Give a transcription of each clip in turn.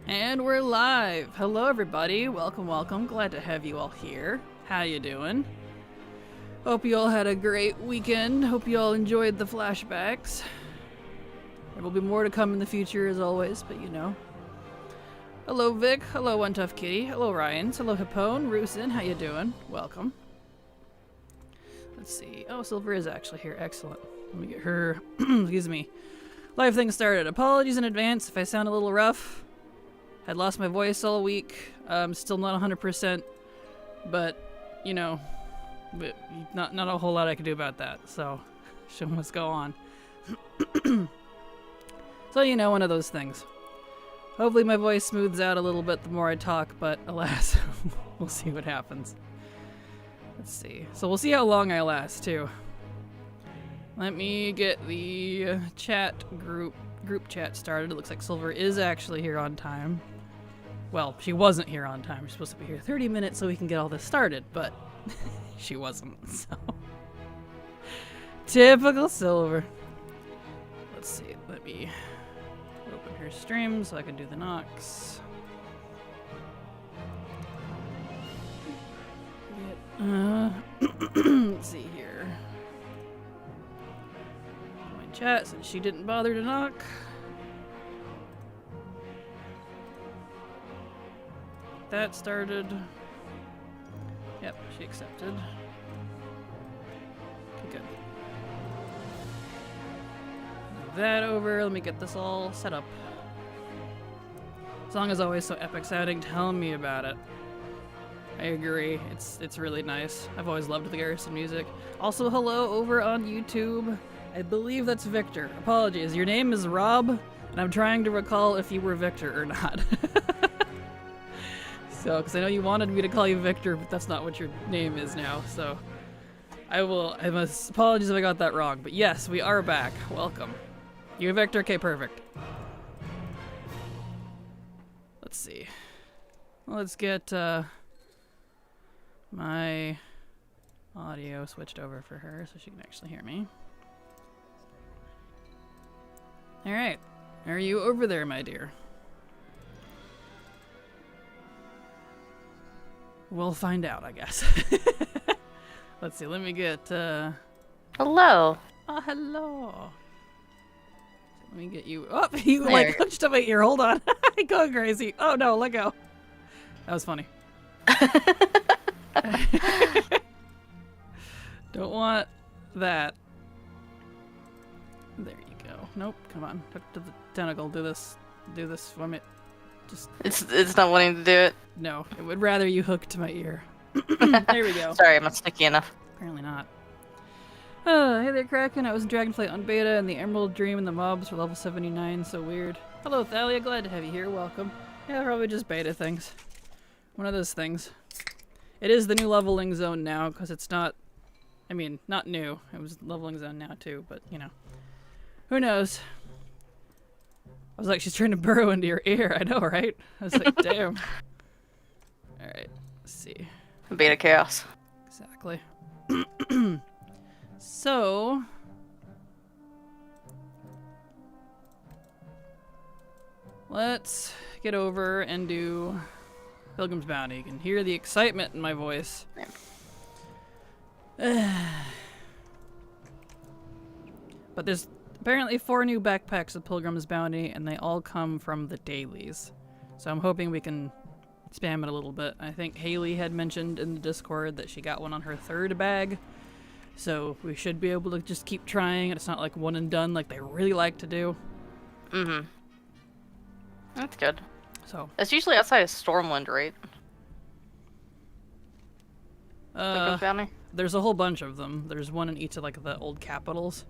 And we're live. Hello everybody. Welcome, welcome. Glad to have you all here. How you doing? Hope you all had a great weekend. Hope you all enjoyed the flashbacks. There will be more to come in the future as always, but you know. Hello Vic. Hello One Tough Kitty. Hello Ryans. Hello Hipone. Roosin. How you doing? Welcome. Let's see. Oh, Silver is actually here. Excellent. Let me get her, excuse me, live thing started. Apologies in advance if I sound a little rough. I'd lost my voice all week. Still not 100%, but you know, not a whole lot I can do about that. So, show must go on. So you know, one of those things. Hopefully my voice smooths out a little bit the more I talk, but alas, we'll see what happens. Let's see. So we'll see how long I last too. Let me get the group chat started. It looks like Silver is actually here on time. Well, she wasn't here on time. She's supposed to be here 30 minutes so we can get all this started, but she wasn't, so. Typical Silver. Let's see, let me open her stream so I can do the knocks. Let's see here. Join chat since she didn't bother to knock. That started. Yep, she accepted. Okay, good. Move that over. Let me get this all set up. Song is always so epic sounding. Tell me about it. I agree. It's really nice. I've always loved the Garrison music. Also, hello over on YouTube. I believe that's Victor. Apologies. Your name is Rob, and I'm trying to recall if you were Victor or not. So, because I know you wanted me to call you Victor, but that's not what your name is now, so I must apologize if I got that wrong, but yes, we are back. Welcome. You Victor? Okay, perfect. Let's see. Let's get my audio switched over for her so she can actually hear me. Alright. Are you over there, my dear? We'll find out, I guess. Let's see, let me get, Hello. Oh, hello. Let me get you... Oh, you, there. Like, hooked up my ear. Hold on. I'm going crazy. Oh, no, let go. That was funny. Don't want that. There you go. Nope, come on. Hook to the tentacle. Do this for me. Just... It's not wanting to do it. No, it would rather you hook to my ear. There we go. Sorry, I'm not sticky enough. Apparently not. Hey there, Kraken. I was in Dragonflight on beta, and the Emerald Dream and the mobs were level 79, so weird. Hello, Thalia. Glad to have you here. Welcome. Yeah, probably just beta things. One of those things. It is the new leveling zone now, because it's not... I mean, not new. It was leveling zone now, too, but, you know. Who knows? I was like, she's trying to burrow into your ear. I know, right? I was like, damn. Alright, let's see. Beta chaos. Exactly. So... let's get over and do Pilgrim's Bounty. You can hear the excitement in my voice. But there's apparently 4 new backpacks of Pilgrim's Bounty, and they all come from the dailies. So I'm hoping we can spam it a little bit. I think Haley had mentioned in the Discord that she got one on her 3rd bag. So we should be able to just keep trying. It's not like one and done like they really like to do. Mm-hmm. That's good. So it's usually outside of Stormwind, right? Pilgrim's Bounty? There's a whole bunch of them. There's one in each of like the old capitals.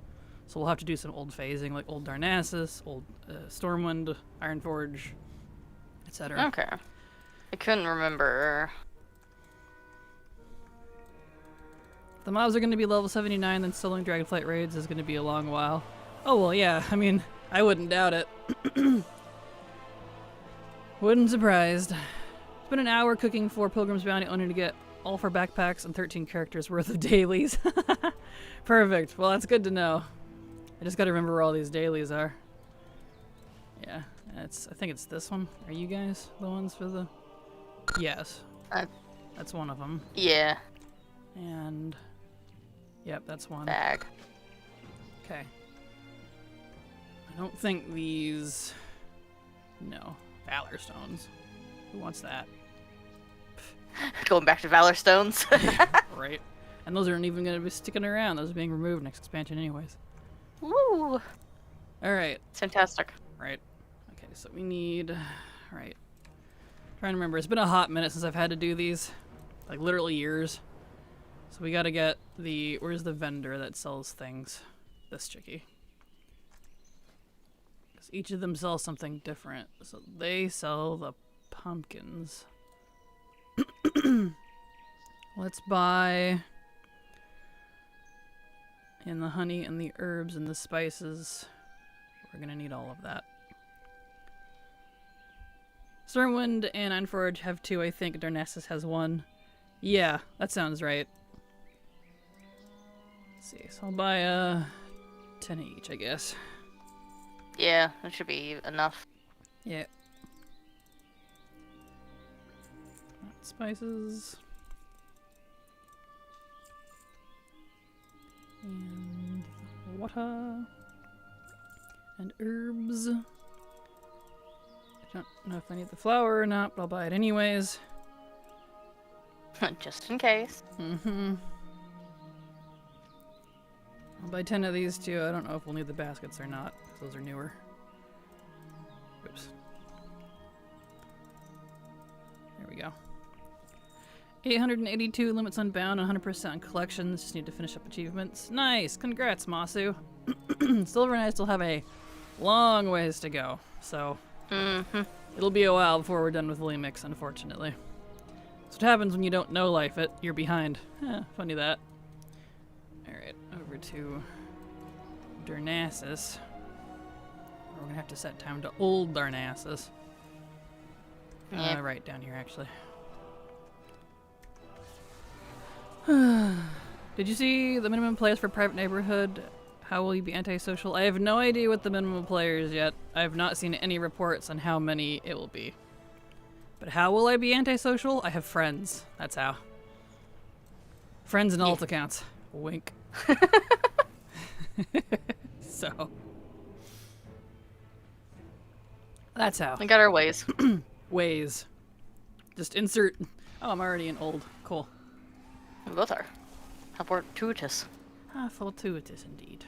So we'll have to do some old phasing, like Old Darnassus, Old Stormwind, Ironforge, etc. Okay. I couldn't remember. The mobs are going to be level 79, then soloing Dragonflight raids is going to be a long while. Oh, well, yeah. I mean, I wouldn't doubt it. Wouldn't surprised. It's been an hour cooking for Pilgrim's Bounty, only to get all 4 backpacks and 13 characters worth of dailies. Perfect. Well, that's good to know. I just gotta remember where all these dailies are. Yeah. I think it's this one. Are you guys the ones for the... Yes. That's one of them. Yeah. And... Yep, that's one. Bag. Okay. I don't think these... No. Valor Stones. Who wants that? Going back to Valor Stones. Right. And those aren't even going to be sticking around. Those are being removed next expansion anyways. Woo! Alright. Fantastic. Right. Okay, so we need... Right. Trying to remember. It's been a hot minute since I've had to do these. Like, literally years. So we gotta get the... Where's the vendor that sells things? This chickie. Because each of them sells something different. So they sell the pumpkins. Let's buy... And the honey and the herbs and the spices. We're gonna need all of that. Stormwind and Ironforge have 2, I think. Darnassus has 1. Yeah, that sounds right. Let's see, so I'll buy 10 each, I guess. Yeah, that should be enough. Yeah. Spices. And water. And herbs. I don't know if I need the flour or not, but I'll buy it anyways. Just in case. Mm-hmm. I'll buy 10 of these too. I don't know if we'll need the baskets or not, because those are newer. Oops. There we go. 882 limits unbound, 100% on collections. Just need to finish up achievements. Nice! Congrats, Masu. Silver and I still have a long ways to go, so it'll be a while before we're done with Lemix, unfortunately. That's what happens when you don't know life it. You're behind. Funny that. Alright, over to Darnassus. We're gonna have to set time to Old Darnassus. Yeah. Right down here, actually. Did you see the minimum players for Private Neighborhood? How will you be antisocial? I have no idea what the minimum players yet. I have not seen any reports on how many it will be. But how will I be antisocial? I have friends. That's how. Friends and alt accounts. Wink. So. That's how. We got our ways. Ways. Just insert... Oh, I'm already an old. Cool. We both are. How fortuitous. Ah, fortuitous indeed.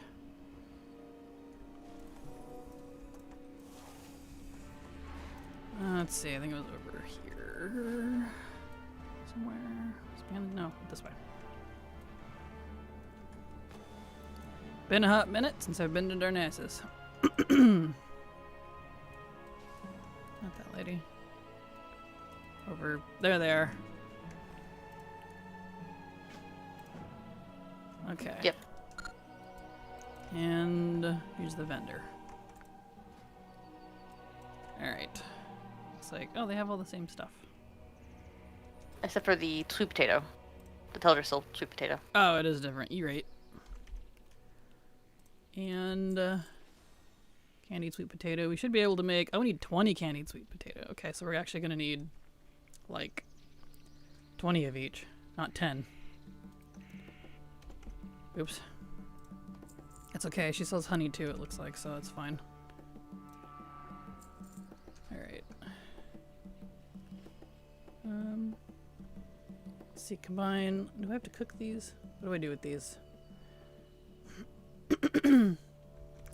Let's see, I think it was over here. Somewhere. No, this way. Been a hot minute since I've been to Darnassus. Not that lady. Over there, there. Okay. Yep. And here's the vendor. Alright. It's like, oh, they have all the same stuff. Except for the sweet potato. The Pillager Soul sweet potato. Oh, it is different. You're right. And candied sweet potato. We should be able to make... Oh, we need 20 candied sweet potato. Okay, so we're actually going to need, like, 20 of each. Not 10. Oops. It's okay. She sells honey, too, it looks like, so it's fine. Alright. Let's see, combine... Do I have to cook these? What do I do with these?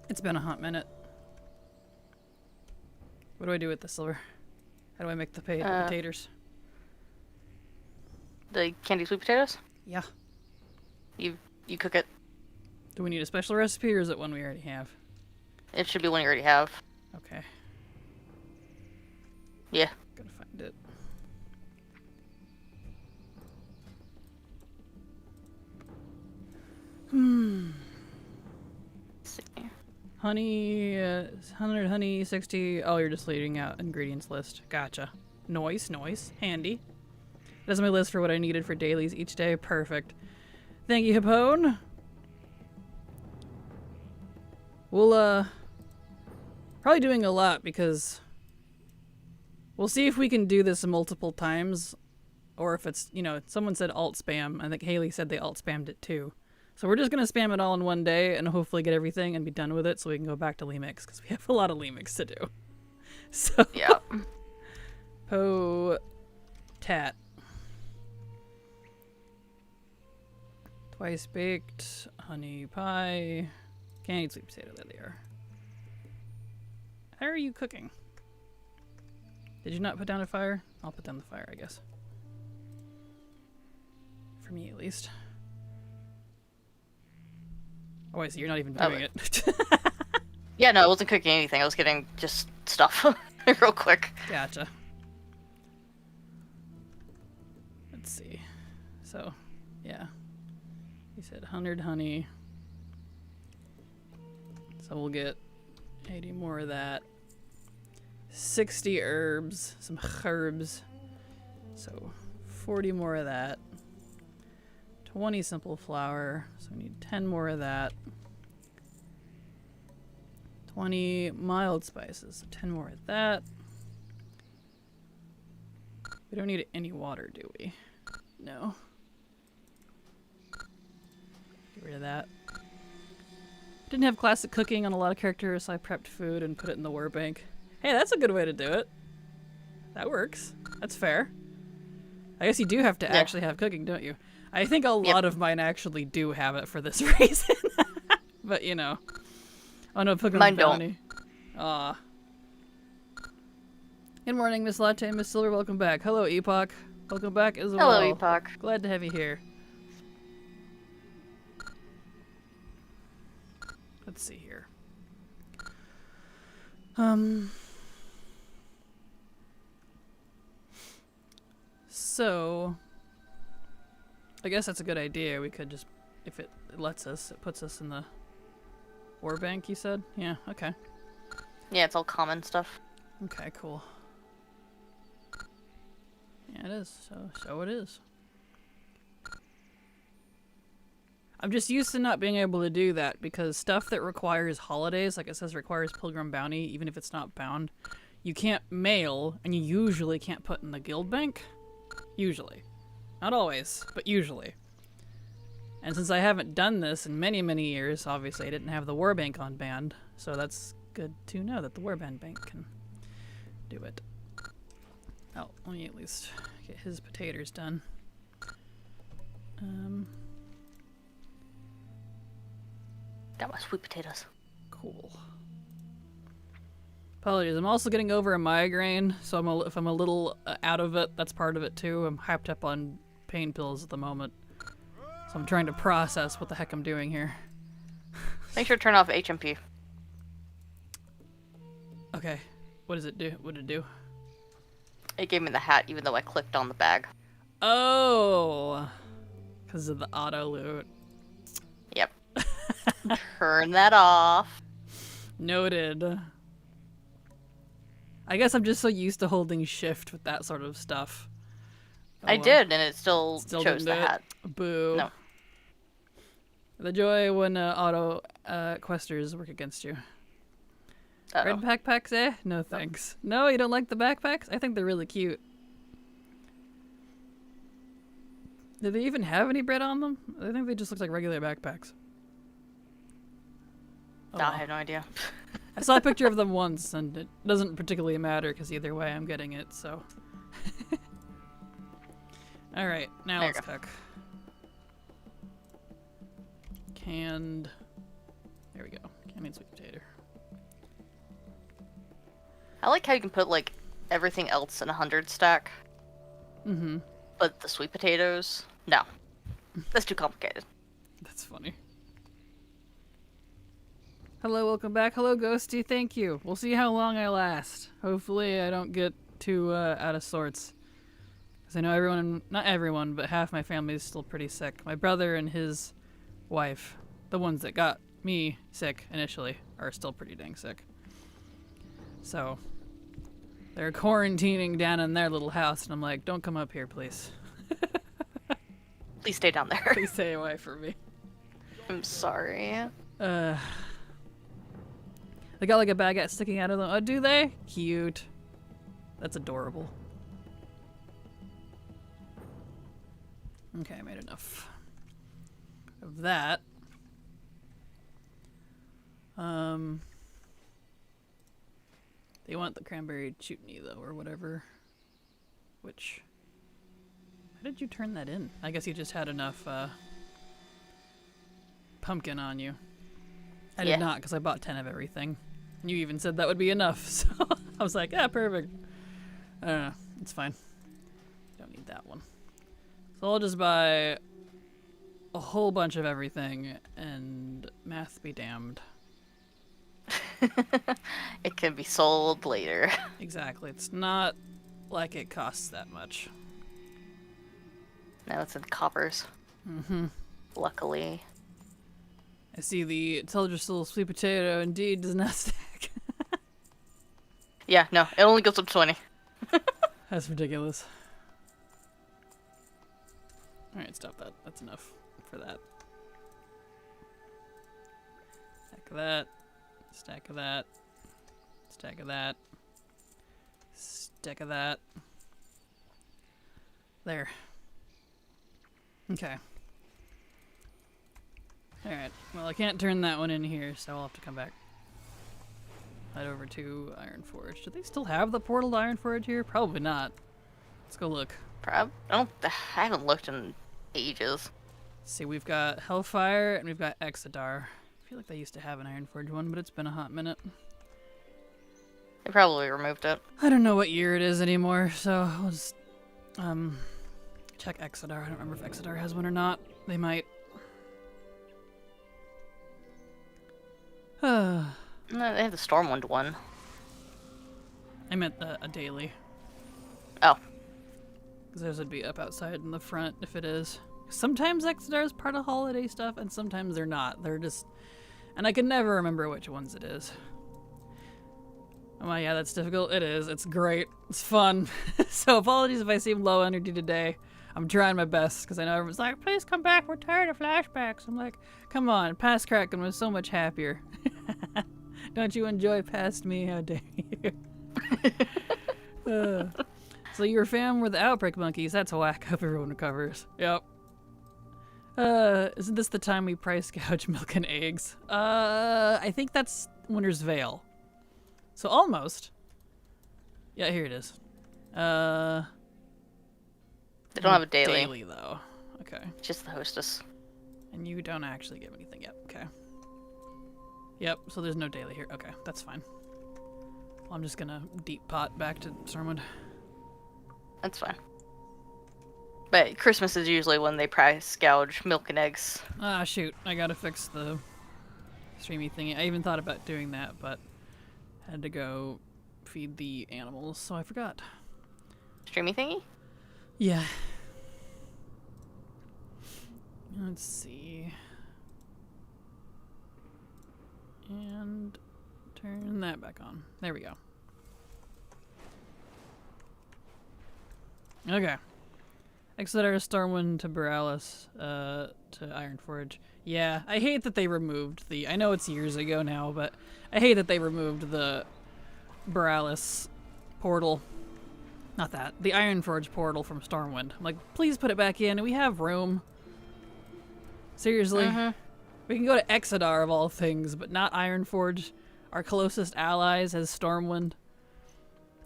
It's been a hot minute. What do I do with the silver? How do I make the potatoes? The candied sweet potatoes? Yeah. You cook it. Do we need a special recipe, or is it one we already have? It should be one you already have. Okay. Yeah. Gotta find it. Let's see. Honey, 100 honey, 60... Oh, you're just leaving out ingredients list. Gotcha. Noise. Handy. That's my list for what I needed for dailies each day. Perfect. Thank you, Hippone. We'll, Probably doing a lot because we'll see if we can do this multiple times or if it's, someone said alt spam. I think Haley said they alt spammed it too. So we're just going to spam it all in one day and hopefully get everything and be done with it so we can go back to Lemix because we have a lot of Lemix to do. So, yeah. Tat. Twice baked, honey pie, candied sweet potato. There they are. How are you cooking? Did you not put down a fire? I'll put down the fire, I guess. For me, at least. Oh, wait, so you're not even doing it. Yeah, no, I wasn't cooking anything. I was getting just stuff real quick. Gotcha. Let's see. So, yeah. You said 100 honey. So we'll get 80 more of that. 60 herbs. Some herbs. So 40 more of that. 20 simple flour. So we need 10 more of that. 20 mild spices. So 10 more of that. We don't need any water, do we? No. Get rid of that. Didn't have classic cooking on a lot of characters, so I prepped food and put it in the war bank. Hey, that's a good way to do it. That works. That's fair. I guess you do have to actually have cooking, don't you? I think a lot of mine actually do have it for this reason. But, Oh no, Pilgrim mine Bounty. Aw. Good morning, Miss Latte, Miss Silver, welcome back. Hello, Epoch. Welcome back as well. Hello, Epoch. Glad to have you here. Let's see here. So, I guess that's a good idea. We could just, if it lets us, it puts us in the war bank, you said? Yeah, okay. Yeah, it's all common stuff. Okay, cool. Yeah, it is. So it is. I'm just used to not being able to do that because stuff that requires holidays, like it says requires Pilgrim Bounty, even if it's not bound, you can't mail and you usually can't put in the guild bank. Usually. Not always, but usually. And since I haven't done this in many, many years, obviously I didn't have the war bank on band, so that's good to know that the war band bank can do it. Oh, let me at least get his potatoes done. Got my sweet potatoes. Cool. Apologies, I'm also getting over a migraine, so if I'm a little out of it, that's part of it too. I'm hyped up on pain pills at the moment. So I'm trying to process what the heck I'm doing here. Make sure to turn off HMP. Okay. What does it do? What did it do? It gave me the hat even though I clicked on the bag. Oh! Because of the auto loot. Yep. Turn that off. Noted. I guess I'm just so used to holding shift with that sort of stuff. Oh, I did, and it still chose the hat. Boo. No. The joy when auto questers work against you. Red backpacks, eh? No thanks. No, you don't like the backpacks? I think they're really cute. Do they even have any bread on them? I think they just look like regular backpacks. No, I have no idea. I saw a picture of them once, and it doesn't particularly matter because either way I'm getting it, so. Alright, now let's cook. Canned. There we go. Canned sweet potato. I like how you can put, like, everything else in 100 stack. Mm-hmm. But the sweet potatoes, no. That's too complicated. That's funny. Hello, welcome back. Hello, Ghosty. Thank you. We'll see how long I last. Hopefully I don't get too out of sorts. Because I know everyone, not everyone, but half my family is still pretty sick. My brother and his wife, the ones that got me sick initially, are still pretty dang sick. So, they're quarantining down in their little house, and I'm like, don't come up here, please. Please stay down there. Please stay away from me. I'm sorry. They got like a baguette sticking out of them. Oh, do they? Cute. That's adorable. Okay, I made enough of that. They want the cranberry chutney though, or whatever. Which, how did you turn that in? I guess you just had enough pumpkin on you. I did not, because I bought 10 of everything. And you even said that would be enough, so I was like, yeah, perfect. I don't know, it's fine. Don't need that one. So I'll just buy a whole bunch of everything, and math be damned. It can be sold later. Exactly. It's not like it costs that much. Now it's in coppers. Mm-hmm. Luckily. I see the Teldrassil sweet potato indeed does not stack. Yeah, no, it only goes up to 20. That's ridiculous. Alright, stop that. That's enough for that. Stack of that. Stack of that. Stack of that. Stack of that. There. Okay. Alright, well I can't turn that one in here, so I'll have to come back. Head over to Ironforge. Do they still have the portal to Ironforge here? Probably not. Let's go look. I haven't looked in ages. Let's see, we've got Hellfire and we've got Exodar. I feel like they used to have an Ironforge one, but it's been a hot minute. They probably removed it. I don't know what year it is anymore, so I'll just check Exodar. I don't remember if Exodar has one or not. They might. No, they have the Stormwind one. I meant a daily. Oh. Because those would be up outside in the front if it is. Sometimes Exodar is part of holiday stuff, and sometimes they're not. They're just... And I can never remember which ones it is. Oh yeah, that's difficult. It is. It's great. It's fun. So apologies if I seem low energy today. I'm trying my best, because I know everyone's like, please come back, we're tired of flashbacks. I'm like, come on, past Kraken was so much happier. Don't you enjoy past me? How dare you? So you were a fan with the Outbreak Monkeys. That's whack. Hope everyone recovers. Yep. Isn't this the time we price gouge milk and eggs? I think that's Winter's Veil. So almost. Yeah, here it is. They don't have a daily. Daily, though. Okay. Just the hostess. And you don't actually give anything yet. Okay. Yep, so there's no daily here. Okay, that's fine. Well, I'm just gonna deep pot back to Stormwind. That's fine. But Christmas is usually when they price gouge milk and eggs. Ah, shoot. I gotta fix the streamy thingy. I even thought about doing that, but had to go feed the animals, so I forgot. Streamy thingy? Yeah. Let's see. And turn that back on. There we go. Okay. Exeter, Stormwind to Borealis, to Ironforge. Yeah, I hate that they removed the... I know it's years ago now, but I hate that they removed the Borealis portal. Not that. The Ironforge portal from Stormwind. I'm like, please put it back in. We have room. Seriously? Mm-hmm. We can go to Exodar of all things, but not Ironforge. Our closest allies as Stormwind.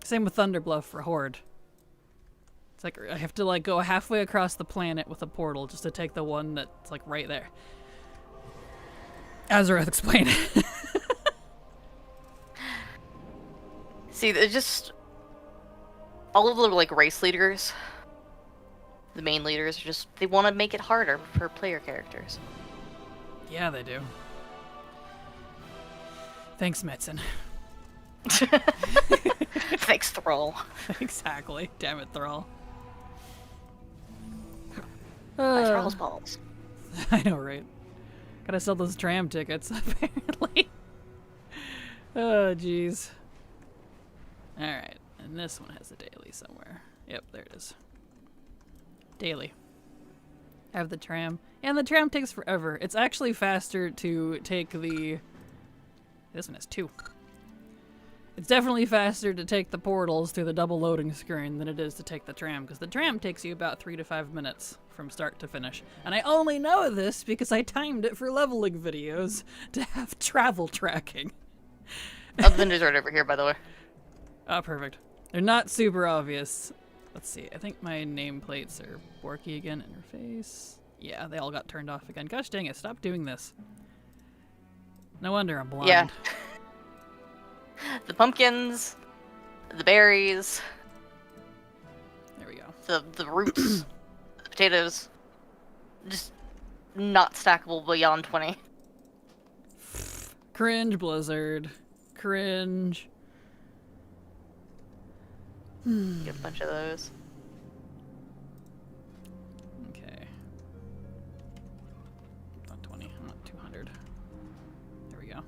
Same with Thunderbluff for Horde. It's like I have to like go halfway across the planet with a portal just to take the one that's like right there. Azareth, explain. See, they're just all of the like race leaders, the main leaders, are just they want to make it harder for player characters. Yeah, they do. Thanks, Metzen. Thanks, Thrall. Exactly. Damn it, Thrall. Thrall's balls. I know, right? Gotta sell those tram tickets, apparently. Oh, jeez. Alright, and this one has a daily somewhere. Yep, there it is. Daily. I have the tram. And the tram takes forever. It's actually faster to take the... This one has 2. It's definitely faster to take the portals through the double loading screen than it is to take the tram, because the tram takes you about 3 to 5 minutes from start to finish. And I only know this because I timed it for leveling videos to have travel tracking. Oh, the vendors right over here, by the way. Oh, perfect. They're not super obvious. Let's see. I think my nameplates are Borky again. Interface. Yeah, they all got turned off again. Gosh dang it. Stop doing this. No wonder I'm blind. Yeah. The pumpkins, the berries. There we go. The roots, the potatoes. Just not stackable beyond 20. Cringe, Blizzard. Cringe. Get a bunch of those. Okay. Not 20. I want 200. There we go.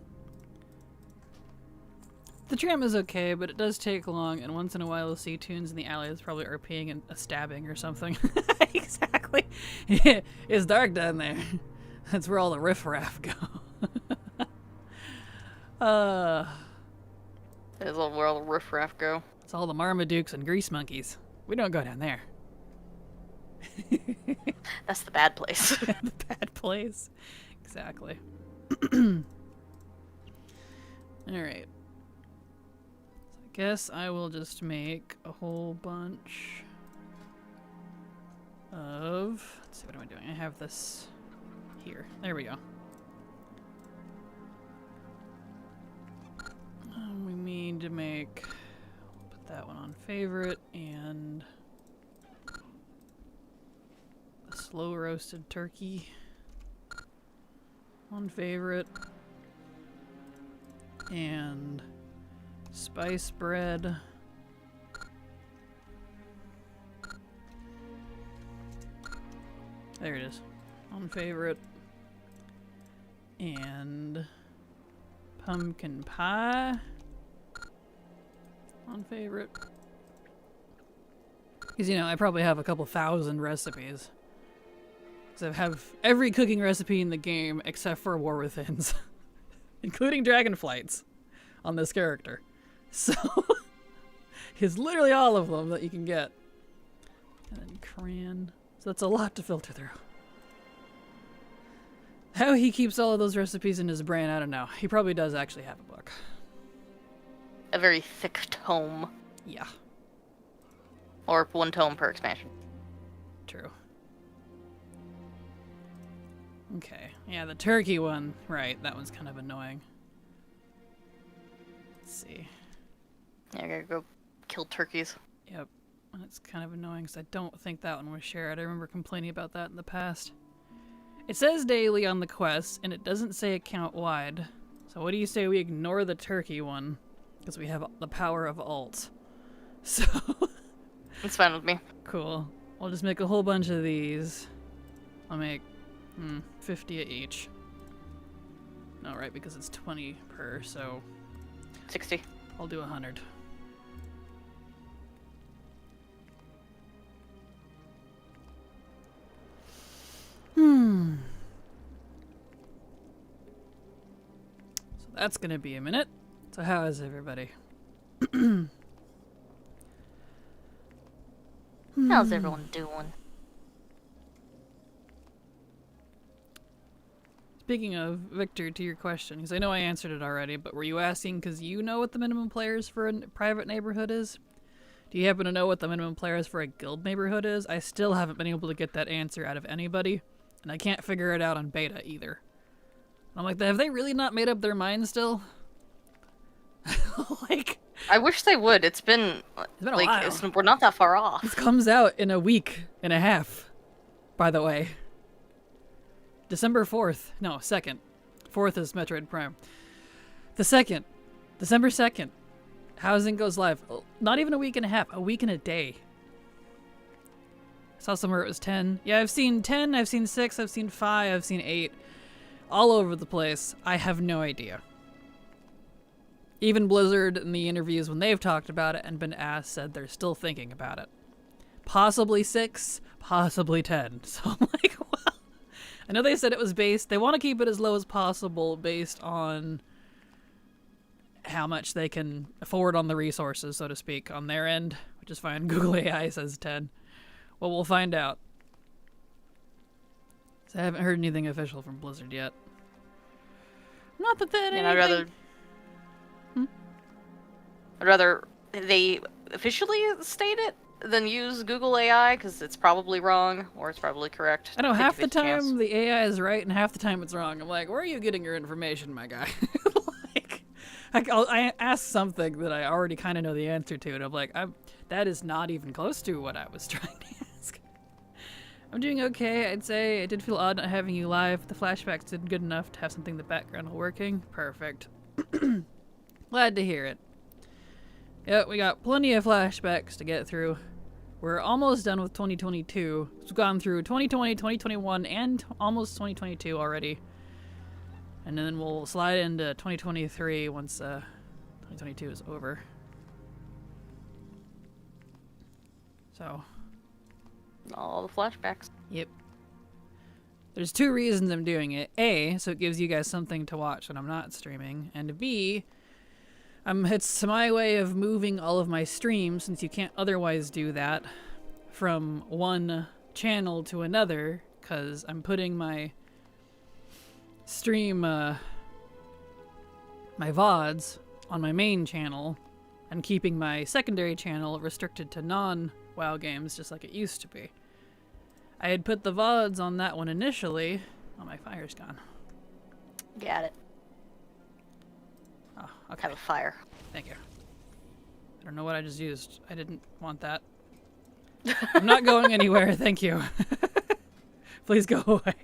The tram is okay, but it does take long, and once in a while you'll see tunes in the alley that's probably RPing and a stabbing or something. Exactly. It's dark down there. That's where all the riffraff go. There's where all the riffraff go. It's all the Marmadukes and grease monkeys. We don't go down there. That's the bad place. The bad place. Exactly. Alright. So I guess I will just make a whole bunch of... Let's see, what am I doing? I have this here. There we go. We need to make... Put that one on favorite, and... the slow roasted turkey on favorite, and spice bread there it is on favorite, and pumpkin pie on favorite, because you know I probably have a couple thousand recipes. So I have every cooking recipe in the game except for War Within's, including dragonflights on this character. So, it's literally all of them that you can get. And then crayon. So that's a lot to filter through. How he keeps all of those recipes in his brain, I don't know. He probably does actually have a book. A very thick tome. Yeah. Or 1 tome per expansion. True. Okay, yeah, the turkey one, right, that one's kind of annoying. Let's see. Yeah, I gotta go kill turkeys. Yep, that's kind of annoying because I don't think that one was shared. I remember complaining about that in the past. It says daily on the quest, and it doesn't say account wide. So what do you say we ignore the turkey one? Because we have the power of alt. So... It's fine with me. Cool. I'll just make a whole bunch of these. I'll make... 50 at each. No, right, because it's 20 per, so... 60. I'll do 100. So that's gonna be a minute. So how is everybody? How's everyone doing? Speaking of, Victor, to your question, because I know I answered it already, but were you asking because you know what the minimum players for a private neighborhood is? Do you happen to know what the minimum players for a guild neighborhood is? I still haven't been able to get that answer out of anybody, and I can't figure it out on beta either. I'm like, have they really not made up their minds still? Like... I wish they would. It's been a like, while. We're not that far off. This comes out in a week and a half, by the way. December 4th. No, 2nd. 4th is Metroid Prime. The 2nd. December 2nd. Housing goes live. Not even a week and a half. A week and a day. I saw somewhere it was 10. Yeah, I've seen 10, I've seen 6, I've seen 5, I've seen 8. All over the place. I have no idea. Even Blizzard in the interviews when they've talked about it and been asked said they're still thinking about it. Possibly 6, possibly 10. So I'm like, well... I know they said it was based... They want to keep it as low as possible based on how much they can afford on the resources, so to speak, on their end, which is fine. Google AI says 10. Well, we'll find out. So I haven't heard anything official from Blizzard yet. Not that that And anything... I'd rather they officially state it than use Google AI, because it's probably wrong, or it's probably correct. I know, half the 50-50 chance. time the AI is right and half the time it's wrong. I'm like, where are you getting your information, my guy? Like, I ask something that I already kind of know the answer to, and I'm like, that is not even close to what I was trying to ask. I'm doing okay, I'd say. It did feel odd not having you live. The flashbacks did good enough to have something in the background working. Perfect. Glad to hear it. Yep, we got plenty of flashbacks to get through. We're almost done with 2022. We've gone through 2020, 2021, and almost 2022 already. And then we'll slide into 2023 once 2022 is over. So. All the flashbacks. Yep. There's 2 reasons I'm doing it. A, so it gives you guys something to watch when I'm not streaming. And B, it's my way of moving all of my streams, since you can't otherwise do that, from one channel to another, because I'm putting my stream, my VODs on my main channel, and keeping my secondary channel restricted to non-WoW games, just like it used to be. I had put the VODs on that one initially. Oh, my fire's gone. Got it. Oh, okay. Have a fire. Thank you. I don't know what I just used. I didn't want that. I'm not going anywhere, thank you. Please go away.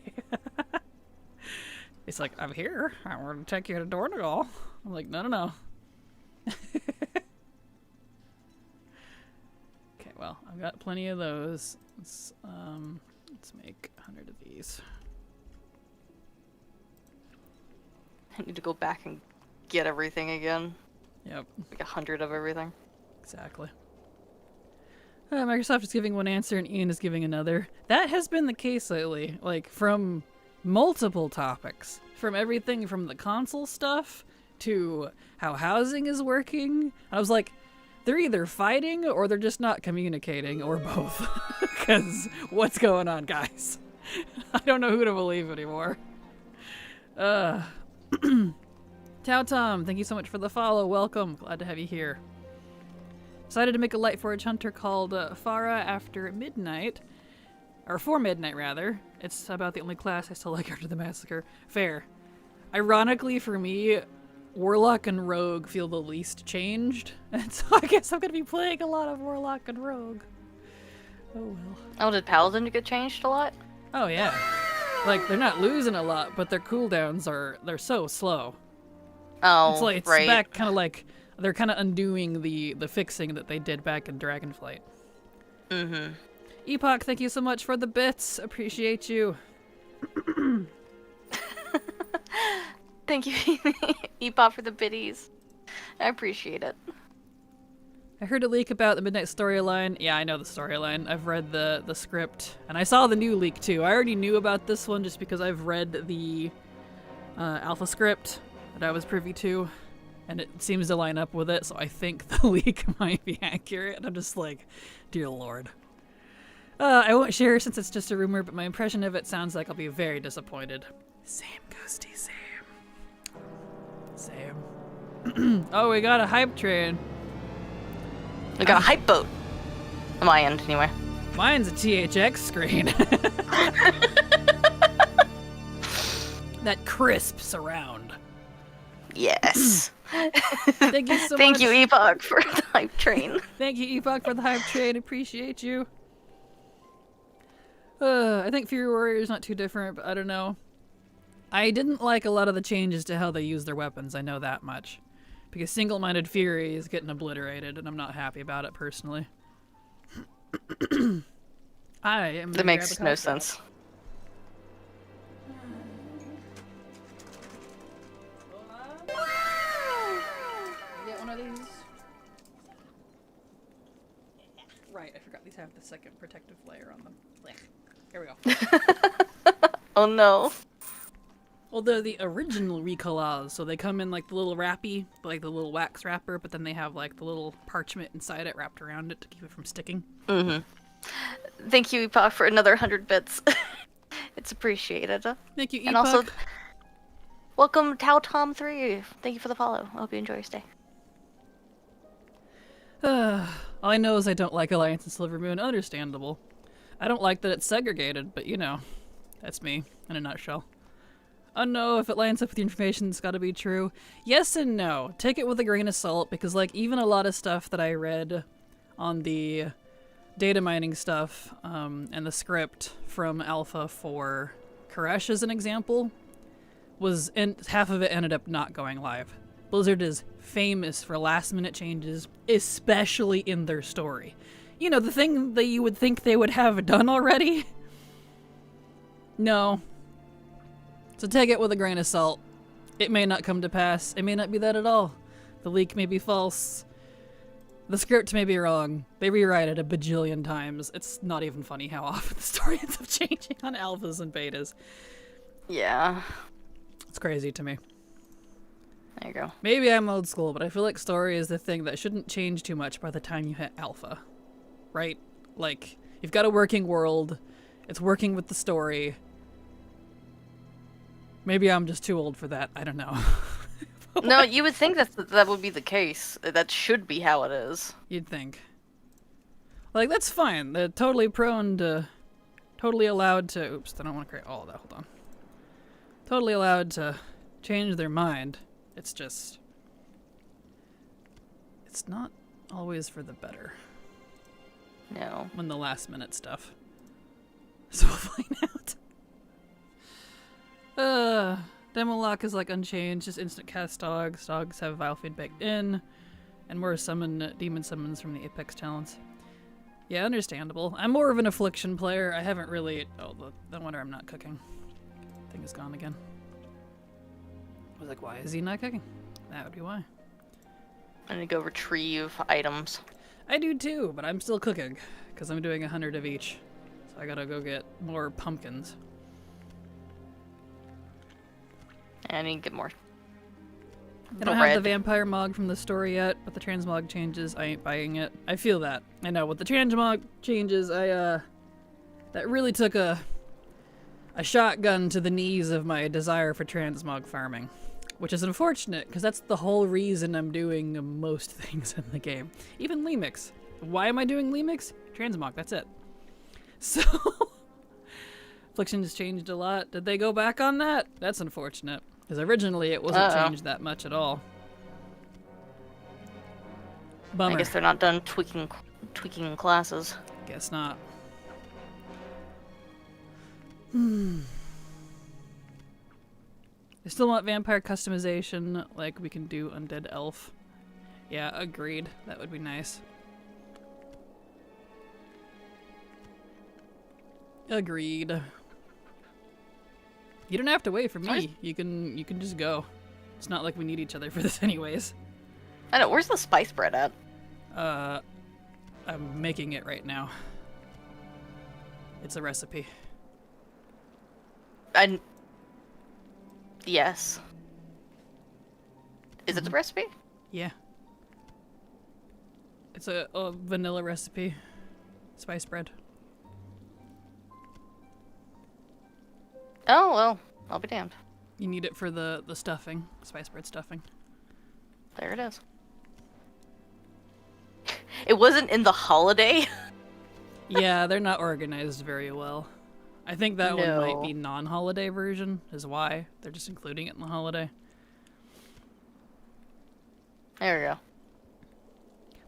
It's like, I'm here. I want to take you to Dornagal. I'm like, no. Okay, well, I've got plenty of those. Let's make 100 of these. I need to go back and get everything again. Yep. Like 100 of everything. Exactly. Microsoft is giving one answer and Ian is giving another. That has been the case lately, like from multiple topics. From everything from the console stuff to how housing is working. I was like, they're either fighting or they're just not communicating, or both. Because what's going on, guys? I don't know who to believe anymore. Tao Tom, thank you so much for the follow. Welcome. Glad to have you here. Decided to make a Lightforge Hunter called Farah after midnight. Or for midnight, rather. It's about the only class I still like after the massacre. Fair. Ironically, for me, Warlock and Rogue feel the least changed. And so I guess I'm going to be playing a lot of Warlock and Rogue. Oh well. Oh, did Paladin get changed a lot? Oh yeah. Like, they're not losing a lot, but their cooldowns they're so slow. Oh, It's like, it's right. back kind of like, they're kind of undoing the fixing that they did back in Dragonflight. Mm-hmm. Epoch, thank you so much for the bits. Appreciate you. Thank you, Epoch, for the biddies. I appreciate it. I heard a leak about the Midnight storyline. Yeah, I know the storyline. I've read the script, and I saw the new leak too. I already knew about this one just because I've read the alpha script that I was privy to, and it seems to line up with it, so I think the leak might be accurate. I'm just like, dear lord. I won't share since it's just a rumor, but my impression of it sounds like I'll be very disappointed. Same, Ghosty, same. Same. Oh, we got a hype train. We got a hype boat. On my end, anyway. Mine's a THX screen. That crisp surround. Yes. Thank you so much. Thank you, Epoch, for the hype train. Thank you, Epoch, for the hype train. Appreciate you. I think Fury Warrior is not too different, but I don't know. I didn't like a lot of the changes to how they use their weapons, I know that much. Because Single-Minded Fury is getting obliterated, and I'm not happy about it, personally. I am That makes no sense. Get one of these. Right, I forgot these have the second protective layer on them. Here we go. Oh no. Well, they're the original recollage, so they come in like the little wrappy, like the little wax wrapper, but then they have like the little parchment inside it wrapped around it to keep it from sticking. Mm-hmm. Thank you, Epoch, for another 100 bits. It's appreciated. Thank you, Epoch. And also, welcome Tao Tom 3. Thank you for the follow. I hope you enjoy your stay. All I know is I don't like Alliance and Silver Moon. Understandable. I don't like that it's segregated, but you know, that's me in a nutshell. Oh no, if it lines up with the information, it's gotta be true. Yes and no. Take it with a grain of salt, because like even a lot of stuff that I read on the data mining stuff and the script from Alpha for Koresh as an example, half of it ended up not going live. Blizzard is famous for last minute changes, especially in their story. You know, the thing that you would think they would have done already? No. So take it with a grain of salt. It may not come to pass. It may not be that at all. The leak may be false. The script may be wrong. They rewrite it a bajillion times. It's not even funny how often the story ends up changing on alphas and betas. Yeah. It's crazy to me. There you go. Maybe I'm old school, but I feel like story is the thing that shouldn't change too much by the time you hit alpha. Right? Like, you've got a working world. It's working with the story. Maybe I'm just too old for that. I don't know. No, you would think that would be the case. That should be how it is. You'd think. Like, that's fine. They're totally prone to... Totally allowed to... Oops, I don't want to create all of that. Hold on. Totally allowed to change their mind. It's just... It's not always for the better. No. When the last minute stuff. So we'll find out. Demo lock is like unchanged, just instant cast dogs. Dogs have vile feed baked in. And more demon summons from the Apex talents. Yeah, understandable. I'm more of an affliction player. I haven't really... Oh, no wonder I'm not cooking. Thing is gone again. I was like, why is he not cooking? That would be why. I need to go retrieve items. I do too, but I'm still cooking. Because I'm doing 100 of each. So I gotta go get more pumpkins. I need to get more. I don't have the vampire mog from the story yet, but the transmog changes, I ain't buying it. I feel that. I know, with the transmog changes, that really took a shotgun to the knees of my desire for transmog farming. Which is unfortunate, because that's the whole reason I'm doing most things in the game. Even Lemix. Why am I doing Lemix? Transmog, that's it. So... Affliction has changed a lot. Did they go back on that? That's unfortunate. Because originally it wasn't changed that much at all. Bummer. I guess they're not done tweaking classes. Guess not. I still want vampire customization, like we can do undead elf. Yeah, agreed. That would be nice. Agreed. You don't have to wait for me. You can just go. It's not like we need each other for this anyways. I know, where's the spice bread at? I'm making it right now. It's a recipe. Yes. Is it the recipe? Yeah. It's a vanilla recipe. Spice bread. Oh, well, I'll be damned. You need it for the stuffing. Spice bread stuffing. There it is. It wasn't in the holiday? Yeah, they're not organized very well. I think that one might be non-holiday version, is why. They're just including it in the holiday. There we go.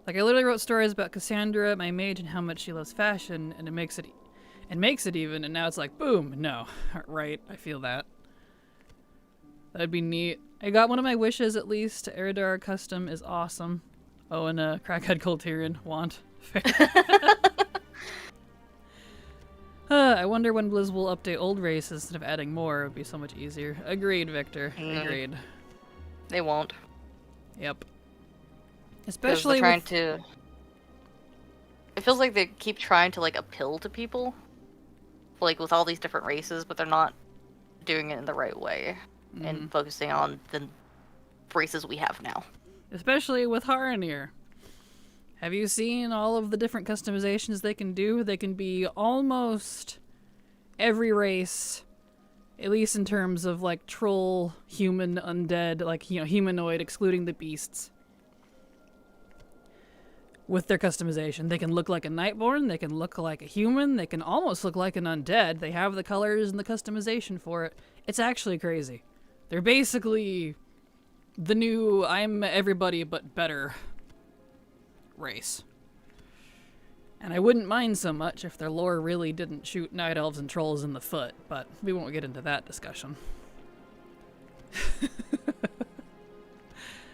Like, I literally wrote stories about Cassandra, my mage, and how much she loves fashion, and it makes it even, and now it's like, boom, no. Right, I feel that. That'd be neat. I got one of my wishes, at least. Eridar Custom is awesome. Oh, and a Crackhead Colterian want. Fair. I wonder when Blizz will update old races instead of adding more. It would be so much easier. Agreed, Victor. Agreed. They won't. Yep. Especially trying to... It feels like they keep trying to, like, appeal to people. Like, with all these different races, but they're not doing it in the right way. and focusing on the races we have now. Especially with Haranir. Have you seen all of the different customizations they can do? They can be almost every race, at least in terms of like troll, human, undead, like, humanoid, excluding the beasts. With their customization, they can look like a Nightborn, they can look like a human, they can almost look like an undead. They have the colors and the customization for it. It's actually crazy. They're basically the new I'm everybody but better race. And I wouldn't mind so much if their lore really didn't shoot night elves and trolls in the foot, but we won't get into that discussion.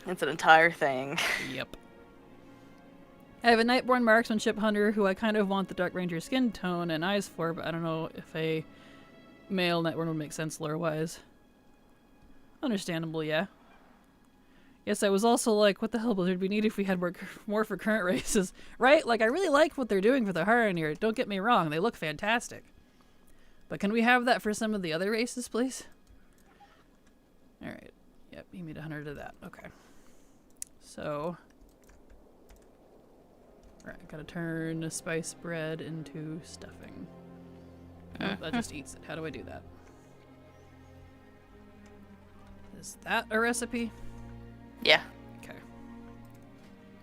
It's an entire thing. Yep. I have a Nightborn marksmanship hunter who I kind of want the Dark Ranger skin tone and eyes for, but I don't know if a male Nightborn would make sense lore-wise. Understandable, yeah. Yes, I was also like, what the hell would we need if we had more for current races? Right? Like, I really like what they're doing for the Haranir. Don't get me wrong, they look fantastic. But can we have that for some of the other races, please? Alright. Yep, you need 100 of that. Okay. So... Alright, gotta turn the spice bread into stuffing. Oh, that just eats it. How do I do that? Is that a recipe? Yeah. Okay.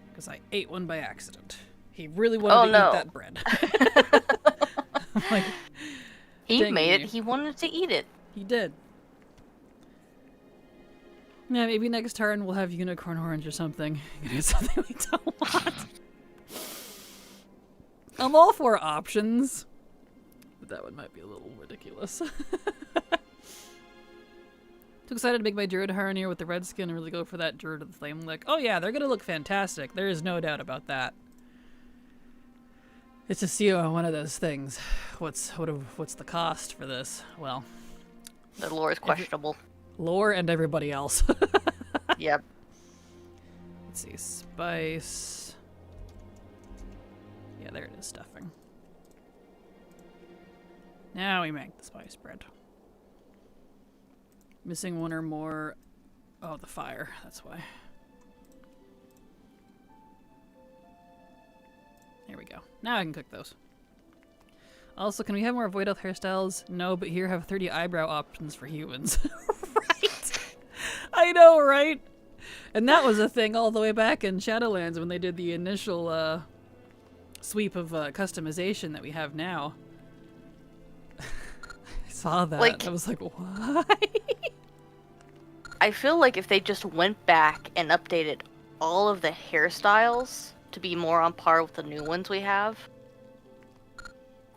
Because I ate one by accident. He really wanted to eat that bread. I'm like, he made it. He wanted to eat it. He did. Yeah, maybe next turn we'll have unicorn orange or something. It's something we don't want. I'm all for options. But that one might be a little ridiculous. Too excited to make my Druid Haranir with the red skin and really go for that Druid of the Flame Lick. Oh yeah, they're gonna look fantastic. There is no doubt about that. It's just, one of those things. What's the cost for this? Well, the lore is questionable. Lore and everybody else. Yep. Let's see, spice. Yeah, there it is, stuffing. Now we make the spice bread. Missing one or more. Oh, the fire. That's why. There we go. Now I can cook those. Also, can we have more Void Elf hairstyles? No, but here have 30 eyebrow options for humans. Right? I know, right? And that was a thing all the way back in Shadowlands when they did the initial sweep of customization that we have now. I saw that. Like, I was like, why? I feel like if they just went back and updated all of the hairstyles to be more on par with the new ones we have,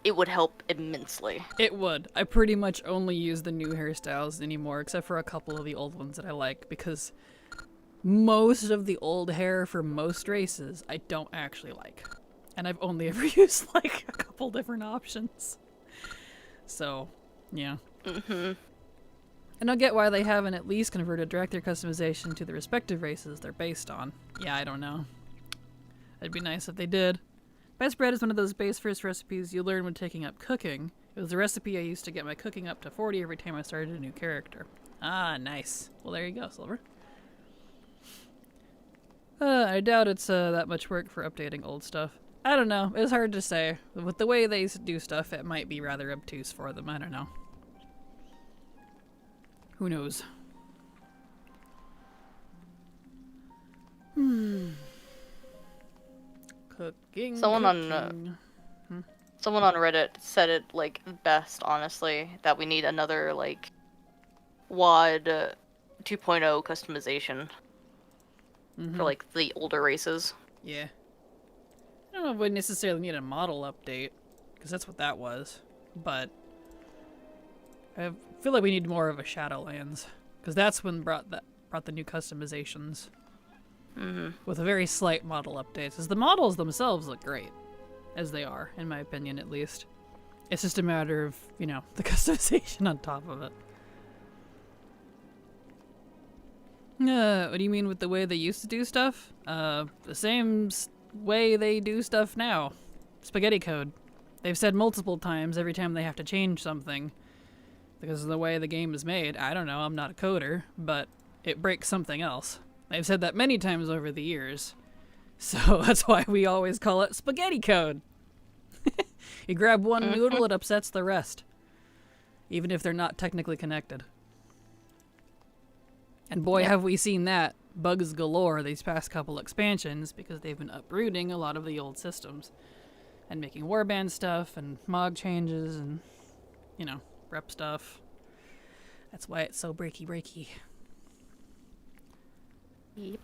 it would help immensely. It would. I pretty much only use the new hairstyles anymore, except for a couple of the old ones that I like, because most of the old hair for most races I don't actually like. And I've only ever used like a couple different options. So, yeah. Mm-hmm. And I get why they haven't at least converted director customization to the respective races they're based on. Yeah, I don't know. It'd be nice if they did. Best bread is one of those base first recipes you learn when taking up cooking. It was a recipe I used to get my cooking up to 40 every time I started a new character. Ah, nice. Well, there you go, Silver. I doubt it's that much work for updating old stuff. I don't know. It's hard to say. With the way they do stuff, it might be rather obtuse for them. I don't know. Who knows? Cooking. Someone on Reddit said it like best, honestly, that we need another like WoD 2.0 customization for like the older races. Yeah. I don't know if we necessarily need a model update, because that's what that was. But I feel like we need more of a Shadowlands, because that's when brought the new customizations. With a very slight model updates, because the models themselves look great, as they are, in my opinion at least. It's just a matter of, the customization on top of it. What do you mean with the way they used to do stuff? The same way they do stuff now. Spaghetti code. They've said multiple times every time they have to change something. Because of the way the game is made. I don't know, I'm not a coder, but it breaks something else. I've said that many times over the years. So that's why we always call it spaghetti code. You grab one noodle, it upsets the rest. Even if they're not technically connected. And boy, have we seen that. Bugs galore these past couple expansions because they've been uprooting a lot of the old systems. And making warband stuff and mod changes and, you know, rep stuff. That's why it's so breaky. Yep.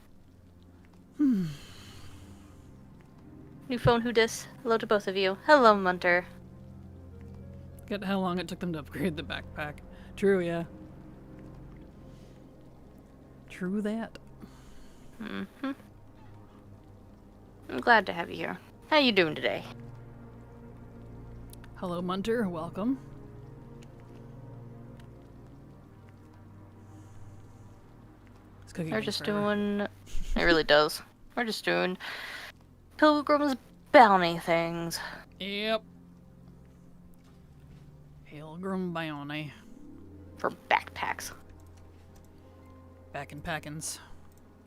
New phone, who dis? Hello to both of you. Hello, Munter. Look at how long it took them to upgrade the backpack. True, yeah. True that. Mm-hmm. I'm glad to have you here. How you doing today? Hello, Munter. Welcome. We're just doing... It really does. We're just doing Pilgrim's bounty things. Yep. Pilgrim bounty. For backpacks. Back in packins.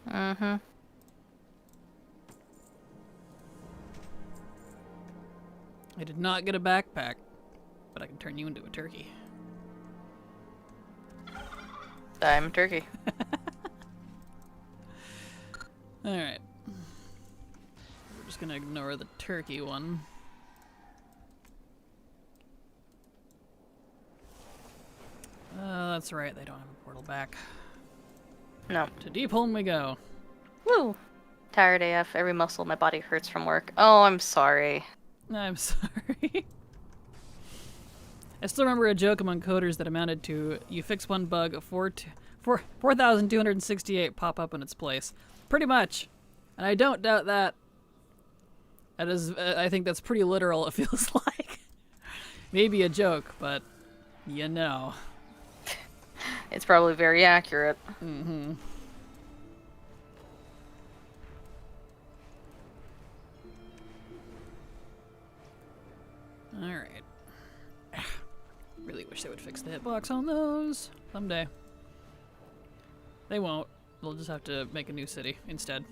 Mm-hmm. I did not get a backpack, but I can turn you into a turkey. I'm a turkey. Alright. We're just gonna ignore the turkey one. That's right, they don't have a portal back. No. To Deep Home we go. Woo! Tired AF. Every muscle in my body hurts from work. Oh, I'm sorry. I'm sorry. I still remember a joke among coders that amounted to, you fix one bug, 4,268 pop up in its place. Pretty much. And I don't doubt that. That is, I think that's pretty literal, it feels like. Maybe a joke, but you know. It's probably very accurate. Mm-hmm. Alright. Really wish they would fix the hitbox on those someday. They won't. They'll just have to make a new city instead.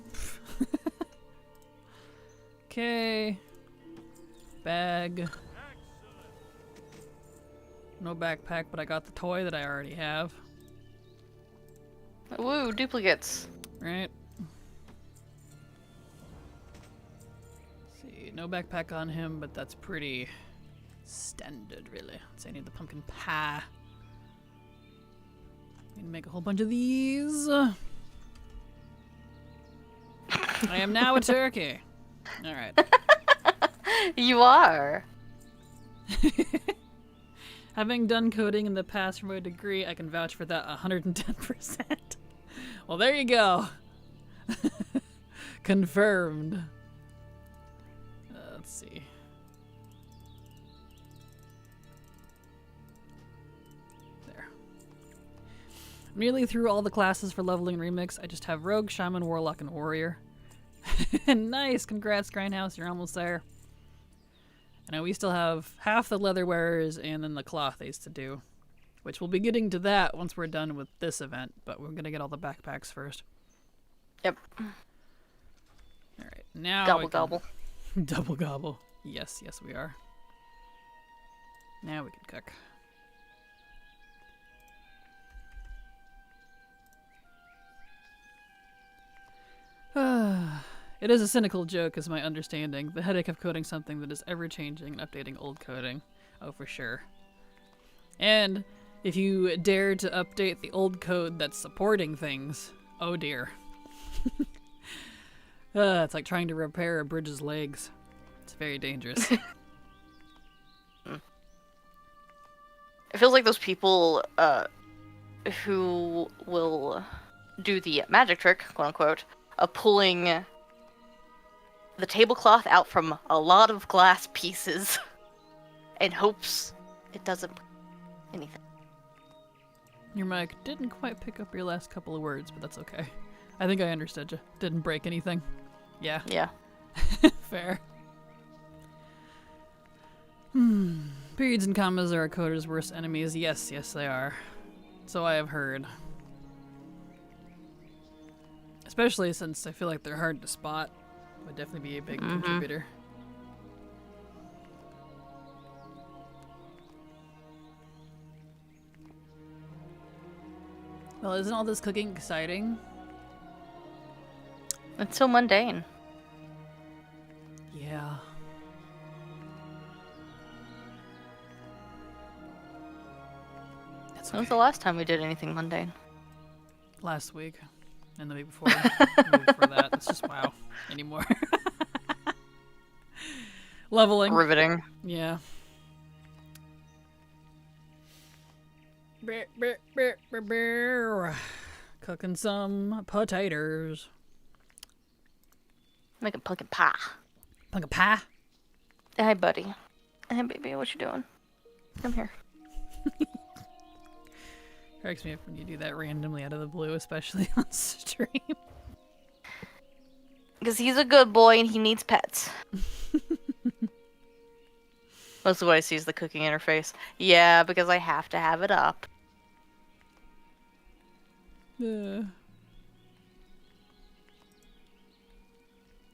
Okay. Bag. No backpack, but I got the toy that I already have. Woo, duplicates. Right. See, no backpack on him, but that's pretty standard, really. So I need the pumpkin pie. I'm gonna make a whole bunch of these. I am now a turkey. Alright. You are. Having done coding in the past for my degree, I can vouch for that 110%. Well, there you go. Confirmed. Let's see. There. I'm nearly through all the classes for leveling remix. I just have Rogue, Shaman, Warlock, and Warrior. Nice! Congrats, Grindhouse. You're almost there. And we still have half the leather wearers and then the cloth ace to do. Which we'll be getting to that once we're done with this event. But we're going to get all the backpacks first. Yep. Alright, now Gobble gobble. Double gobble. Yes, yes we are. Now we can cook. It is a cynical joke, is my understanding. The headache of coding something that is ever-changing and updating old coding. Oh, for sure. And if you dare to update the old code that's supporting things, oh dear. It's like trying to repair a bridge's legs. It's very dangerous. It feels like those people who will do the magic trick, quote unquote, of pulling the tablecloth out from a lot of glass pieces in hopes it doesn't anything. Your mic didn't quite pick up your last couple of words, but that's okay. I think I understood you. Didn't break anything. Yeah. Yeah. Fair. Periods and commas are a coder's worst enemies. Yes, yes they are. So I have heard. Especially since I feel like they're hard to spot. Would definitely be a big contributor. Well, isn't all this cooking exciting? It's so mundane. Yeah. That's okay. When was the last time we did anything mundane? Last week. And the week before. The week before that. It's just wow. Anymore. Leveling. Riveting. Yeah. Cooking some potatoes. Making pumpkin pie. Pumpkin pie? Hey, buddy. Hey, baby, what you doing? Come here. Cracks me up when you do that randomly out of the blue, especially on stream. Because he's a good boy and he needs pets. Most of what I see is the cooking interface. Yeah, because I have to have it up.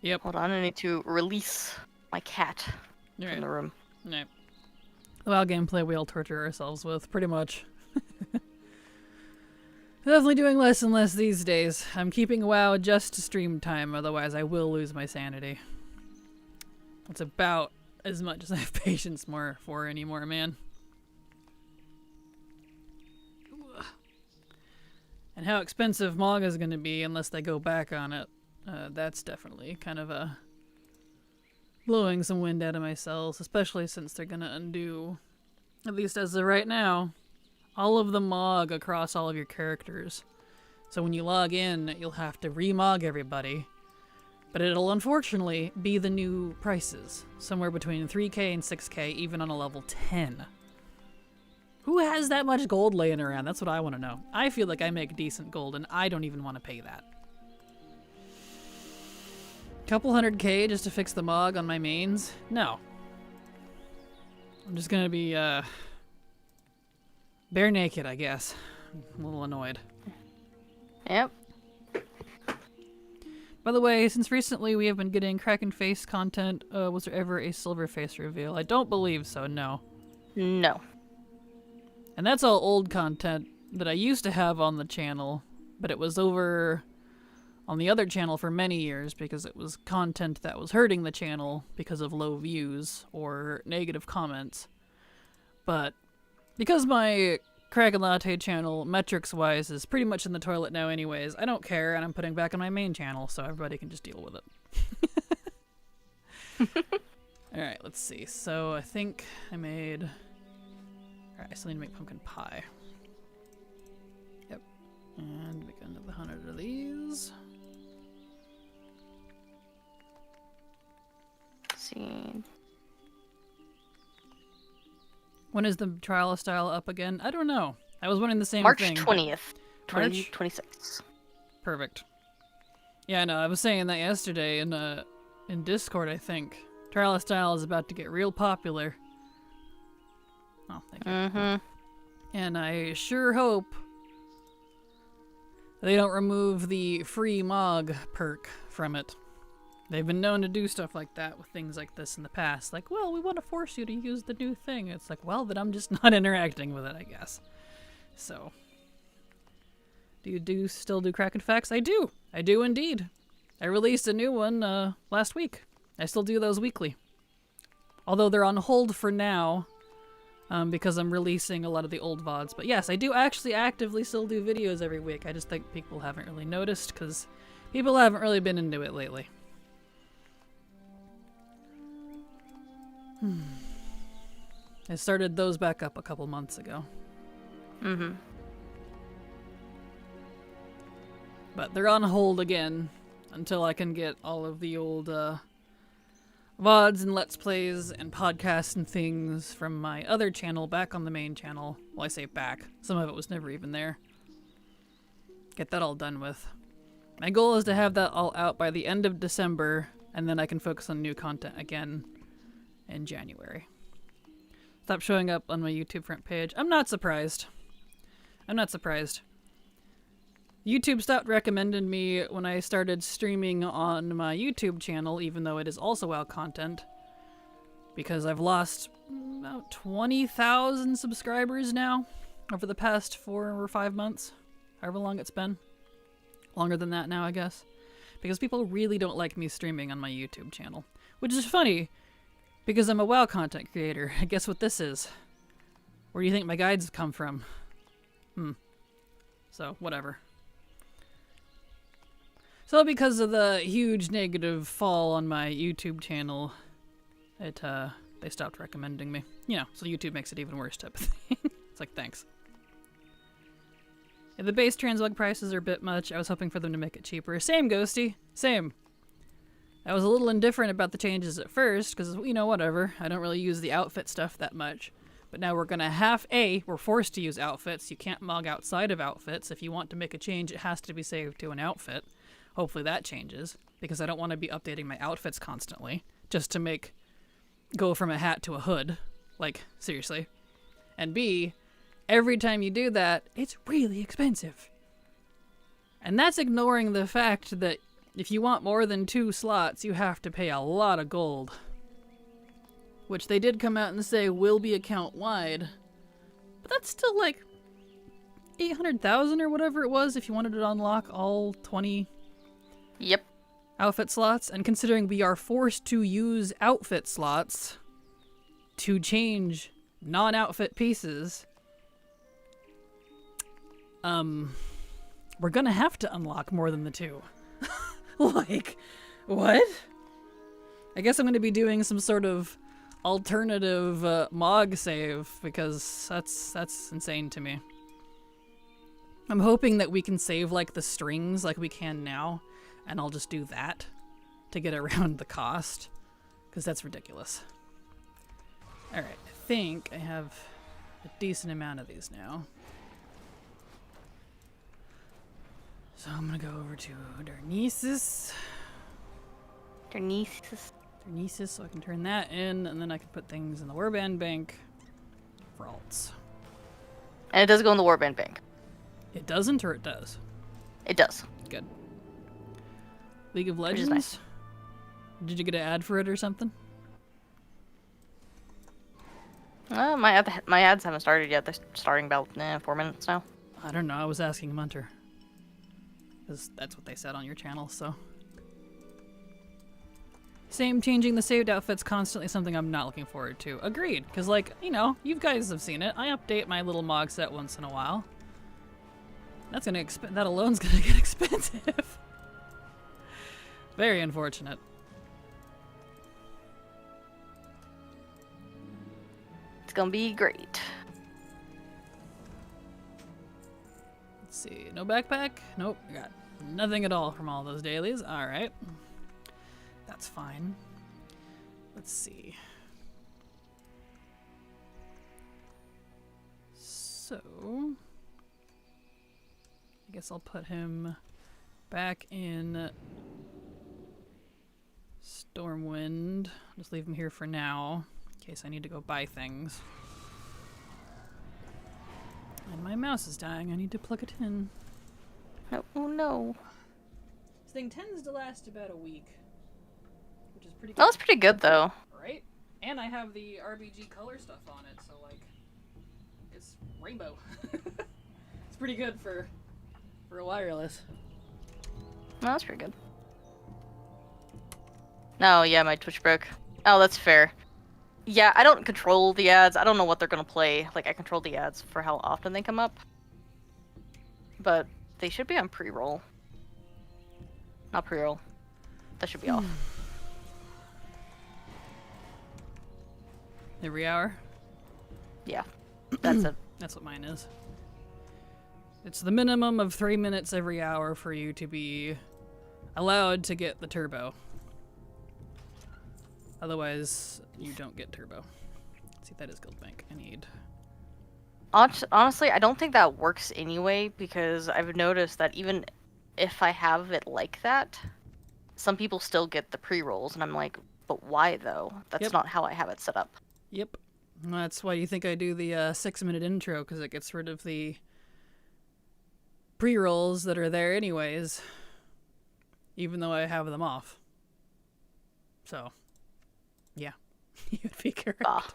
Yep. Hold on, I need to release my cat Right. from the room. Right. Well, gameplay we all torture ourselves with, pretty much. Definitely doing less and less these days. I'm keeping WoW just to stream time, otherwise I will lose my sanity. It's about as much as I have patience for anymore, man. And how expensive Mog is going to be unless they go back on it. That's definitely kind of a blowing some wind out of my sails, especially since they're going to undo, at least as of right now, all of the Mog across all of your characters. So when you log in, you'll have to re-Mog everybody. But it'll unfortunately be the new prices, somewhere between 3k and 6k, even on a level 10. Who has that much gold laying around? That's what I want to know. I feel like I make decent gold, and I don't even want to pay that. Couple 100k just to fix the Mog on my mains? No. I'm just gonna be, bare naked, I guess. I'm a little annoyed. Yep. By the way, since recently we have been getting Kraken face content, was there ever a silver face reveal? I don't believe so, no. No. And that's all old content that I used to have on the channel, but it was over on the other channel for many years because it was content that was hurting the channel because of low views or negative comments. But because my Kraken Latte channel, metrics-wise, is pretty much in the toilet now anyways, I don't care, and I'm putting back on my main channel, so everybody can just deal with it. Alright, let's see. So I think I made... Alright, I still need to make pumpkin pie. Yep. And make another 100 of these. Let's see. When is the trial style up again? I don't know. I was wondering the same March thing. 20th. March? 2026. Perfect. Yeah, no, I was saying that yesterday in Discord, I think. Trial style is about to get real popular. Oh, thank you. Mm-hmm. And I sure hope they don't remove the free Mog perk from it. They've been known to do stuff like that with things like this in the past. Like, well, we want to force you to use the new thing. It's like, well, then I'm just not interacting with it, I guess. So, do you still do Kraken Facts? I do. I do indeed. I released a new one last week. I still do those weekly. Although they're on hold for now because I'm releasing a lot of the old VODs. But yes, I do actually actively still do videos every week. I just think people haven't really noticed because people haven't really been into it lately. I started those back up a couple months ago. Mm-hmm. But they're on hold again until I can get all of the old VODs and Let's Plays and podcasts and things from my other channel back on the main channel. Well, I say back. Some of it was never even there. Get that all done with. My goal is to have that all out by the end of December, and then I can focus on new content again in January. stopped showing up on my YouTube front page. I'm not surprised. I'm not surprised. YouTube stopped recommending me when I started streaming on my YouTube channel, even though it is also WoW content, because I've lost about 20,000 subscribers now over the past 4 or 5 months, however long it's been. Longer than that now, I guess. Because people really don't like me streaming on my YouTube channel. Which is funny, because I'm a WoW content creator. And guess what this is? Where do you think my guides come from? So, whatever. So because of the huge negative fall on my YouTube channel, they stopped recommending me. You know, so YouTube makes it even worse type of thing. It's like, thanks. Yeah, the base transmog prices are a bit much. I was hoping for them to make it cheaper. Same, Ghosty. Same. I was a little indifferent about the changes at first, because, you know, whatever. I don't really use the outfit stuff that much. But now we're gonna we're forced to use outfits. You can't mog outside of outfits. If you want to make a change, it has to be saved to an outfit. Hopefully that changes, because I don't want to be updating my outfits constantly, just to go from a hat to a hood. Like, seriously. And B, every time you do that, it's really expensive. And that's ignoring the fact that if you want more than 2 slots, you have to pay a lot of gold. Which they did come out and say will be account-wide. But that's still like 800,000 or whatever it was if you wanted to unlock all 20 Yep. outfit slots. And considering we are forced to use outfit slots to change non-outfit pieces, we're gonna have to unlock more than the 2. Like, what? I guess I'm gonna be doing some sort of alternative MOG save, because that's insane to me. I'm hoping that we can save like the strings like we can now, and I'll just do that to get around the cost, because that's ridiculous. Alright, I think I have a decent amount of these now. So I'm gonna go over to Darnesis. So I can turn that in, and then I can put things in the Warband Bank for alts. And it does go in the Warband Bank. It doesn't, or it does? It does. Good. League of Legends? Which is nice. Did you get an ad for it or something? My ads haven't started yet. They're starting about 4 minutes now. I don't know. I was asking Munter. Because that's what they said on your channel, so. Same, changing the saved outfits constantly, something I'm not looking forward to. Agreed, because, like, you know, you guys have seen it. I update my little MOG set once in a while. That's gonna that alone's gonna get expensive. Very unfortunate. It's gonna be great. Let's see, no backpack? Nope, I got nothing at all from all those dailies. Alright. That's fine. Let's see. So, I guess I'll put him back in Stormwind. Just leave him here for now, in case I need to go buy things. And my mouse is dying. I need to plug it in. Oh no. This thing tends to last about a week, which is pretty good. Oh, that's pretty good though. Right? And I have the RBG color stuff on it, so like, it's rainbow. It's pretty good for a wireless. No, that's pretty good. No, yeah, my Twitch broke. Oh, that's fair. Yeah, I don't control the ads. I don't know what they're gonna play. Like, I control the ads for how often they come up. But they should be on pre-roll. Not pre-roll. That should be off. Every hour? Yeah, that's it. That's what mine is. It's the minimum of 3 minutes every hour for you to be allowed to get the turbo. Otherwise, you don't get turbo. Let's see if that is Guild Bank. I need... Honestly, I don't think that works anyway, because I've noticed that even if I have it like that, some people still get the pre-rolls, and I'm like, but why though? That's not how I have it set up. Yep. That's why you think I do the 6-minute intro, because it gets rid of the pre-rolls that are there anyways, even though I have them off. So, yeah, you'd be correct.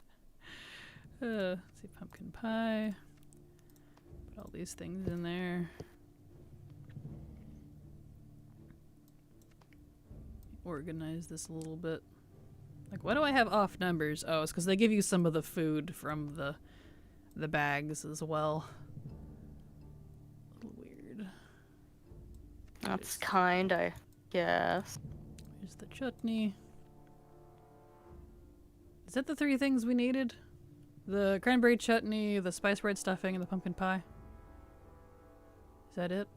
Let's see, pumpkin pie. Put all these things in there. Organize this a little bit. Like, why do I have off numbers? Oh, it's because they give you some of the food from the bags as well. A little weird. That's kind, I guess. Here's the chutney. Is that the 3 things we needed? The cranberry chutney, the spice bread stuffing, and the pumpkin pie? Is that it?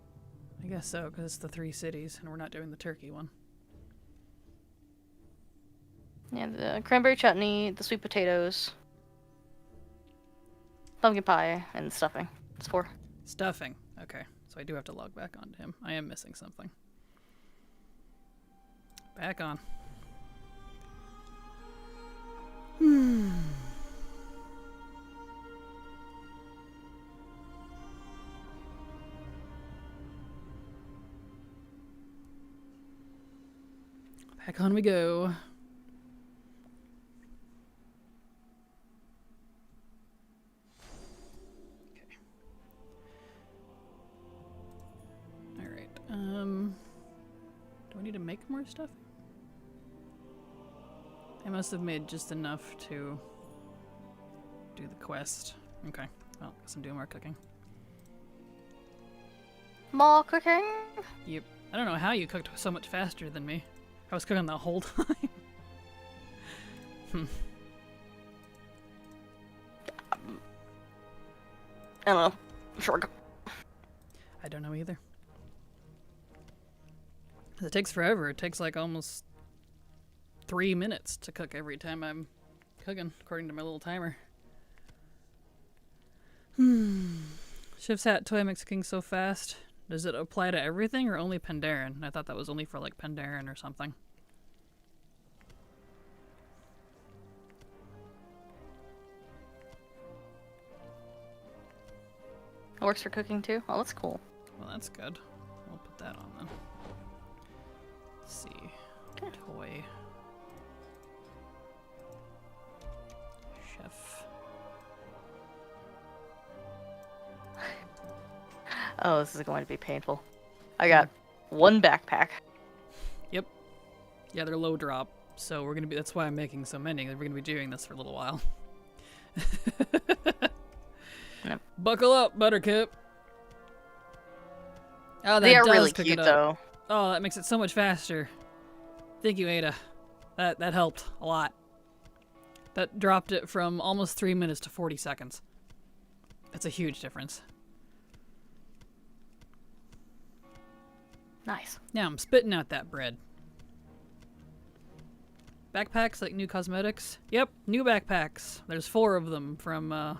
I guess so, because it's the 3 cities, and we're not doing the turkey one. Yeah, the cranberry chutney, the sweet potatoes, pumpkin pie, and stuffing. It's 4. Stuffing. Okay, so I do have to log back onto him. I am missing something. Back on. Back on we go. Okay. Alright, do I need to make more stuff? I must have made just enough to do the quest. Okay, well, guess I'm doing more cooking. More cooking? Yep. I don't know how you cooked so much faster than me. I was cooking the whole time. I don't know. Sure. I don't know either. It takes forever. It takes like almost 3 minutes to cook every time I'm cooking, according to my little timer. Chef's hat toy makes cooking so fast. Does it apply to everything or only Pandaren? I thought that was only for like Pandaren or something. It works for cooking too? Oh, that's cool. Well, that's good. We'll put that on then. Let's see. Okay. Toy. Chef. Oh, this is going to be painful. I got 1 backpack. Yep. Yeah, they're low drop, so we're gonna be. That's why I'm making so many. We're gonna be doing this for a little while. Yep. Buckle up, Buttercup. Oh, that They are does really cook cute, it up. though. Oh, that makes it so much faster. Thank you, Ada. That helped a lot. That dropped it from almost 3 minutes to 40 seconds. That's a huge difference. Nice. Now I'm spitting out that bread. Backpacks, like new cosmetics? Yep, new backpacks. There's 4 of them from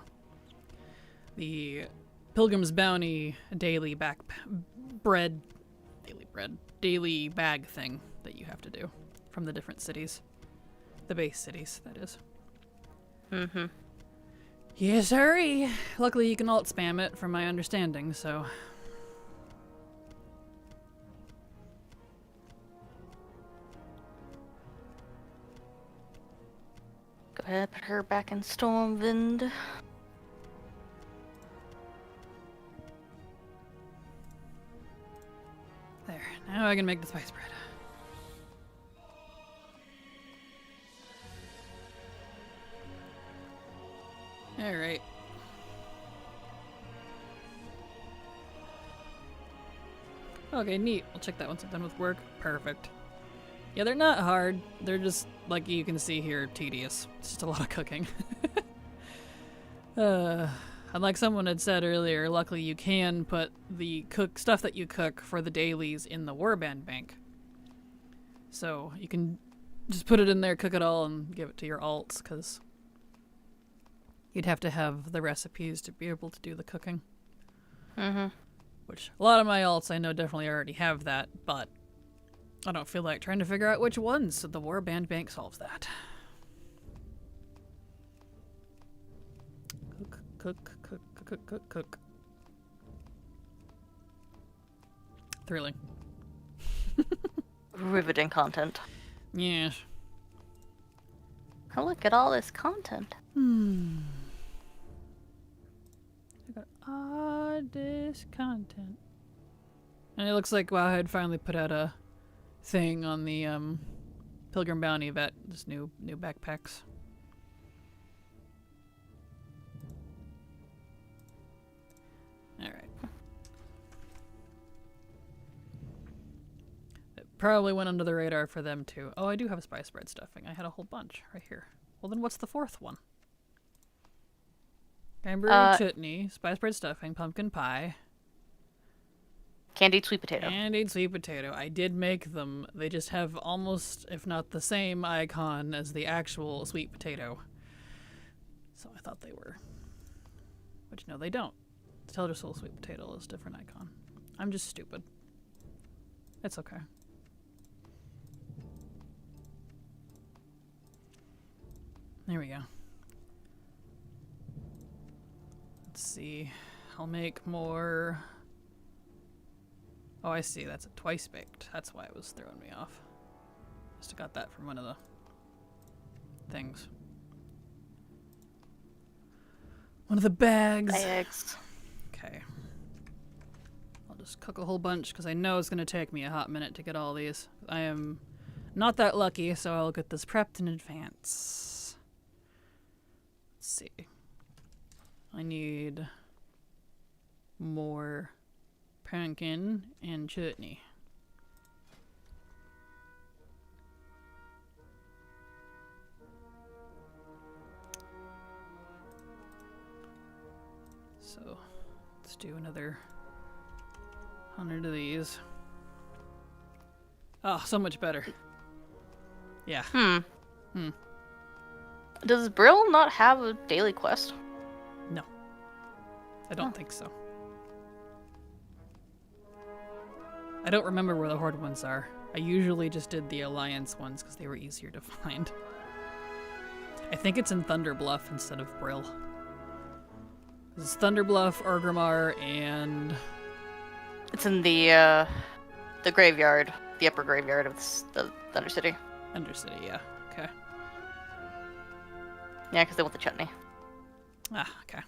the Pilgrim's Bounty daily daily bag thing that you have to do from the different cities. The base cities, that is. Mm-hmm. Yes, sirree. Luckily you can alt spam it from my understanding, so... Go ahead, put her back in Stormwind. There, now I can make the spice bread. Alright. Okay, neat. I'll check that once I'm done with work. Perfect. Yeah, they're not hard. They're just, like you can see here, tedious. It's just a lot of cooking. And like someone had said earlier, luckily you can put the stuff that you cook for the dailies in the warband bank. So you can just put it in there, cook it all, and give it to your alts, because you'd have to have the recipes to be able to do the cooking. Mm-hmm. Which, a lot of my alts I know definitely already have that, but I don't feel like trying to figure out which ones, so the warband bank solves that. Cook. Thrilling. Riveting content. Yes. Oh, look at all this content. I got all this content. And it looks like WoW had finally put out a thing on the Pilgrim Bounty vet. This new backpacks. Alright. It probably went under the radar for them too. Oh, I do have a spice bread stuffing. I had a whole bunch right here. Well, then what's the fourth one? Cranberry chutney, spice bread stuffing, pumpkin pie. Candied sweet potato. Candied sweet potato. I did make them. They just have almost, if not the same icon as the actual sweet potato. So I thought they were. But no, they don't. The Teldrassil sweet potato is a different icon. I'm just stupid. It's okay. There we go. Let's see. I'll make more. Oh, I see. That's a twice baked. That's why it was throwing me off. Must have got that from one of the things. One of the bags. Bags. Okay. I'll just cook a whole bunch because I know it's going to take me a hot minute to get all these. I am not that lucky, so I'll get this prepped in advance. Let's see. I need more pumpkin and chutney. So let's do another 100 of these. Oh, so much better. Yeah. Does Brill not have a daily quest? No. I don't think so. I don't remember where the Horde ones are. I usually just did the Alliance ones because they were easier to find. I think it's in Thunder Bluff instead of Brill. It's Thunder Bluff, Orgrimmar, and... It's in the graveyard. The upper graveyard of the Undercity. Undercity, yeah. Okay. Yeah, because they want the chutney. Ah, okay.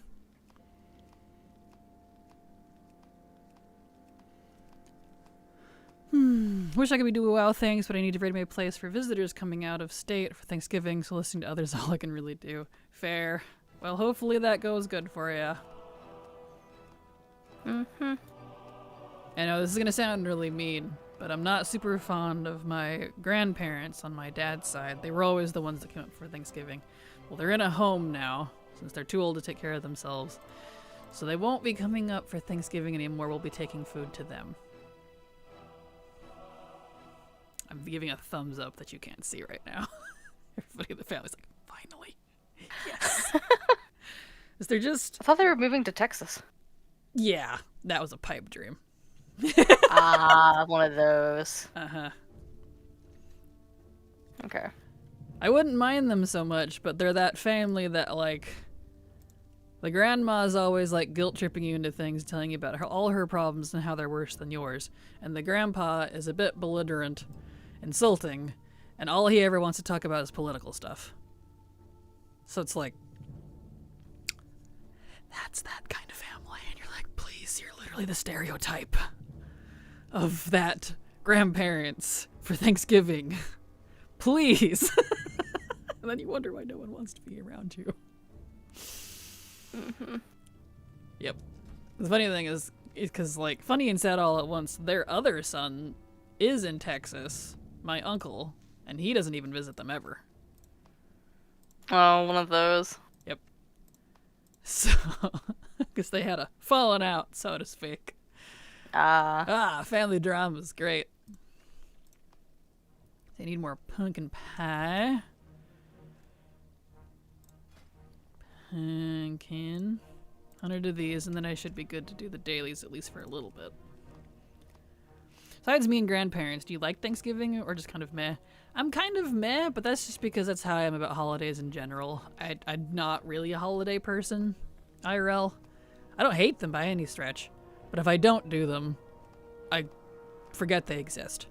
Wish I could be doing WoW things, but I need to ready my place for visitors coming out of state for Thanksgiving, so listening to others is all I can really do. Fair. Well, hopefully that goes good for ya. I know this is gonna sound really mean, but I'm not super fond of my grandparents on my dad's side. They were always the ones that came up for Thanksgiving. Well, they're in a home now, since they're too old to take care of themselves. So they won't be coming up for Thanksgiving anymore. We'll be taking food to them. I'm giving a thumbs up that you can't see right now. Everybody in the family's like, finally. Yes. 'Cause they're just... I thought they were moving to Texas. Yeah, that was a pipe dream. One of those. Uh-huh. Okay. I wouldn't mind them so much, but they're that family that, like... The grandma's always, like, guilt-tripping you into things, telling you about all her problems and how they're worse than yours. And the grandpa is a bit belligerent, insulting, and all he ever wants to talk about is political stuff. So it's like... That's that kind of family. And you're like, please, you're literally the stereotype of that grandparents for Thanksgiving. Please. And then you wonder why no one wants to be around you. Yep. The funny thing is because, like, funny and sad all at once, their other son is in Texas, my uncle, and he doesn't even visit them ever. Oh, one of those. Yep. So, because they had a falling out, so to speak. Family drama is great. They need more pumpkin pie. Pumpkin. 100 of these, and then I should be good to do the dailies at least for a little bit. Besides me and grandparents, do you like Thanksgiving or just kind of meh? I'm kind of meh, but that's just because that's how I am about holidays in general. I'm not really a holiday person. IRL. I don't hate them by any stretch, but if I don't do them, I forget they exist.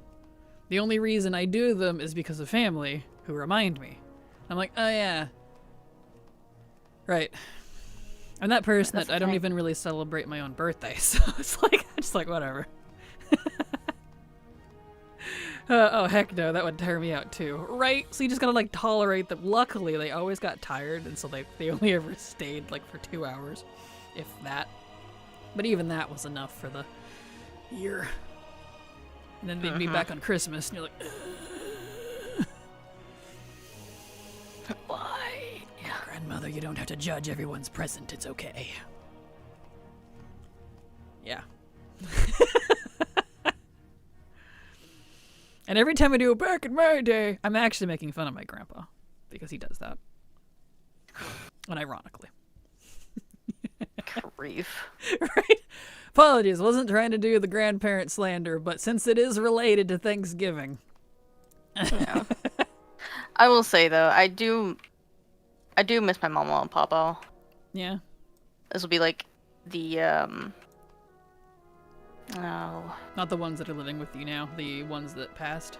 The only reason I do them is because of family who remind me. I'm like, oh yeah. Right. I'm that person that I don't even really celebrate my own birthday, so it's like, just like, whatever. Oh, heck no, that would tire me out too. Right? So you just gotta, like, tolerate them. Luckily, they always got tired, and so they only ever stayed, like, for 2 hours, if that. But even that was enough for the year. And then they'd be back on Christmas, and you're like, why? Yeah, grandmother, you don't have to judge everyone's present, it's okay. Yeah. And every time I do back in my day, I'm actually making fun of my grandpa because he does that. Unironically. Grief. Right? Apologies, wasn't trying to do the grandparent slander, but since it is related to Thanksgiving. Yeah. I will say though, I do miss my mama and papa. Yeah. This will be like the oh. Not the ones that are living with you now, the ones that passed.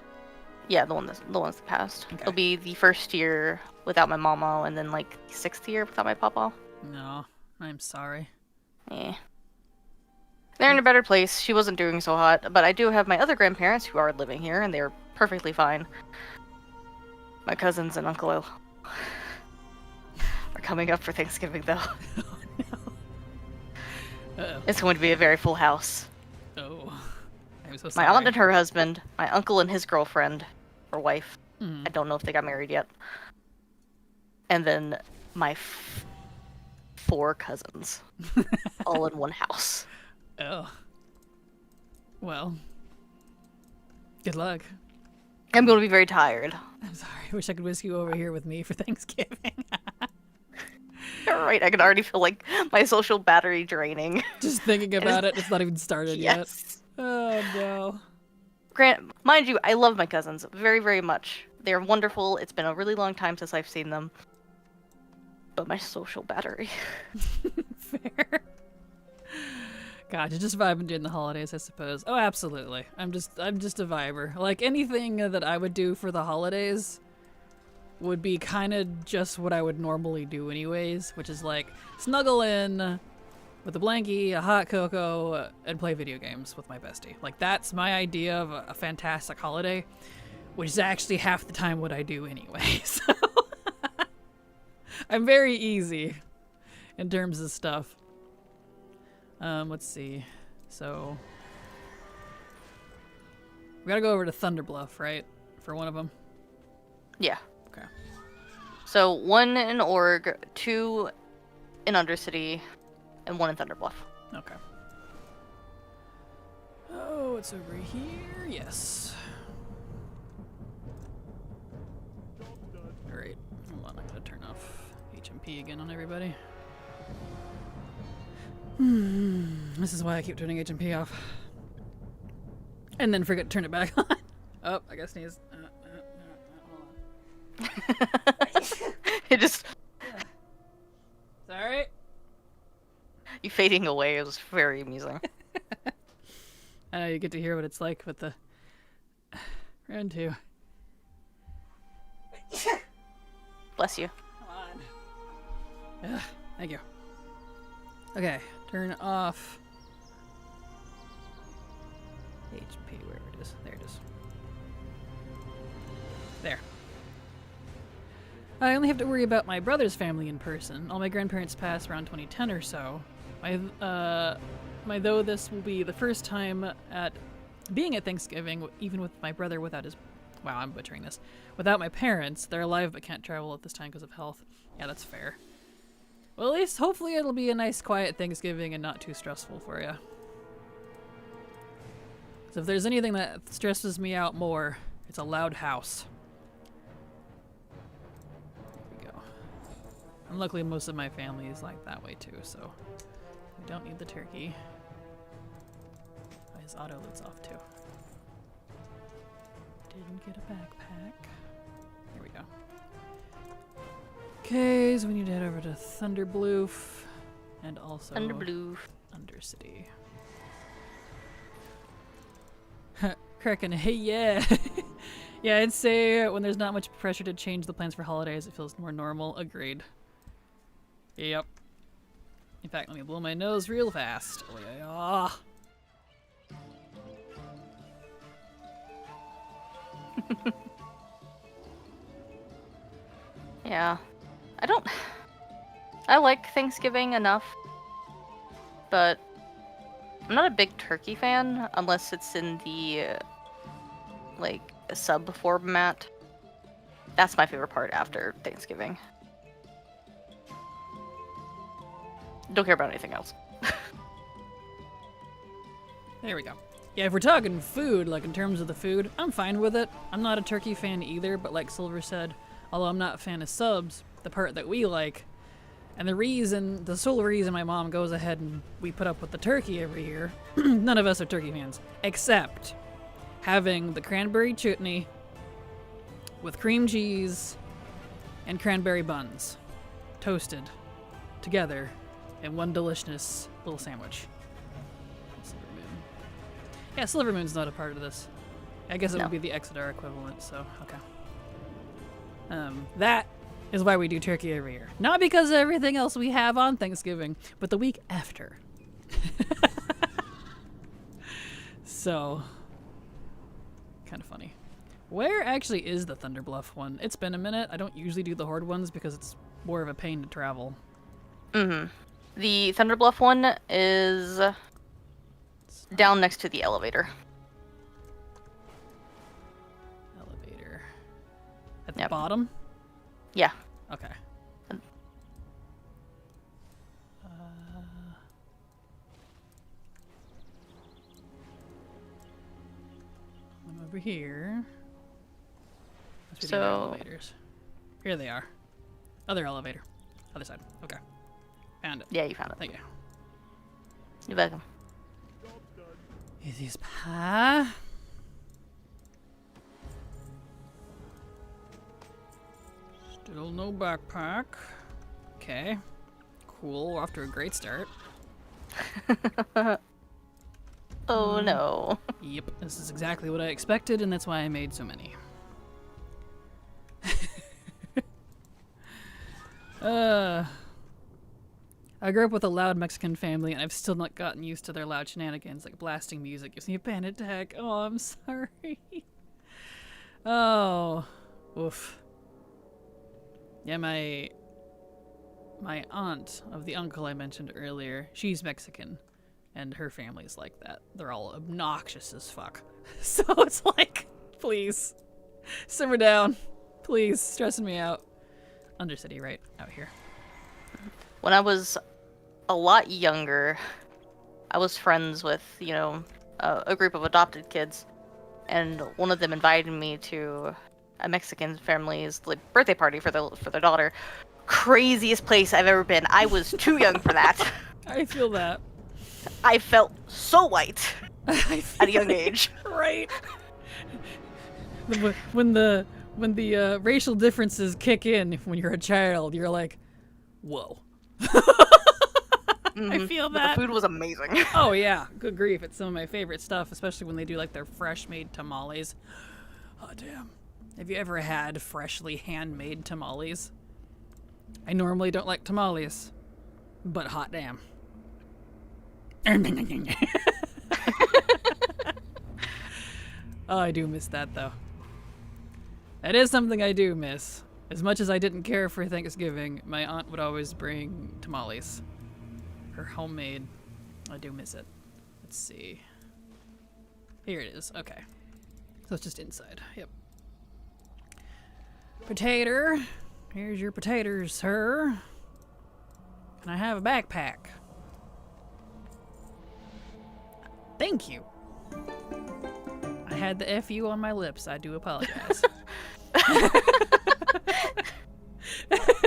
Yeah, the ones that passed. Okay. It'll be the first year without my mama, and then like the 6th year without my papa. No, I'm sorry. Yeah. They're in a better place. She wasn't doing so hot, but I do have my other grandparents who are living here, and they're perfectly fine. My cousins and uncle are coming up for Thanksgiving, though. Oh, no. Uh-oh. It's going to be a very full house. Oh, I'm so sorry. My aunt and her husband, my uncle and his girlfriend, or wife. Mm. I don't know if they got married yet. And then my 4 cousins, all in one house. Oh. Well. Good luck. I'm going to be very tired. I'm sorry. I wish I could whisk you over here with me for Thanksgiving. You're right. I can already feel like my social battery draining. Just thinking about it. It's not even started yet. Yes. Oh, no. Mind you, I love my cousins very, very much. They're wonderful. It's been a really long time since I've seen them. But my social battery. Fair. God, you're just vibing during the holidays, I suppose. Oh, absolutely. I'm just a viber. Like, anything that I would do for the holidays would be kind of just what I would normally do anyways, which is like snuggle in with a blankie, a hot cocoa, and play video games with my bestie. Like, that's my idea of a fantastic holiday, which is actually half the time what I do anyway. So I'm very easy in terms of stuff. Let's see. So we gotta go over to Thunderbluff, right? For one of them. Yeah. Okay. So 1 in Org, 2 in Undercity, and 1 in Thunderbluff. Okay. Oh, it's over here. Yes. Alright. Hold on, I'm gonna turn off HMP again on everybody. This is why I keep turning HMP off. And then forget to turn it back on. Oh, I gotta sneeze. Hold on. It just... Sorry. You fading away is very amusing. I know, you get to hear what it's like with the... Round 2. Bless you. Come on. Thank you. Okay, turn off HP, wherever it is. There it is. There. I only have to worry about my brother's family in person. All my grandparents passed around 2010 or so. Though this will be the first time at being at Thanksgiving, even with my brother without his... Wow, I'm butchering this. Without my parents. They're alive but can't travel at this time because of health. Yeah, that's fair. Well, at least, hopefully it'll be a nice, quiet Thanksgiving and not too stressful for you. So if there's anything that stresses me out more, it's a loud house. There we go. And luckily most of my family is like that way too, so we don't need the turkey. His auto load's off too. Didn't get a backpack. There we go. Okay, so we need to head over to Thunderbloof. And also Thunder Blue. Undercity. Kraken, hey, yeah. Yeah, I'd say when there's not much pressure to change the plans for holidays, it feels more normal. Agreed. Yep. In fact, let me blow my nose real fast. Oh, yeah. Yeah. I like Thanksgiving enough, but I'm not a big turkey fan unless it's in the, like, sub format. That's my favorite part after Thanksgiving. Don't care about anything else. There we go. Yeah, if we're talking food, like in terms of the food, I'm fine with it. I'm not a turkey fan either, but like Silver said, although I'm not a fan of subs, the part that we like, and the sole reason my mom goes ahead and we put up with the turkey every year, none of us are turkey fans, except having the cranberry chutney with cream cheese and cranberry buns toasted together in one delicious little sandwich. Silver Moon. Yeah, Silver Moon's not a part of this. I guess it would be the Exodar equivalent, so okay. That is why we do turkey every year. Not because of everything else we have on Thanksgiving, but the week after. So, kind of funny. Where actually is the Thunder Bluff one? It's been a minute. I don't usually do the Horde ones because it's more of a pain to travel. Mm-hmm. The Thunder Bluff one is down next to the elevator. Elevator. At the bottom? Yeah. Okay. I'm over here. Must be the other elevators. Here they are. Other elevator. Other side. Okay. Found it. Yeah, you found it. Thank you. You're welcome. It is pie. Still no backpack. Okay. Cool. We're off to a great start. Oh no. Yep. This is exactly what I expected, and that's why I made so many. I grew up with a loud Mexican family, and I've still not gotten used to their loud shenanigans, like blasting music gives me a panic attack. Oh, I'm sorry. Oh, oof. Yeah, my aunt of the uncle I mentioned earlier, she's Mexican, and her family's like that. They're all obnoxious as fuck. So it's like, please, simmer down. Please, stressing me out. Undercity, right out here. When I was a lot younger, I was friends with, a group of adopted kids, and one of them invited me to a Mexican family's birthday party for their daughter. Craziest place I've ever been. I was too young for that. I feel that. I felt so white at a young age. Right. When the racial differences kick in when you're a child, you're like, whoa. I feel that. But the food was amazing. Oh yeah, good grief. It's some of my favorite stuff, especially when they do like their fresh made tamales. Oh damn. Have you ever had freshly handmade tamales? I normally don't like tamales, but hot damn. Oh, I do miss that though. That is something I do miss. As much as I didn't care for Thanksgiving, my aunt would always bring tamales. Her homemade. I do miss it. Let's see. Here it is. Okay. So it's just inside. Yep. Potato. Here's your potatoes, sir. Can I have a backpack? Thank you. I had the FU on my lips. I do apologize.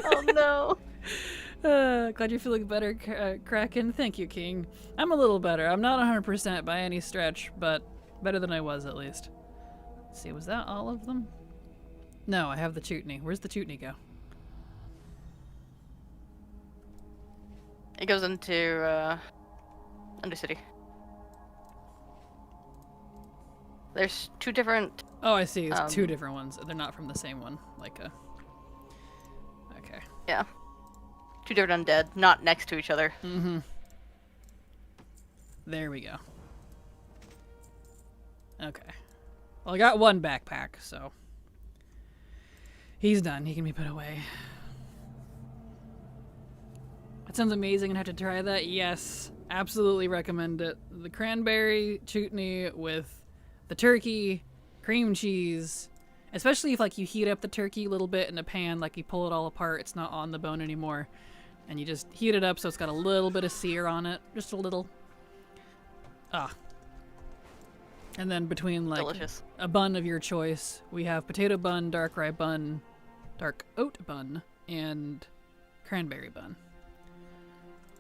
Oh no. Glad you're feeling better, Kraken. Thank you, King. I'm a little better. I'm not 100% by any stretch, but better than I was at least. Let's see, was that all of them? No, I have the chutney. Where's the chutney go? It goes into Undercity. There's 2 different. Oh, I see. It's 2 different ones. They're not from the same one. Like a. Okay. Yeah. 2 different undead, not next to each other. Mm-hmm. There we go. Okay. Well, I got 1 backpack, so he's done. He can be put away. That sounds amazing and have to try that. Yes, absolutely recommend it. The cranberry chutney with the turkey, cream cheese, especially if like you heat up the turkey a little bit in a pan, like you pull it all apart, it's not on the bone anymore, and you just heat it up so it's got a little bit of sear on it, just a little. And then between like Delicious. a bun of your choice, we have potato bun, dark rye bun, dark oat bun, and cranberry bun.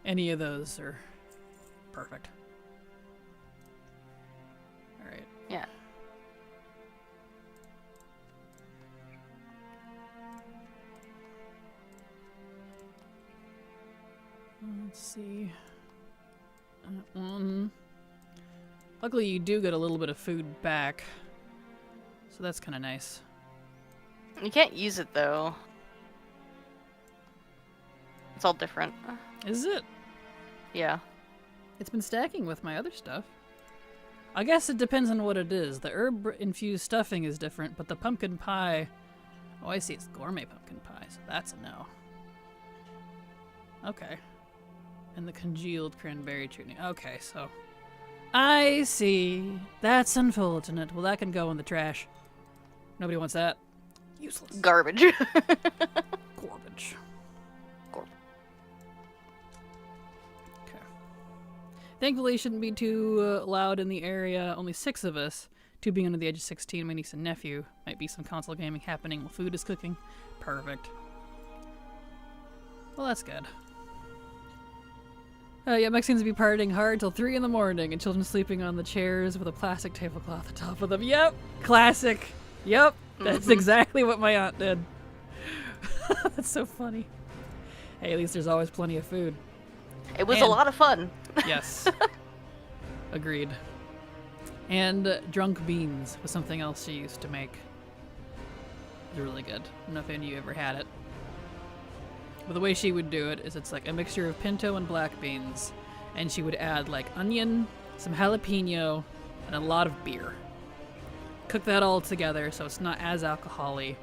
Any of those are perfect. All right. Yeah. Let's see. That one. Luckily, you do get a little bit of food back, so that's kind of nice. You can't use it though. It's all different. Is it? Yeah. It's been stacking with my other stuff. I guess it depends on what it is. The herb-infused stuffing is different, but the pumpkin pie... Oh, I see. It's gourmet pumpkin pie, so that's a no. Okay. And the congealed cranberry chutney. Okay, so... I see. That's unfortunate. Well, that can go in the trash. Nobody wants that. Useless. Garbage. Garbage. Okay. Thankfully, it shouldn't be too loud in the area. Only 6 of us. 2 being under the age of 16, my niece and nephew. Might be some console gaming happening while food is cooking. Perfect. Well, that's good. Yeah, Mike seems to be partying hard till 3 in the morning and children sleeping on the chairs with a plastic tablecloth on top of them. Yep, classic. Yep, that's exactly what my aunt did. That's so funny. Hey, at least there's always plenty of food. It was a lot of fun. Yes. Agreed. And drunk beans was something else she used to make. It was really good. I don't know if any of you ever had it. But the way she would do it is it's like a mixture of pinto and black beans. And she would add like onion, some jalapeno, and a lot of beer. Cook that all together so it's not as alcohol-y.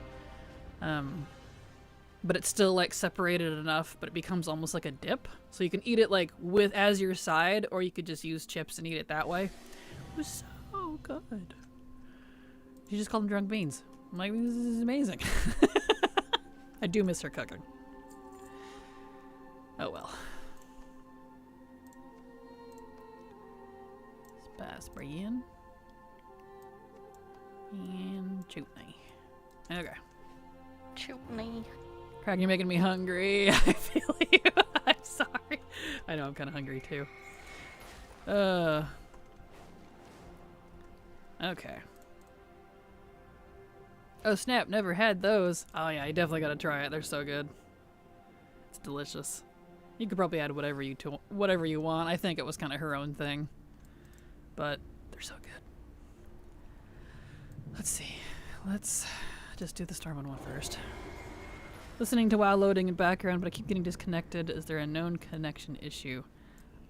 But it's still like separated enough, but it becomes almost like a dip. So you can eat it like with as your side, or you could just use chips and eat it that way. It was so good. You just call them drunk beans. I'm like, this is amazing. I do miss her cooking. Oh well. Spice bread. And chutney. Okay. Chutney. Kraken, you're making me hungry. I feel you. I'm sorry. I know I'm kind of hungry too. Okay. Oh snap, never had those. Oh yeah, you definitely gotta try it. They're so good. It's delicious. You could probably add whatever you want. I think it was kind of her own thing. But they're so good. Let's see. Let's just do the Starman one first. Listening to WoW loading in background, but I keep getting disconnected. Is there a known connection issue?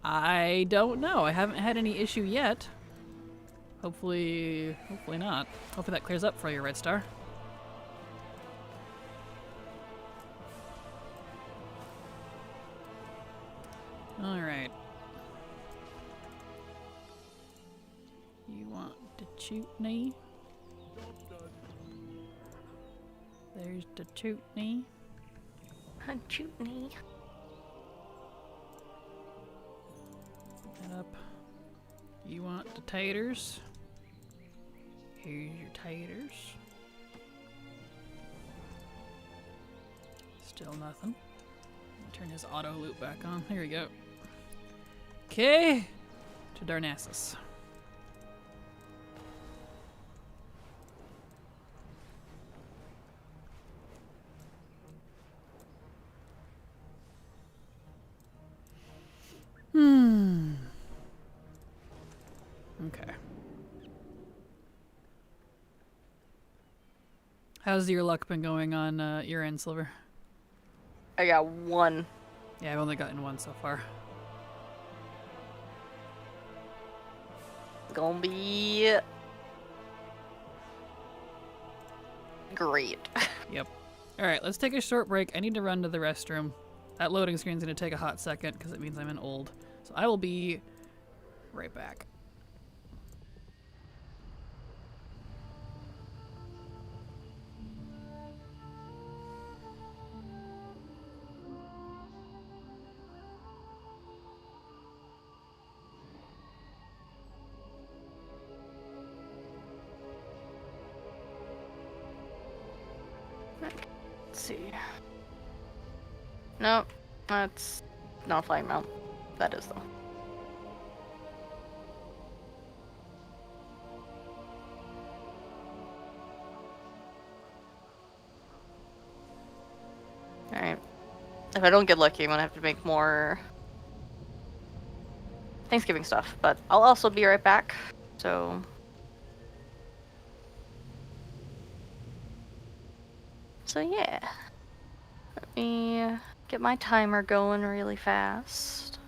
I don't know. I haven't had any issue yet. Hopefully not. Hopefully that clears up for you, Red Star. Alright. You want the chutney? There's the chutney. Chutney. Put that up. You want the taters? Here's your taters. Still nothing. Turn his auto loop back on. Here we go. Okay. To Darnassus. How's your luck been going on your end, Silver? I got one. Yeah, I've only gotten one so far. Gonna be great. Yep. Alright, let's take a short break. I need to run to the restroom. That loading screen's gonna take a hot second because it means I'm in old. So I will be right back. Let's see. Nope, that's not a flying mount. That is though. Alright. If I don't get lucky, I'm gonna have to make more Thanksgiving stuff, but I'll also be right back, so... So yeah. Let me get my timer going really fast.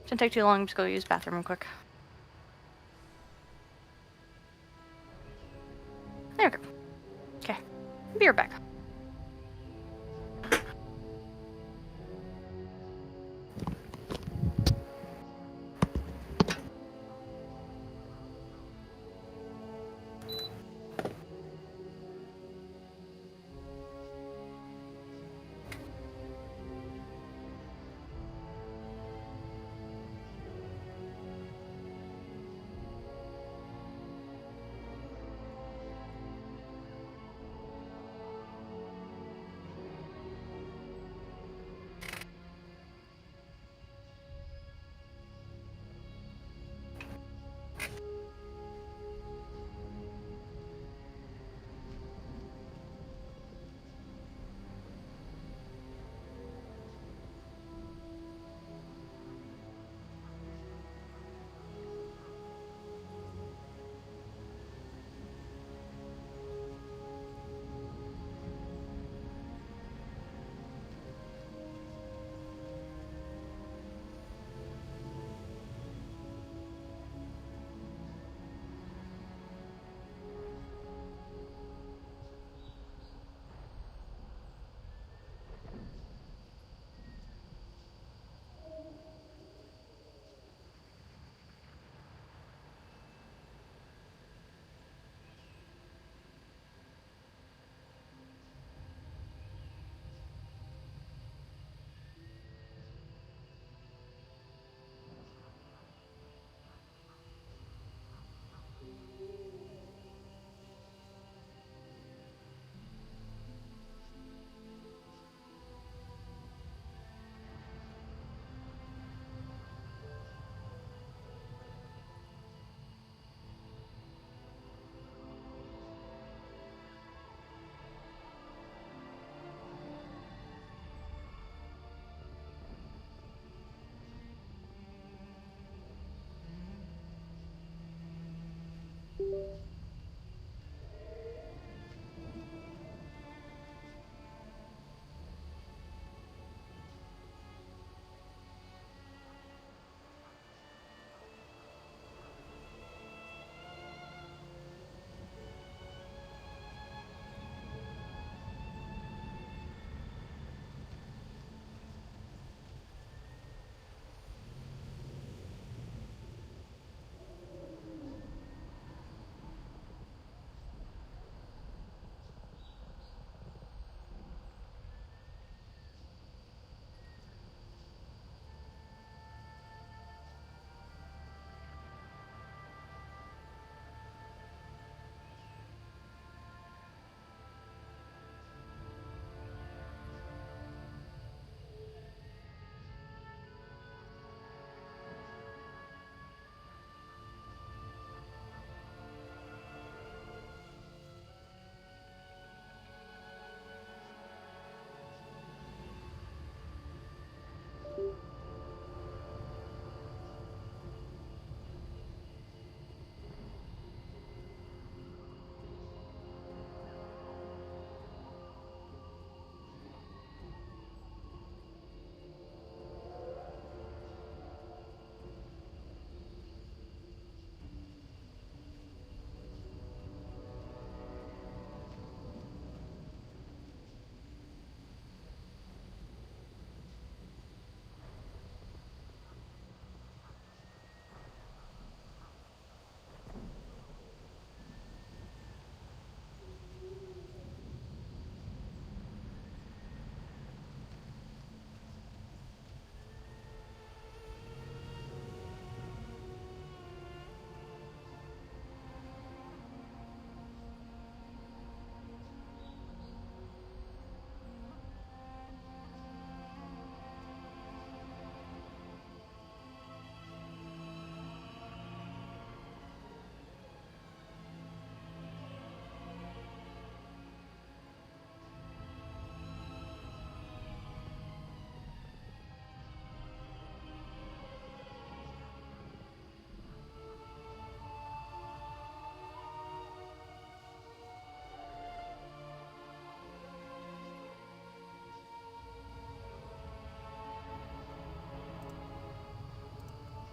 Shouldn't take too long, just go use the bathroom real quick. There we go. Okay. Be right back.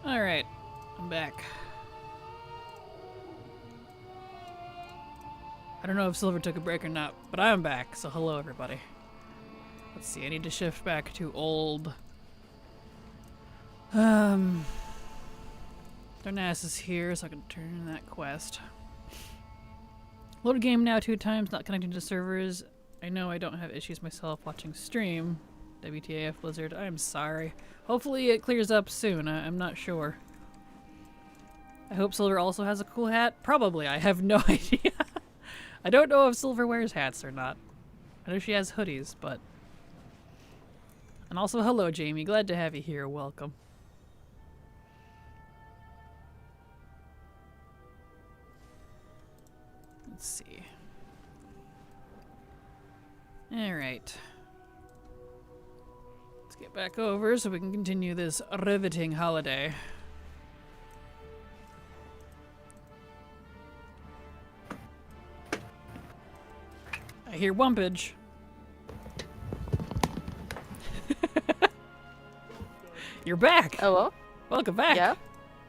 Alright, I'm back. I don't know if Silver took a break or not, but I'm back, so hello everybody. Let's see, I need to shift back to old. Darnaz is here, so I can turn in that quest. Loaded game now 2 times, not connecting to servers. I know I don't have issues myself watching stream. WTAF Blizzard, I'm sorry. Hopefully it clears up soon, I'm not sure. I hope Silver also has a cool hat. Probably, I have no idea. I don't know if Silver wears hats or not. I know she has hoodies, but... And also, hello Jamie, glad to have you here, welcome. Let's see. Alright. Let's get back over so we can continue this riveting holiday. I hear wumpage. You're back! Hello? Welcome back! Yeah?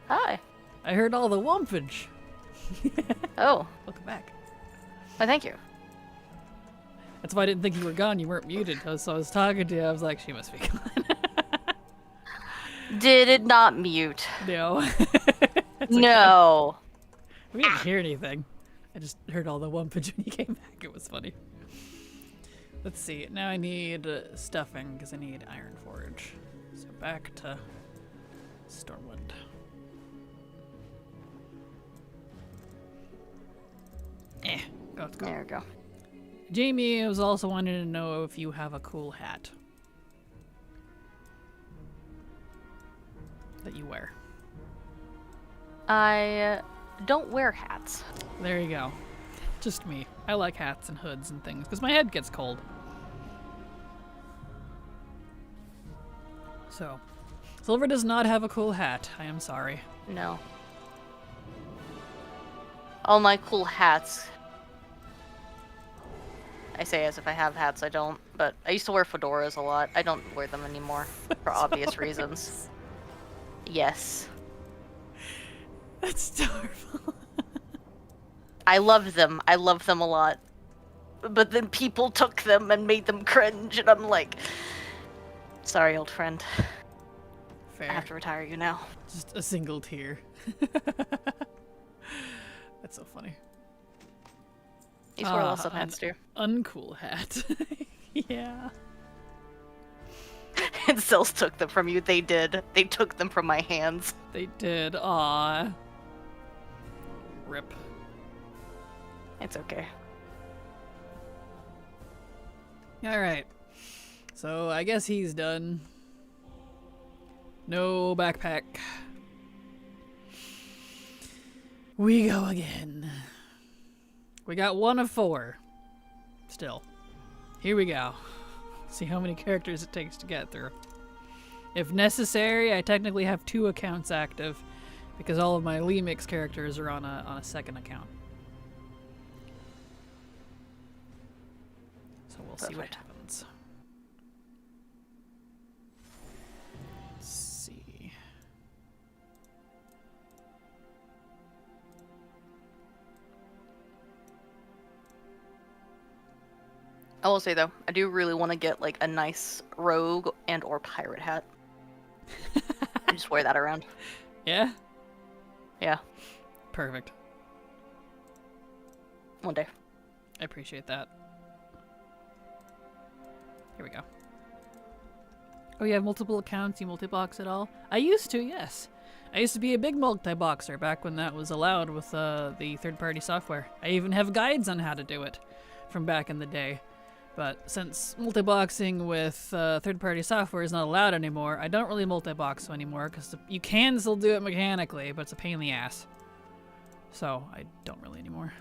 Hi. I heard all the wumpage. Oh. Welcome back. Why, thank you. That's why I didn't think you were gone. You weren't muted. So I was talking to you. I was like, she must be gone. Did it not mute? No. No. We didn't hear anything. I just heard all the wumpage when you came back. It was funny. Let's see. Now I need stuffing because I need Iron Forge. So back to Stormwind. Let's go. There we go. Jamie was also wanting to know if you have a cool hat that you wear. I don't wear hats. There you go. Just me. I like hats and hoods and things because my head gets cold. So, Silver does not have a cool hat. I am sorry. No. All my cool hats. I say as if I have hats, I don't. But I used to wear fedoras a lot. I don't wear them anymore for obvious reasons. Yes. That's terrible. I loved them. I loved them a lot. But then people took them and made them cringe, and I'm like, sorry, old friend. Fair. I have to retire you now. Just a single tear. That's so funny. He's wore lots of hats too. Uncool hat. Yeah. And Cells took them from you. They did. They took them from my hands. They did. Aww. Rip. It's okay. Alright. So I guess he's done. No backpack. We go again. We got 1 of 4. Still. Here we go. See how many characters it takes to get through. If necessary, I technically have 2 accounts active because all of my Lemix characters are on a second account. So we'll see what happens. Let's see. I will say though, I do really want to get like a nice rogue and or pirate hat. And just wear that around. Yeah? Yeah, Perfect. one day. I appreciate that. Here we go. Oh, you have multiple accounts? You multi-box at all? I used to, yes. I used to be a big multi-boxer back when that was allowed with the third-party software. I even have guides on how to do it from back in the day. But since multi-boxing with third-party software is not allowed anymore, I don't really multi-box anymore because you can still do it mechanically, but it's a pain in the ass. So I don't really anymore.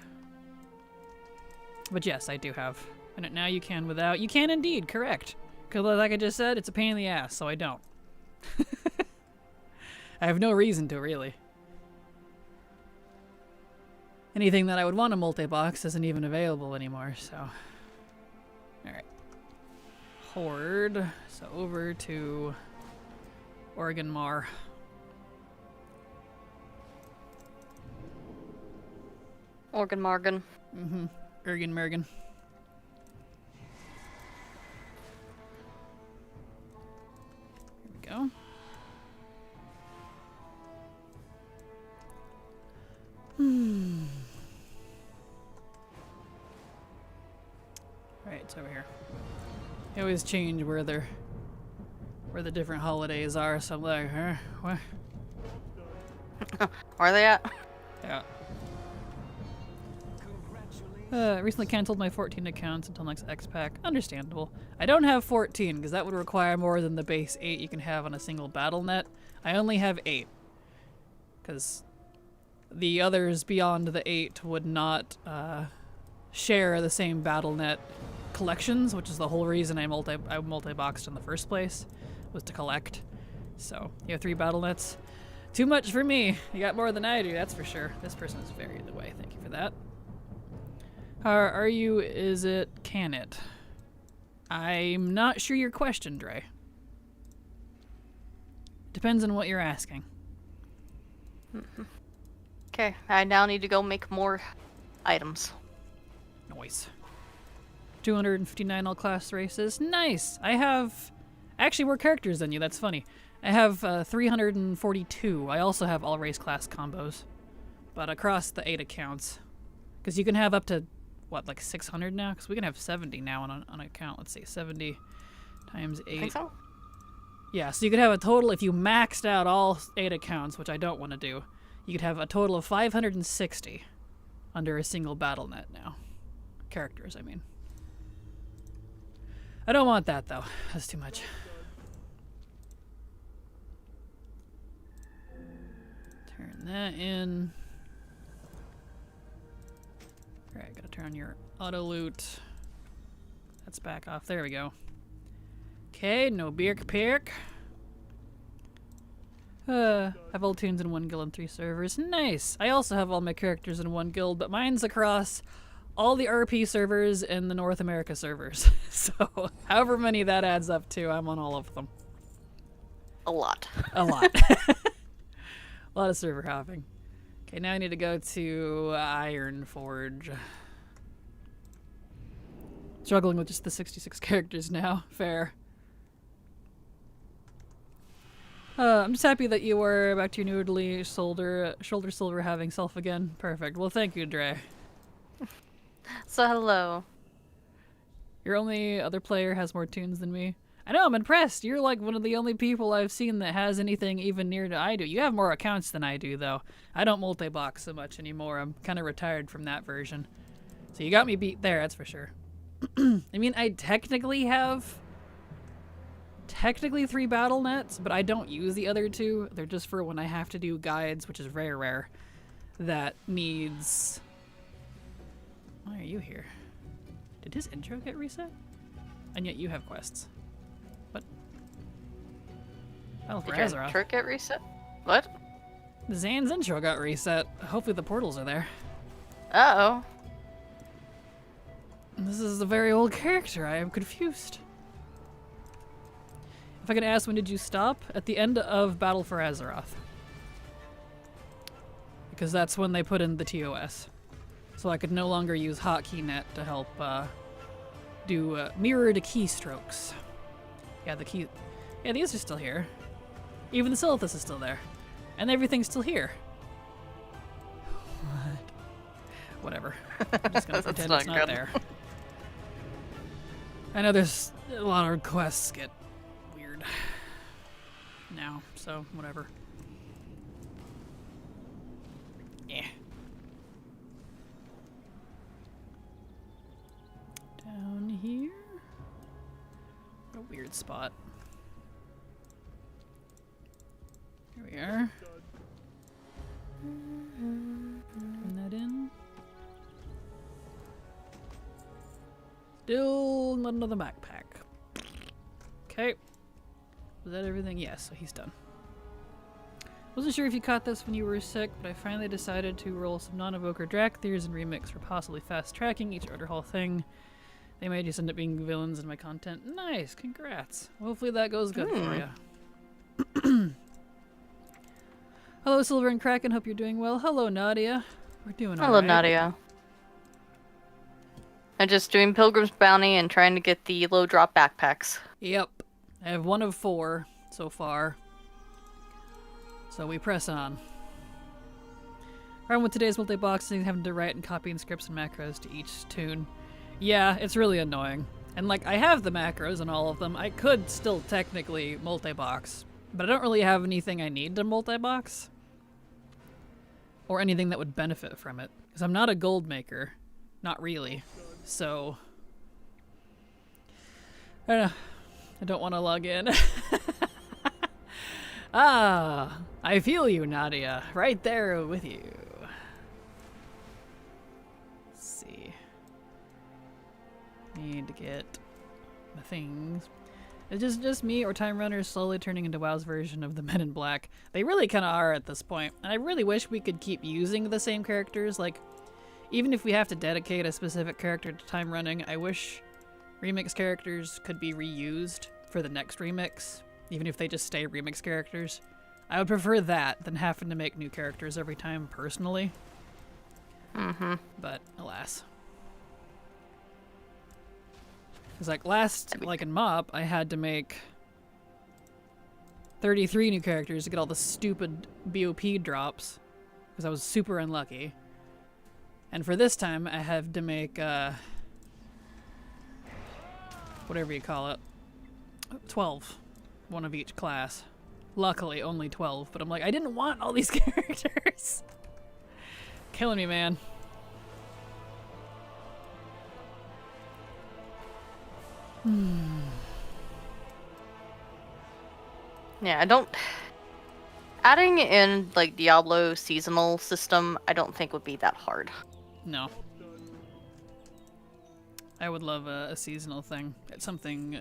But yes, I do have. And now you can without. You can indeed, correct. Because like I just said, it's a pain in the ass, so I don't. I have no reason to, really. Anything that I would want to multi-box isn't even available anymore, so... Alright. Horde. So over to Oregon Mar. Organ Margan. Mm-hmm. Ergen Mergen. Here we go. Alright, it's over here. They always change where the different holidays are, so I'm like, huh? What? Where are they at? Yeah. Recently canceled my 14 accounts until next X pack. Understandable. I don't have 14 because that would require more than the base 8 you can have on a single battle net. I only have 8 because the others beyond the 8 would not share the same battle net collections, which is the whole reason I multi-boxed in the first place, was to collect. So you have 3 battle nets. Too much for me. You got more than I do, that's for sure. This person is very the way. Thank you for that. Are you, is it, can it? I'm not sure your question, Dre. Depends on what you're asking. Okay, I now need to go make more items. Nice. 259 all class races. Nice! I have actually more characters than you, that's funny. I have 342. I also have all race class combos. But across the 8 accounts. Because you can have up to, what, like 600 now? Because we can have 70 now on an account. Let's see, 70 times 8. I think so. Yeah, so you could have a total, if you maxed out all 8 accounts, which I don't want to do, you could have a total of 560 under a single battle net now. Characters, I mean. I don't want that, though. That's too much. Turn that in. Alright, gotta turn on your auto loot. That's back off. There we go. Okay, no Birk Pirk. Have all tunes in 1 guild and 3 servers. Nice! I also have all my characters in 1 guild, but mine's across all the RP servers and the North America servers. So, however many that adds up to, I'm on all of them. A lot. A lot. A lot of server hopping. Okay, now I need to go to Ironforge. Struggling with just the 66 characters now. Fair. I'm just happy that you are back to your noodly shoulder silver having self again. Perfect. Well, thank you, Dre. So hello. Your only other player has more tunes than me. I know, I'm impressed. You're like one of the only people I've seen that has anything even near to I do. You have more accounts than I do, though. I don't multi-box so much anymore. I'm kind of retired from that version. So you got me beat there, that's for sure. I mean, I technically have 3 battle nets, but I don't use the other 2. They're just for when I have to do guides, which is very rare. That needs... Why are you here? Did his intro get reset? And yet you have quests. What? Oh, Did your intro get reset? What? Zan's intro got reset. Hopefully the portals are there. Uh-oh. This is a very old character. I am confused. If I could ask, when did you stop? At the end of Battle for Azeroth. Because that's when they put in the TOS. So I could no longer use HotKeyNet to help do mirrored keystrokes. Yeah, yeah, these are still here. Even the Silithus is still there. And everything's still here. What? Whatever. I'm just gonna pretend it's not there. I know there's a lot of requests get weird now, so whatever. Yeah. Down here? A weird spot. Here we are. Turn that in. Still not another backpack. Okay. Was that everything? Yes, so he's done. Wasn't sure if you caught this when you were sick, but I finally decided to roll some non-evoker Drakthers and remix for possibly fast-tracking each Order Hall thing. They may just end up being villains in my content. Nice, congrats. Hopefully that goes good for you. Hello, Silver and Kraken. Hope you're doing well. Hello, Nadia. We're doing alright. Hello, Nadia. I'm just doing Pilgrim's bounty and trying to get the low drop backpacks. Yep. I have 1 of 4 so far. So we press on. Problem with today's multi-boxing, having to write and copying scripts and macros to each tune. Yeah, it's really annoying. And like, I have the macros and all of them. I could still technically multi-box, but I don't really have anything I need to multi-box. Or anything that would benefit from it. Because I'm not a gold maker. Not really. So... I don't know. I don't want to log in. Ah, I feel you, Nadia. Right there with you. Let's see. Need to get the things. It's just me or Time Runners slowly turning into WoW's version of the Men in Black. They really kind of are at this point. And I really wish we could keep using the same characters. Like, even if we have to dedicate a specific character to time running, I wish remix characters could be reused for the next remix, even if they just stay remix characters. I would prefer that than having to make new characters every time personally. But alas. Because like like in MOP, I had to make 33 new characters to get all the stupid BOP drops because I was super unlucky. And for this time, I have to make whatever you call it, 12, 1 of each class. Luckily, only 12, but I'm like, I didn't want all these characters. Killing me, man. Yeah, I don't... Adding in, like, Diablo seasonal system, I don't think would be that hard. No. I would love a seasonal thing. It's something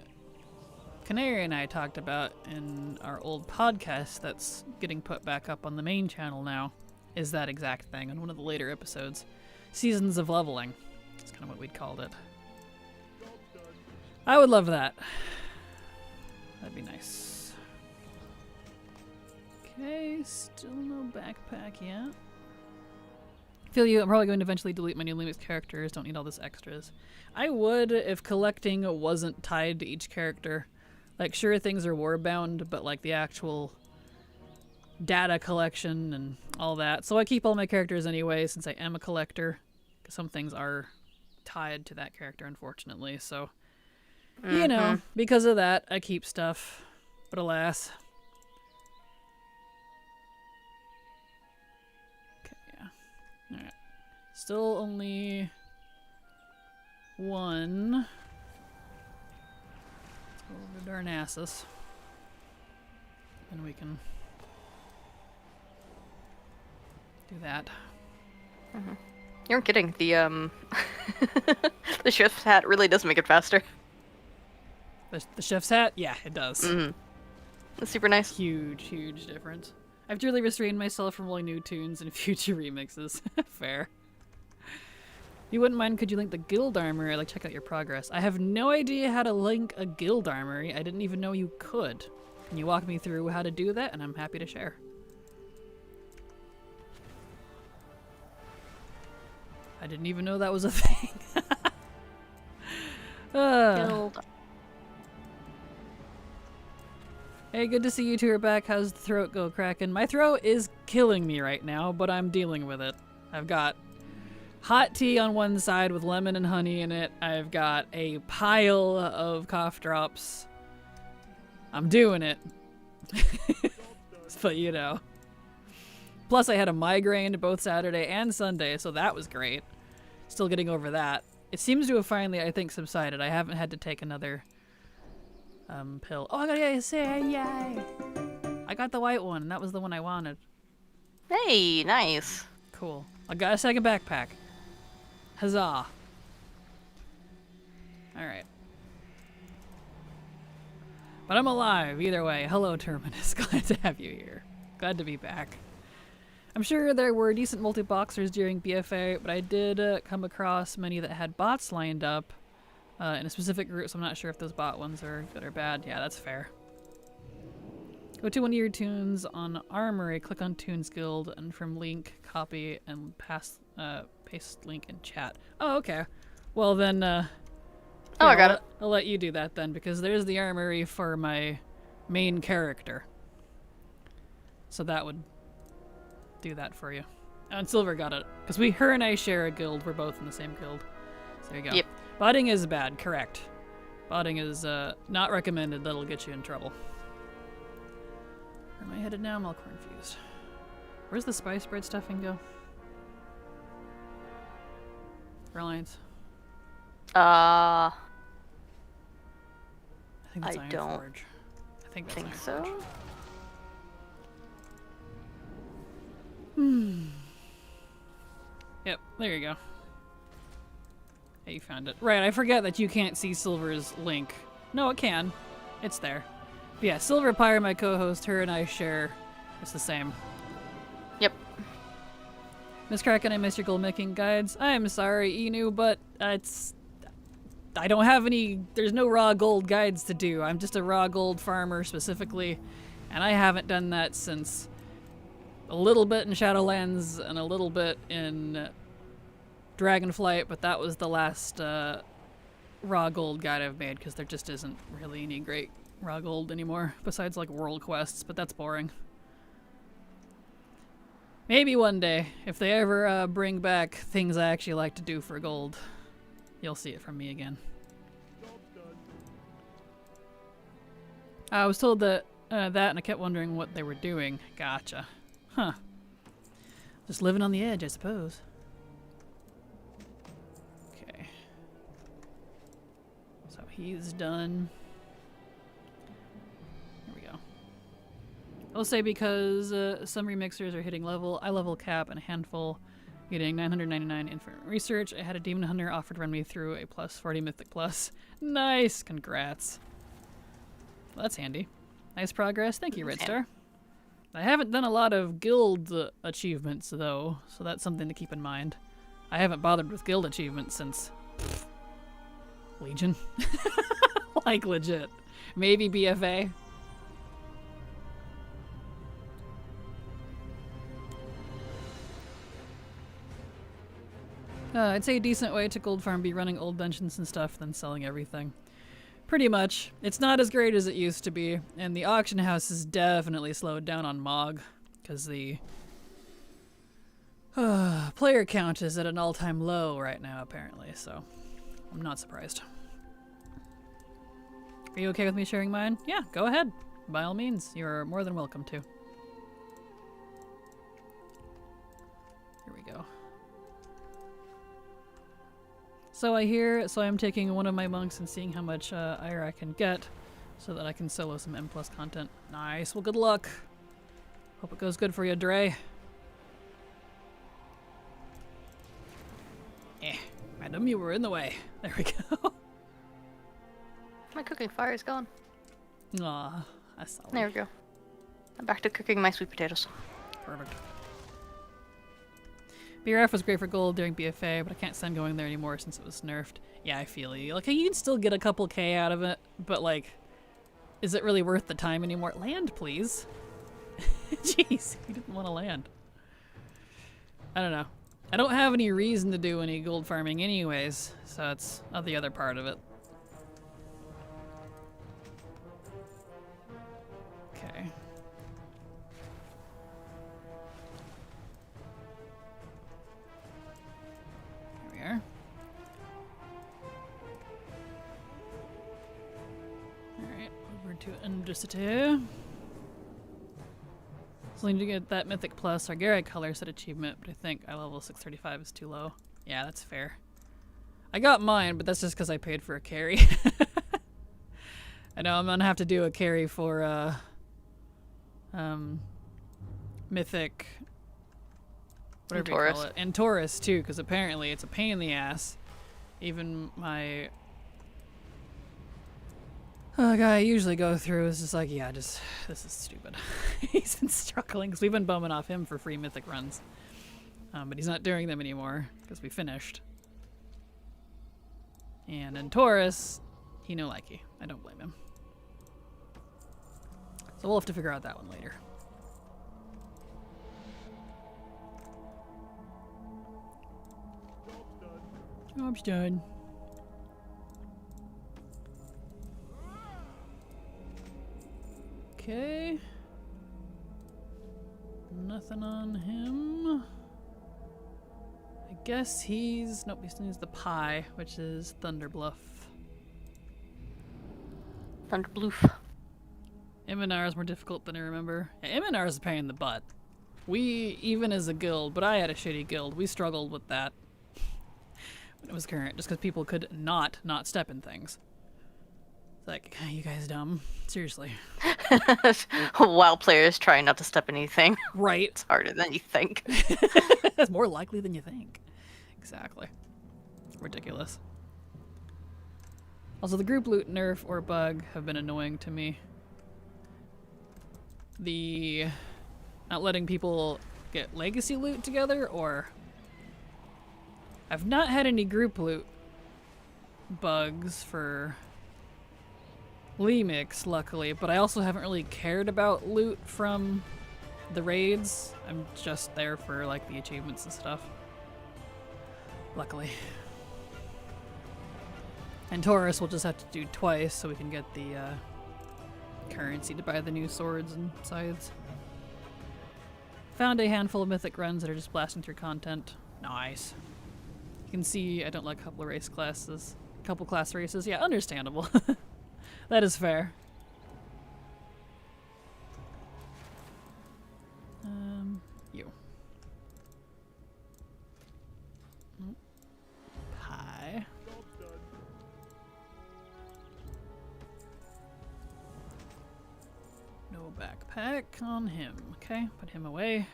Canary and I talked about in our old podcast that's getting put back up on the main channel now, is that exact thing in one of the later episodes. Seasons of leveling. That's kind of what we'd called it. I would love that. That'd be nice. Okay, still no backpack yet. Feel you, I'm probably going to eventually delete my new Lumix characters. Don't need all this extras. I would if collecting wasn't tied to each character. Like, sure, things are warbound, but like the actual data collection and all that. So I keep all my characters anyway, since I am a collector. Because some things are tied to that character, unfortunately. So, you know, because of that, I keep stuff. But alas. Okay, yeah. Alright. Still only 1. Let's go over to Darnassus. And we can do that. You're kidding. The the chef's hat really does make it faster. The chef's hat? Yeah, it does. That's super nice. Huge, huge difference. I've truly restrained myself from rolling new tunes in future remixes. Fair. If you wouldn't mind, could you link the guild armory? I'd like to check out your progress. I have no idea how to link a guild armory. I didn't even know you could. Can you walk me through how to do that? And I'm happy to share. I didn't even know that was a thing. Guild. Hey, good to see you two are back. How's the throat go, Kraken? My throat is killing me right now, but I'm dealing with it. I've got hot tea on one side with lemon and honey in it. I've got a pile of cough drops. I'm doing it. But you know. Plus I had a migraine both Saturday and Sunday, so that was great. Still getting over that. It seems to have finally, I think, subsided. I haven't had to take another pill. Oh, I gotta say, yay! I got the white one, and that was the one I wanted. Hey, nice. Cool. I got a second backpack. Huzzah. Alright. But I'm alive, either way. Hello, Terminus. Glad to have you here. Glad to be back. I'm sure there were decent multi-boxers during BFA, but I did come across many that had bots lined up in a specific group, so I'm not sure if those bot ones are good or bad. Yeah, that's fair. Go to one of your tunes on Armory, click on Tunes Guild, and from link, copy, and paste link in chat. Oh, okay. Well then, Oh, I got it. I'll let you do that then, because there's the armory for my main character. So that would do that for you. And Silver got it, because her and I share a guild. We're both in the same guild. So there you go. Yep. Botting is bad, correct. Botting is not recommended. That'll get you in trouble. Where am I headed now? I'm all confused. Where's the spice bread stuffing go? Reliance. I think that's Iron don't Forge. I think that's think Iron so. Forge. Yep, there you go. Hey, you found it. Right, I forget that you can't see Silver's link. No, it can. It's there. But yeah, Silver Pyre, my co-host, her and I share. It's the same. Yep. Miss Kraken, I missed your gold making guides. I am sorry, Inu, but it's... I don't have any... There's no raw gold guides to do. I'm just a raw gold farmer specifically, and I haven't done that since a little bit in Shadowlands and a little bit in Dragonflight, but that was the last raw gold guide I've made, because there just isn't really any great raw gold anymore, besides like world quests, but that's boring. Maybe one day, if they ever bring back things I actually like to do for gold, you'll see it from me again. I was told that and I kept wondering what they were doing. Gotcha. Huh. Just living on the edge, I suppose. Okay. So he's done. There we go. I'll say because some remixers are hitting level, I level cap and a handful, getting 999 infinite research. I had a demon hunter offered to run me through a plus 40 mythic plus. Nice, congrats. Well, that's handy. Nice progress. Thank you, Red Star. I haven't done a lot of guild achievements though, so that's something to keep in mind. I haven't bothered with guild achievements since Legion. Like legit. Maybe BFA. I'd say a decent way to gold farm be running old dungeons and stuff, then selling everything. Pretty much. It's not as great as it used to be, and the auction house is definitely slowed down on MOG, because the player count is at an all-time low right now, apparently, so I'm not surprised. Are you okay with me sharing mine? Yeah, go ahead. By all means, you're more than welcome to. Here we go. So I'm taking one of my monks and seeing how much ire I can get so that I can solo some M+ content. Nice, well good luck. Hope it goes good for you, Dre. Madam, you were in the way. There we go. My cooking fire is gone. Aw, that's solid. There we go. I'm back to cooking my sweet potatoes. Perfect. BRF was great for gold during BFA, but I can't stand going there anymore since it was nerfed. Yeah, I feel you. Like, you can still get a couple K out of it, but like, is it really worth the time anymore? Land, please. Jeez, you didn't want to land. I don't know. I don't have any reason to do any gold farming anyways, so that's the other part of it. Okay. Here we are. Alright, over to Undercity. So I need to get that Mythic Plus Argaric color set achievement, but I think I level 635 is too low. Yeah, that's fair. I got mine, but that's just because I paid for a carry. I know I'm gonna have to do a carry for Mythic, whatever you call it, and Taurus too, because apparently it's a pain in the ass. Even my guy I usually go through is just like, yeah, this is stupid. He's been struggling because we've been bumming off him for free mythic runs. But he's not doing them anymore because we finished. And in Taurus, he no likey. I don't blame him. So we'll have to figure out that one later. Job's done. Okay. Nothing on him. I guess he's... Nope, he still needs the pie, which is Thunderbluff. Thunderbloof. Eminar is more difficult than I remember. Yeah, Eminar is a pain in the butt. We, even as a guild, but I had a shitty guild, we struggled with that when it was current, just because people could not step in things. It's like, you guys dumb. Seriously. While players try not to step in anything. Right. It's harder than you think. That's more likely than you think. Exactly. Ridiculous. Also, the group loot nerf or bug have been annoying to me. The not letting people get legacy loot together, or I've not had any group loot bugs for Lemix, luckily, but I also haven't really cared about loot from the raids. I'm just there for like the achievements and stuff. Luckily. And Taurus will just have to do twice so we can get the currency to buy the new swords and scythes. Found a handful of mythic runs that are just blasting through content. Nice. You can see I don't like a couple of race classes. Couple class races. Yeah, understandable. That is fair. You. Pie. No backpack on him. Okay, put him away.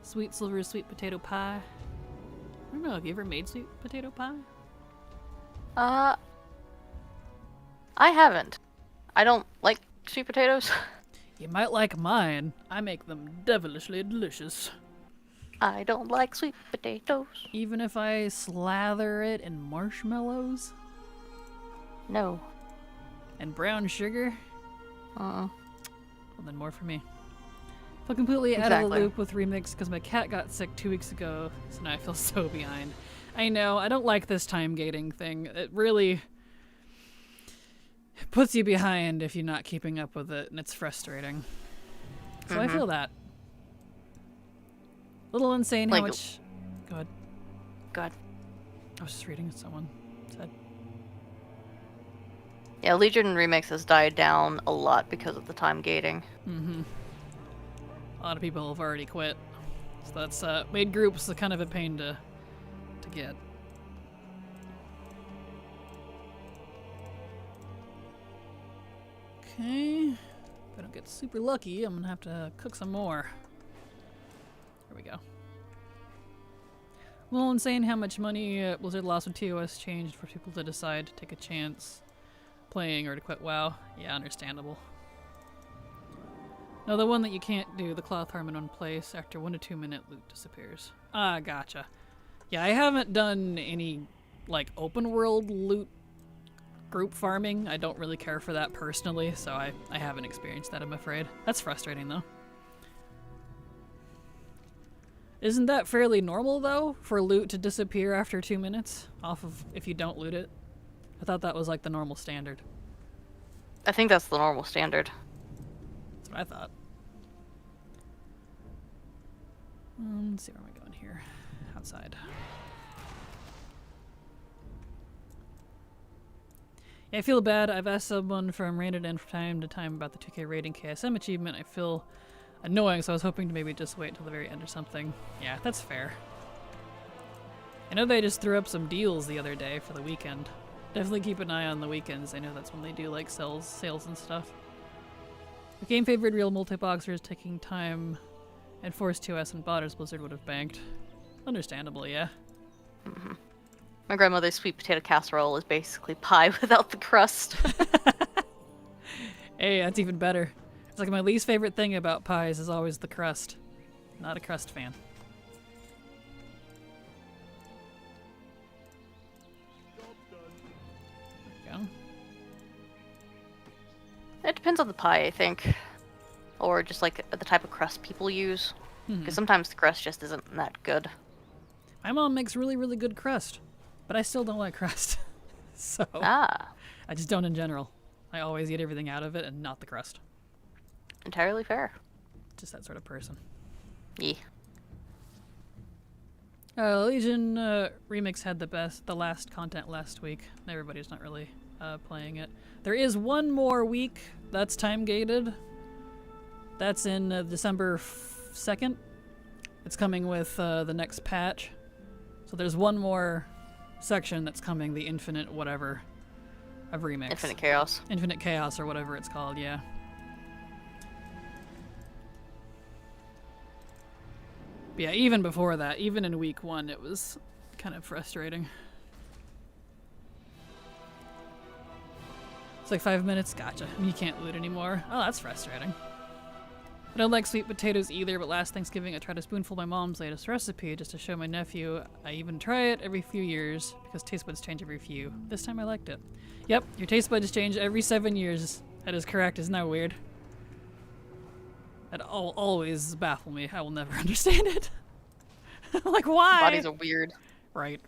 Sweet silver sweet potato pie. I don't know, have you ever made sweet potato pie? I haven't. I don't like sweet potatoes. You might like mine. I make them devilishly delicious. I don't like sweet potatoes. Even if I slather it in marshmallows? No. And brown sugar? Uh-uh. Well, then more for me. Feel completely out of the loop with Remix because my cat got sick 2 weeks ago, so now I feel so behind. I know, I don't like this time gating thing. It really puts you behind if you're not keeping up with it, and it's frustrating. So I feel that. Little insane how much... Go ahead. Go ahead. I was just reading what someone said. Yeah, Legion Remix has died down a lot because of the time gating. Mm-hmm. A lot of people have already quit. So that's made groups a kind of a pain to get. Okay. If I don't get super lucky, I'm gonna have to cook some more. There we go. A little insane how much money Blizzard lost when TOS changed for people to decide to take a chance playing or to quit WoW. Yeah, understandable. No, the one that you can't do, the cloth harm in one place, after 1 to 2 minute loot disappears. Ah, gotcha. Yeah, I haven't done any, like, open world loot group farming. I don't really care for that personally, so I haven't experienced that, I'm afraid. That's frustrating, though. Isn't that fairly normal, though, for loot to disappear after 2 minutes off of if you don't loot it? I thought that was, like, the normal standard. I think that's the normal standard. That's what I thought. Let's see where am I going here. Outside. Yeah, I feel bad. I've asked someone from Random from time to time about the 2K rating KSM achievement. I feel annoying, so I was hoping to maybe just wait until the very end or something. Yeah, that's fair. I know they just threw up some deals the other day for the weekend. Definitely keep an eye on the weekends. I know that's when they do like sales and stuff. The game favored real multi-boxers taking time and forced 2S and botters Blizzard would have banked. Understandable, yeah. Mm-hmm. My grandmother's sweet potato casserole is basically pie without the crust. Hey, that's even better. It's like my least favorite thing about pies is always the crust. Not a crust fan. There we go. It depends on the pie, I think. Or just like the type of crust people use. Because sometimes the crust just isn't that good. My mom makes really, really good crust. But I still don't like crust. So I I just don't in general. I always eat everything out of it and not the crust. Entirely fair. Just that sort of person. Yeah. Legion Remix had the last content last week. Everybody's not really playing it. There is one more week that's time gated. That's in December 2nd. It's coming with the next patch. So there's one more section that's coming, the Infinite whatever of Remix. Infinite Chaos. Infinite Chaos or whatever it's called, yeah. But yeah, even before that, even in week 1, it was kind of frustrating. It's like 5 minutes, gotcha. You can't loot anymore. Oh, that's frustrating. I don't like sweet potatoes either, but last Thanksgiving I tried a spoonful of my mom's latest recipe just to show my nephew. I even try it every few years because taste buds change every few. This time I liked it. Yep, your taste buds change every 7 years. That is correct, isn't that weird? That always baffle me. I will never understand it. Like, why? Bodies are weird. Right.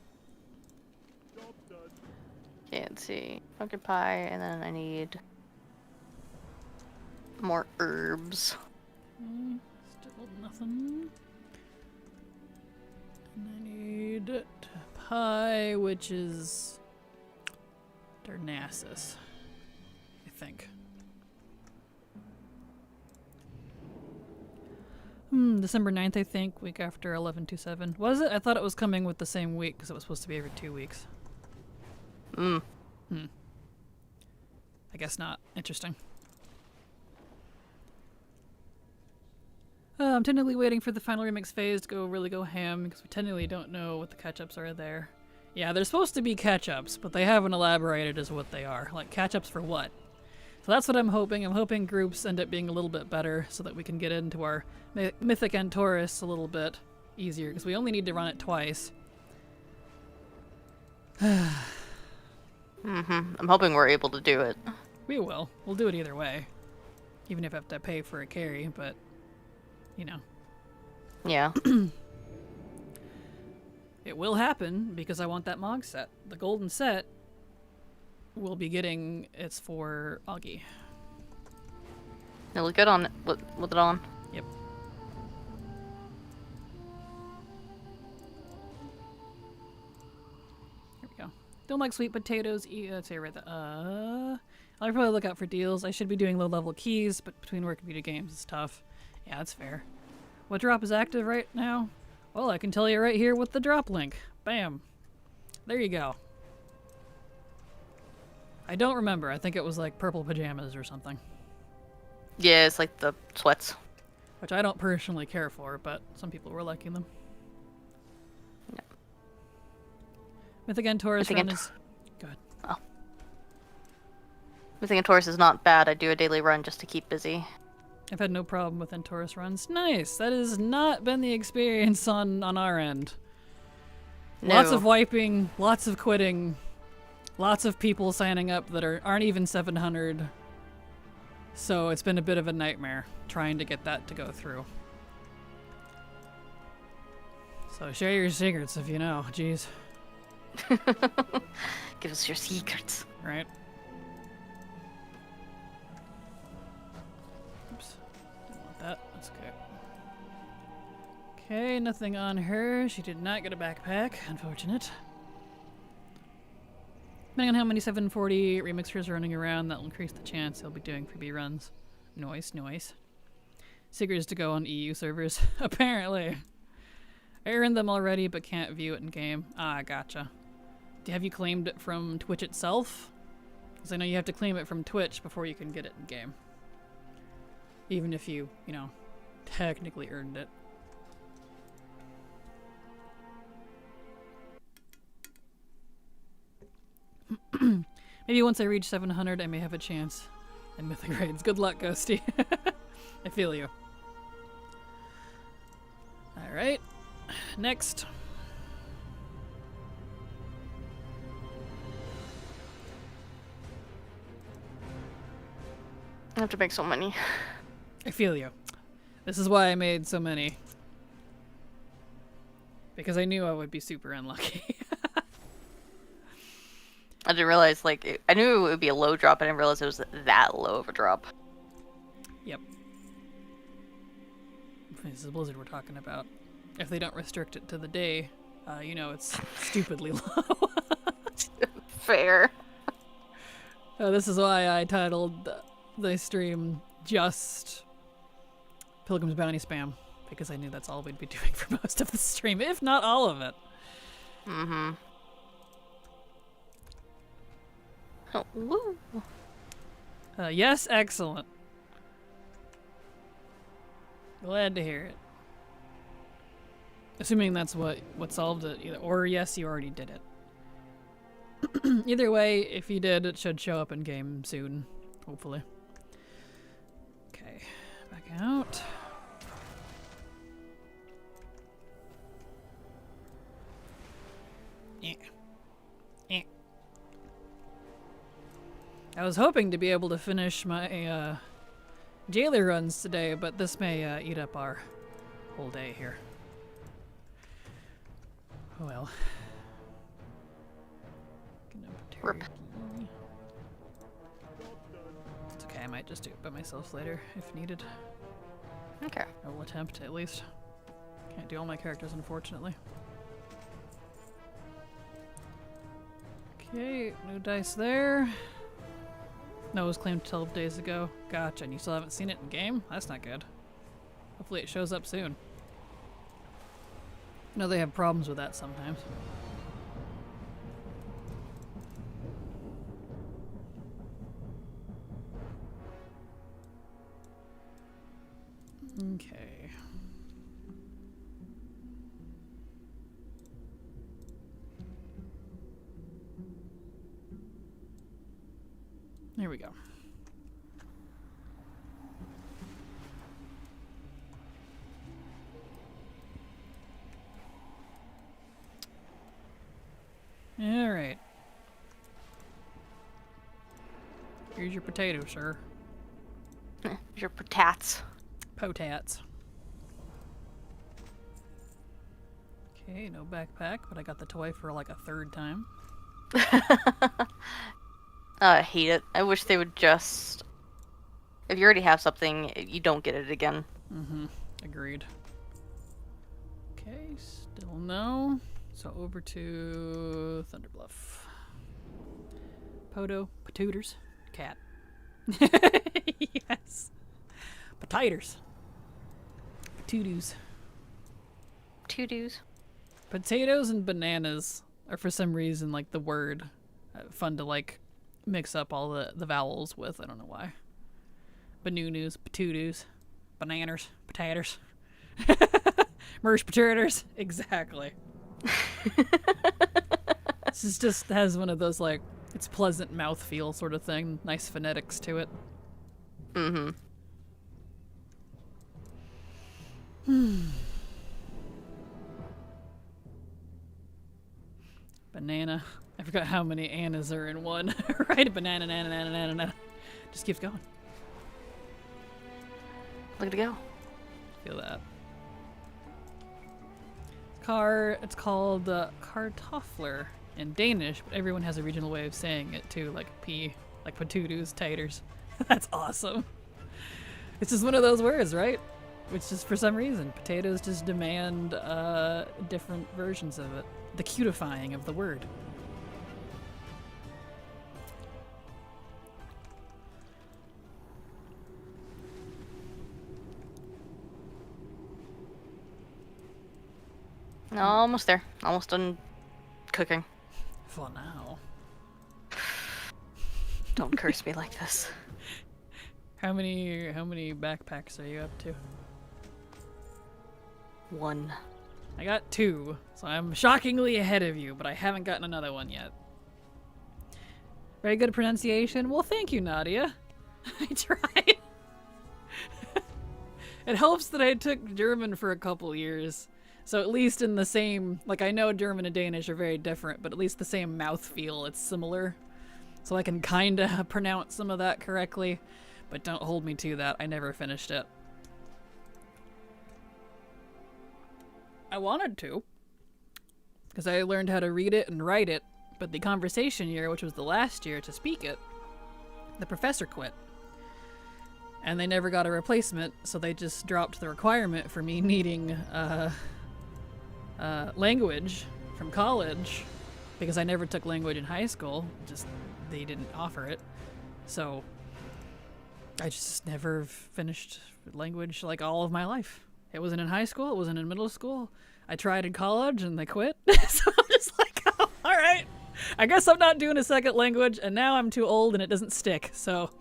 Okay, let's see. Pumpkin pie, and then I need more herbs. Still nothing. And I need pie, which is Darnassus, I think. December 9th, I think, week after 11/27. Was it? I thought it was coming with the same week because it was supposed to be every 2 weeks. I guess not. Interesting. I'm technically waiting for the final remix phase to really go ham because we technically don't know what the catch-ups are there. Yeah, they're supposed to be catch-ups, but they haven't elaborated as what they are. Like, catch-ups for what? So that's what I'm hoping. I'm hoping groups end up being a little bit better so that we can get into our Mythic and Taurus a little bit easier because we only need to run it twice. I'm hoping we're able to do it. We will. We'll do it either way. Even if I have to pay for a carry, but, you know. Yeah. It will happen because I want that Mog set. The golden set we'll be getting, it's for Augie. It look good on it with it on. Yep. Here we go. Don't like sweet potatoes. Let's say right there. I'll probably look out for deals. I should be doing low-level keys, but between work and video games, it's tough. Yeah, that's fair. What drop is active right now? Well, I can tell you right here with the drop link. Bam. There you go. I don't remember. I think it was like purple pajamas or something. Yeah, it's like the sweats. Which I don't personally care for, but some people were liking them. Yeah. Mythic and Taurus run is... Go ahead. Oh. Mythic and Taurus is not bad. I do a daily run just to keep busy. I've had no problem with Taurus runs. Nice! That has not been the experience on our end. No. Lots of wiping, lots of quitting, lots of people signing up that aren't even 700. So it's been a bit of a nightmare trying to get that to go through. So share your secrets if you know. Jeez. Give us your secrets. Right. Oops. Didn't want that. That's okay. Okay, nothing on her. She did not get a backpack. Unfortunate. Depending on how many 740 remixers are running around, that will increase the chance he'll be doing freebie runs. Noise, noise. Secrets to go on EU servers. Apparently. I earned them already, but can't view it in game. Ah, gotcha. Have you claimed it from Twitch itself? Because I know you have to claim it from Twitch before you can get it in game. Even if you know, technically earned it. Maybe once I reach 700, I may have a chance in Mythic Raids. Good luck, Ghosty. I feel you. Alright. Next. I have to make so many. I feel you. This is why I made so many. Because I knew I would be super unlucky. I didn't realize, like, I knew it would be a low drop, I didn't realize it was that low of a drop. Yep. This is Blizzard we're talking about. If they don't restrict it to the day, you know, it's stupidly low. Fair. This is why I titled the stream just Pilgrim's Bounty Spam, because I knew that's all we'd be doing for most of the stream, if not all of it. Mm-hmm. Oh, woo. Yes, excellent. Glad to hear it. Assuming that's what solved it, either, or yes, you already did it. Either way, if you did, it should show up in game soon, hopefully. Okay, back out. I was hoping to be able to finish my jailer runs today, but this may eat up our whole day here. Oh well. Rip. It's okay, I might just do it by myself later if needed. Okay. I will attempt at least. Can't do all my characters, unfortunately. Okay, no dice there. No, it was claimed 12 days ago. Gotcha, and you still haven't seen it in game? That's not good. Hopefully it shows up soon. I know they have problems with that sometimes. Okay. There we go. All right. Here's your potato, sir. Your potats. Potats. Okay, no backpack, but I got the toy for like a third time. I hate it. I wish they would just... If you already have something, you don't get it again. Mm-hmm. Agreed. Okay, still no. So over to Thunderbluff. Poto, Patooters, cat. Yes. Potatoes. Potatoes. To-dos. Potatoes and bananas are for some reason like the word fun to like mix up all the vowels with. I don't know why. Banoonus, patoodoos, bananers, potatoes. Merge potatoes. Exactly. This just has one of those like it's pleasant mouthfeel sort of thing. Nice phonetics to it. Mm-hmm. Banana. I forgot how many Annas are in one. Right? Banana, nana, nana, nana, nana. Just keeps going. Look at it go. Feel that. It's called Kartoffler in Danish, but everyone has a regional way of saying it too, like like patoodoos, taters. That's awesome. It's just one of those words, right? Which just for some reason, potatoes just demand different versions of it. The cutifying of the word. No, almost there. Almost done cooking. For now. Don't curse me like this. How many backpacks are you up to? 1. I got 2, so I'm shockingly ahead of you, but I haven't gotten another one yet. Very good pronunciation. Well, thank you, Nadia. I tried. It helps that I took German for a couple years. So at least in the same, like I know German and Danish are very different, but at least the same mouthfeel, it's similar. So I can kind of pronounce some of that correctly, but don't hold me to that. I never finished it. I wanted to, because I learned how to read it and write it But the conversation year, which was the last year to speak it, the professor quit. And they never got a replacement, so they just dropped the requirement for me needing language from college, because I never took language in high school. Just they didn't offer it. So I just never finished language like all of my life. It wasn't in high school, it wasn't in middle school. I tried in college and they quit. So I'm just like, oh, all right. I guess I'm not doing a second language, and now I'm too old and it doesn't stick. So,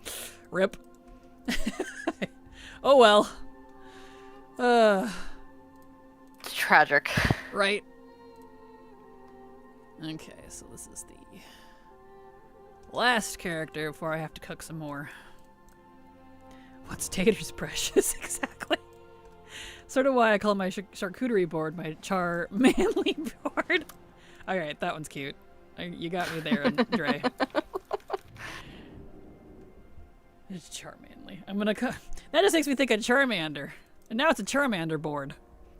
rip. Oh well. It's tragic. Right. Okay, so this is the last character before I have to cook some more. What's Tater's precious? Exactly. Sort of why I call my charcuterie board my char manly board. Alright, that one's cute. You got me there, Dre. It's Charmanly. I'm gonna cut. That just makes me think of Charmander. And now it's a Charmander board.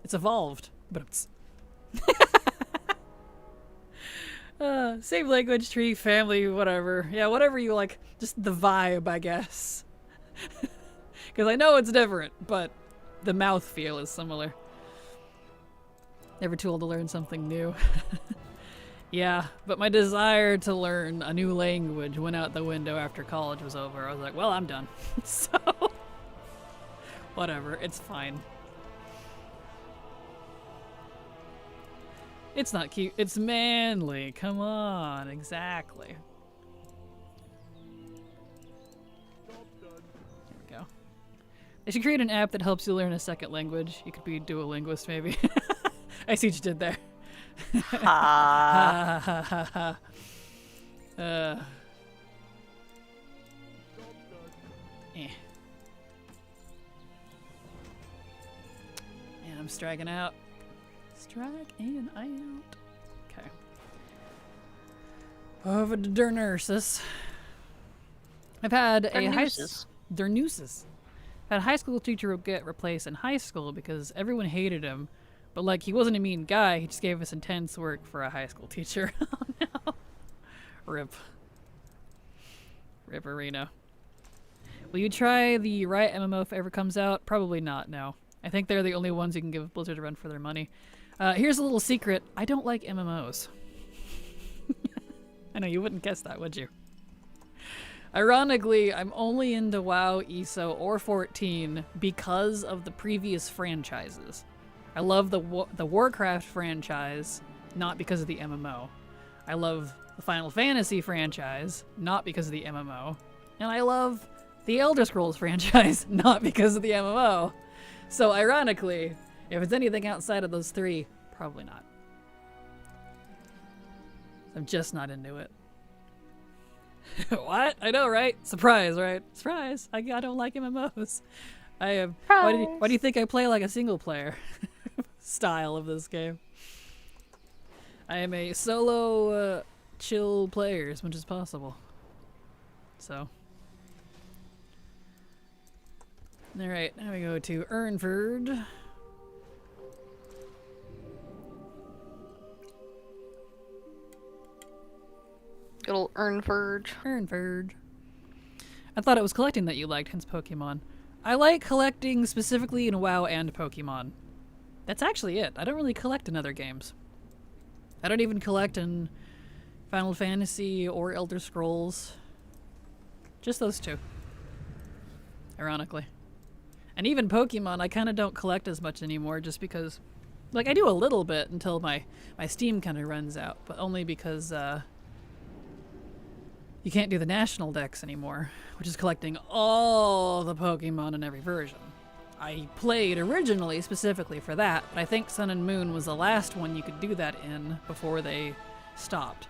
It's evolved. But it's. Same language, tree, family, whatever. Yeah, whatever you like. Just the vibe, I guess. Because I know it's different, but the mouthfeel is similar. Never too old to learn something new. Yeah, but my desire to learn a new language went out the window after college was over. I was like, well, I'm done. So, whatever, it's fine. It's not cute, it's manly. Come on, exactly. There we go. They should create an app that helps you learn a second language. You could be a Duolinguist, maybe. I see what you did there. Ha ha ha ha. And I'm striking out. Striking out. Okay. Over to Dernirsus. I've had a Dernirsus. Had a high school teacher get replaced in high school because everyone hated him. But, like, he wasn't a mean guy. He just gave us intense work for a high school teacher. Oh, no. Rip. Rip Arena. Will you try the Riot MMO if it ever comes out? Probably not, no. I think they're the only ones who can give Blizzard a run for their money. Here's a little secret. I don't like MMOs. I know, you wouldn't guess that, would you? Ironically, I'm only into WoW, ESO, or 14 because of the previous franchises. I love the Warcraft franchise, not because of the MMO. I love the Final Fantasy franchise, not because of the MMO. And I love the Elder Scrolls franchise, not because of the MMO. So ironically, if it's anything outside of those three, probably not. I'm just not into it. What? I know, right? Surprise, right? Surprise! I don't like MMOs. I am. Why do you think I play like a single player style of this game? I am a solo, chill player as much as possible. So. Alright, now we go to Ernford. Good old Ernford. Ernford. I thought it was collecting that you liked, hence Pokemon. I like collecting specifically in WoW and Pokemon. That's actually it. I don't really collect in other games. I don't even collect in Final Fantasy or Elder Scrolls. Just those two. Ironically. And even Pokemon, I kind of don't collect as much anymore just because... Like, I do a little bit until my Steam kind of runs out, but only because, you can't do the national dex anymore, which is collecting all the Pokemon in every version. I played originally specifically for that, but I think Sun and Moon was the last one you could do that in before they stopped.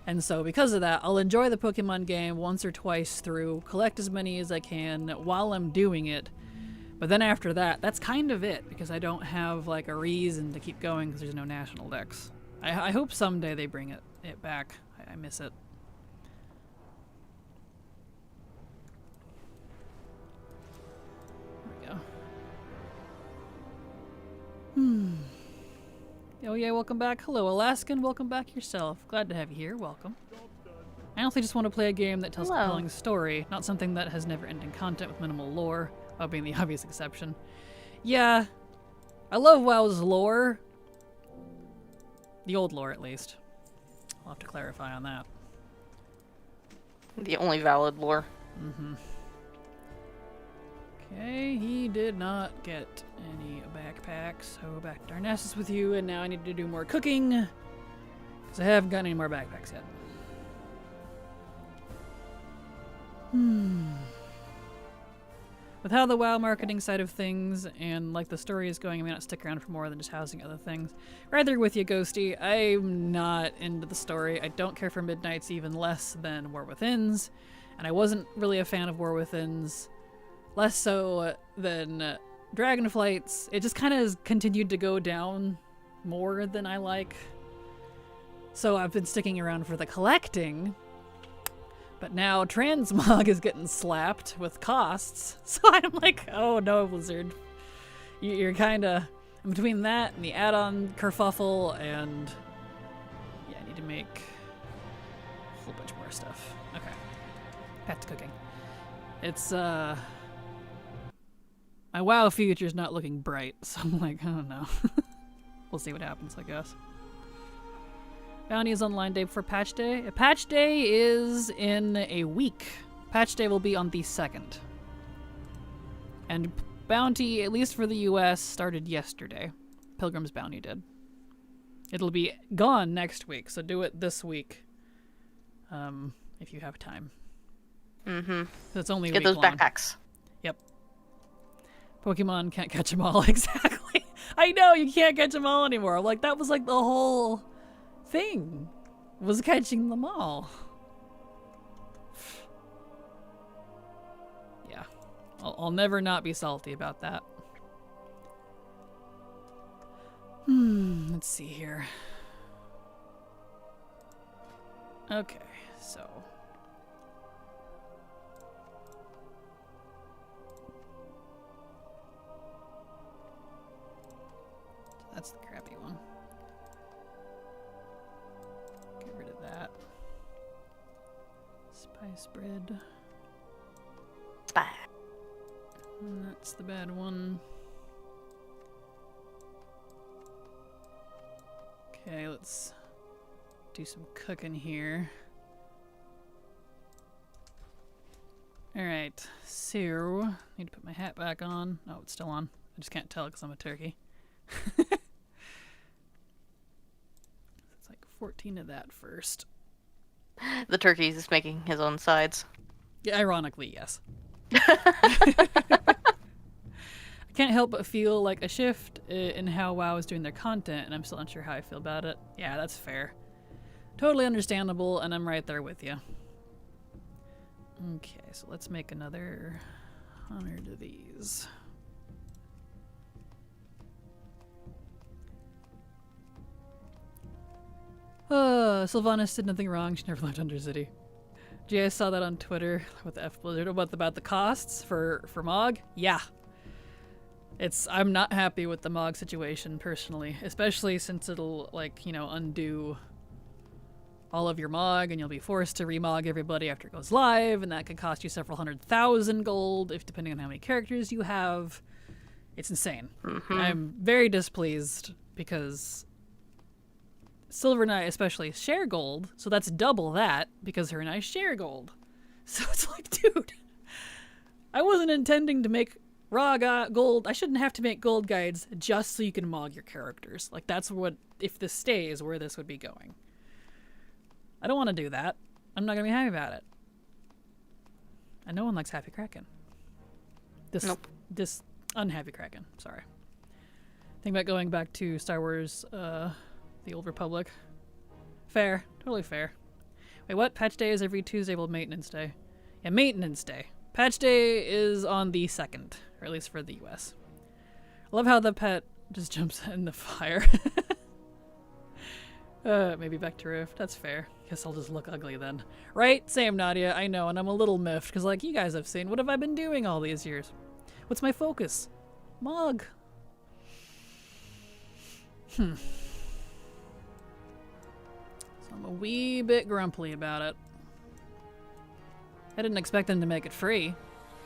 And so because of that, I'll enjoy the Pokemon game once or twice through, collect as many as I can while I'm doing it, but then after that, that's kind of it, because I don't have like a reason to keep going because there's no national dex. I hope someday they bring it back. I miss it. There we go. Oh yeah, welcome back. Hello, Alaskan. Welcome back yourself. Glad to have you here. Welcome. I honestly just want to play a game that tells a compelling story, not something that has never-ending content with minimal lore, while being the obvious exception. Yeah, I love WoW's lore. The old lore, at least. I'll have to clarify on that. The only valid lore. Mm-hmm. Okay, he did not get any backpacks, so back to Darnassus with you, and now I need to do more cooking, because I haven't gotten any more backpacks yet. With how the WoW marketing side of things and like the story is going, I may not stick around for more than just housing other things. Right there with you, Ghosty. I'm not into the story. I don't care for Midnight's even less than War Within's, and I wasn't really a fan of War Within's. Less so than Dragonflight's. It just kind of continued to go down more than I like. So I've been sticking around for the collecting. But now Transmog is getting slapped with costs. So I'm like, oh no, Blizzard. You're kind of between that and the add-on kerfuffle, and yeah, I need to make a whole bunch more stuff. Okay. Back to cooking. It's, my WoW future's not looking bright, so I'm like, I don't know. We'll see what happens, I guess. Bounty is online day before patch day. Patch day is in a week. Patch day will be on the 2nd. And bounty, at least for the US, started yesterday. Pilgrim's bounty did. It'll be gone next week, so do it this week. If you have time. Mm-hmm. It's only a Get week those long. backpacks. Yep. Pokemon can't catch them all. Exactly. I know, you can't catch them all anymore. I'm like, that was like the whole thing, was catching them all. Yeah. I'll never not be salty about that. Let's see here. Okay, so... That's the crappy one. Get rid of that. Spice bread. Spy. And that's the bad one. Okay, let's do some cooking here. Alright, so... Need to put my hat back on. Oh, it's still on. I just can't tell because I'm a turkey. It's like 14 of that first. The turkey's just making his own sides. Yeah, ironically, yes. I can't help but feel like a shift in how WoW is doing their content, and I'm still unsure how I feel about it. Yeah, that's fair. Totally understandable, and I'm right there with you. Okay, so let's make another 100 of these. Sylvanas did nothing wrong. She never left Undercity. Gee, I saw that on Twitter with the F Blizzard about the costs for Mog. Yeah. I'm not happy with the Mog situation personally, especially since it'll, like, you know, undo all of your Mog, and you'll be forced to remog everybody after it goes live, and that could cost you several 100,000 gold, if depending on how many characters you have. It's insane. I'm very displeased because Silver Knight especially share gold, so that's double that because her and I share gold. So it's like, dude, I wasn't intending to make raw gold. I shouldn't have to make gold guides just so you can mog your characters. Like, that's what, if this stays, where this would be going. I don't want to do that. I'm not going to be happy about it. And no one likes Happy Kraken. This unhappy Kraken, sorry. Think about going back to Star Wars, The Old Republic. Fair. Totally fair. Wait, what? Patch day is every Tuesday, well, maintenance day. Yeah, maintenance day. Patch day is on the 2nd, or at least for the US. I love how the pet just jumps in the fire. Maybe back to Rift. That's fair. Guess I'll just look ugly then. Right? Same, Nadia. I know, and I'm a little miffed, because like you guys have seen, what have I been doing all these years? What's my focus? Mog. wee bit grumpy about it. I didn't expect them to make it free,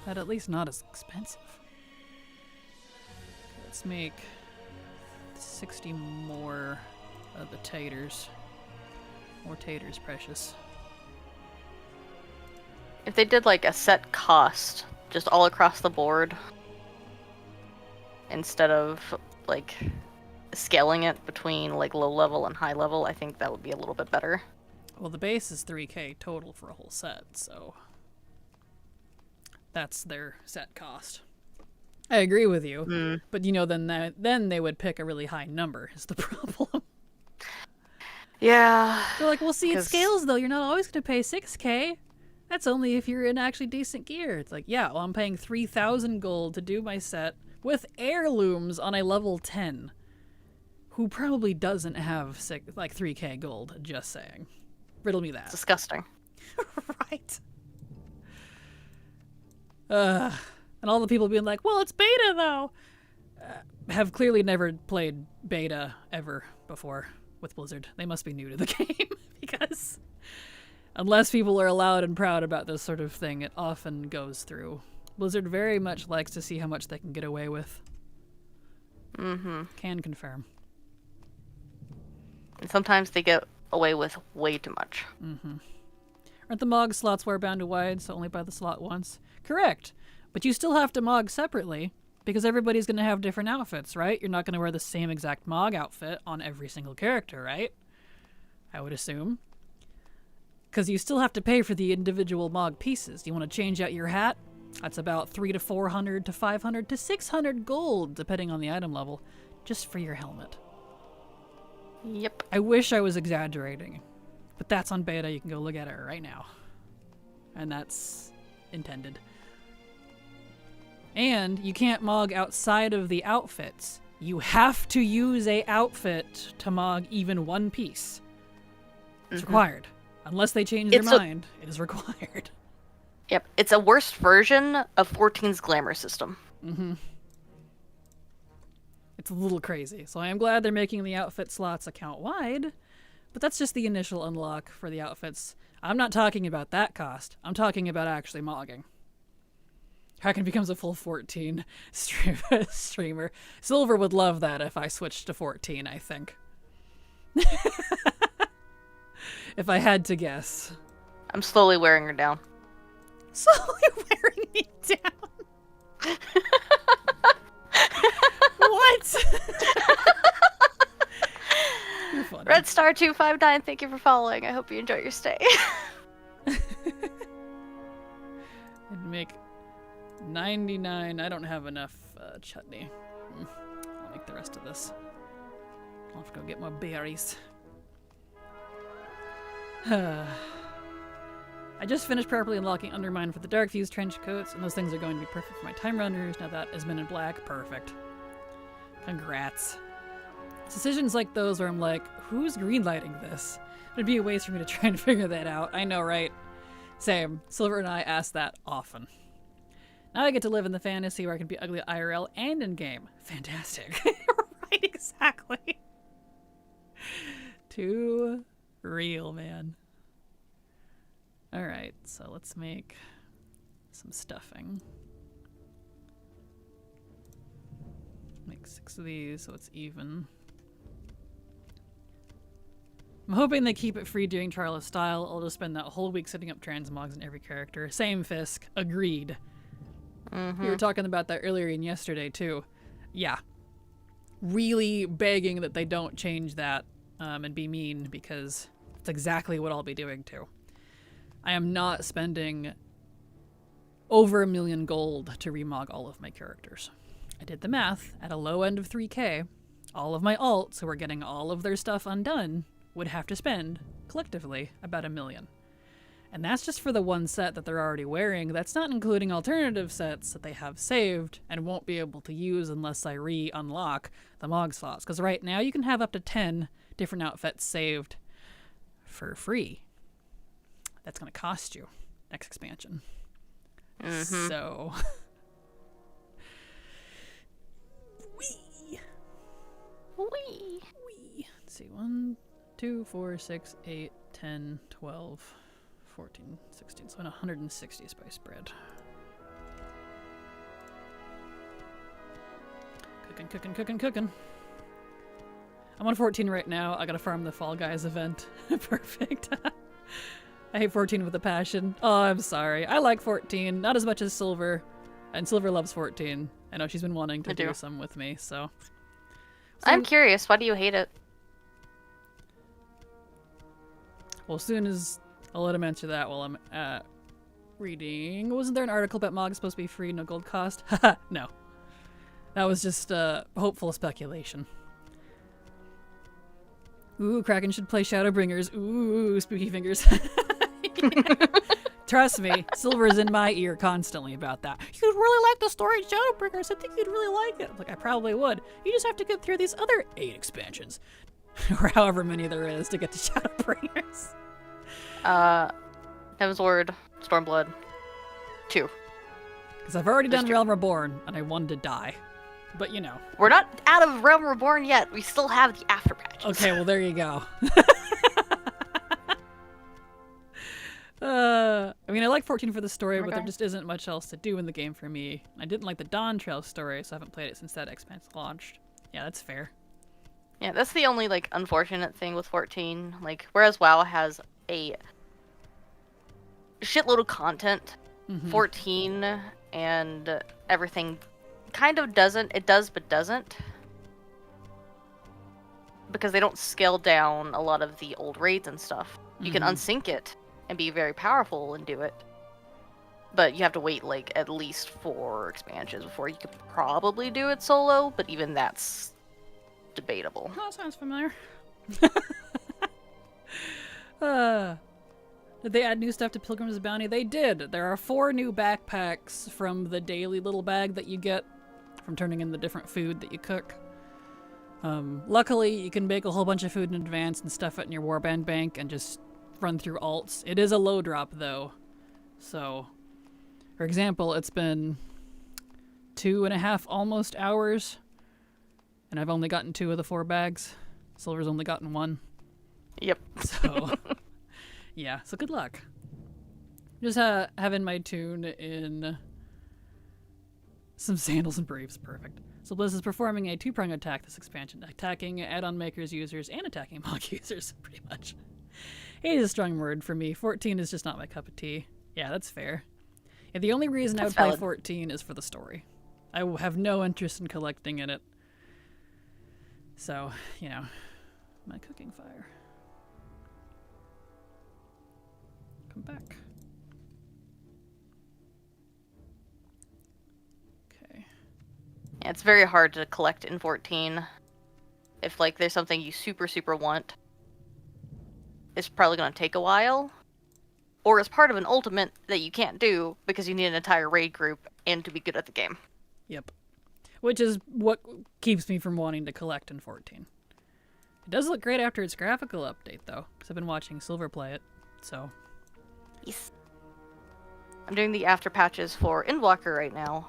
but at least not as expensive. Let's make 60 more of the taters. More taters, precious. If they did like a set cost, just all across the board, instead of like scaling it between like low level and high level, I think that would be a little bit better. Well, the base is 3K total for a whole set, so that's their set cost. I agree with you, but you know, then they would pick a really high number is the problem. Yeah. They're like, well, see, it scales though. You're not always going to pay 6K. That's only if you're in actually decent gear. It's like, yeah, well, I'm paying 3,000 gold to do my set with heirlooms on a level 10. Who probably doesn't have 3K gold, just saying. Riddle me that. It's disgusting. Right. And all the people being like, well, it's beta though, have clearly never played beta ever before with Blizzard. They must be new to the game because unless people are loud and proud about this sort of thing, it often goes through. Blizzard very much likes to see how much they can get away with. Can confirm. And sometimes they get away with way too much. Aren't the Mog slots warbound to wide, so only buy the slot once? Correct. But you still have to Mog separately, because everybody's going to have different outfits, right? You're not going to wear the same exact Mog outfit on every single character, right? I would assume. Because you still have to pay for the individual Mog pieces. You want to change out your hat? That's about 300 to 400 to 500 to 600 gold, depending on the item level, just for your helmet. Yep. I wish I was exaggerating, but that's on beta. You can go look at it right now. And that's intended. And you can't Mog outside of the outfits. You have to use a outfit to Mog even one piece. It's required. Unless they change their mind, it is required. Yep, it's a worse version of 14's glamour system. It's a little crazy. So I am glad they're making the outfit slots account wide, but that's just the initial unlock for the outfits. I'm not talking about that cost. I'm talking about actually mogging. Kraken becomes a full 14 streamer. Silver would love that if I switched to 14, I think. If I had to guess. I'm slowly wearing her down. Slowly wearing me down? What? You're funny. Red Star 259, thank you for following. I hope you enjoy your stay. I'd make 99. I don't have enough chutney. I'll make the rest of this. I'll have to go get more berries. I just finished properly unlocking Undermine for the Dark Fuse trench coats, and those things are going to be perfect for my time runners. Now that is Men in Black. Perfect. Congrats. Decisions like those where I'm like, who's greenlighting this? It'd be a waste for me to try and figure that out. I know, right? Same. Silver and I ask that often. Now I get to live in the fantasy where I can be ugly IRL and in-game. Fantastic. Right, exactly. Too real, man. Alright, so let's make some stuffing. Make 6 of these so it's even. I'm hoping they keep it free during Trial of Style. I'll just spend that whole week setting up transmogs in every character. Same Fisk. Agreed. We were talking about that earlier and yesterday too. Yeah. Really begging that they don't change that and be mean, because it's exactly what I'll be doing too. I am not spending over 1 million gold to remog all of my characters. I did the math. At a low end of 3K, all of my alts who are getting all of their stuff undone would have to spend, collectively, about 1 million. And that's just for the one set that they're already wearing. That's not including alternative sets that they have saved and won't be able to use unless I re-unlock the Mog slots. Because right now you can have up to 10 different outfits saved for free. That's going to cost you next expansion. So... Wee. Let's see, 1, 2, 4, 6, 8, 10, 12, 14, 16. So 160 spice bread. Cooking, cooking, cooking, cooking. I'm on 14 right now. I gotta farm the Fall Guys event. Perfect. I hate 14 with a passion. Oh, I'm sorry. I like 14. Not as much as Silver. And Silver loves 14. I know she's been wanting to do some with me, so. I'm curious. Why do you hate it? Well, as soon as I'll let him answer that while I'm reading. Wasn't there an article about Mog supposed to be free, no gold cost? Haha, no. That was just hopeful speculation. Ooh, Kraken should play Shadowbringers. Ooh, spooky fingers. Trust me, Silver's in my ear constantly about that. You'd really like the story of Shadowbringers. I think you'd really like it. I'm like, I probably would. You just have to get through these other 8 expansions. Or however many there is to get to Shadowbringers. Heaven's Ward, Stormblood, 2. Because I've already done Realm Reborn, and I wanted to die. But, you know. We're not out of Realm Reborn yet. We still have the after patches. Okay, well, there you go. I mean, I like 14 for the story, but there just isn't much else to do in the game for me. I didn't like the Dawn Trail story, so I haven't played it since that expansion launched. Yeah, that's fair. Yeah, that's the only, like, unfortunate thing with 14. Like, whereas WoW has a shitload of content, 14 and everything kind of doesn't. It does, but doesn't. Because they don't scale down a lot of the old raids and stuff. You can unsync it and be very powerful and do it. But you have to wait, like, at least 4 expansions before you could probably do it solo, but even that's debatable. Oh, that sounds familiar. Did they add new stuff to Pilgrim's Bounty? They did. There are 4 new backpacks from the daily little bag that you get from turning in the different food that you cook. Luckily, you can bake a whole bunch of food in advance and stuff it in your warband bank and just run through alts. It is a low drop, though. So, for example, it's been 2.5 almost hours, and I've only gotten 2 of the 4 bags. Silver's only gotten 1. Yep. So, yeah. So good luck. Just having my tune in some sandals and briefs. Perfect. So Bliss is performing a 2-prong attack this expansion, attacking add-on makers users and attacking Mog users, pretty much. 8 is a strong word for me. 14 is just not my cup of tea. Yeah, that's fair. Yeah, the only reason I would play 14 is for the story. I have no interest in collecting in it. So, you know, my cooking fire. Come back. Okay. Yeah, it's very hard to collect in 14. If, like, there's something you super, super want, it's probably going to take a while. Or it's part of an ultimate that you can't do because you need an entire raid group and to be good at the game. Yep. Which is what keeps me from wanting to collect in 14. It does look great after its graphical update, though, because I've been watching Silver play it, so. Yes. I'm doing the after patches for Endwalker right now.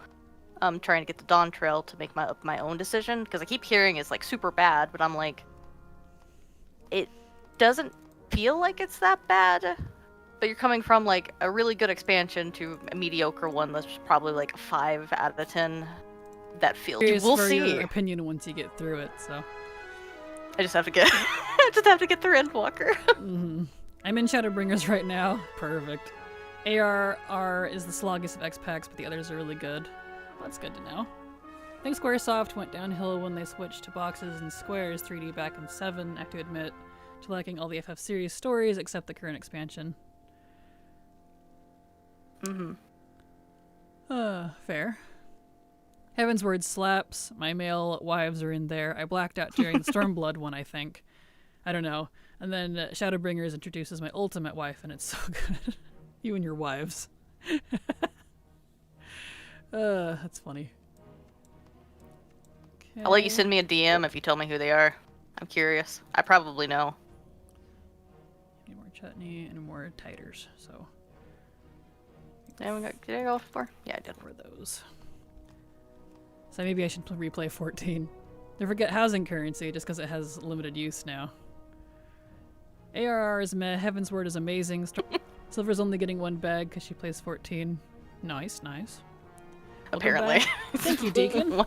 I'm trying to get the Dawn Trail to make my own decision, because I keep hearing it's, like, super bad, but I'm like, it doesn't feel like it's that bad. But you're coming from, like, a really good expansion to a mediocre one that's probably, like, a 5 out of 10. That feels. We'll see. Your opinion once you get through it, so. I just have to get, through Endwalker. I'm in Shadowbringers right now. Perfect. ARR is the sloggiest of X packs, but the others are really good. Well, that's good to know. I think Squaresoft went downhill when they switched to boxes and squares 3D back in 7. I have to admit to liking all the FF series stories except the current expansion. Fair. Heaven's Word slaps. My male wives are in there. I blacked out during the Stormblood one, I think. I don't know. And then Shadowbringers introduces my ultimate wife, and it's so good. You and your wives. That's funny. Okay. I'll let you send me a DM if you tell me who they are. I'm curious. I probably know. Need more chutney and more titers, so. Did I go for? Yeah, I did. For those. So maybe I should replay 14. Don't forget housing currency just because it has limited use now. ARR is meh. Heaven's Word is amazing. Silver's only getting 1 bag because she plays 14. Nice, nice. Apparently. Thank you, Deacon.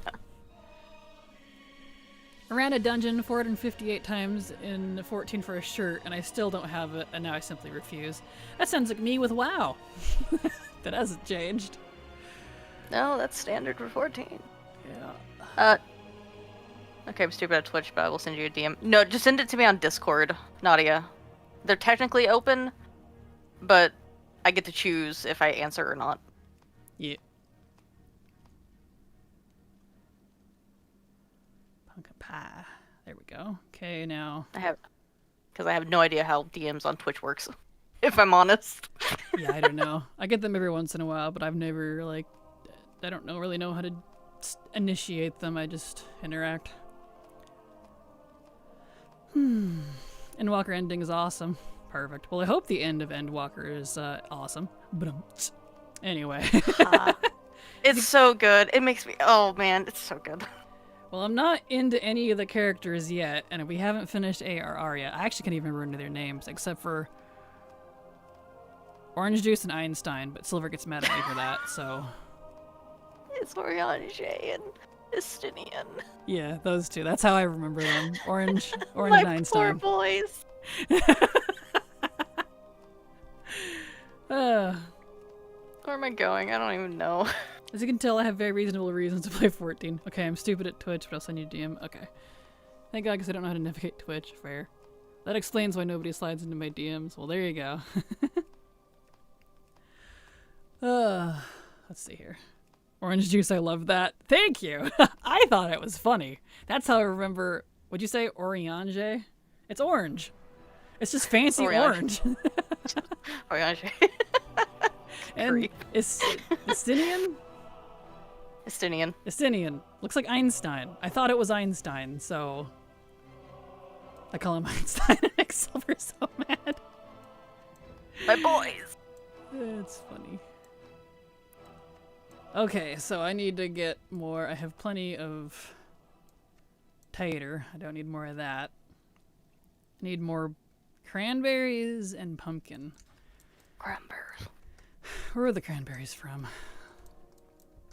I ran a dungeon 458 times in 14 for a shirt, and I still don't have it, and now I simply refuse. That sounds like me with WoW. That hasn't changed. No, that's standard for 14. Yeah. Okay, I'm stupid at Twitch, but I will send you a DM. No, just send it to me on Discord, Nadia. They're technically open, but I get to choose if I answer or not. Yeah. Pumpkin pie. There we go. Okay, now. Because I have no idea how DMs on Twitch works, if I'm honest. Yeah, I don't know. I get them every once in a while, but I've never, like, I don't really know how to initiate them. I just interact. Endwalker ending is awesome. Perfect. Well, I hope the end of Endwalker is awesome. But anyway. It's so good. It makes me... Oh, man. It's so good. Well, I'm not into any of the characters yet, and we haven't finished ARR yet. I actually can't even remember their names, except for Orange Juice and Einstein, but Silver gets mad at me for that, so... It's Oriange and Estinian. Yeah, those two. That's how I remember them. Orange My and Einstein. poor boys. Where am I going? I don't even know. As you can tell, I have very reasonable reasons to play 14. Okay, I'm stupid at Twitch, but I'll send you a DM. Okay. Thank God, because I don't know how to navigate Twitch. Fair. That explains why nobody slides into my DMs. Well, there you go. Let's see here. Orange Juice, I love that. Thank you! I thought it was funny. That's how I remember... Would you say Oriange? It's orange. It's just fancy orange. Oriange. And Estinian? Estinian. Looks like Einstein. I thought it was Einstein, so... I call him Einstein. It makes Silver so mad. My boys! It's funny. Okay, so I need to get more. I have plenty of tater. I don't need more of that. I need more cranberries and pumpkin. Cranberries. Where are the cranberries from?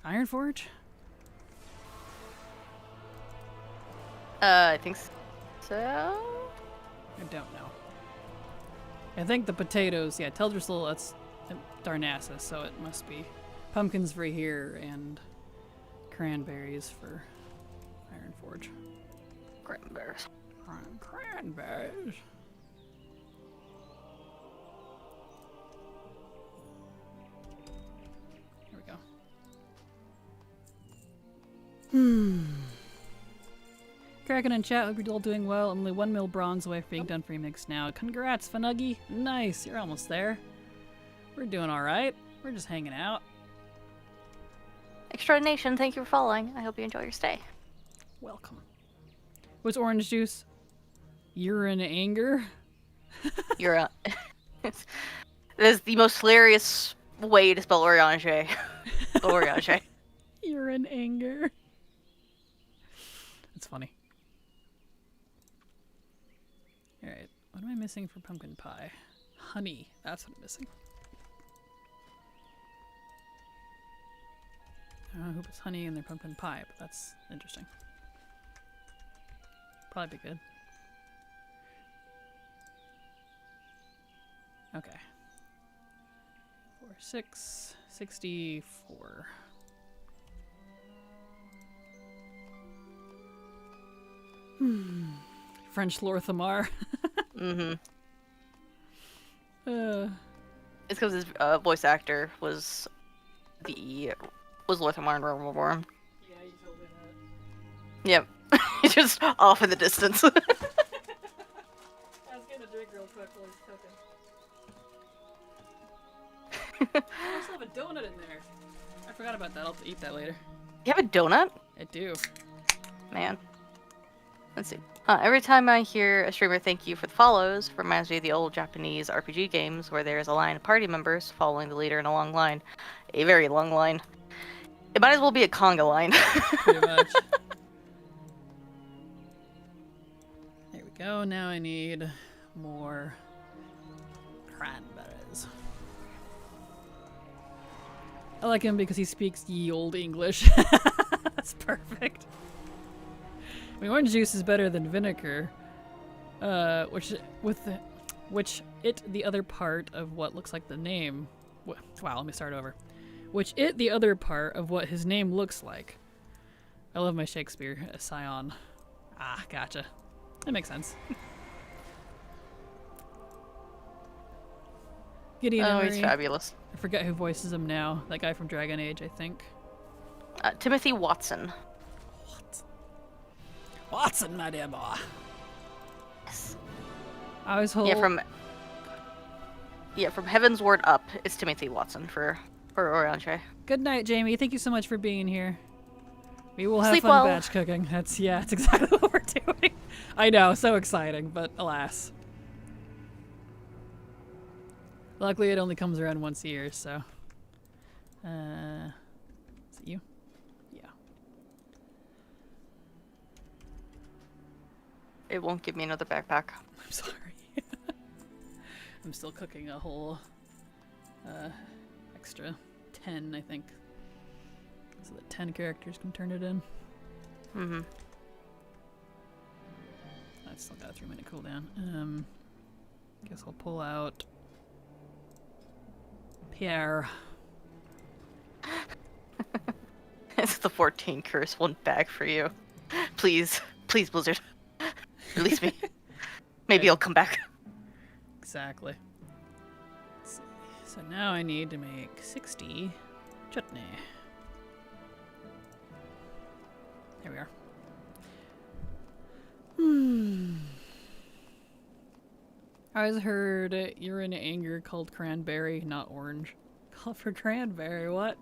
Ironforge? I think so. I don't know. I think the potatoes, yeah, Teldrassil, that's Darnassus, so it must be pumpkins for here and cranberries for Ironforge. Cranberries. Cranberries. Here we go. Kraken in chat, hope you're all doing well. I'm only 1 mil bronze away from being done for remix now. Congrats, Funuggy. Nice, you're almost there. We're doing alright. We're just hanging out. Extra Nation, thank you for following. I hope you enjoy your stay. Welcome. What's Orange Juice? You're in anger? You're a... That is the most hilarious way to spell Oriange. Oriange. You're in anger. That's funny. Alright, what am I missing for pumpkin pie? Honey. That's what I'm missing. I don't know who puts honey in their pumpkin pie, but that's interesting. Probably be good. Okay. 4, 6, 64. French Lorthamar. It's because his voice actor was Lorthamar in Realm of War. Yeah, you told me that. Yep. He's just off in the distance. I was getting a drink real quick while he's cooking. I also have a donut in there. I forgot about that. I'll eat that later. You have a donut? I do. Man. Let's see. Every time I hear a streamer thank you for the follows, reminds me of the old Japanese RPG games where there's a line of party members following the leader in a long line. A very long line. It might as well be a conga line. Pretty much. There we go. Now I need more cranberries. I like him because he speaks ye old English. That's perfect. I mean, orange juice is better than vinegar, which the other part of what looks like the name. Wow, let me start over. The other part of what his name looks like. I love my Shakespeare, Scion. Ah, gotcha. That makes sense. Gideon Oh, Emery. he's fabulous. I forget who voices him now. That guy from Dragon Age, I think. Timothy Watson. Watson, my dear boy. Yes. I was told. From Heaven's Word Up is Timothy Watson for Orange. Good night, Jamie. Thank you so much for being here. We will have Sleep fun well. batch cooking. That's exactly what we're doing. I know, so exciting, but alas. Luckily, it only comes around once a year, so. Is it you? Yeah. It won't give me another backpack. I'm sorry. I'm still cooking a whole extra 10, I think. So that 10 characters can turn it in. Mm-hmm. I still got a 3-minute cooldown. Guess I'll pull out Pierre. It's the 14 curse, one bag for you. Please, Blizzard. Release me. Maybe I'll come back. Exactly. Let's see. So now I need to make 60 chutney. Here we are. I always heard you're in anger called cranberry, not orange. Call for cranberry, what?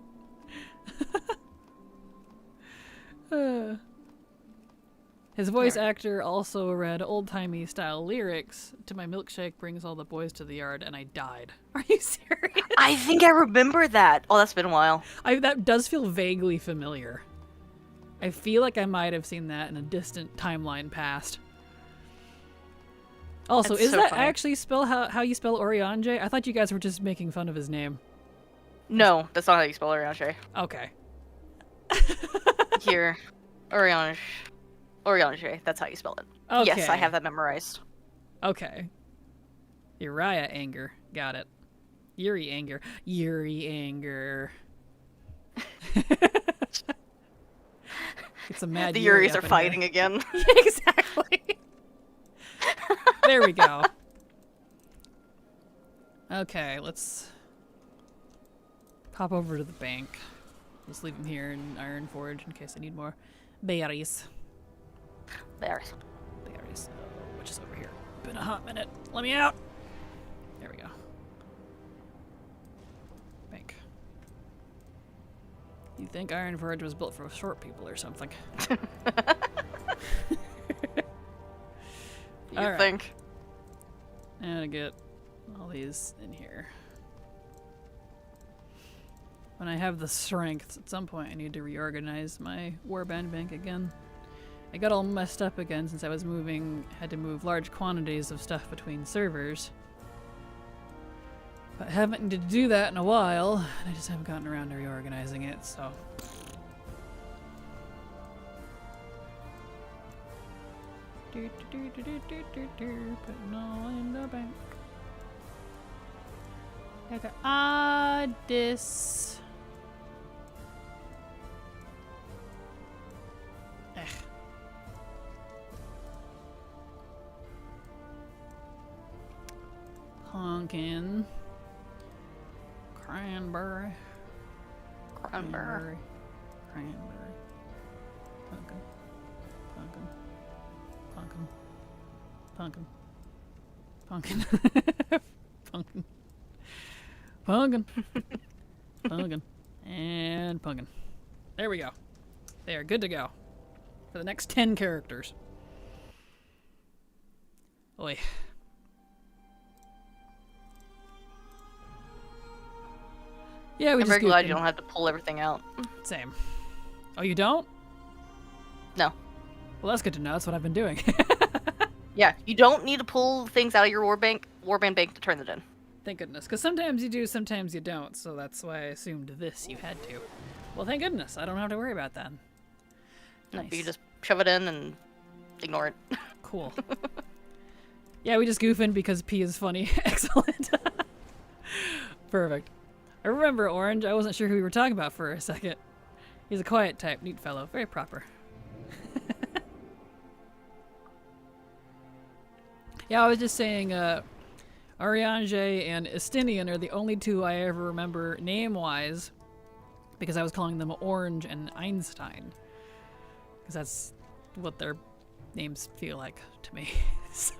His voice actor also read old-timey style lyrics to My Milkshake Brings All the Boys to the Yard, and I died. Are you serious? I think I remember that. Oh, that's been a while. That does feel vaguely familiar. I feel like I might have seen that in a distant timeline past. Also, That's is so that funny. actually spell how you spell Oriange? I thought you guys were just making fun of his name. No, that's not how you spell Orange. Okay. Here, Orange, that's how you spell it. Okay. Yes, I have that memorized. Okay. Uriah Anger. Got it. Yuri Anger. Yuri Anger. It's a mad The Yuri Yuris up are in fighting here. again. Exactly. There we go. Okay, let's pop over to the bank. Just leave them here in Iron Forge in case I need more berries. There's. Berries. Which is over here. Been a hot minute. Let me out. There we go. Bank. You think Iron Forge was built for short people or something? You All right. think? I'm gonna get all these in here. When I have the strength, at some point I need to reorganize my warband bank again. I got all messed up again since I was had to move large quantities of stuff between servers. But I haven't needed to do that in a while, and I just haven't gotten around to reorganizing it, so. Putting all in the bank. I got Addons. Pumpkin. Cranberry. Cranberry. Cranberry. Pumpkin. Pumpkin. Pumpkin. Pumpkin. Pumpkin. Pumpkin. Pumpkin. And pumpkin. There we go. They are good to go. For the next 10 characters. Oi. Yeah, we I'm just very glad gooped you in. don't have to pull everything out. Same. Oh, you don't? No. Well, that's good to know. That's what I've been doing. Yeah, you don't need to pull things out of your warband bank to turn it in. Thank goodness. Because sometimes you do, sometimes you don't. So that's why I assumed this you had to. Well, thank goodness. I don't have to worry about that. Nice. You just shove it in and ignore it. Cool. Yeah, we just goofing because P is funny. Excellent. Perfect. I remember Orange. I wasn't sure who we were talking about for a second. He's a quiet type, neat fellow. Very proper. Yeah, I was just saying, Ariange and Estinian are the only two I ever remember name-wise, because I was calling them Orange and Einstein. Because that's what their names feel like to me. So.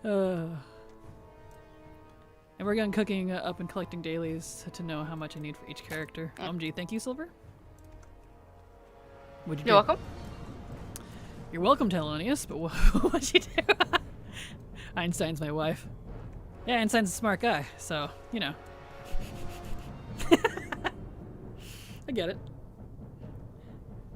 And we're going cooking up and collecting dailies to know how much I need for each character. OMG, thank you, Silver. What'd you do? You're welcome. You're welcome, Telonius, but what'd you do? Einstein's my wife. Yeah, Einstein's a smart guy, so, you know. I get it.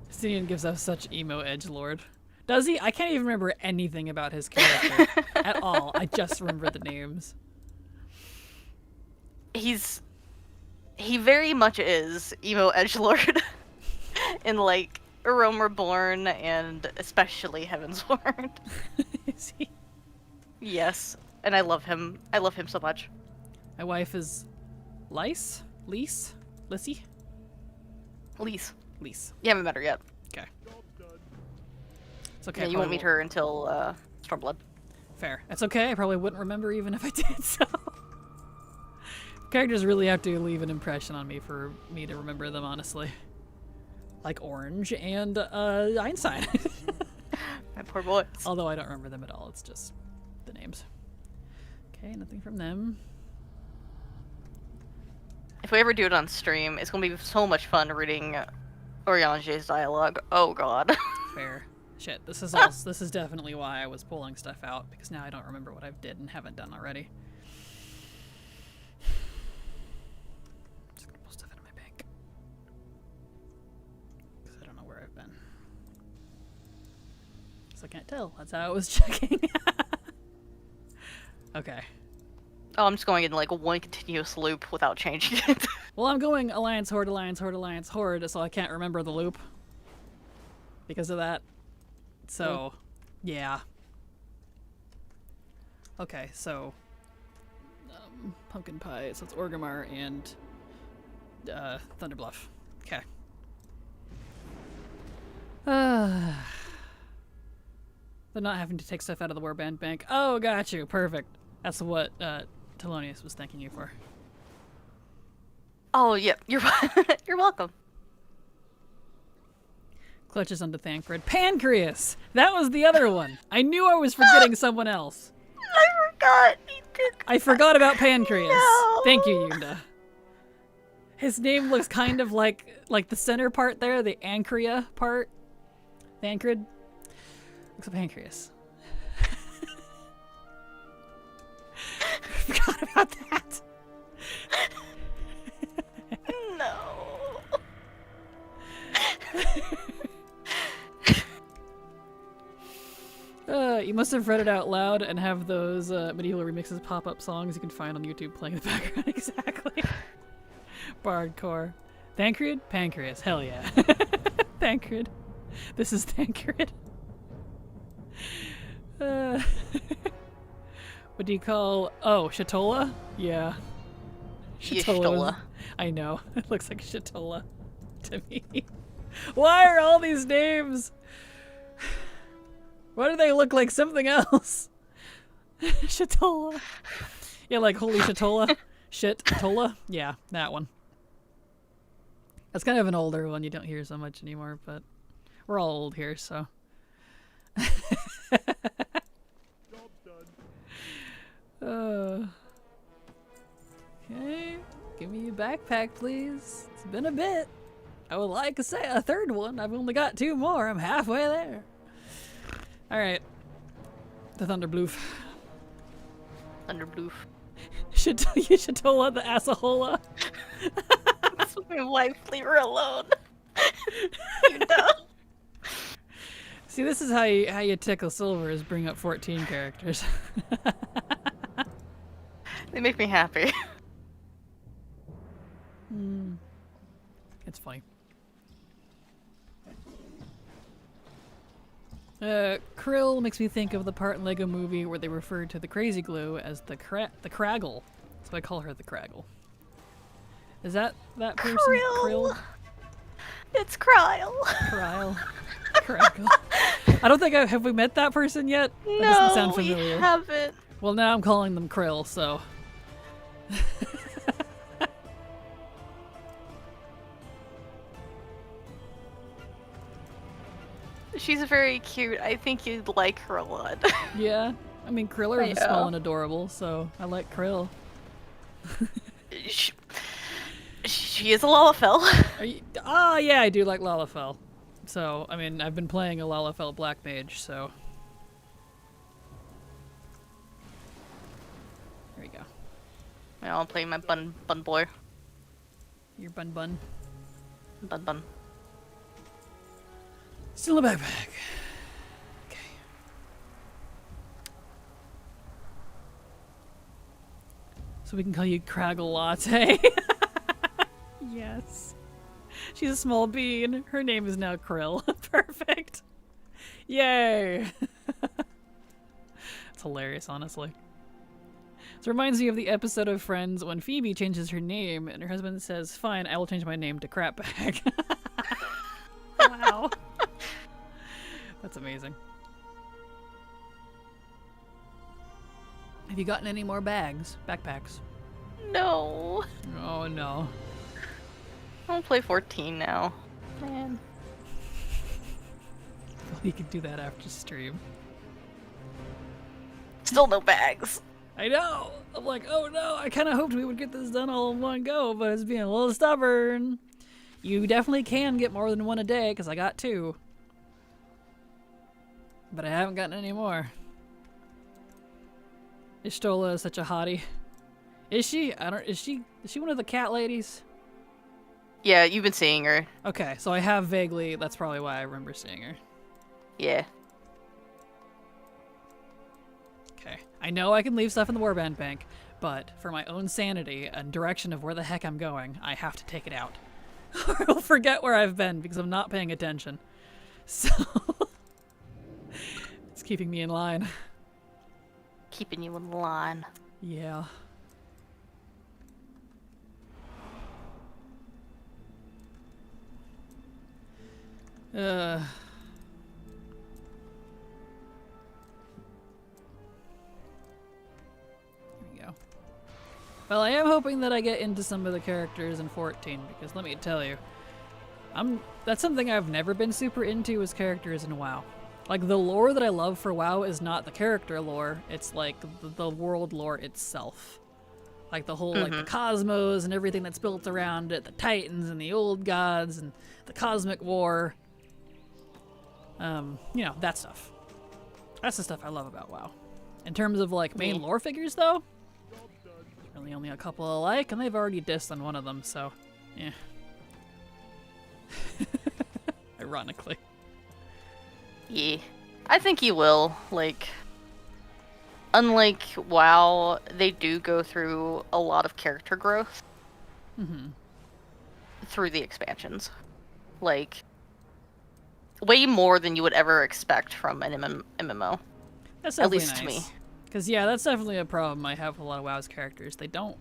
Justinian gives us such emo edgelord. Does he? I can't even remember anything about his character at all. I just remember the names. He very much is emo edgelord in like Rome Reborn and especially Heavensward. Is he? Yes, and I love him. I love him so much. My wife is Lise? Lise? Lissy? Lise. Lise. You haven't met her yet. Okay. It's okay. Yeah, you won't meet her until Stormblood. Fair. It's okay. I probably wouldn't remember even if I did, so. Characters really have to leave an impression on me for me to remember them, honestly. Like Orange and Einstein. My poor boys. Although I don't remember them at all. It's just the names. Okay, nothing from them. If we ever do it on stream, it's gonna be so much fun reading Oriange's dialogue. Oh god. Fair. Shit, this is all, this is definitely why I was pulling stuff out, because now I don't remember what I've did and haven't done already. Just gonna pull stuff out of my bank. Because I don't know where I've been. So I can't tell. That's how I was checking. Okay. Oh, I'm just going in like one continuous loop without changing it. Well, I'm going Alliance, Horde, Alliance, Horde, Alliance, Horde, so I can't remember the loop. Because of that. So, yeah. Okay, so pumpkin pie, so it's Orgrimmar and Thunderbluff. Okay. They're not having to take stuff out of the warband bank. Oh, got you. Perfect. That's what Telonius was thanking you for. Oh, yeah. You're welcome. Clutches onto Thancred. Pancreas! That was the other one. I knew I was forgetting someone else. I forgot. I forgot about Pancreas. No. Thank you, Yunda. His name looks kind of like the center part there, the Ancria part. Thancred. Looks like Pancreas. I forgot about that. No. You must have read it out loud and have those medieval remixes pop-up songs you can find on YouTube playing in the background. Exactly. Bardcore. Thancred? Pancreas. Hell yeah. Thancred. This is Thancred. What do you call... Oh, Shatola? Yeah. Shatola. I know. It looks like Shatola to me. Why are all these names... Why do they look like something else? Shatola. Yeah, like holy Shatola. Shit-tola. Yeah, that one. That's kind of an older one. You don't hear so much anymore, but we're all old here, so. Okay. Give me a backpack, please. It's been a bit. I would like to say a third one. I've only got 2 more. I'm halfway there. Alright. The Thunderbloof. Thunderbloof. Shatola the Asahola. That's my wife. Leave her alone. You know. See, this is how you tickle silver, is bring up 14 characters. They make me happy. It's funny. Krill makes me think of the part in Lego Movie where they referred to the crazy glue as the Craggle. So I call her the Craggle. Is that person? Krill? It's Kryle. Kryle. Craggle. I don't think have we met that person yet? That doesn't sound familiar. We haven't. Well, now I'm calling them Krill, so. She's very cute. I think you'd like her a lot. Yeah. I mean, Krill are small and adorable, so I like Krill. She is a Lalafell. Oh, yeah, I do like Lalafell. So, I mean, I've been playing a Lalafell Black Mage, so. There we go. Yeah, I'll play my bun boy. Your bun bun. Bun. Still in the backpack. Okay. So we can call you Craggle Latte. Yes. She's a small bean. Her name is now Krill. Perfect. Yay. It's hilarious, honestly. This reminds me of the episode of Friends when Phoebe changes her name and her husband says, "Fine, I will change my name to Crapbag." Wow. That's amazing. Have you gotten any more backpacks? No. Oh no. I'll play 14 now. Man. Well, you can do that after stream. Still no bags. I know! I'm like, oh no, I kind of hoped we would get this done all in one go, but it's being a little stubborn. You definitely can get more than one a day, because I got 2. But I haven't gotten any more. Ishtola is such a hottie. Is she? Is she one of the cat ladies? Yeah, you've been seeing her. Okay, so I have vaguely, that's probably why I remember seeing her. Yeah. Okay. I know I can leave stuff in the warband bank, but for my own sanity and direction of where the heck I'm going, I have to take it out. Or I'll forget where I've been because I'm not paying attention. So it's keeping me in line. Keeping you in line. Yeah. Here we go. Well, I am hoping that I get into some of the characters in 14, because let me tell you, that's something I've never been super into is characters in WoW. Like, the lore that I love for WoW is not the character lore, it's like the world lore itself. Like the whole, like the cosmos and everything that's built around it, the Titans and the old gods and the cosmic war. You know, that stuff. That's the stuff I love about WoW. In terms of, like, main lore figures, though, there's really only a couple I like, and they've already dissed on one of them, so, yeah. Ironically. Yeah. I think you will. Like, unlike WoW, they do go through a lot of character growth. Through the expansions. Like, way more than you would ever expect from an MMO. That's at definitely least nice. To me. Because, yeah, that's definitely a problem I have with a lot of WoW's characters. They don't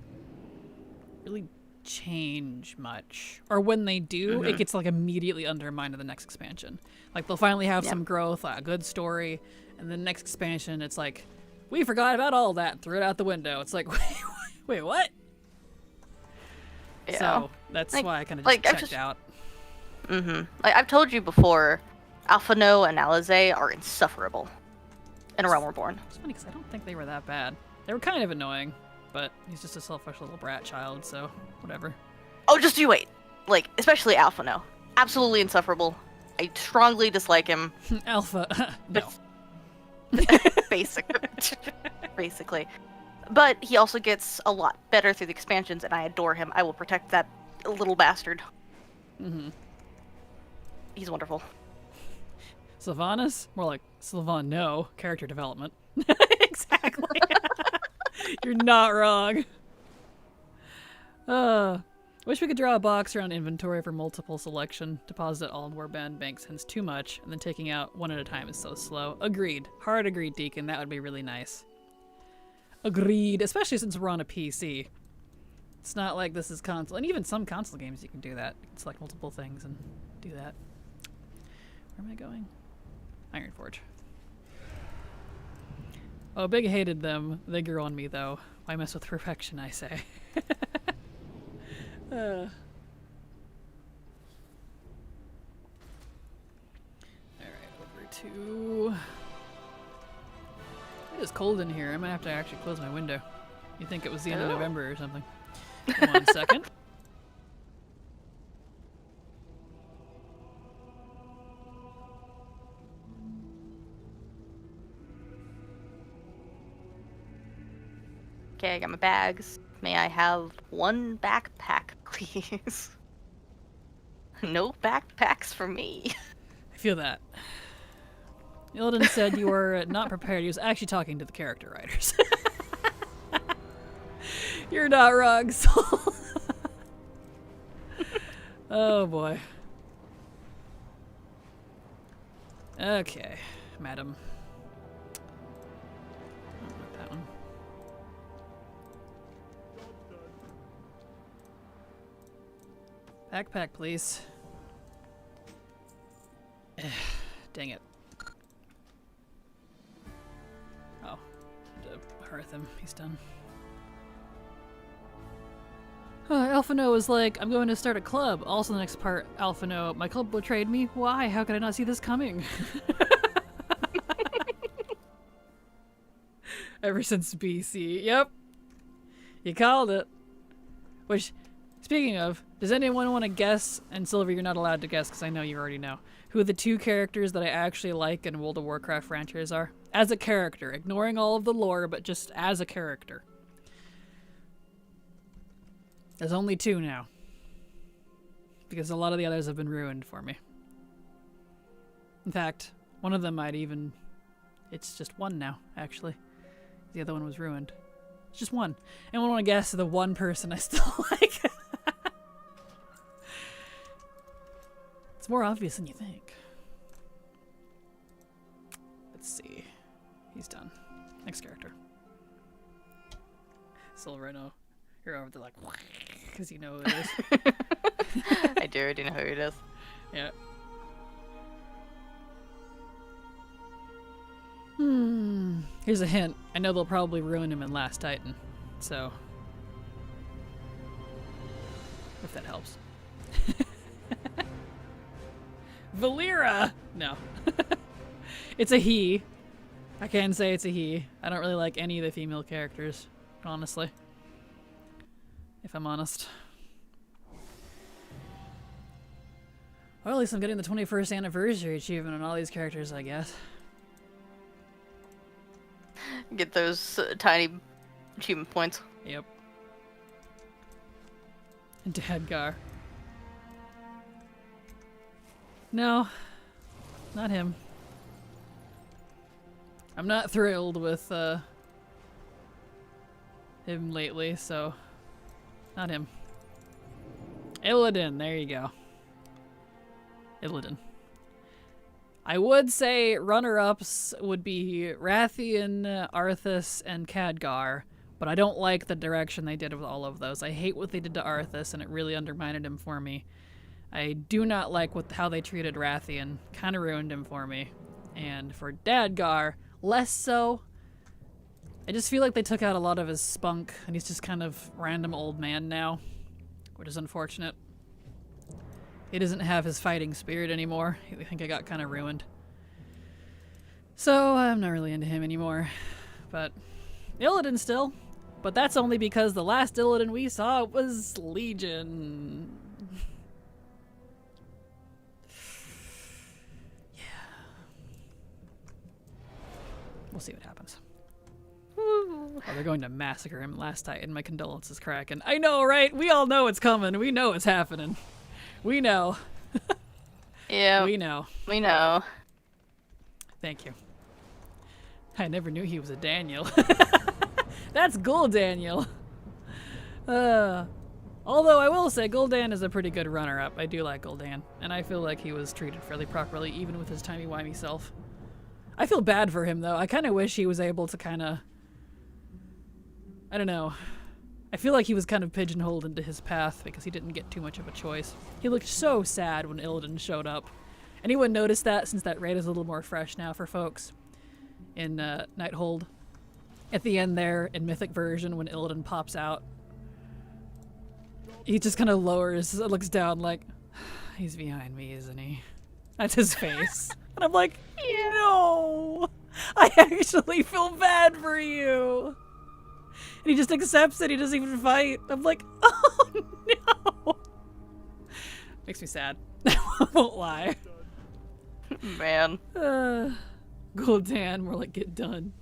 really change much. Or when they do, it gets, like, immediately undermined in the next expansion. Like, they'll finally have some growth, a good story, and the next expansion, it's like, we forgot about all that and threw it out the window. It's like, wait, what? Yeah. So, that's why I kind of just checked out. Like, I've told you before, Alphano and Alizé are insufferable in A Realm Reborn. It's funny because I don't think they were that bad. They were kind of annoying, but he's just a selfish little brat child, so whatever. Oh, just you wait. Like, especially Alphano. Absolutely insufferable. I strongly dislike him. Alpha. No. Basically. But he also gets a lot better through the expansions, and I adore him. I will protect that little bastard. He's wonderful. Sylvanas? More like Sylvano. Character development. Exactly. You're not wrong. Wish we could draw a box around inventory for multiple selection. Deposit all in warband banks, hence too much, and then taking out one at a time is so slow. Agreed. Hard agreed, Deacon. That would be really nice. Agreed. Especially since we're on a PC. It's not like this is console. And even some console games you can do that. You can select multiple things and do that. Where am I going? Ironforge. Oh, Big hated them. They grew on me, though. Why mess with perfection, I say. Alright, over to... It is cold in here. I might have to actually close my window. You think it was the end of November or something. 1 second. Okay, I got my bags. May I have 1 backpack, please? No backpacks for me. I feel that. Illidan said you were not prepared. He was actually talking to the character writers. You're not wrong, Soul. Oh boy. Okay, madam. Not that one. Backpack, please. Dang it. Oh, to hearth him. He's done. Alphino is like, I'm going to start a club. Also, the next part, Alphino, my club betrayed me. Why? How could I not see this coming? Ever since BC. Yep. You called it. Which, speaking of, does anyone want to guess? And Silver, you're not allowed to guess because I know you already know. Who the 2 characters that I actually like in World of Warcraft franchise are? As a character. Ignoring all of the lore, but just as a character. There's only 2 now. Because a lot of the others have been ruined for me. In fact, one of them might even... It's just 1 now, actually. The other one was ruined. It's just 1. Anyone want to guess the 1 person I still like? It's more obvious than you think. Let's see. He's done. Next character. Silver, I know. You're over there like, because you know who it is. I do already know who it is. Yeah. Here's a hint. I know they'll probably ruin him in Last Titan. So. If that helps. Valera! No. It's a he. I can say it's a he. I don't really like any of the female characters, honestly. If I'm honest. Well, at least I'm getting the 21st anniversary achievement on all these characters, I guess. Get those tiny achievement points. Yep. And Dadgar. No. Not him. I'm not thrilled with him lately, so... Not him. Illidan, there you go. Illidan. I would say runner-ups would be Rathian, Arthas, and Khadgar, but I don't like the direction they did with all of those. I hate what they did to Arthas, and it really undermined him for me. I do not like how they treated Rathian. Kind of ruined him for me. And for Dadgar, less so. I just feel like they took out a lot of his spunk, and he's just kind of random old man now, which is unfortunate. He doesn't have his fighting spirit anymore. I think I got kind of ruined. So I'm not really into him anymore. But Illidan still. But that's only because the last Illidan we saw was Legion. Yeah. We'll see what happens. Oh, they're going to massacre him Last Titan. My condolences, Kraken. I know, right? We all know it's coming. We know it's happening. We know. Yeah. We know. We know. Thank you. I never knew he was a Daniel. That's Gul'Daniel. Although I will say Gul'dan is a pretty good runner-up. I do like Gul'dan, and I feel like he was treated fairly properly, even with his timey-wimey self. I feel bad for him, though. I kind of wish he was able to kind of... I don't know. I feel like he was kind of pigeonholed into his path because he didn't get too much of a choice. He looked so sad when Illidan showed up. Anyone notice that, since that raid is a little more fresh now for folks in Nighthold? At the end there, in Mythic version, when Illidan pops out, he just kind of looks down like, he's behind me, isn't he? That's his face. And I'm like, no! I actually feel bad for you! And he just accepts it, he doesn't even fight. I'm like, oh no! Makes me sad. I won't lie. Man. Gul'dan, more like get done.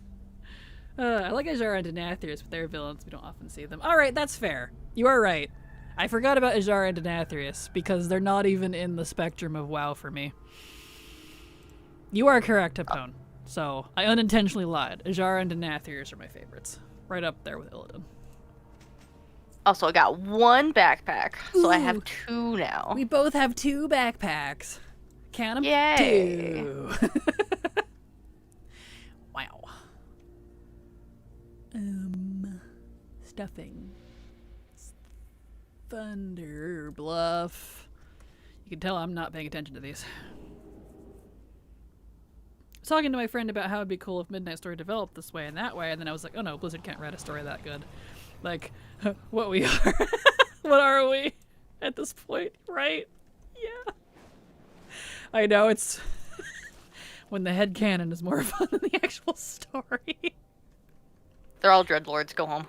I like Azshara and Denathrius, but they're villains. We don't often see them. Alright, that's fair. You are right. I forgot about Azshara and Denathrius, because they're not even in the spectrum of WoW for me. You are correct, Hapone. So, I unintentionally lied. Azshara and Denathrius are my favorites. Right up there with Illidan. Also, I got one backpack, so I have 2 now. We both have 2 backpacks. Count 'em. Yay. 2. Wow. Stuffing. Thunder Bluff. You can tell I'm not paying attention to these. I was talking to my friend about how it'd be cool if Midnight Story developed this way and that way, and then I was like, oh no, Blizzard can't write a story that good. Like, what we are. What are we at this point, right? Yeah. I know, it's when the headcanon is more fun than the actual story. They're all Dreadlords. Go home.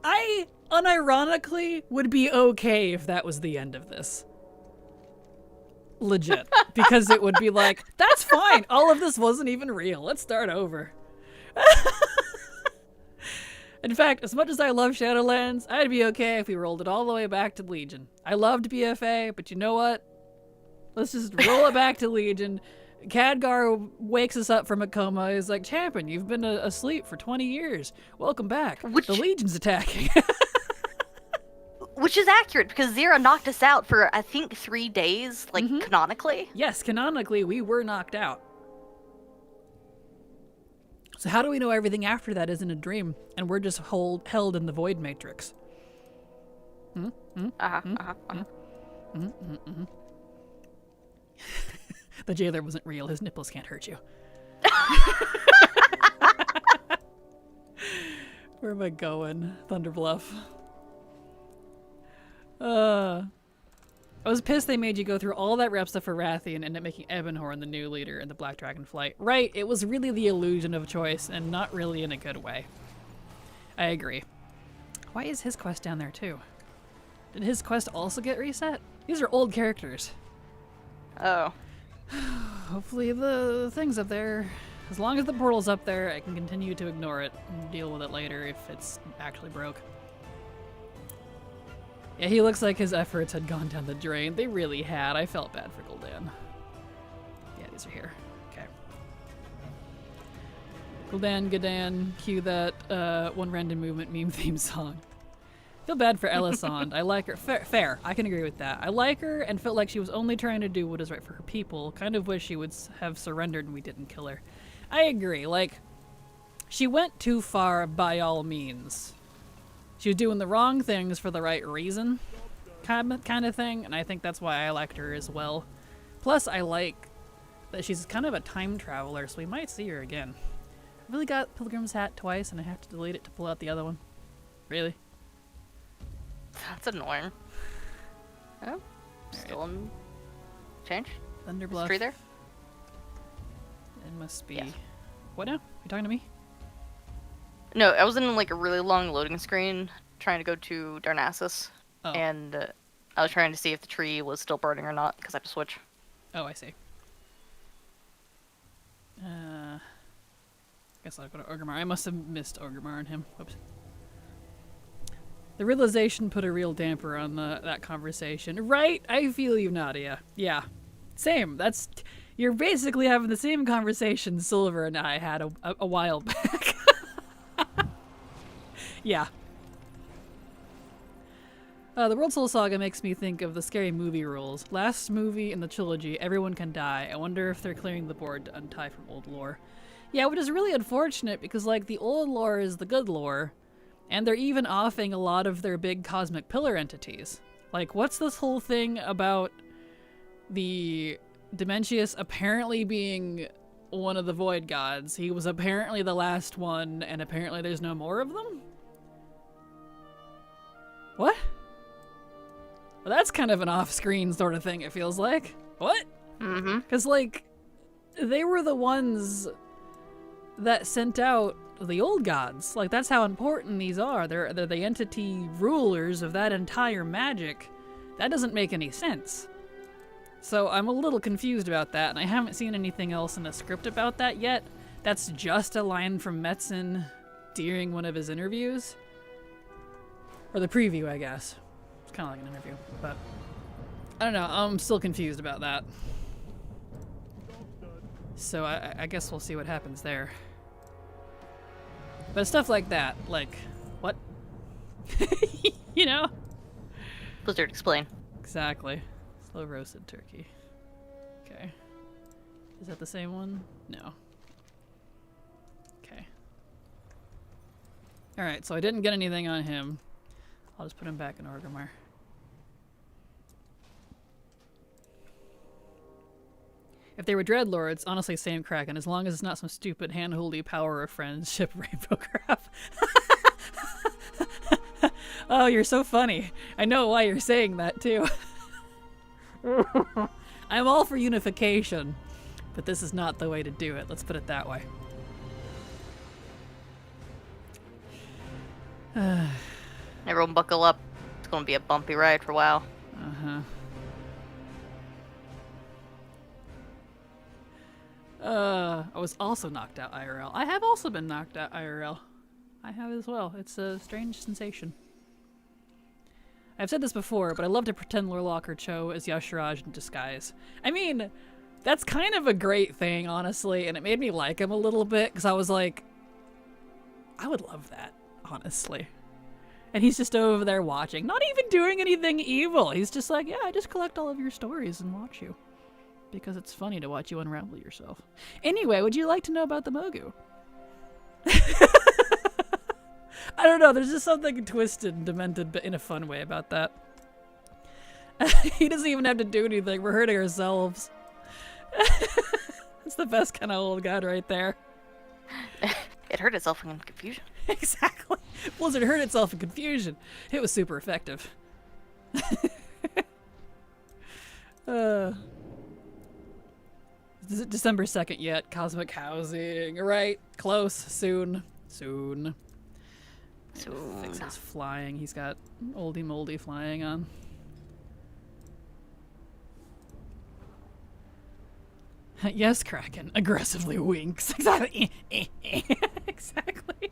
I, unironically, would be okay if that was the end of this. Legit. Because it would be like, that's fine. All of this wasn't even real. Let's start over. In fact, as much as I love Shadowlands, I'd be okay if we rolled it all the way back to Legion. I loved BFA, but you know what? Let's just roll it back to Legion. Khadgar wakes us up from a coma. He's like, Champion, you've been asleep for 20 years. Welcome back. The Legion's attacking. Which is accurate, because Zera knocked us out for, I think, 3 days, like, canonically. Yes, canonically, we were knocked out. So how do we know everything after that isn't a dream, and we're just held in the Void Matrix? The jailer wasn't real. His nipples can't hurt you. Where am I going? Thunderbluff. I was pissed they made you go through all that rep stuff for Rathian and end up making Ebonhorn the new leader in the Black Dragon Flight. Right, it was really the illusion of choice, and not really in a good way. I agree. Why is his quest down there too? Did his quest also get reset? These are old characters. Oh. Hopefully the thing's up there. As long as the portal's up there, I can continue to ignore it and deal with it later if it's actually broke. Yeah, he looks like his efforts had gone down the drain. They really had. I felt bad for Gul'dan. Yeah, these are here. Okay. Gul'dan, cue that one random movement meme theme song. Feel bad for Elisande. I like her. Fair. I can agree with that. I like her and felt like she was only trying to do what is right for her people. Kind of wish she would have surrendered and we didn't kill her. I agree. Like, she went too far by all means. She was doing the wrong things for the right reason, kind of thing, and I think that's why I liked her as well. Plus, I like that she's kind of a time traveler, so we might see her again. I really got Pilgrim's hat twice, and I have to delete it to pull out the other one. Really? That's annoying. Oh, still in change? Thunderbluff. Is tree there? It must be. Yes. What now? You talking to me? No, I was in like a really long loading screen trying to go to Darnassus, and I was trying to see if the tree was still burning or not because I have to switch. Oh, I see. Guess I'll go to Orgrimmar. I must have missed Orgrimmar and him. Whoops. The realization put a real damper on that conversation. Right? I feel you, Nadia. Yeah. Same. You're basically having the same conversation Silver and I had a while back. Yeah. The World Soul Saga makes me think of the scary movie rules. Last movie in the trilogy, everyone can die. I wonder if they're clearing the board to untie from old lore. Yeah, which is really unfortunate because, like, the old lore is the good lore, and they're even offing a lot of their big cosmic pillar entities. Like, what's this whole thing about the Dementius apparently being one of the Void Gods? He was apparently the last one, and apparently there's no more of them? What? Well, that's kind of an off-screen sort of thing, it feels like. What? Mm-hmm. Because, like, they were the ones that sent out the old gods. Like, that's how important these are. They're the entity rulers of that entire magic. That doesn't make any sense. So I'm a little confused about that, and I haven't seen anything else in the script about that yet. That's just a line from Metzen during one of his interviews. Or the preview, I guess. It's kind of like an interview, but I don't know. I'm still confused about that. So I guess we'll see what happens there. But stuff like that, like, what? You know? Blizzard, explain. Exactly. Slow roasted turkey. Okay. Is that the same one? No. Okay. Alright, so I didn't get anything on him. I'll just put him back in Orgrimmar. If they were Dreadlords, honestly, same Kraken, as long as it's not some stupid handholdy power of friendship rainbow crap. Oh, you're so funny. I know why you're saying that, too. I'm all for unification, but this is not the way to do it. Let's put it that way. Everyone buckle up. It's going to be a bumpy ride for a while. Uh-huh. I was also knocked out IRL. I have also been knocked out IRL. I have as well. It's a strange sensation. I've said this before, but I love to pretend Lorlock or Cho as Yasharaj in disguise. I mean, that's kind of a great thing, honestly, and it made me like him a little bit, because I was like, I would love that, honestly. And he's just over there watching, not even doing anything evil. He's just like, yeah, I just collect all of your stories and watch you. Because it's funny to watch you unravel yourself. Anyway, would you like to know about the Mogu? I don't know, there's just something twisted and demented, but in a fun way about that. He doesn't even have to do anything, we're hurting ourselves. It's the best kind of old god right there. It hurt itself in confusion. Exactly. Blizzard hurt itself in confusion. It was super effective. Is it December 2nd yet? Cosmic housing. Right. Close. Soon. Soon. Fix his flying. He's got oldie moldy flying on. Yes, Kraken. Aggressively winks. Exactly. Exactly.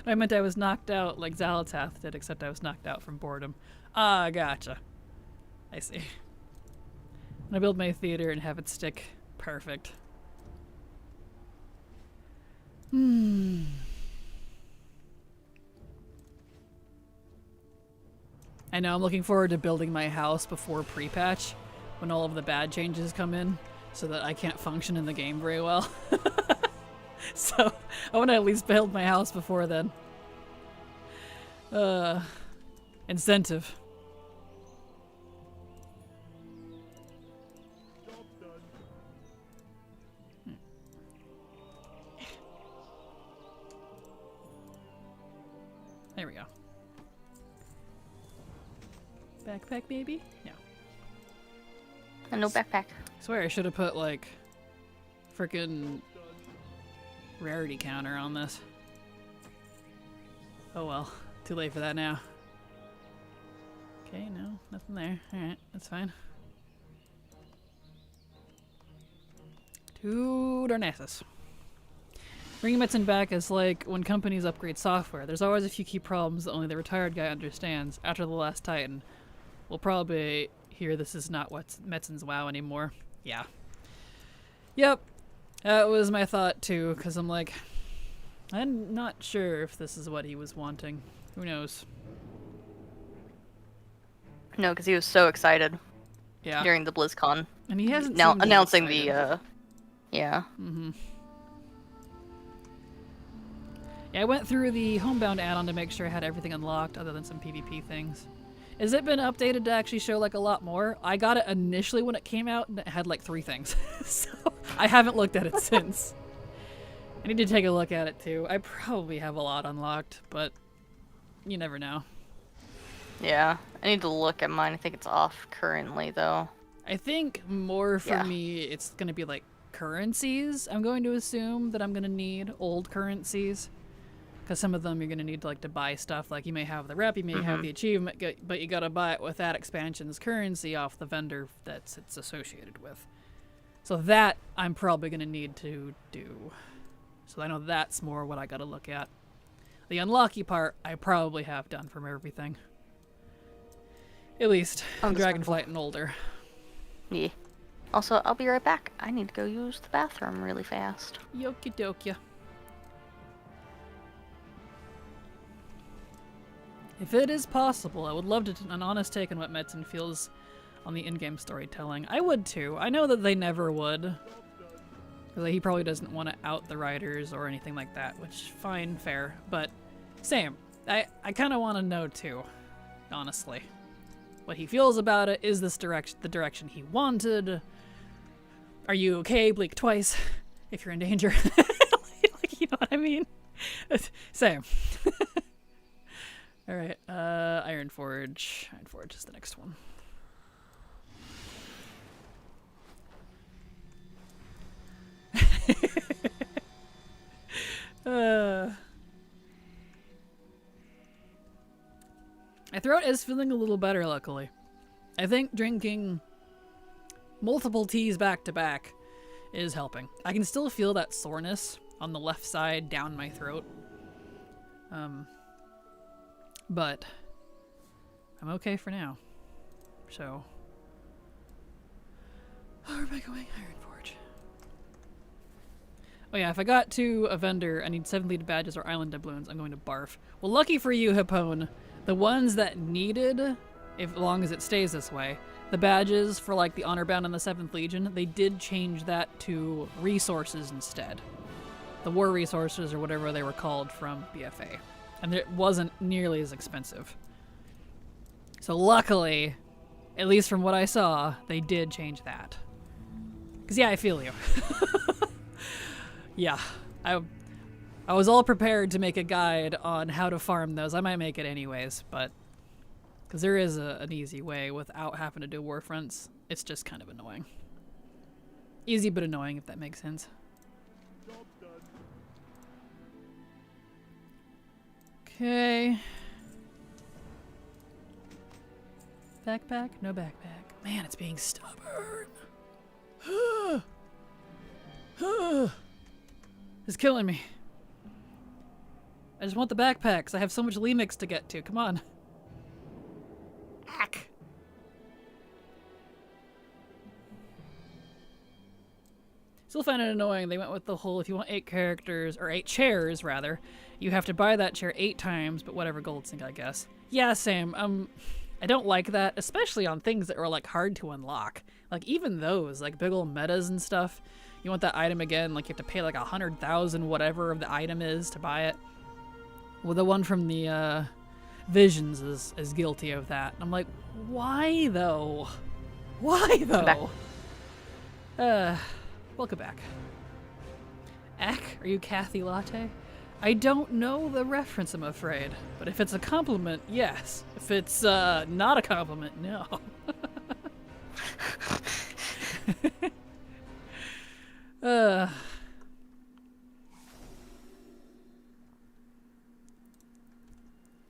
I meant I was knocked out like Xalatath did, except I was knocked out from boredom. Ah, gotcha. I see. And I build my theater and have it stick perfect. I know, I'm looking forward to building my house before pre-patch, when all of the bad changes come in, so that I can't function in the game very well. So, I want to at least build my house before then. Incentive. There we go. Backpack, baby? Yeah. And no backpack. I swear I should have put, like, frickin' rarity counter on this. Oh well. Too late for that now. Okay, no. Nothing there. Alright, that's fine. To Darnassus. Bringing Metzen back is like when companies upgrade software. There's always a few key problems that only the retired guy understands. After the last Titan, we'll probably hear this is not what's Metzen's WoW anymore. Yeah. Yep, that was my thought too, because I'm like, I'm not sure if this is what he was wanting. Who knows? No, because he was so excited Yeah. during the BlizzCon. And he hasn't Now seemed as announcing excited. yeah. Mm-hmm. Yeah, I went through the Homebound add-on to make sure I had everything unlocked other than some PvP things. Has it been updated to actually show like a lot more? I got it initially when it came out and it had like 3 things. So I haven't looked at it since. I need to take a look at it too. I probably have a lot unlocked, but you never know. Yeah, I need to look at mine. I think it's off currently though. I think more for me, it's going to be like currencies. I'm going to assume that I'm going to need old currencies. Because some of them you're going to need to, like, to buy stuff. Like, you may have the rep, you may have the achievement, but you got to buy it with that expansion's currency off the vendor that's it's associated with. So that I'm probably going to need to do. So I know that's more what I got to look at. The unlocky part, I probably have done from everything. At least, Dragonflight and older. Yeah. Also, I'll be right back. I need to go use the bathroom really fast. Yoki dokie. If it is possible, I would love to an honest take on what Metzen feels on the in-game storytelling. I would too. I know that they never would. Because he probably doesn't want to out the writers or anything like that, which, fine, fair. But, same. I kind of want to know too, honestly. What he feels about it. Is this the direction he wanted? Are you okay, blink twice, if you're in danger? Like, you know what I mean? Same. Alright, Ironforge. Ironforge is the next one. My throat is feeling a little better, luckily. I think drinking multiple teas back to back is helping. I can still feel that soreness on the left side down my throat. But I'm okay for now. So, where am I going? Ironforge. Oh yeah, if I got to a vendor, I need 7 lead badges or island doubloons. I'm going to barf. Well, lucky for you, Hippone, the ones that needed, as long as it stays this way, the badges for like the Honor Bound and the 7th Legion, they did change that to resources instead. The war resources or whatever they were called from BFA. And it wasn't nearly as expensive. So luckily, at least from what I saw, they did change that. Because yeah, I feel you. Yeah, I was all prepared to make a guide on how to farm those. I might make it anyways, but because there is an easy way without having to do war fronts. It's just kind of annoying. Easy but annoying, if that makes sense. Okay. Backpack? No backpack. Man, it's being stubborn. It's killing me. I just want the backpacks. I have so much Lemix to get to. Come on. Ack. Still find it annoying. They went with the whole, if you want 8 characters, or 8 chairs, rather, you have to buy that chair 8 times, but whatever, gold sync, I guess. Yeah, same. I don't like that, especially on things that are, like, hard to unlock. Like, even those, like, big ol' metas and stuff. You want that item again, like, you have to pay, like, 100,000 whatever of the item is to buy it. Well, the one from the, Visions is guilty of that. I'm like, why, though? Why, though? Welcome back. Ack, are you Kathy Latte? I don't know the reference, I'm afraid. But if it's a compliment, yes. If it's not a compliment, no.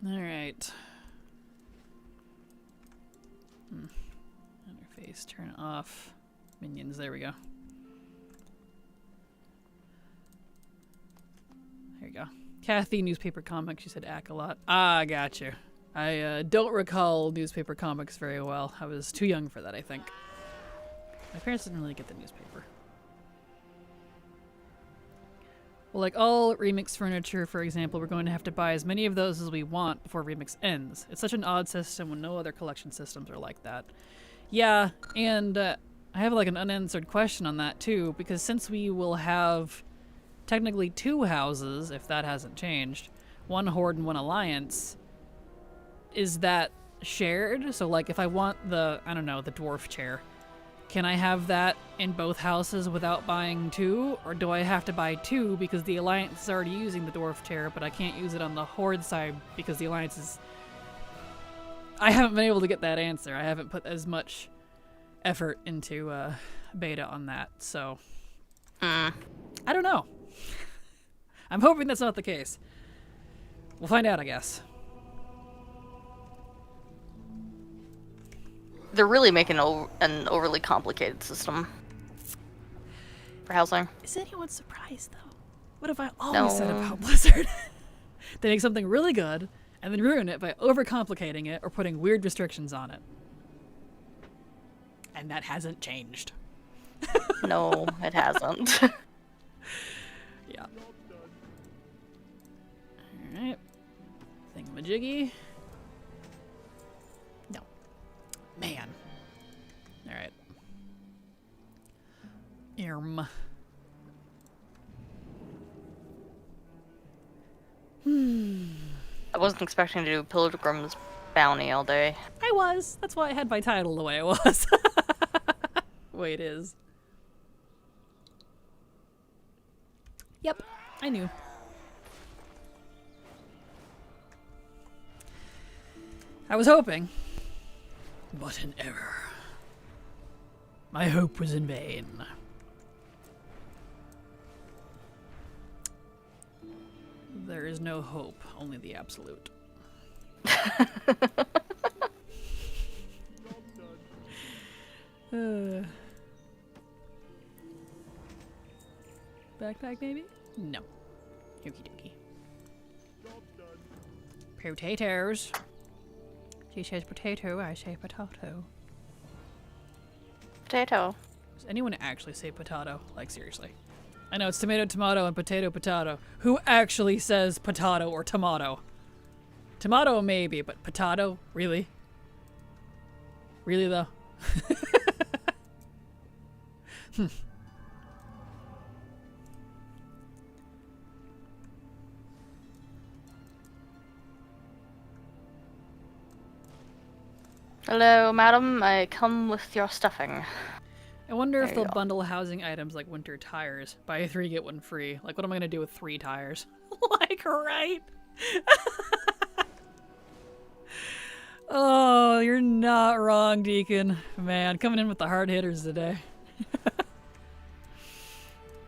Alright. Interface, turn off. Minions, there we go. There you go. Kathy, newspaper comics. She said ack a lot. Ah, got you. I don't recall newspaper comics very well. I was too young for that, I think. My parents didn't really get the newspaper. Well, like all Remix furniture, for example, we're going to have to buy as many of those as we want before Remix ends. It's such an odd system when no other collection systems are like that. Yeah, and I have like an unanswered question on that too, because since we will have technically 2 houses, if that hasn't changed, one Horde and one Alliance, is that shared? So like if I want the, I don't know, the dwarf chair, can I have that in both houses without buying 2? Or do I have to buy 2 because the Alliance is already using the dwarf chair, but I can't use it on the Horde side because the Alliance is... I haven't been able to get that answer. I haven't put as much effort into beta on that, so... I don't know. I'm hoping that's not the case. We'll find out, I guess. They're really making an overly complicated system for housing. Is anyone surprised, though? What have I always said No. about Blizzard? They make something really good and then ruin it by overcomplicating it or putting weird restrictions on it. And that hasn't changed. No, it hasn't. Yeah. Alright. Thingamajiggy. No. Man. Alright. I wasn't expecting to do Pilgrim's bounty all day. I was. That's why I had my title the way it was. The way it is. Yep, I knew. I was hoping. What an error. My hope was in vain. There is no hope, only the absolute. Backpack, maybe? No. Okie dokie. Potatoes. She says potato, I say potato. Potato. Does anyone actually say potato? Like, seriously. I know it's tomato, tomato, and potato, potato. Who actually says potato or tomato? Tomato, maybe, but potato? Really? Really, though? Hello, madam. I come with your stuffing. I wonder if There they'll you go. bundle housing items like winter tires. Buy 3, get 1 free. Like, what am I gonna do with 3 tires? Like, right? Oh, you're not wrong, Deacon. Man, coming in with the hard hitters today.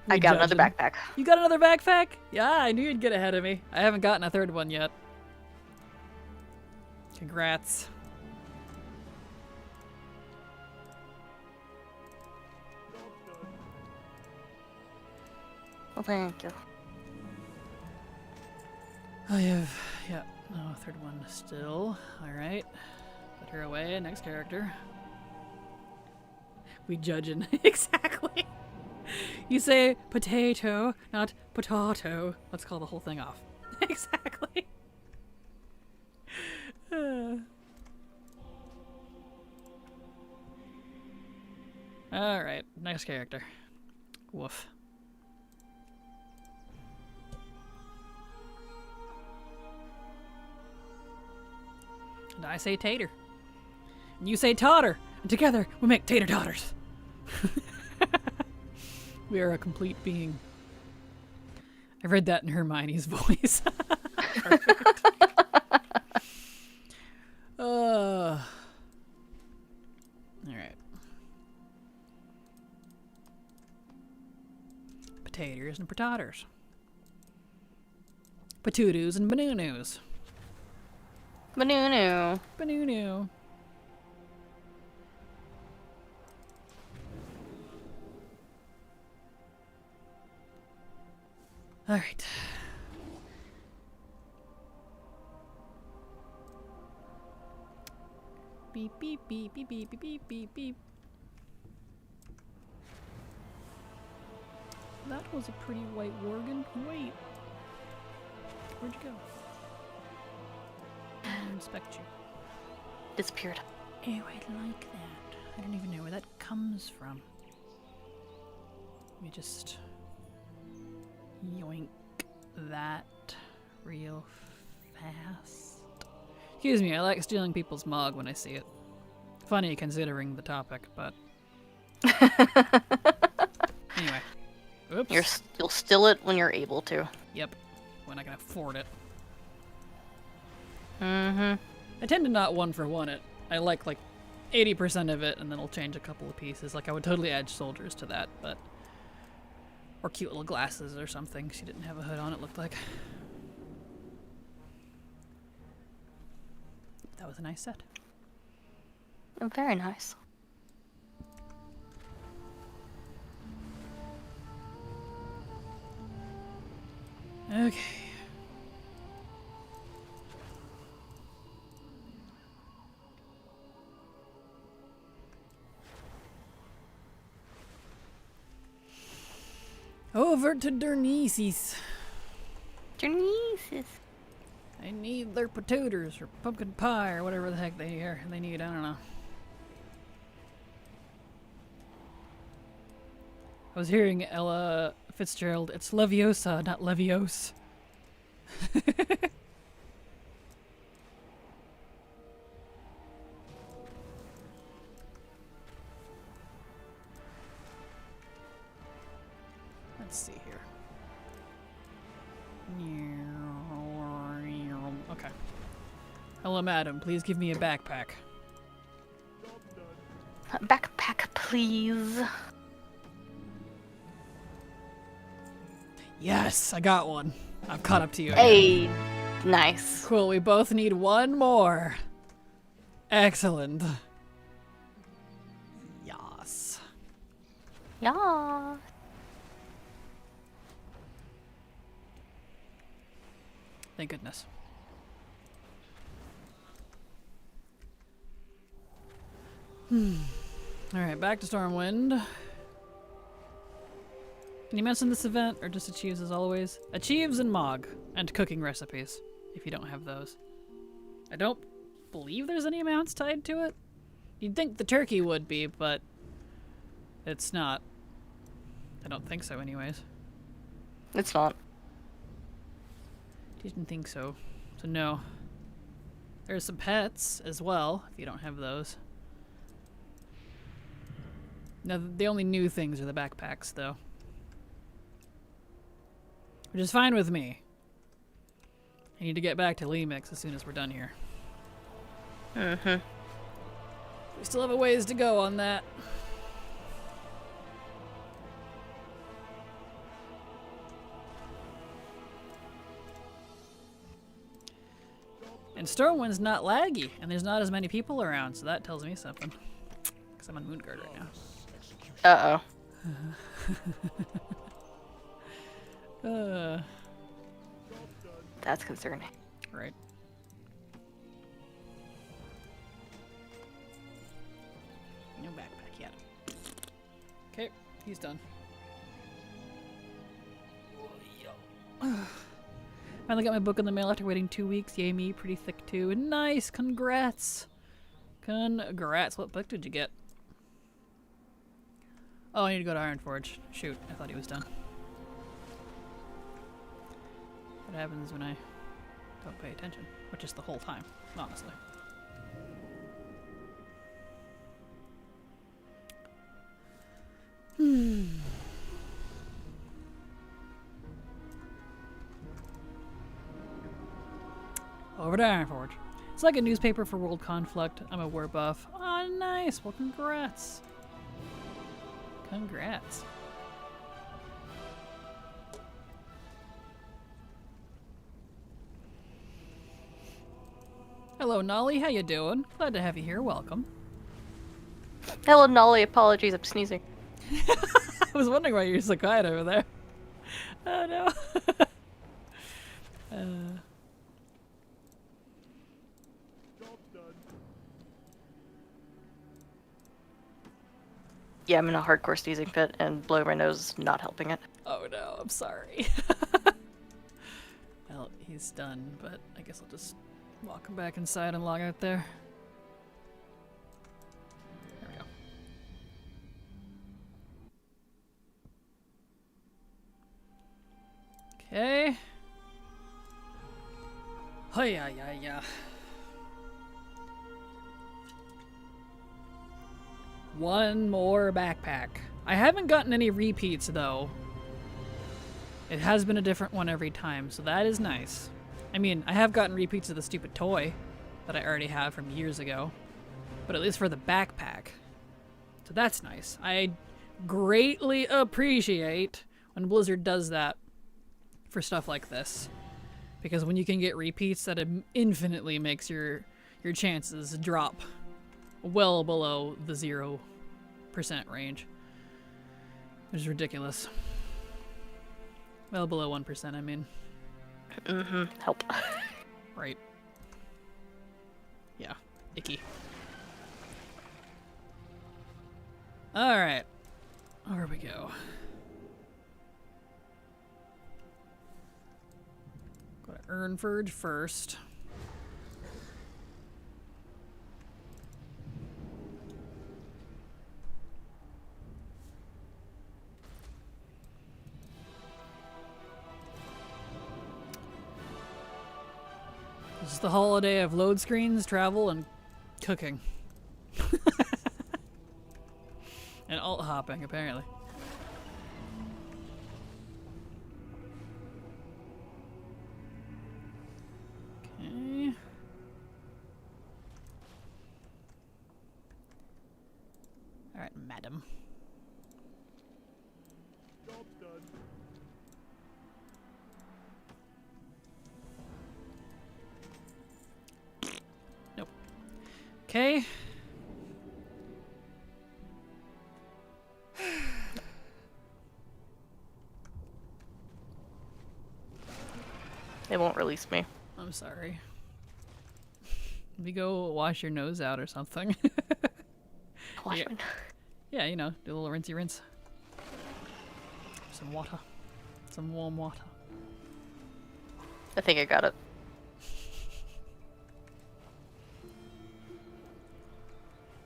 I got another backpack. You got another backpack? Yeah, I knew you'd get ahead of me. I haven't gotten a 3rd one yet. Congrats. Well, thank you. I have, yeah, no, 3rd one still. Alright. Put her away, next character. We judging. Exactly. You say potato, not potato. Let's call the whole thing off. Exactly. Alright, next character. Woof. And I say tater. And you say totter. And together we make tater totters. We are a complete being. I read that in Hermione's voice. Perfect. Alright. Potatoes and potaters. Patoodoo and banoonoo. Banunu. Banoonoo. Alright. Beep, beep, beep, beep, beep, beep, beep, beep, beep. That was a pretty white worgen. Wait. Where'd you go? I'll inspect you. Disappeared. Oh, I like that. I don't even know where that comes from. Let me just yoink that real fast. Excuse me, I like stealing people's mug when I see it. Funny considering the topic, but... Anyway. Oops. You'll steal it when you're able to. Yep. When I can afford it. Mm-hmm. I tend to not one-for-one it. I like 80% of it, and then I'll change a couple of pieces. Like, I would totally add soldiers to that, but... Or cute little glasses or something. She didn't have a hood on, it looked like. That was a nice set. Very nice. Okay. Over to Dernesis. Dernesis. I need their potatoes or pumpkin pie or whatever the heck they need. I don't know. I was hearing Ella Fitzgerald. It's Leviosa, not Levios. Let's see here. Okay. Hello, madam. Please give me a backpack. Backpack, please. Yes, I got one. I've caught up to you. Hey, nice. Cool, we both need one more. Excellent. Yas. Yeah. Thank goodness. Alright, back to Stormwind. Can you mention this event, or just achieves as always? Achieves and Mog, and cooking recipes, if you don't have those. I don't believe there's any amounts tied to it. You'd think the turkey would be, but it's not. I don't think so anyways. It's not. Didn't think so. So no. There's some pets as well, if you don't have those. Now, the only new things are the backpacks, though. Which is fine with me. I need to get back to Lemix as soon as we're done here. Mm-hmm. We still have a ways to go on that. And Stormwind's not laggy, and there's not as many people around, so that tells me something. Because I'm on Moonguard right now. Uh-oh. That's concerning. Right. No backpack yet. Okay, he's done. Finally got my book in the mail after waiting 2 weeks. Yay me, pretty thick too. Nice, congrats. Congrats. What book did you get? Oh, I need to go to Ironforge. Shoot, I thought he was done. What happens when I don't pay attention? Which is the whole time, honestly. Over to Ironforge. It's like a newspaper for world conflict. I'm a war buff. Oh, nice. Well, congrats. Congrats. Hello, Nolly. How you doing? Glad to have you here. Welcome. Hello, Nolly. Apologies, I'm sneezing. I was wondering why you're so quiet over there. Oh, no. Yeah, I'm in a hardcore sneezing fit, and blowing my nose is not helping it. Oh, I'm sorry. Well, he's done, but I guess I'll just walk him back inside and log out there. There we go. Okay. Hi-ya-ya-ya. One more backpack. I haven't gotten any repeats, though. It has been a different one every time, so that is nice. I mean, I have gotten repeats of the stupid toy that I already have from years ago, but at least for the backpack. So that's nice. I greatly appreciate when Blizzard does that for stuff like this, because when you can get repeats, that infinitely makes your chances drop well below the 0% range, which is ridiculous. Well below 1%, I mean. Help. Right. Yeah. Icky. Alright. Where we go? Go to Urnford first. This is the holiday of load screens, travel, and cooking. And alt hopping, apparently. Okay. Alright, madam. Job's done. Nope. Okay. They won't release me. I'm sorry. Maybe go wash your nose out or something. Wash Yeah. my- Yeah, you know, do a little rinsey rinse. Some water. Some warm water. I think I got it.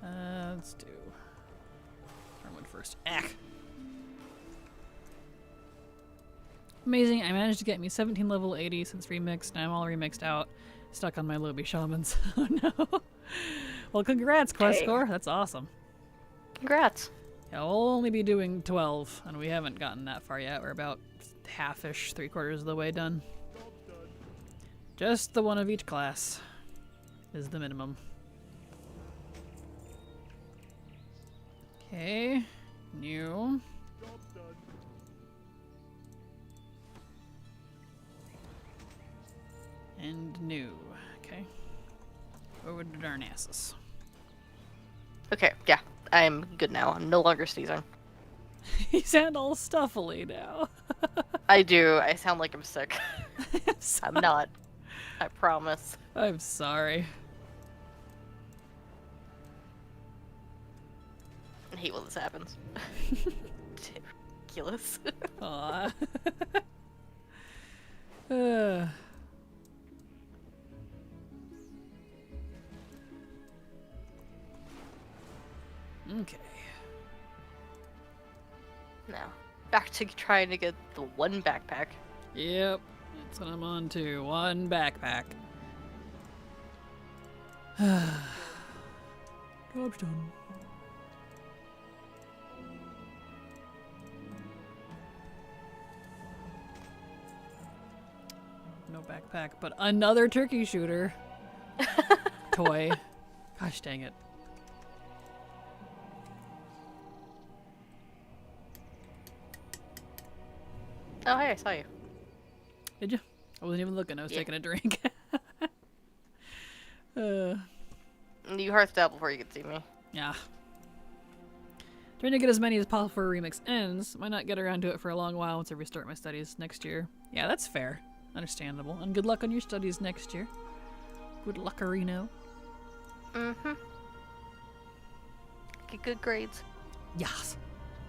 Let's do Armwood first. Ack. Amazing, I managed to get me 17 level 80 since remixed, and I'm all remixed out. Stuck on my Lobby Shamans. Oh no. Well, congrats, quest Hey. score. That's awesome. Congrats. Yeah, we'll only be doing 12, and we haven't gotten that far yet. We're about half-ish, 3/4 of the way done. Job's done. Just the one of each class is the minimum. Okay, new. Job's done. And new. Okay. Over to Darnassus. Okay, yeah. I'm good now. I'm no longer sneezing. You sound all stuffily now. I do. I sound like I'm sick. I'm, so- I'm not. I promise. I'm sorry. I hate when this happens. Ridiculous. Aw. Okay. Now, back to trying to get the one backpack. Yep. That's what I'm on to. One backpack. Job's done. No backpack, but another turkey shooter. Toy. Gosh dang it. Oh, hey, I saw you. Did you? I wasn't even looking. I was Yeah. taking a drink. You hearthed out before you could see me. Yeah. Trying to get as many as possible for remix ends. Might not get around to it for a long while once I restart my studies next year. Yeah, that's fair. Understandable. And good luck on your studies next year. Good luckarino. Mm-hmm. Get good grades. Yes.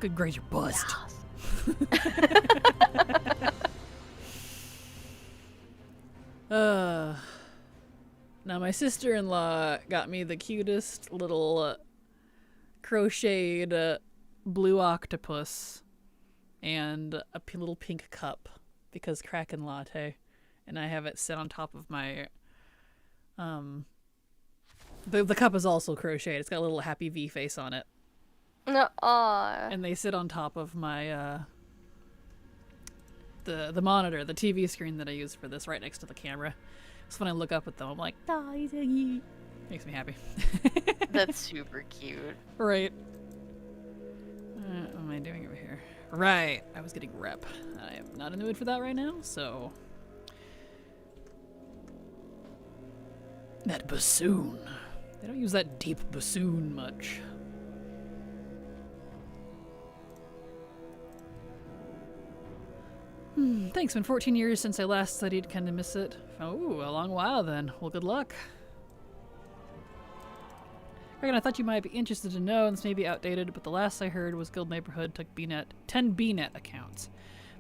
Good grades, you're bust. Now my sister-in-law got me the cutest little crocheted blue octopus and a little pink cup because Kraken Latte, and I have it sit on top of my the cup is also crocheted. It's got a little happy V face on it. No, And they sit on top of my the monitor, the TV screen that I use for this, right next to the camera. So when I look up at them, I'm like, makes me happy. that's super cute. Right. What am I doing over here? Right. I was getting rep. I am not in the mood for that right now, so. That bassoon. They don't use that deep bassoon much. Thanks, been 14 years since I last studied, kinda miss it. Oh, a long while then. Well, good luck. Kraken, I thought you might be interested to know, and this may be outdated, but the last I heard was Guild Neighborhood took 10 BNet accounts.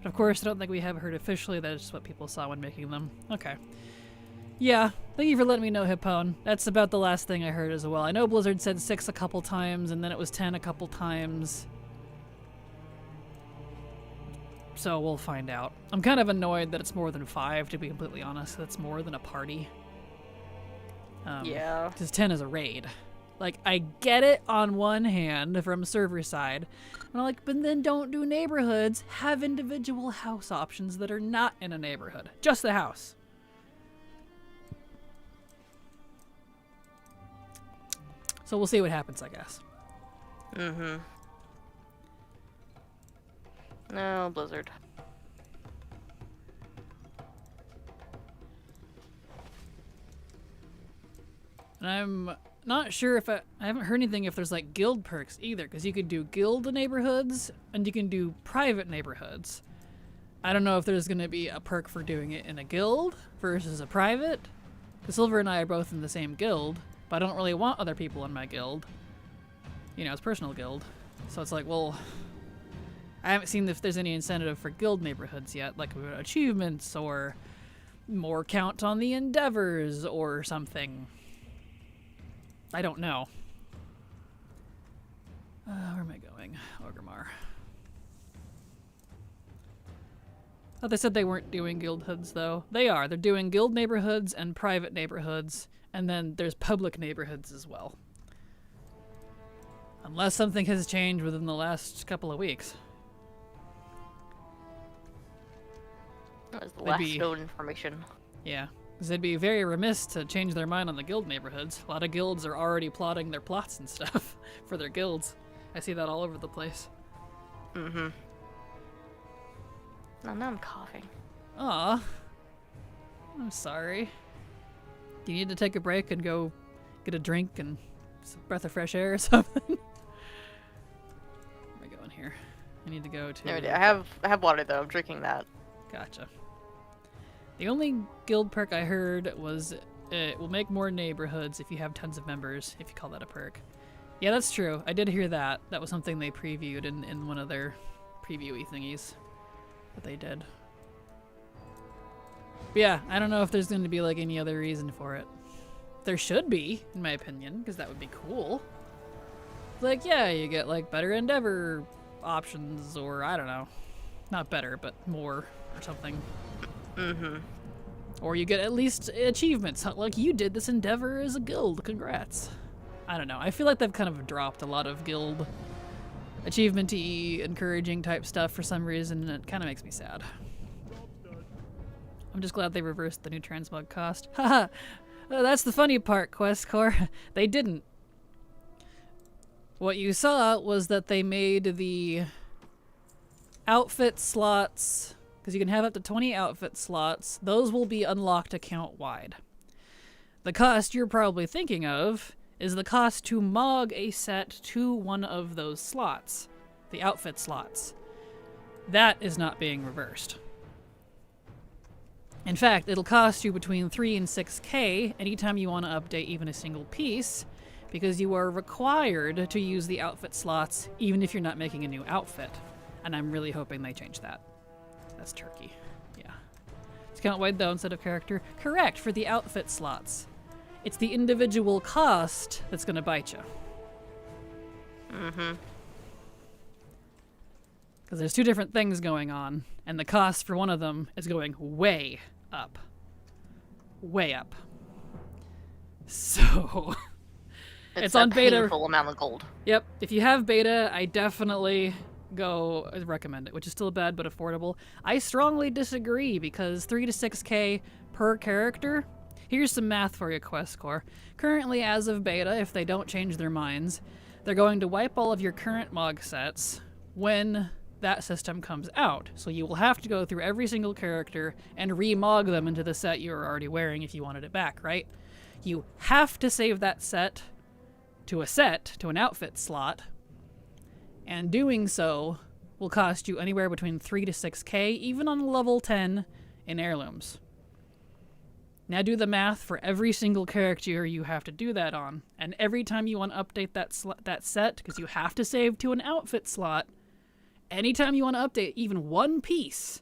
But of course, I don't think we have heard officially, that is just what people saw when making them. Okay. Yeah, thank you for letting me know, Hippone. That's about the last thing I heard as well. I know Blizzard said 6 a couple times, and then it was 10 a couple times. So we'll find out. I'm kind of annoyed that it's more than 5, to be completely honest. That's more than a party. Yeah. Because 10 is a raid. Like, I get it on one hand from server side. And I'm like, but then don't do neighborhoods. Have individual house options that are not in a neighborhood. Just the house. So we'll see what happens, I guess. Mm-hmm. No, Blizzard. And I'm not sure if I haven't heard anything if there's like guild perks either, because you could do guild neighborhoods and you can do private neighborhoods. I don't know if there's going to be a perk for doing it in a guild versus a private. Because Silver and I are both in the same guild, but I don't really want other people in my guild. You know, it's personal guild. So it's like, well, I haven't seen if there's any incentive for guild neighborhoods yet, like achievements or more count on the endeavors or something. I don't know. Where am I going? Orgrimmar. Oh, they said they weren't doing guild hoods, though. They are. They're doing guild neighborhoods and private neighborhoods, and then there's public neighborhoods as well. Unless something has changed within the last couple of weeks. That was the last known information. Yeah, because they'd be very remiss to change their mind on the guild neighborhoods. A lot of guilds are already plotting their plots and stuff for their guilds. I see that all over the place. Mm-hmm. Oh, now I'm coughing. Aw. I'm sorry. Do you need to take a break and go get a drink and some breath of fresh air or something? Where am I going here? I need to go to... No idea. I have water, though. I'm drinking that. Gotcha. The only guild perk I heard was it will make more neighborhoods if you have tons of members, if you call that a perk. Yeah, that's true. I did hear that. That was something they previewed in one of their preview-y thingies that they did. But yeah, I don't know if there's going to be like any other reason for it. There should be, in my opinion, because that would be cool. Like, yeah, you get like better endeavor options, or I don't know. Not better, but more or something. Mm-hmm. Or you get at least achievements. Like, you did this endeavor as a guild. Congrats. I don't know. I feel like they've kind of dropped a lot of guild achievement-y, encouraging type stuff for some reason, and it kind of makes me sad. I'm just glad they reversed the new transmog cost. Haha! That's the funny part, QuestCore. They didn't. What you saw was that they made the outfit slots, because you can have up to 20 outfit slots. Those will be unlocked account-wide. The cost you're probably thinking of is the cost to mog a set to one of those slots, the outfit slots. That is not being reversed. In fact, it'll cost you between 3 and 6K anytime you want to update even a single piece, because you are required to use the outfit slots even if you're not making a new outfit. And I'm really hoping they change that. That's turkey. Yeah. It's count-wide though instead of character. Correct, for the outfit slots. It's the individual cost that's going to bite you. Mm-hmm. Because there's two different things going on, and the cost for one of them is going way up. Way up. So, it's on beta. Painful amount of gold. Yep. If you have beta, I definitely recommend it, which is still bad but affordable. I strongly disagree because 3 to 6k per character. Here's some math for you, Quest Core. Currently, as of beta, if they don't change their minds, they're going to wipe all of your current MOG sets when that system comes out. So you will have to go through every single character and remog them into the set you were already wearing if you wanted it back, right? You have to save that set to an outfit slot, and doing so will cost you anywhere between 3 to 6k, even on level 10 in heirlooms. Now do the math for every single character you have to do that on, and every time you want to update that set, because you have to save to an outfit slot, anytime you want to update even one piece,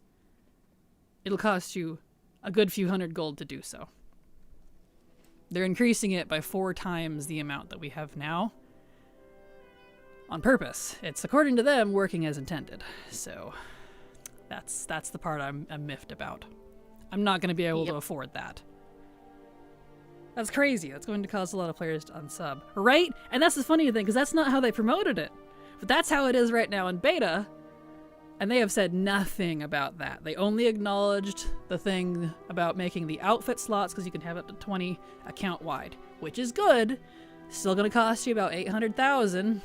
it'll cost you a good few hundred gold to do so. They're increasing it by 4 times the amount that we have now. On purpose. It's, according to them, working as intended. So, that's the part I'm miffed about. I'm not going to be able to afford that. That's crazy. That's going to cause a lot of players to unsub. Right? And that's the funny thing, because that's not how they promoted it. But that's how it is right now in beta. And they have said nothing about that. They only acknowledged the thing about making the outfit slots, because you can have up to 20 account-wide, which is good. Still going to cost you about 800,000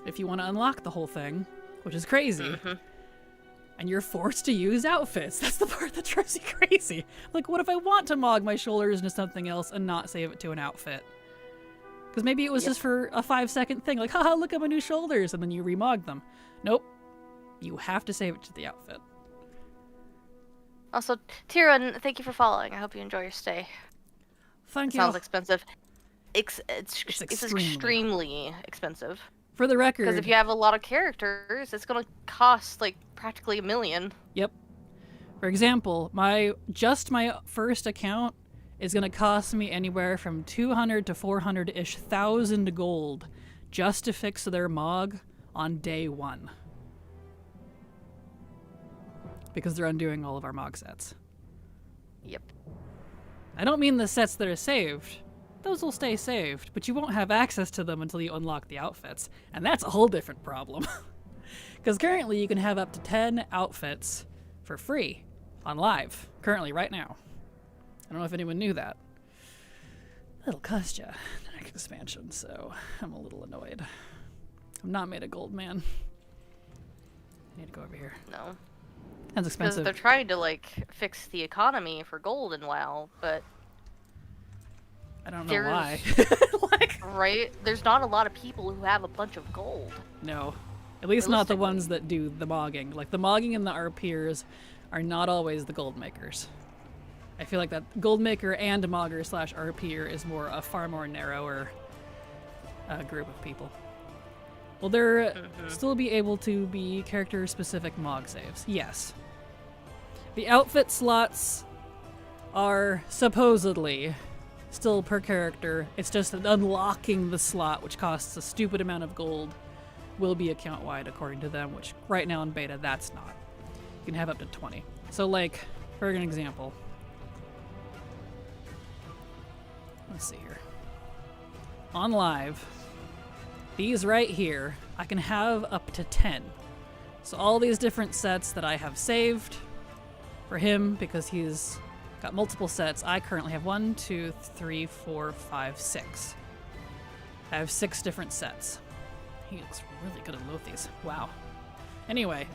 if you want to unlock the whole thing, which is crazy. Mm-hmm. And you're forced to use outfits. That's the part that drives you crazy. Like, what if I want to mog my shoulders into something else and not save it to an outfit? Because maybe it was just for a 5-second thing, like, haha, look at my new shoulders, and then you remog them. Nope. You have to save it to the outfit. Also, Tyrion, thank you for following. I hope you enjoy your stay. Thank you. Sounds expensive. It's extremely. extremely expensive. For the record. Because if you have a lot of characters, it's going to cost, like, practically $1 million. Yep. For example, my first account is going to cost me anywhere from 200 to 400-ish thousand gold just to fix their MOG on day 1. Because they're undoing all of our MOG sets. Yep. I don't mean the sets that are saved. Those will stay saved, but you won't have access to them until you unlock the outfits. And that's a whole different problem. Because currently you can have up to 10 outfits for free on live. Currently, right now. I don't know if anyone knew that. That'll cost you the next expansion, so I'm a little annoyed. I'm not made of gold, man. I need to go over here. No. That's expensive. Because they're trying to, like, fix the economy for gold in WoW, but... I don't know why. Right? There's not a lot of people who have a bunch of gold. No. At least not the ones that do the mogging. Like, the mogging and the RPers are not always the gold makers. I feel like that gold maker and mogger / RPer is a far more narrower group of people. Will there still be able to be character-specific MOG saves? Yes. The outfit slots are supposedly still per character. It's just that unlocking the slot, which costs a stupid amount of gold, will be account-wide according to them, which right now in beta, that's not. You can have up to 20. So, like, for an example, let's see here. On live, these right here, I can have up to 10. So all these different sets that I have saved for him, because he's got multiple sets, I currently have 1, 2, 3, 4, 5, 6. I have 6 different sets. He looks really good at both these. Wow. Anyway,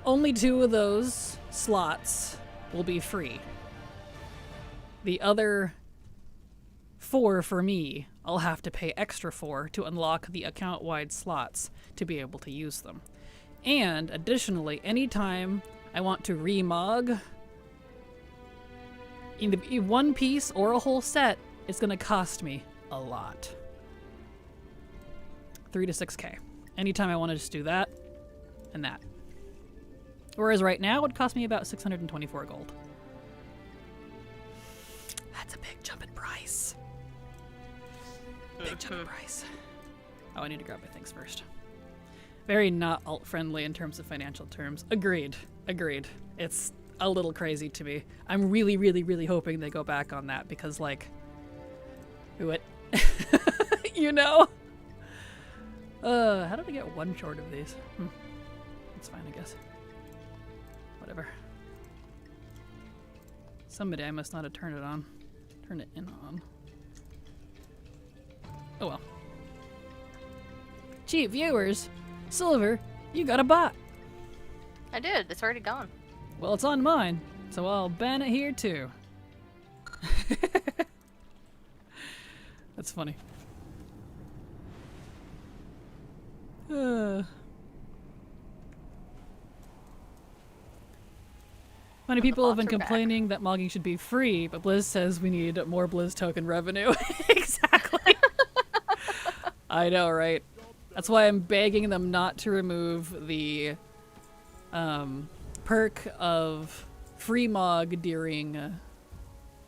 only 2 of those slots will be free. The other 4 for me, I'll have to pay extra for to unlock the account-wide slots to be able to use them. And additionally, anytime I want to remog in one piece or a whole set, it's going to cost me a lot. 3 to 6k. Anytime I want to just do that and that. Whereas right now it would cost me about 624 gold. That's a big jump in price. Big jump in price. Oh, I need to grab my things first. Very not alt friendly in terms of financial terms. Agreed. Agreed. It's a little crazy to me. I'm really, really, really hoping they go back on that because, like, what? You know? How did I get one short of these? That's fine, I guess. Whatever. Somebody, I must not have turned it on. Turn it in on. Oh well. Cheap viewers! Silver, you got a bot! I did. It's already gone. Well, it's on mine, so I'll ban it here too. That's funny. Many people have been complaining that mogging should be free, but Blizz says we need more Blizz token revenue. Exactly. I know, right? That's why I'm begging them not to remove the perk of free mog during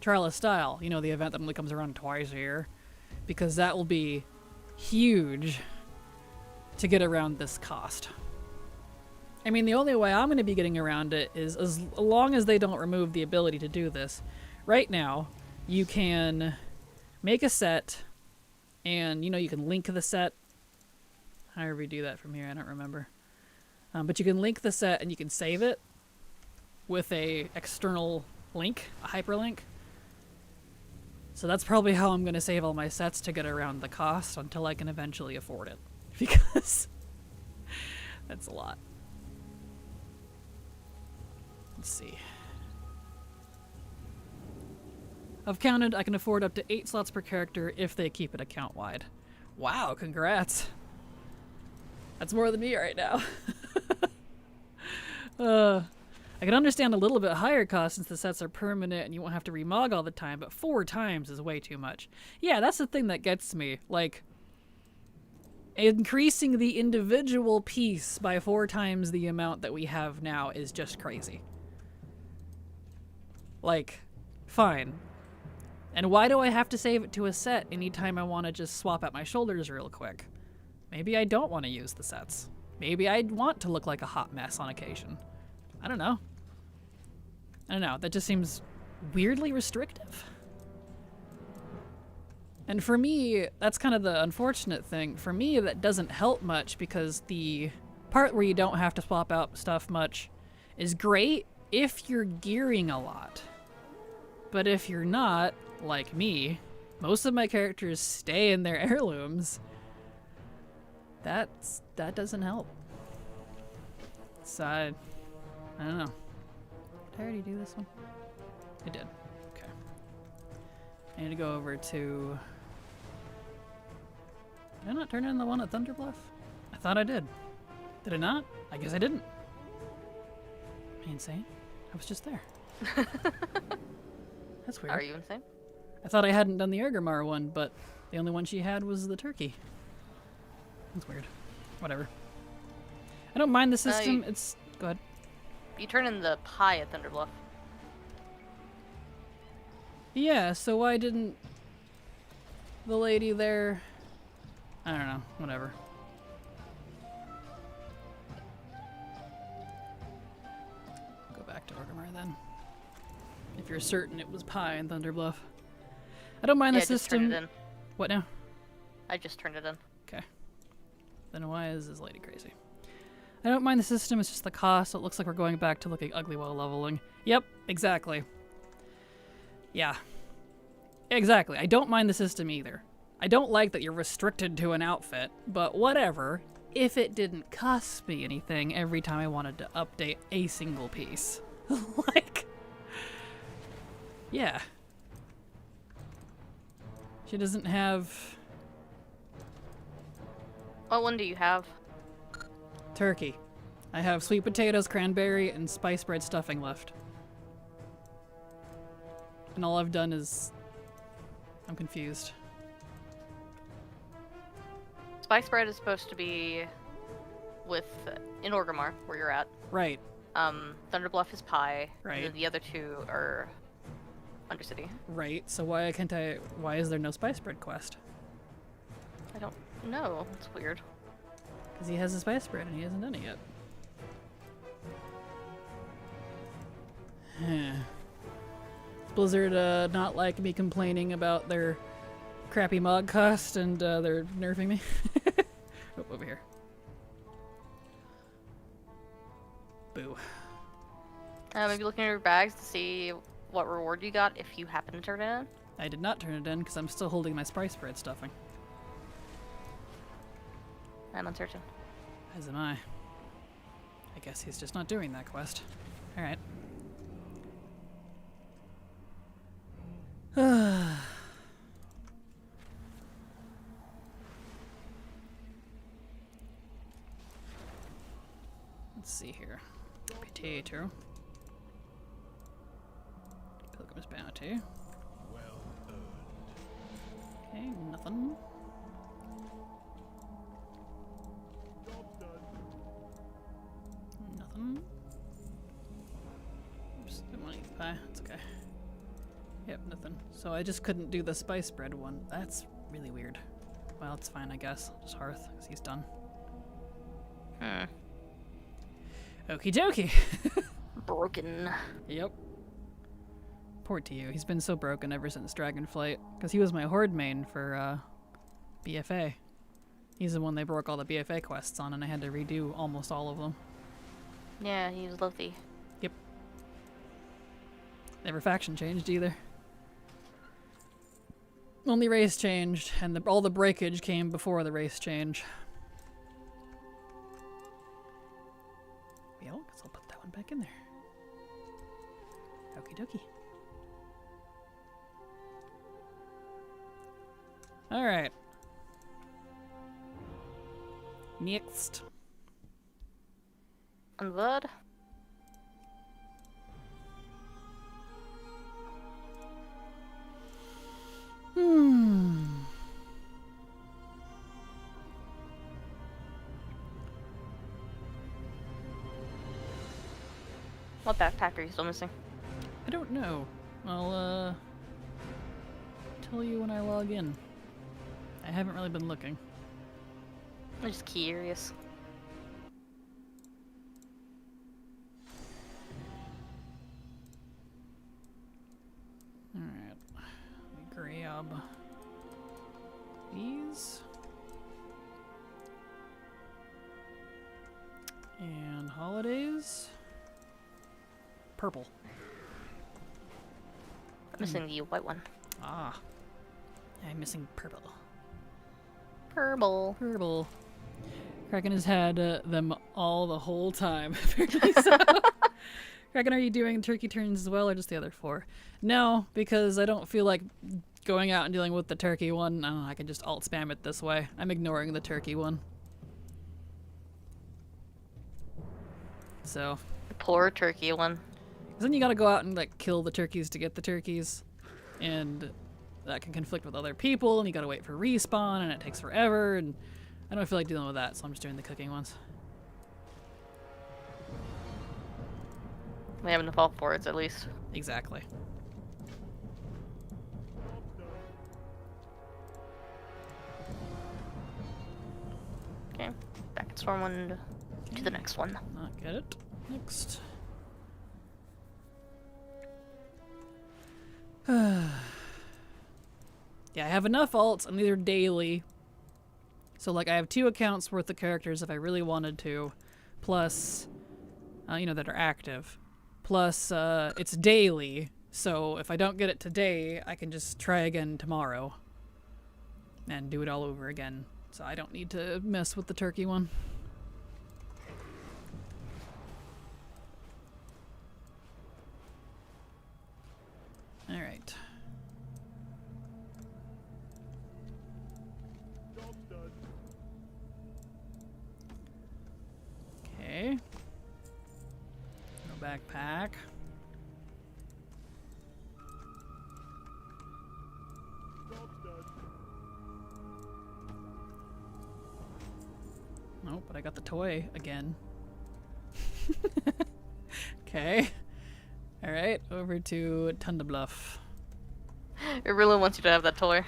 Trial of Style. You know, the event that only comes around twice a year. Because that will be huge to get around this cost. I mean, the only way I'm going to be getting around it is as long as they don't remove the ability to do this. Right now, you can make a set, and, you know, you can link the set. However you do that from here, I don't remember. But you can link the set, and you can save it with a external link, a hyperlink. So that's probably how I'm going to save all my sets to get around the cost until I can eventually afford it. Because that's a lot. Let's see. I've counted I can afford up to 8 slots per character if they keep it account wide. Wow, congrats. That's more than me right now. I can understand a little bit higher cost since the sets are permanent and you won't have to remog all the time, but 4 times is way too much. Yeah, that's the thing that gets me. Like, increasing the individual piece by 4 times the amount that we have now is just crazy. Like, fine. And why do I have to save it to a set anytime I want to just swap out my shoulders real quick? Maybe I don't want to use the sets. Maybe I want to look like a hot mess on occasion. I don't know. I don't know. That just seems weirdly restrictive. And for me, that's kind of the unfortunate thing. For me, that doesn't help much because the part where you don't have to swap out stuff much is great if you're gearing a lot. But if you're not, like me, most of my characters stay in their heirlooms. That doesn't help. So I don't know. Did I already do this one? I did. Okay. I need to go over to... Did I not turn in the one at Thunderbluff? I thought I did. Did I not? I guess I didn't. Am I insane? I was just there. That's weird. Are you insane? I thought I hadn't done the Ergomar one, but the only one she had was the turkey. That's weird. Whatever. I don't mind the system. It's... Go ahead. You turn in the pie at Thunderbluff. Yeah, so why didn't the lady there... I don't know. Whatever. Go back to Orgrimmar then. If you're certain it was pie in Thunderbluff. I don't mind the system. Just turned it in. What now? I just turned it in. Okay. Then why is this lady crazy? I don't mind the system, it's just the cost. It looks like we're going back to looking ugly while leveling. Yep, exactly. Yeah. Exactly. I don't mind the system either. I don't like that you're restricted to an outfit, but whatever. If it didn't cost me anything every time I wanted to update a single piece. Like... Yeah. She doesn't have... What one do you have? Turkey. I have sweet potatoes, cranberry, and spice bread stuffing left. And all I've done is... I'm confused. Spice bread is supposed to be with in Orgrimmar, where you're at. Right. Thunderbluff is pie. Right. And then the other two are Undercity. Right. So why can't I? Why is there no spice bread quest? I don't know. It's weird. Because he has a spice bread and he hasn't done it yet. Blizzard not like me complaining about their crappy mod cost and they're nerfing me. Oh, over here. Boo. Maybe looking at your bags to see what reward you got if you happen to turn it in. I did not turn it in because I'm still holding my spice bread stuffing. I'm uncertain. As am I. I guess he's just not doing that quest. Alright. Let's see here. Potato. Pilgrim's bounty. Okay, nothing. Job's done. Nothing. Oops, didn't want to eat the pie. It's okay. Yep, nothing. So I just couldn't do the spice bread one. That's really weird. Well, it's fine, I guess. Just Hearth, because he's done. Okie dokie. Broken. Yep. Poor to you. He's been so broken ever since Dragonflight. Because he was my horde main for BFA. He's the one they broke all the BFA quests on, and I had to redo almost all of them. Yeah, he was lovely. Yep. Never faction changed either. Only race changed, and all the breakage came before the race change. Well, guess I'll put that one back in there. Okie dokie. Alright. Next. Unblood. What backpack are you still missing? I don't know. I'll tell you when I log in. I haven't really been looking. I'm just curious. Alright. Let me grab these. And holidays. Purple. I'm missing the white one. Ah. I'm missing purple. Purple. Purple. Kraken has had them all the whole time. Apparently so. Kraken, are you doing turkey turns as well, or just the other 4? No, because I don't feel like going out and dealing with the turkey one. I can just alt spam it this way. I'm ignoring the turkey one. So. Poor turkey one. Because then you gotta go out and like kill the turkeys to get the turkeys, and that can conflict with other people, and you gotta wait for respawn, and it takes forever, and I don't feel like dealing with that, so I'm just doing the cooking ones. We have enough all forwards at least. Exactly. Okay, back in Stormwind to the next one. Not get it. Next. Yeah, I have enough alts, and these are daily. So, like, I have 2 accounts worth of characters if I really wanted to, plus, you know, that are active. Plus, it's daily, so if I don't get it today, I can just try again tomorrow. And do it all over again. So I don't need to mess with the turkey one. Alright. Job's done. Okay. No backpack. Job's done. but I got the toy again. Okay. Alright, over to Tunda Bluff. It really wants you to have that toy.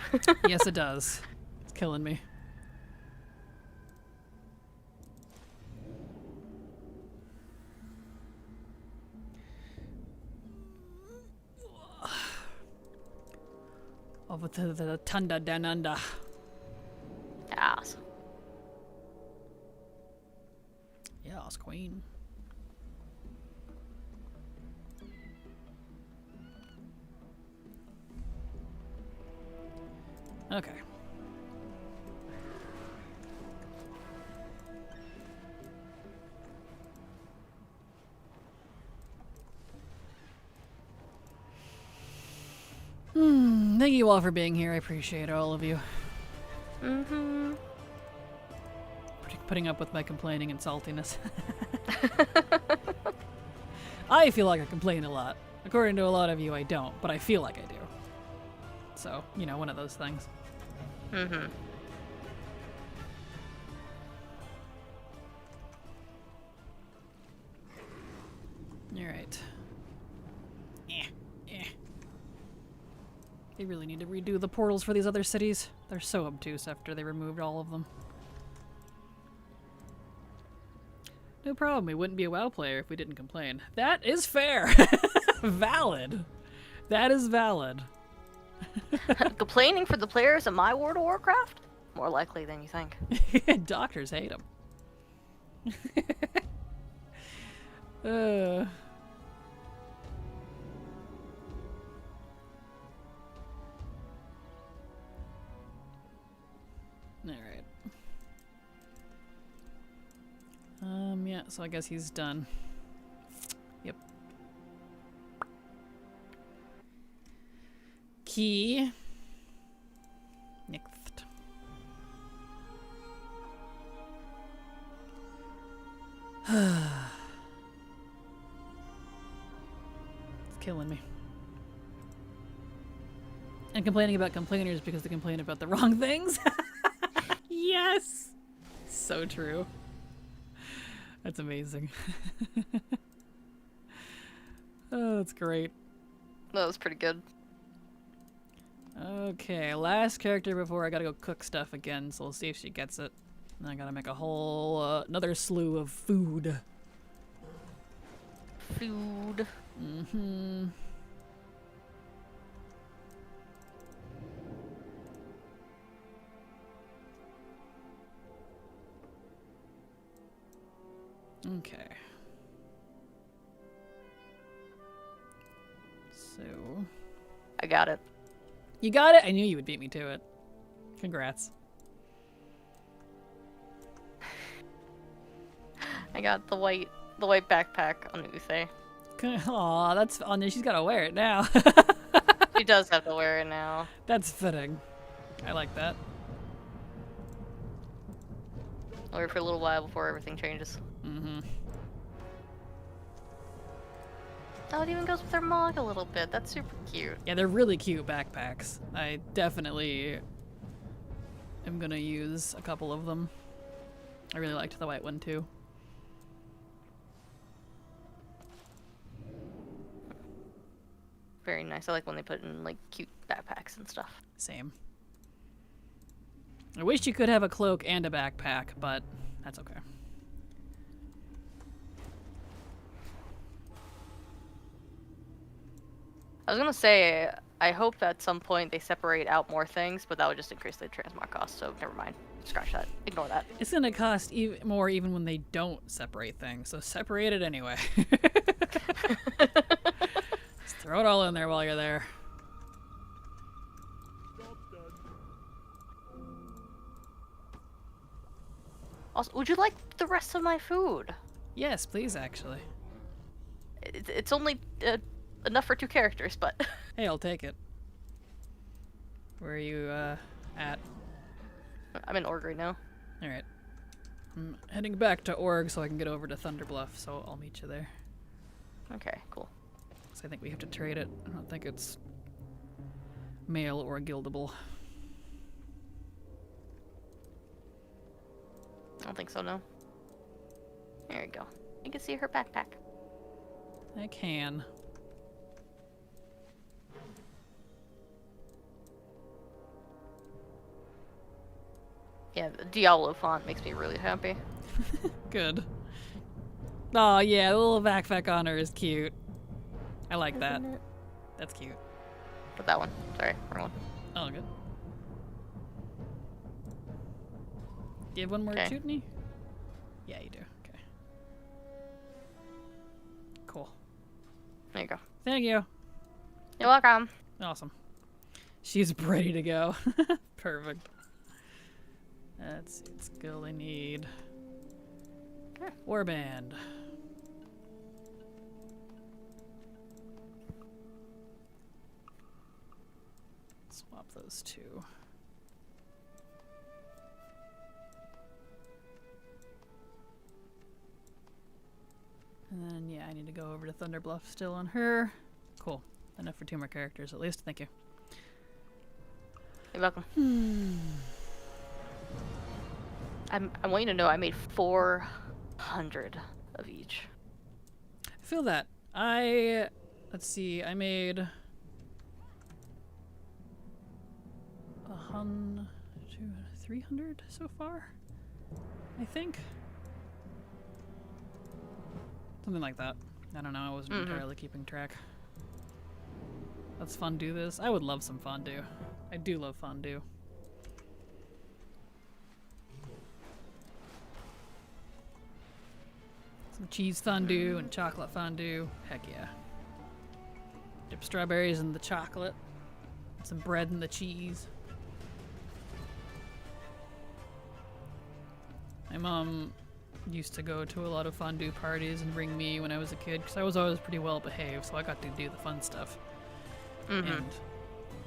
Yes, it does. It's killing me. Over to the Tunda Down Under. Yes. Yes, queen. Okay. Thank you all for being here. I appreciate all of you. Mm-hmm. Putting up with my complaining and saltiness. I feel like I complain a lot. According to a lot of you, I don't, but I feel like I do. So, you know, one of those things. Mm-hmm. Alright. They really need to redo the portals for these other cities. They're so obtuse after they removed all of them. No problem, we wouldn't be a WoW player if we didn't complain. That is fair! Valid! That is valid. Complaining for the players of my World of Warcraft? More likely than you think. Doctors hate them. Alright. Yeah, so I guess he's done. Yep. Key. Next. It's killing me. And complaining about complainers because they complain about the wrong things. Yes! So true. That's amazing. Oh, that's great. That was pretty good. Okay, last character before I gotta go cook stuff again, so we'll see if she gets it. And I gotta make a whole, another slew of food. Food. Mm-hmm. Okay. So... I got it. You got it? I knew you would beat me to it. Congrats. I got the white backpack on Uthe. Aw, that's... Oh, no, she's gotta wear it now. She does have to wear it now. That's fitting. I like that. I'll wait for a little while before everything changes. Mm-hmm. Oh, it even goes with her mug a little bit. That's super cute. Yeah, they're really cute backpacks. I definitely am gonna use a couple of them. I really liked the white one too. Very nice. I like when they put in like cute backpacks and stuff. Same. I wish you could have a cloak and a backpack, but that's okay. I was gonna say, I hope at some point they separate out more things, but that would just increase the transmog cost, so never mind. Scratch that. Ignore that. It's gonna cost more even when they don't separate things, so separate it anyway. Just throw it all in there while you're there. Job's done. Also, would you like the rest of my food? Yes, please, actually. It's only enough for 2 characters, but... Hey, I'll take it. Where are you, at? I'm in Org right now. Alright. I'm heading back to Org so I can get over to Thunderbluff, so I'll meet you there. Okay, cool. So I think we have to trade it. I don't think it's mail or guildable. I don't think so, no. There you go. You can see her backpack. I can. Yeah, the Diablo font makes me really happy. Good. Oh yeah, the little backpack on her is cute. I like that. Isn't it? That's cute. But that one. Sorry, wrong one. Oh, good. Do you have one more Okay. chutney? Yeah, you do. Okay. Cool. There you go. Thank you. You're welcome. Awesome. She's ready to go. Perfect. That's the skill I need. Okay. Warband. Swap those two. And then, yeah, I need to go over to Thunderbluff still on her. Cool. Enough for 2 more characters at least. Thank you. You're welcome. I want you to know I made 400 of each. I feel that. Let's see, I made 300 so far, I think. Something like that. I don't know, I wasn't entirely keeping track. Let's fondue this. I would love some fondue. I do love fondue. Some cheese fondue and chocolate fondue. Heck yeah. Dip strawberries in the chocolate. Some bread in the cheese. My mom used to go to a lot of fondue parties and bring me when I was a kid because I was always pretty well behaved, so I got to do the fun stuff. And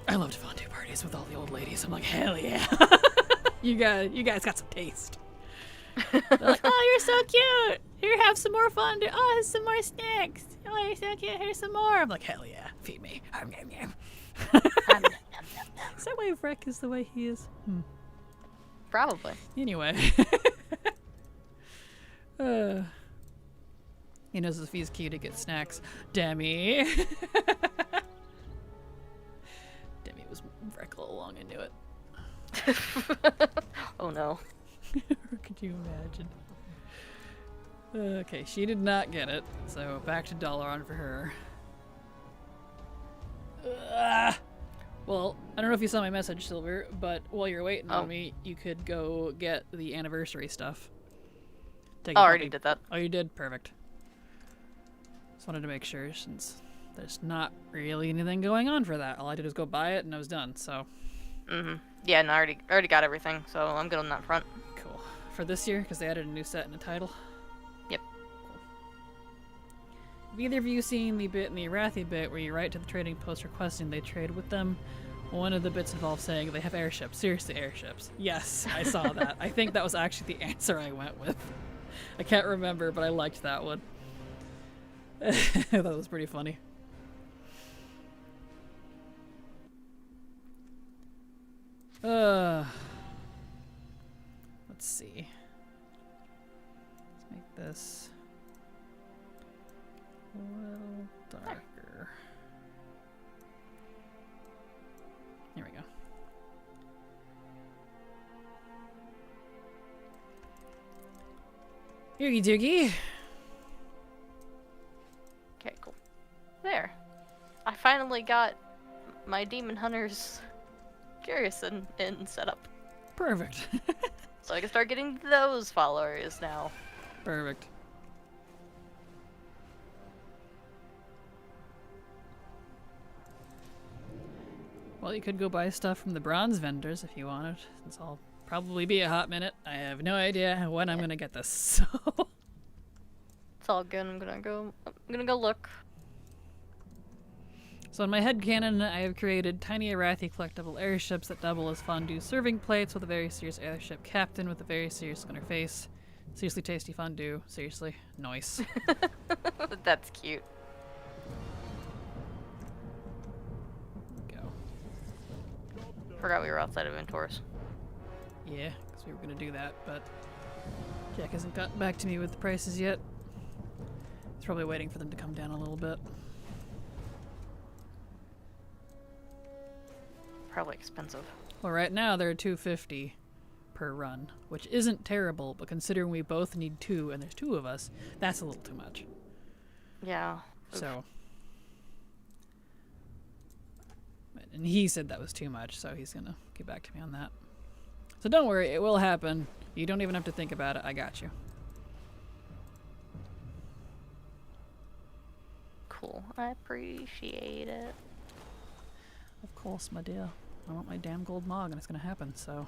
I loved fondue parties with all the old ladies. I'm like, hell yeah. you guys got some taste. They're like, oh, you're so cute. Here, have some more fondue. Oh, here's some more snacks. Oh, you're so cute. Here's some more. I'm like, hell yeah. Feed me. Is that why Vrek is the way he is? Probably. Anyway. He knows if he's cute, he gets snacks. Demi. Demi was Vrek all along. I knew it. Oh no. Could you imagine? Okay, she did not get it, so back to Dalaran for her. Well, I don't know if you saw my message, Silver, but while you're waiting on me, you could go get the anniversary stuff. Take I a already copy. did that. Oh, you did? Perfect. Just wanted to make sure, since there's not really anything going on for that. All I did was go buy it, and I was done, so... Yeah, and I already got everything, so I'm good on that front. Cool. For this year, because they added a new set and a title? Yep. Cool. Have either of you seen the bit in the Arathi bit where you write to the trading post requesting they trade with them? One of the bits involves saying they have airships. Seriously, airships. Yes, I saw that. I think that was actually the answer I went with. I can't remember, but I liked that one. That was pretty funny. Let's see. Let's make this a little darker. Here we go. Oogie doogie. Okay, cool. There. I finally got my Demon Hunters Garrison in setup. Perfect. So I can start getting those followers now. Perfect. Well, you could go buy stuff from the bronze vendors if you wanted, since I'll probably be a hot minute. I have no idea when I'm gonna get this, so... It's all good. I'm gonna go look. So in my headcanon, I have created tiny Arathi collectible airships that double as fondue serving plates with a very serious airship captain with a very serious on her face. Seriously tasty fondue. Seriously. Nice. That's cute. Go. Forgot we were outside of Ventoris. Yeah, because we were going to do that, but Jack hasn't gotten back to me with the prices yet. He's probably waiting for them to come down a little bit. Probably expensive. Well, right now they're $250 per run, which isn't terrible, but considering we both need 2 and there's 2 of us, that's a little too much. Yeah. So, and he said that was too much, so he's gonna get back to me on that. So don't worry, it will happen. You don't even have to think about it. I got you. Cool. I appreciate it. Of course, my dear. I want my damn gold mog, and it's gonna happen, so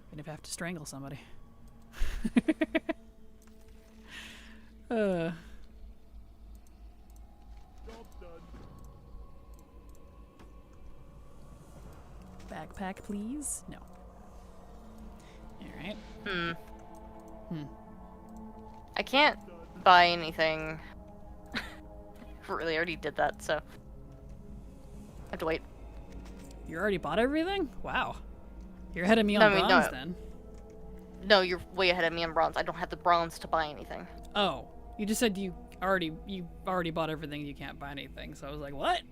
even if I have to strangle somebody. Job's done. Backpack, please? No. Alright. I can't buy anything. Really, already did that, so I have to wait. You already bought everything? Wow. You're ahead of me No, on I mean, bronze, no. then. No, you're way ahead of me on bronze. I don't have the bronze to buy anything. Oh. You just said you already bought everything, you can't buy anything, so I was like, what?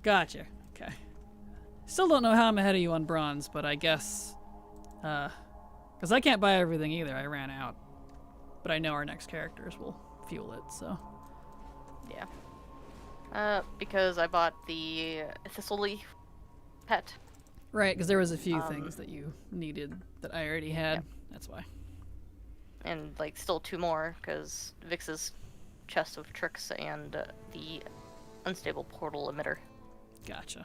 Gotcha. Okay. Still don't know how I'm ahead of you on bronze, but I guess, because I can't buy everything either, I ran out. But I know our next characters will fuel it, so. Yeah. Because I bought the thistle leaf pet. Right, because there was a few things that you needed that I already had, Yep. that's why. And, like, still 2 more, because Vix's chest of tricks and the unstable portal emitter. Gotcha.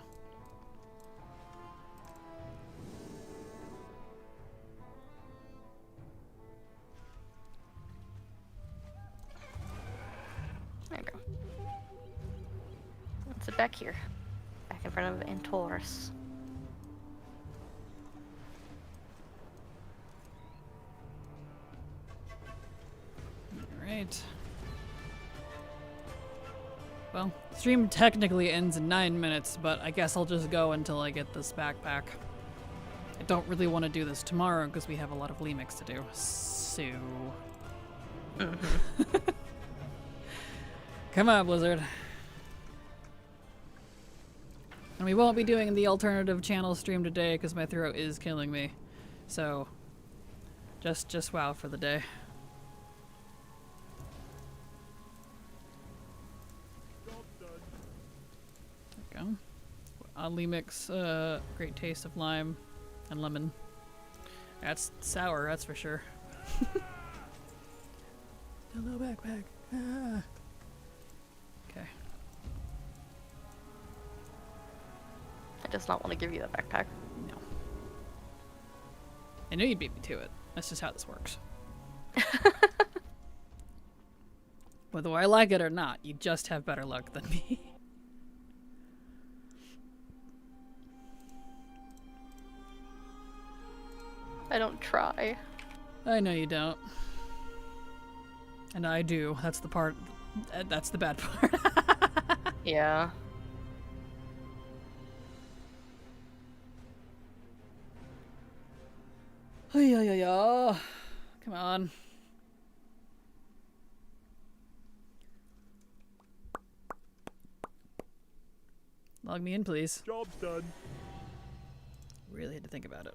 There we go. Let's sit back here. Back in front of Antorus. Alright. Well, stream technically ends in 9 minutes, but I guess I'll just go until I get this backpack. I don't really want to do this tomorrow because we have a lot of Lemix to do, so... Come on, Blizzard. And we won't be doing the alternative channel stream today because my throat is killing me. So, just WoW for the day. Job's done. There we go. Oddly mix, great taste of lime and lemon. That's sour, that's for sure. Hello, backpack. Ah. Okay. I does not want to give you that backpack. No. I knew you'd beat me to it. That's just how this works. Whether I like it or not, you just have better luck than me. I don't try. I know you don't. And I do. That's the part. That's the bad part. Yeah. Come on. Log me in, please. Job's done. Really had to think about it.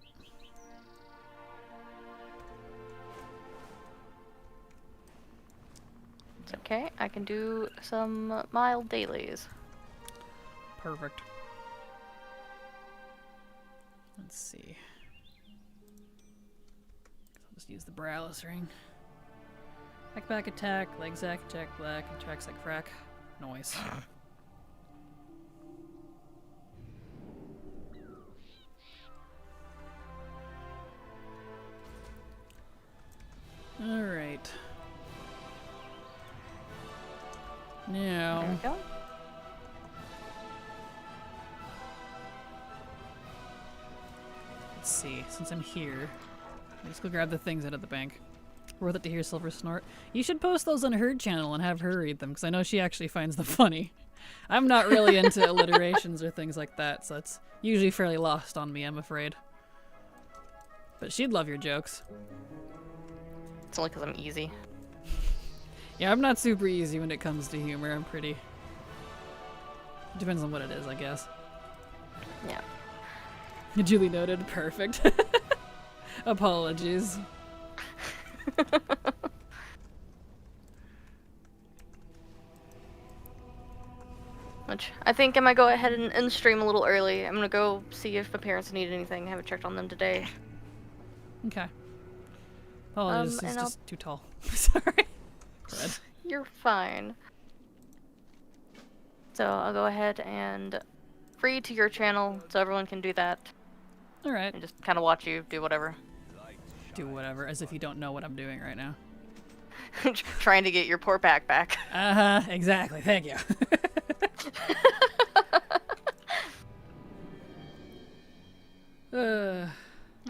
It's okay. I can do some mild dailies. Perfect. Let's see. I'll just use the Browless ring. Back attack, leg zack, attack black, and tracks like frack. Noise. Alright. There we Now, go. let's see. Since I'm here, let's go grab the things out of the bank. Worth it to hear Silver snort. You should post those on her channel and have her read them, because I know she actually finds them funny. I'm not really into alliterations or things like that, so it's usually fairly lost on me, I'm afraid. But she'd love your jokes. It's only because I'm easy. Yeah, I'm not super easy when it comes to humor. I'm pretty... Depends on what it is, I guess. Yeah. Duly noted. Perfect. Apologies. Which I think I might go ahead and stream a little early. I'm gonna go see if my parents need anything. I haven't checked on them today. Okay. Apologies, he's and just too tall. Sorry. Go ahead. You're fine. So I'll go ahead and free to your channel so everyone can do that. Alright. And just kind of watch you do whatever. Do whatever, as if you don't know what I'm doing right now. Trying to get your poor back back. Uh-huh, exactly. Thank you.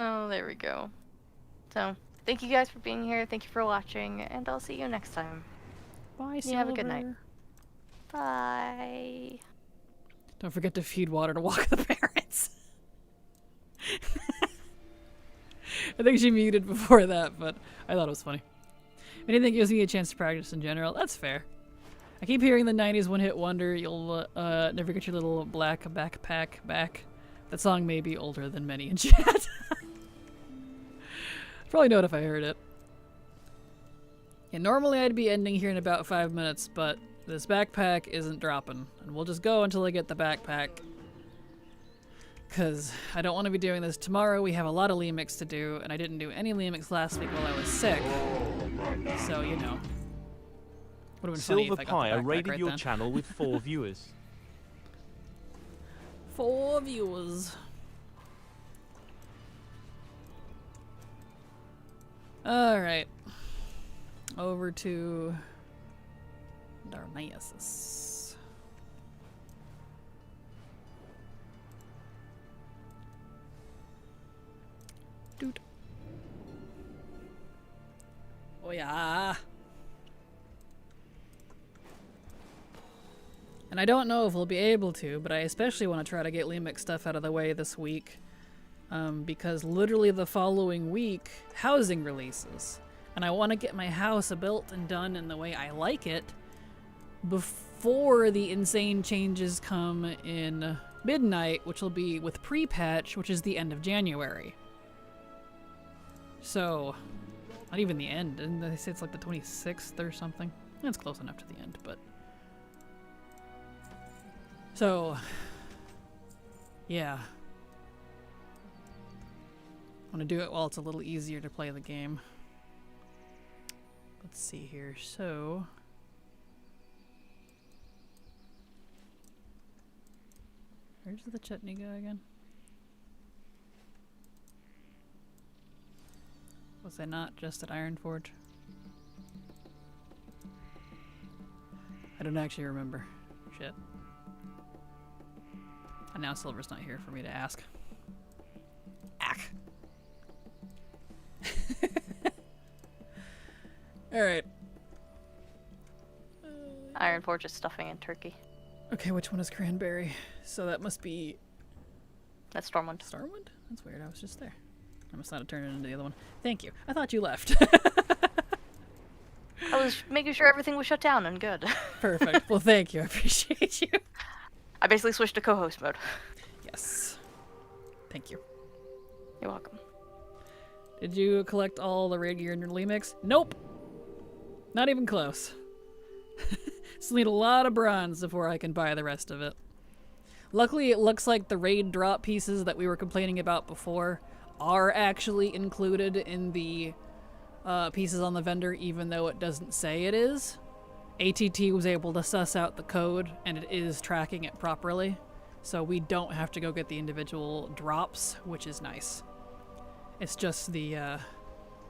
Oh, there we go. So, thank you guys for being here. Thank you for watching, and I'll see you next time. Bye, You have a good night. Silver. Bye. Don't forget to feed water to walk the parents. I think she muted before that, but I thought it was funny. Anything gives me a chance to practice in general. That's fair. I keep hearing the 90s one-hit wonder, you'll never get your little black backpack back. That song may be older than many in chat. Probably know it if I heard it. Yeah, normally I'd be ending here in about 5 minutes, but this backpack isn't dropping. And we'll just go until I get the backpack. Because I don't want to be doing this tomorrow. We have a lot of Lemix to do, and I didn't do any Lemix last week while I was sick. So, you know. Would have been funny Silver if I got Pie, the I backpack raided right your then. channel with 4 viewers. 4 viewers. Alright. Over to Darnassus. Dude. Oh yeah. And I don't know if we'll be able to, but I especially want to try to get Lemix stuff out of the way this week. Because literally the following week, housing releases. And I want to get my house built and done in the way I like it before the insane changes come in midnight, which will be with pre-patch, which is the end of January. So, not even the end. Didn't they say it's like the 26th or something? That's close enough to the end, but... So, yeah. I want to do it while it's a little easier to play the game. Let's see here. So, where's the chutney guy again? Was I not just at Ironforge? I don't actually remember. Shit. And now Silver's not here for me to ask. Ack. Alright. Ironforge is stuffing and turkey. Okay, which one is cranberry? So that must be That's Stormwind. Starwind? That's weird, I was just there. I must not have turned it into the other one. Thank you. I thought you left. I was making sure everything was shut down and good. Perfect. Well, thank you. I appreciate you. I basically switched to co-host mode. Yes. Thank you. You're welcome. Did you collect all the raid gear in your Lemix? Nope. Not even close. Still need a lot of bronze before I can buy the rest of it. Luckily, it looks like the raid drop pieces that we were complaining about before are actually included in the pieces on the vendor, even though it doesn't say it is. ATT was able to suss out the code, and it is tracking it properly. So we don't have to go get the individual drops, which is nice. It's just the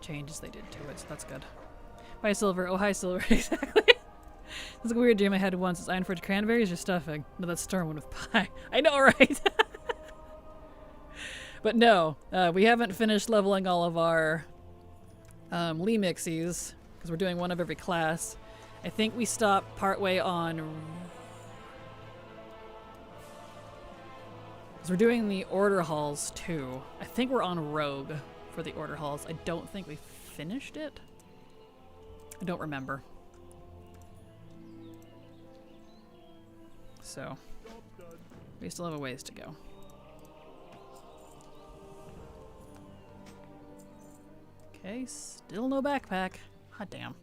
changes they did to it, so that's good. Bye, Silver. Oh, hi, Silver. Exactly. That's a weird dream I had once. Is Ironforge cranberries or stuffing? No, that's Stormwind with pie. I know, right? But no, we haven't finished leveling all of our Lemixies, because we're doing one of every class. I think we stopped partway on... Because we're doing the Order Halls too. I think we're on Rogue for the order halls. I don't think we finished it. I don't remember. So, we still have a ways to go. Okay, still no backpack. Hot damn.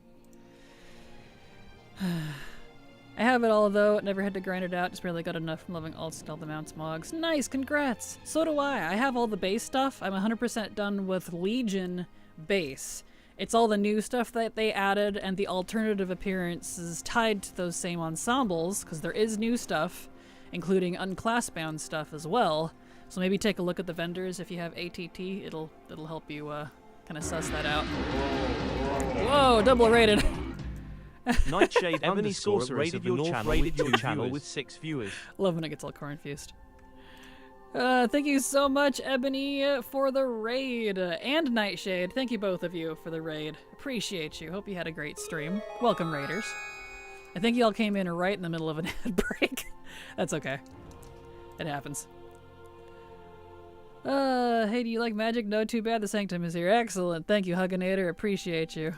I have it all though, never had to grind it out, just barely got enough from loving all the mounts mogs. Nice, congrats! So do I. I have all the base stuff. I'm 100% done with Legion base. It's all the new stuff that they added and the alternative appearances tied to those same ensembles, because there is new stuff, including unclass-bound stuff as well. So maybe take a look at the vendors if you have ATT. It'll help you kind of suss that out. Whoa, double rated. Nightshade Ebony Sorcerer rated your channel with 6 viewers. Love when it gets all confused. Thank you so much, Ebony, for the raid. And Nightshade, thank you both of you for the raid. Appreciate you. Hope you had a great stream. Welcome, raiders. I think y'all came in right in the middle of an ad break. That's okay. It happens. Hey, do you like magic? No, too bad. The Sanctum is here. Excellent. Thank you, Hugginator. Appreciate you.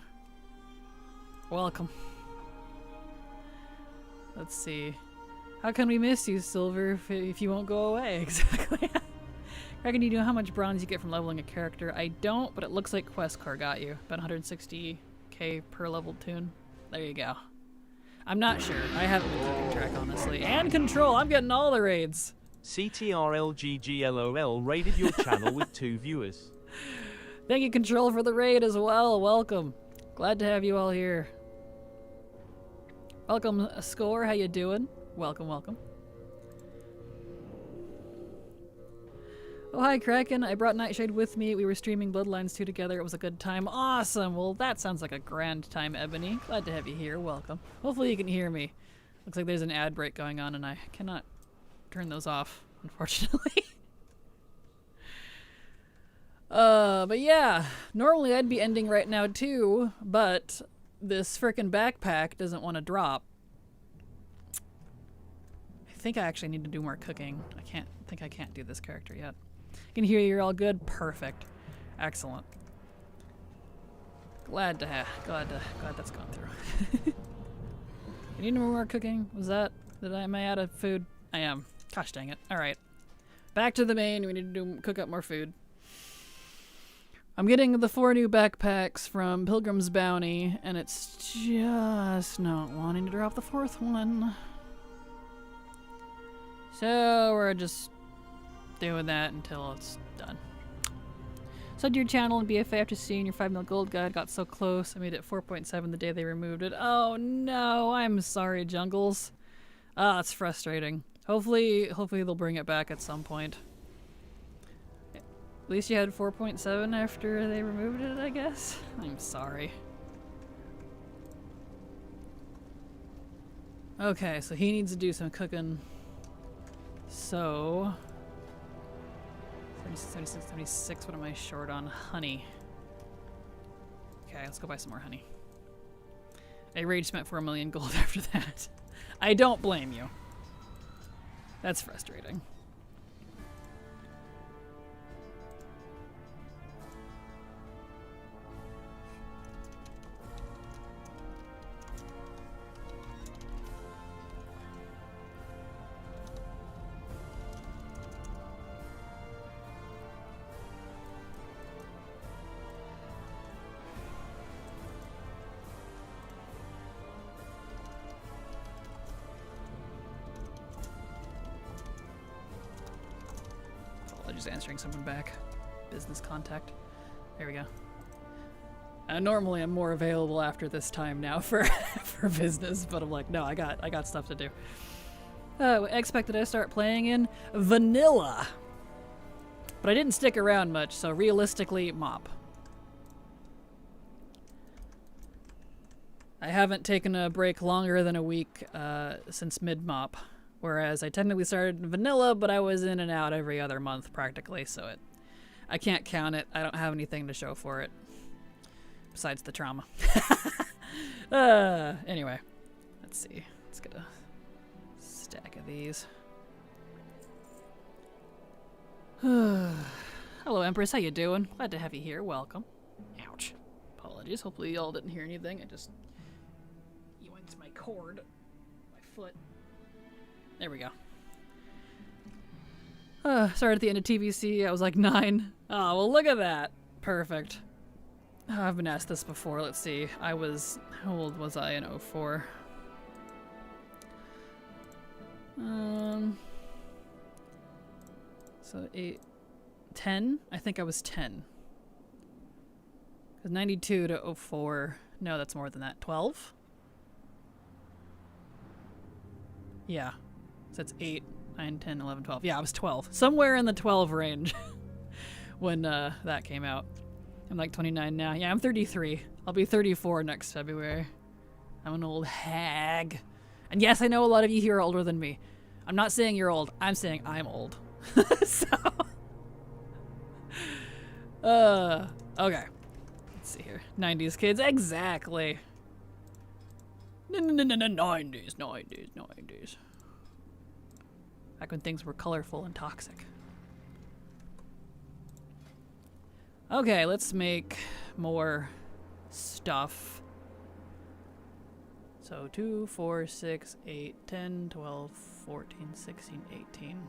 Welcome. Let's see. How can we miss you, Silver, if you won't go away? Exactly. Kraken, do you know how much bronze you get from leveling a character? I don't, but it looks like Questcore got you. About 160k per leveled toon. There you go. I'm not sure. I haven't been keeping track, honestly. And Control! I'm getting all the raids! CTRLGGLOL raided your channel with 2 viewers. Thank you, Control, for the raid as well. Welcome. Glad to have you all here. Welcome, Score. How you doing? Welcome, welcome. Oh, hi, Kraken. I brought Nightshade with me. We were streaming Bloodlines 2 together. It was a good time. Awesome. Well, that sounds like a grand time, Ebony. Glad to have you here. Welcome. Hopefully you can hear me. Looks like there's an ad break going on, and I cannot turn those off, unfortunately. But yeah. Normally I'd be ending right now, too, but this frickin' backpack doesn't want to drop. I think I actually need to do more cooking. I can't do this character yet. I can hear you're all good. Perfect. Excellent. Glad that's gone through. You need more cooking? Am I out of food? I am. Gosh dang it. Alright. Back to the main. We need to cook up more food. I'm getting the 4 new backpacks from Pilgrim's Bounty, and it's just not wanting to drop the 4th one. So we're just doing that until it's done. So to your channel and BFA after seeing your 5 mil gold guide. Got so close. I made it 4.7 the day they removed it. Oh no, I'm sorry, Jungles. Ah, it's frustrating. Hopefully they'll bring it back at some point. At least you had 4.7 after they removed it, I guess? I'm sorry. Okay, so he needs to do some cooking. So... 76, what am I short on? Honey. Okay, let's go buy some more honey. I rage spent 4 million gold after that. I don't blame you. That's frustrating. Just answering someone back. Business contact. There we go. Normally I'm more available after this time now for for business, but I'm like, no, I got stuff to do. Expected I start playing in vanilla, but I didn't stick around much, so realistically, mop. I haven't taken a break longer than a week since mid-mop. Whereas I technically started in vanilla, but I was in and out every other month practically, so I can't count it. I don't have anything to show for it. Besides the trauma. Anyway, let's see. Let's get a stack of these. Hello, Empress. How you doing? Glad to have you here. Welcome. Ouch. Apologies. Hopefully y'all didn't hear anything. I just yoinked my cord. My foot. There we go. Sorry, at the end of TBC, I was like 9. Oh, well, look at that. Perfect. Oh, I've been asked this before. Let's see. How old was I in 04? So 10? I think I was 10. Because 92 to 04. No, that's more than that. 12? Yeah. So it's 8, 9, 10, 11, 12. Yeah, I was 12. Somewhere in the 12 range when that came out. I'm like 29 now. Yeah, I'm 33. I'll be 34 next February. I'm an old hag. And yes, I know a lot of you here are older than me. I'm not saying you're old. I'm saying I'm old. So... okay. Let's see here. 90s kids. Exactly. No, 90s. Back when things were colorful and toxic. Okay, let's make more stuff. So 2, 4, 6, 8, 10, 12, 14, 16, 18.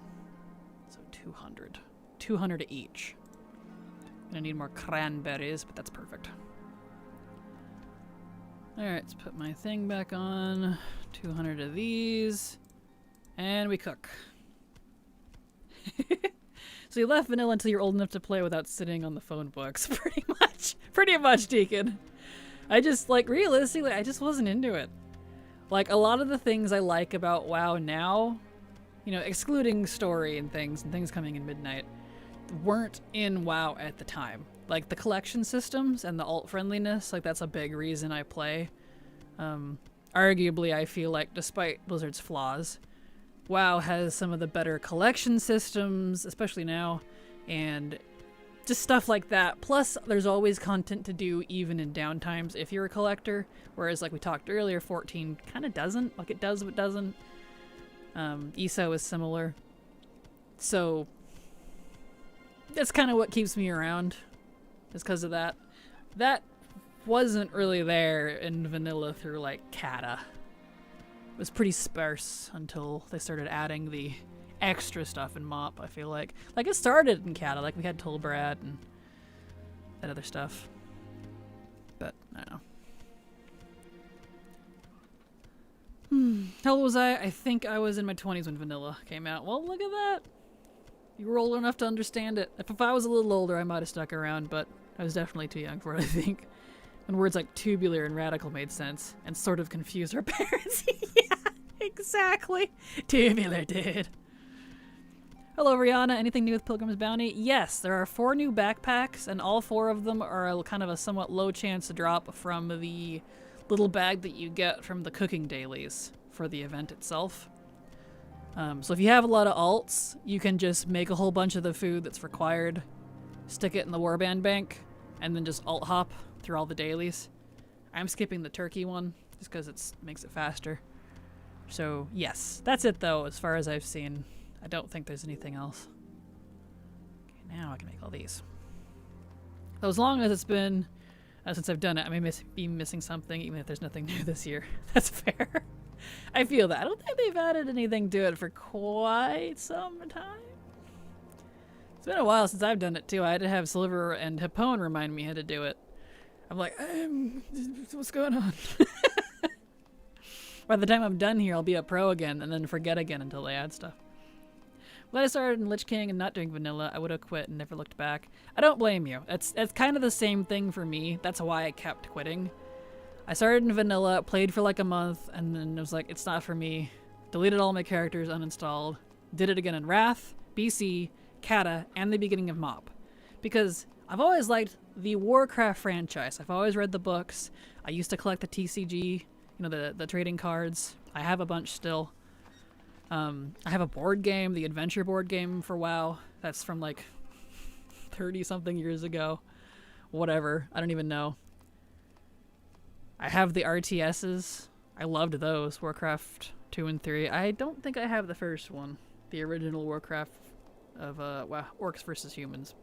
So 200. 200 each. Gonna need more cranberries, but that's perfect. Alright, let's put my thing back on. 200 of these. And we cook. So you left vanilla until you're old enough to play without sitting on the phone books. Pretty much, Deacon. I just, like, realistically, I just wasn't into it. Like, a lot of the things I like about WoW now, you know, excluding story and things coming in midnight, weren't in WoW at the time. Like, the collection systems and the alt friendliness, like, that's a big reason I play. Arguably, I feel like, despite Blizzard's flaws, WoW has some of the better collection systems, especially now, and just stuff like that. Plus, there's always content to do even in downtimes if you're a collector, whereas, like we talked earlier, 14 kind of doesn't. Like, it does but doesn't. ESO is similar. So, that's kind of what keeps me around, is because of that. That wasn't really there in vanilla through, like, Kata. It was pretty sparse until they started adding the extra stuff in MOP, I feel like. Like, it started in Kata, like we had Tolbrad and that other stuff. But, I don't know. How old was I? I think I was in my 20s when vanilla came out. Well, look at that. You were old enough to understand it. If I was a little older, I might have stuck around, but I was definitely too young for it, I think. And words like tubular and radical made sense, and sort of confused our parents. Yeah, exactly. Tubular, dude. Hello, Rihanna. Anything new with Pilgrim's Bounty? Yes, there are 4 new backpacks, and all 4 of them are a kind of a somewhat low chance drop from the little bag that you get from the cooking dailies for the event itself. So if you have a lot of alts, you can just make a whole bunch of the food that's required, stick it in the warband bank, and then just alt hop through all the dailies. I'm skipping the turkey one just because it makes it faster. So yes, that's it though as far as I've seen. I don't think there's anything else. Okay, now I can make all these. So as long as it's been since I've done it, I may be missing something even if there's nothing new this year. That's fair. I feel that. I don't think they've added anything to it for quite some time. It's been a while since I've done it too. I had to have Sliver and Hippone remind me how to do it. I'm like, what's going on? By the time I'm done here, I'll be a pro again and then forget again until they add stuff. When I started in Lich King and not doing vanilla, I would have quit and never looked back. I don't blame you. It's kind of the same thing for me. That's why I kept quitting. I started in vanilla, played for like a month, and then it was like, it's not for me. Deleted all my characters, uninstalled. Did it again in Wrath, BC, Kata, and the beginning of MOP. Because I've always liked the Warcraft franchise. I've always read the books. I used to collect the TCG, you know, the trading cards. I have a bunch still. I have a board game, the adventure board game for WoW. That's from like 30-something years ago. Whatever. I don't even know. I have the RTSs. I loved those. Warcraft 2 and 3. I don't think I have the first one. The original Warcraft of Orcs versus Humans.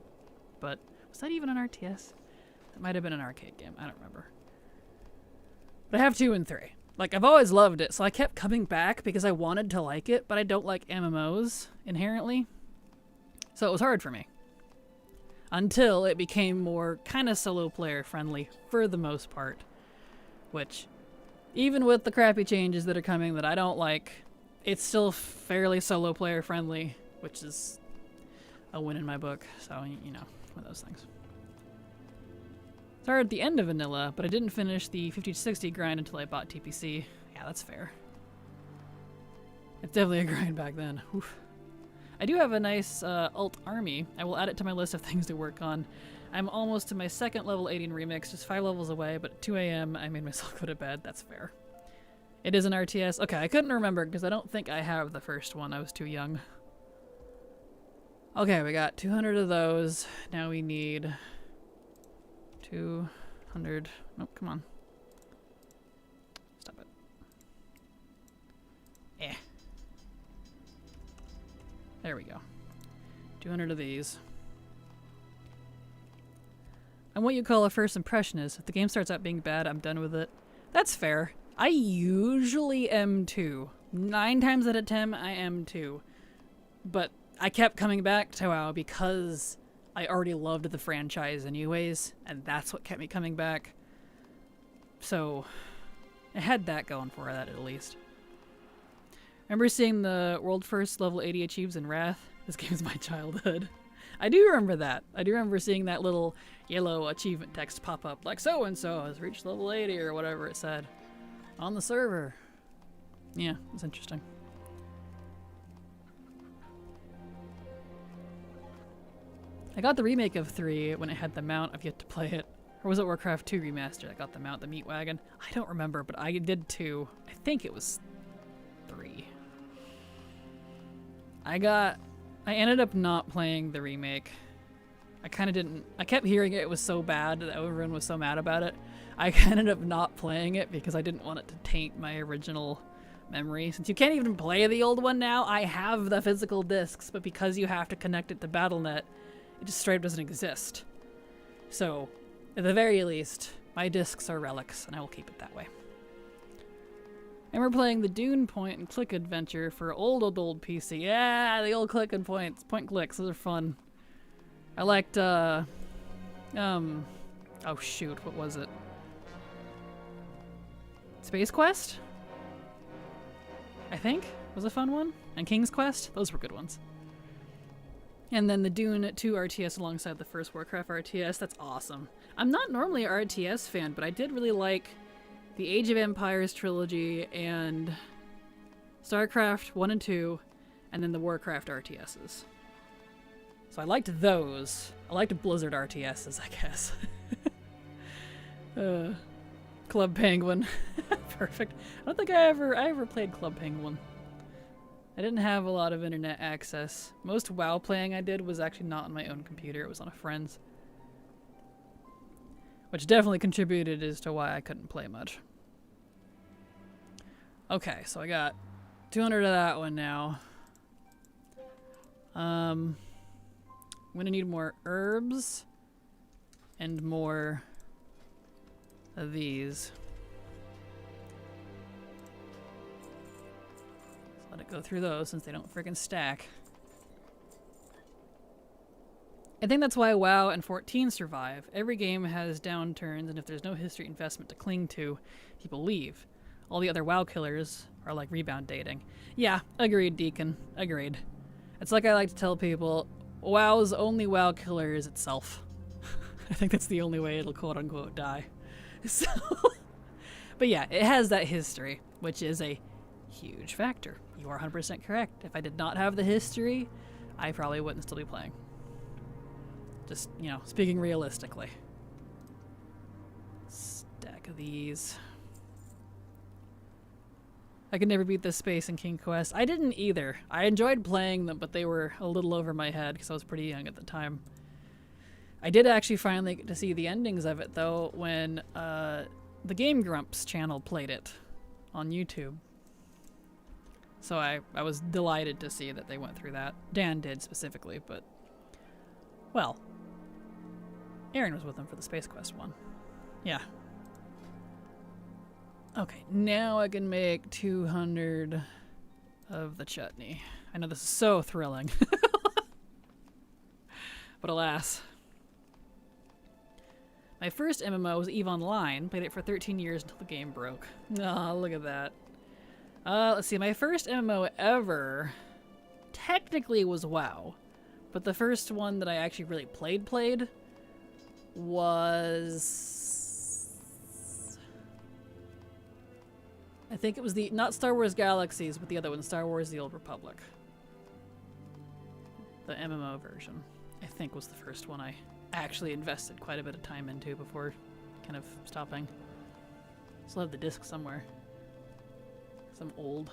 but was that even an RTS? It might have been an arcade game. I don't remember. But I have 2 and 3. Like, I've always loved it, so I kept coming back because I wanted to like it, but I don't like MMOs inherently. So it was hard for me. Until it became more kind of solo player friendly for the most part. Which, even with the crappy changes that are coming that I don't like, it's still fairly solo player friendly, which is a win in my book. So, you know, one of those things. Started at the end of vanilla, but I didn't finish the 50-60 grind until I bought TPC. Yeah, that's fair. It's definitely a grind back then. Oof. I do have a nice alt army. I will add it to my list of things to work on. I'm almost to my 2nd level 18 remix, just 5 levels away, but at 2 a.m. I made myself go to bed. That's fair. It is an RTS. Okay, I couldn't remember because I don't think I have the first one. I was too young. Okay, we got 200 of those. Now we need 200. Nope, come on. Stop it. Eh. There we go. 200 of these. And what you call a first impression is, if the game starts out being bad, I'm done with it. That's fair. I usually am too. 9 times out of 10, I am too. But I kept coming back to WoW because I already loved the franchise anyways, and that's what kept me coming back. So, it had that going for that at least. Remember seeing the world first level 80 achieves in Wrath? This game's my childhood. I do remember that. I do remember seeing that little yellow achievement text pop up, like so-and-so has reached level 80 or whatever it said on the server. Yeah, it was interesting. I got the remake of 3 when it had the mount. I've yet to play it. Or was it Warcraft 2 Remastered? I got the mount, the meat wagon. I don't remember, but I did 2. I think it was 3. I ended up not playing the remake. I kind of didn't. I kept hearing it was so bad that everyone was so mad about it. I ended up not playing it because I didn't want it to taint my original memory. Since you can't even play the old one now, I have the physical discs, but because you have to connect it to BattleNet, it just straight up doesn't exist. So, at the very least, my discs are relics, and I will keep it that way. And we're playing the Dune point and click adventure for old PC. Yeah, the old click and point clicks. Those are fun. I liked, oh shoot, what was it? Space Quest? I think was a fun one. And King's Quest? Those were good ones. And then the Dune 2 RTS alongside the first Warcraft RTS. That's awesome. I'm not normally an RTS fan, but I did really like the Age of Empires trilogy and StarCraft 1 and 2, and then the Warcraft RTSs. So I liked those. I liked Blizzard RTSs, I guess. Club Penguin. Perfect. I don't think I ever played Club Penguin. I didn't have a lot of internet access. Most WoW playing I did was actually not on my own computer. It was on a friend's. Which definitely contributed as to why I couldn't play much. Okay, so I got 200 of that one now. I'm gonna need more herbs and more of these. Let's let it go through those since they don't freaking stack. I think that's why WoW and 14 survive. Every game has downturns, and if there's no history investment to cling to, people leave. All the other WoW killers are like rebound dating. Yeah, agreed, Deacon. Agreed. It's like I like to tell people, WoW's only WoW killer is itself. I think that's the only way it'll quote-unquote die. So, but yeah, it has that history, which is a huge factor. You are 100% correct. If I did not have the history, I probably wouldn't still be playing. Just, you know, speaking realistically. Stack of these. I could never beat this space in King Quest. I didn't either. I enjoyed playing them, but they were a little over my head because I was pretty young at the time. I did actually finally get to see the endings of it, though, when the Game Grumps channel played it on YouTube. So I was delighted to see that they went through that. Dan did specifically, but, well, Aaron was with him for the Space Quest one. Yeah. Okay, now I can make 200 of the chutney. I know this is so thrilling. But alas. My first MMO was EVE Online. Played it for 13 years until the game broke. Oh, look at that. Let's see. My first MMO ever technically was WoW. But the first one that I actually really played was... I think it was the... Not Star Wars Galaxies, but the other one. Star Wars The Old Republic. The MMO version, I think, was the first one I actually invested quite a bit of time into before kind of stopping. Still have the disc somewhere. Some old.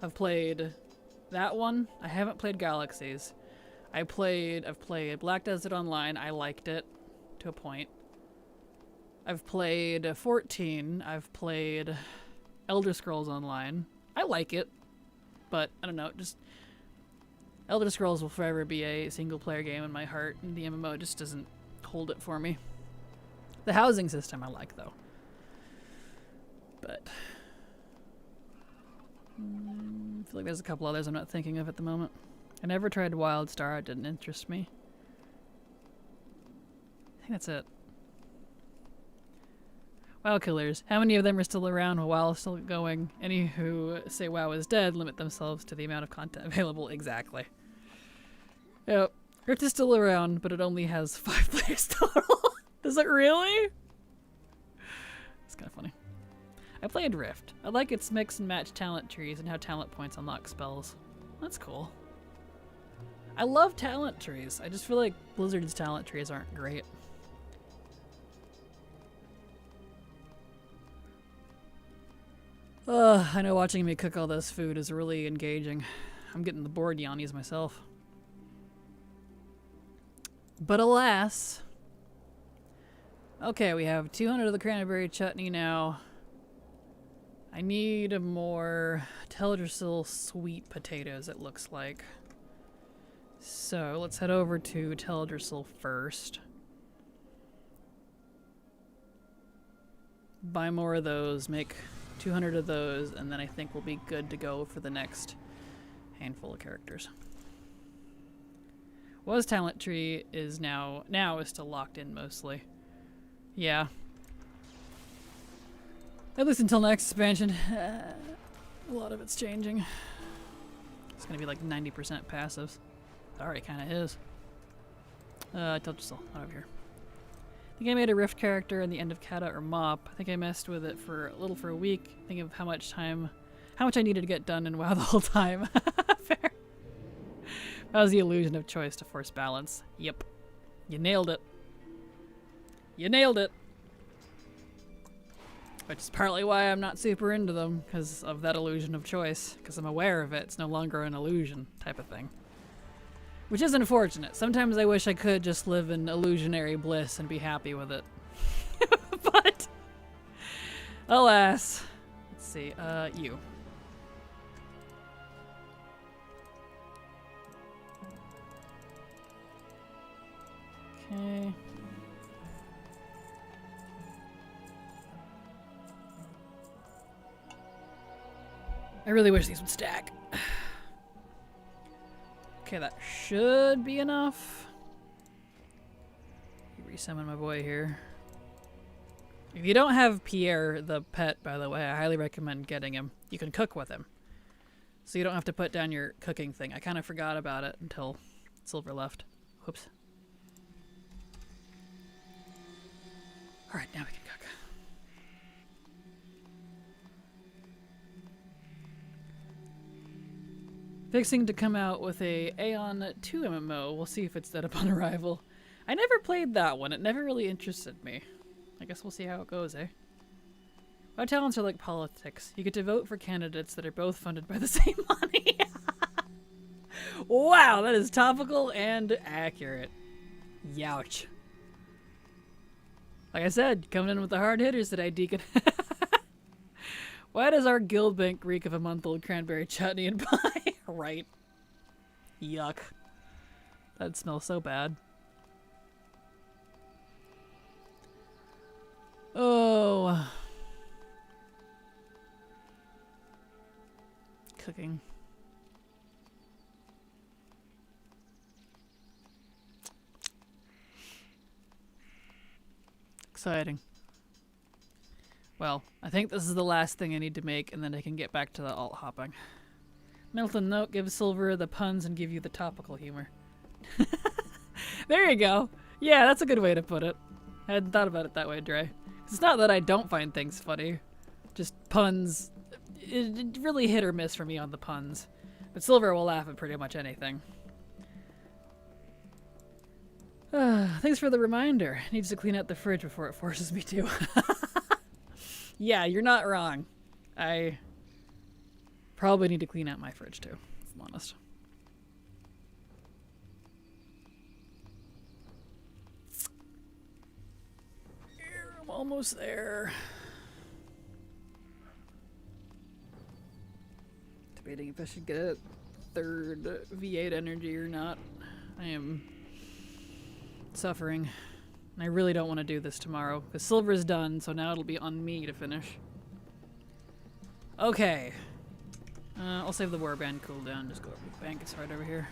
I've played that one. I haven't played Galaxies. I've played Black Desert Online. I liked it to a point. I've played 14. I've played Elder Scrolls Online. I like it, but I don't know, just Elder Scrolls will forever be a single player game in my heart, and the MMO just doesn't hold it for me. The housing system I like, though. But I feel like there's a couple others I'm not thinking of at the moment. I never tried WildStar. It didn't interest me. I think that's it. WoW killers. How many of them are still around while WoW is still going? Any who say WoW is dead limit themselves to the amount of content available. Exactly. Yep. Rift is still around, but it only has 5 players total. Does it really? It's kind of funny. I played Rift. I like its mix and match talent trees and how talent points unlock spells. That's cool. I love talent trees. I just feel like Blizzard's talent trees aren't great. I know watching me cook all this food is really engaging. I'm getting the bored yawnies myself. But alas. Okay, we have 200 of the cranberry chutney now. I need more Teldrassil sweet potatoes, it looks like. So let's head over to Teldrassil first. Buy more of those, make 200 of those, and then I think we'll be good to go for the next handful of characters. Was talent tree is now is still locked in mostly. Yeah. At least until next expansion. A lot of it's changing. It's gonna be like 90% passives. It already kinda is. Teldrassil, not over here. I think I made a Rift character in the end of Kata or Mop. I think I messed with it for a week, thinking of how much I needed to get done in WoW the whole time. Fair. That was the illusion of choice to force balance. Yep. You nailed it. You nailed it. Which is partly why I'm not super into them, because of that illusion of choice. Because I'm aware of it. It's no longer an illusion type of thing. Which is unfortunate. Sometimes I wish I could just live in illusionary bliss and be happy with it. But, alas. Let's see, you. Okay. I really wish these would stack. Okay, that should be enough. Resummon my boy here. If you don't have Pierre, the pet, by the way, I highly recommend getting him. You can cook with him. So you don't have to put down your cooking thing. I kind of forgot about it until Silver left. Whoops. Alright, now we can cook. Fixing to come out with a Aeon 2 MMO. We'll see if it's dead upon arrival. I never played that one. It never really interested me. I guess we'll see how it goes, eh? Our talents are like politics. You get to vote for candidates that are both funded by the same money. Wow, that is topical and accurate. Youch. Like I said, coming in with the hard hitters today, Deacon. Why does our guild bank reek of a month-old cranberry chutney and pie? Right. Yuck. That smells so bad. Oh. Cooking. Exciting. Well, I think this is the last thing I need to make, and then I can get back to the alt hopping. Milton note, give Silver the puns and give you the topical humor. There you go. Yeah, that's a good way to put it. I hadn't thought about it that way, Dre. It's not that I don't find things funny. Just puns. It really hit or miss for me on the puns. But Silver will laugh at pretty much anything. Thanks for the reminder. Needs to clean out the fridge before it forces me to. Yeah, you're not wrong. I probably need to clean out my fridge too, if I'm honest. Here, I'm almost there. Debating if I should get a third V8 energy or not. I am suffering. And I really don't want to do this tomorrow, because Silver's done, so now it'll be on me to finish. Okay. I'll save the warband cooldown, just go over to the bank, it's right over here.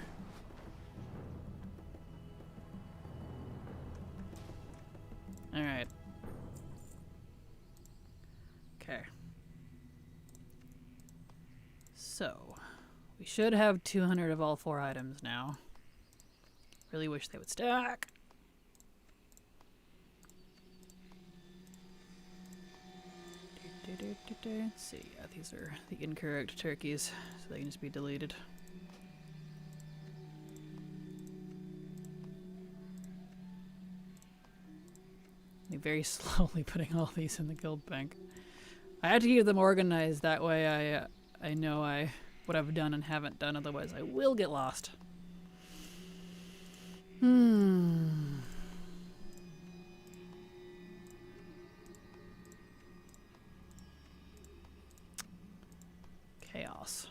Alright. Okay. So, we should have 200 of all 4 items now. Really wish they would stack. Let's see, yeah, these are the incorrect turkeys, so they can just be deleted. I'm very slowly putting all these in the guild bank. I had to keep them organized, that way I know what I've done and haven't done, otherwise I will get lost. Chaos.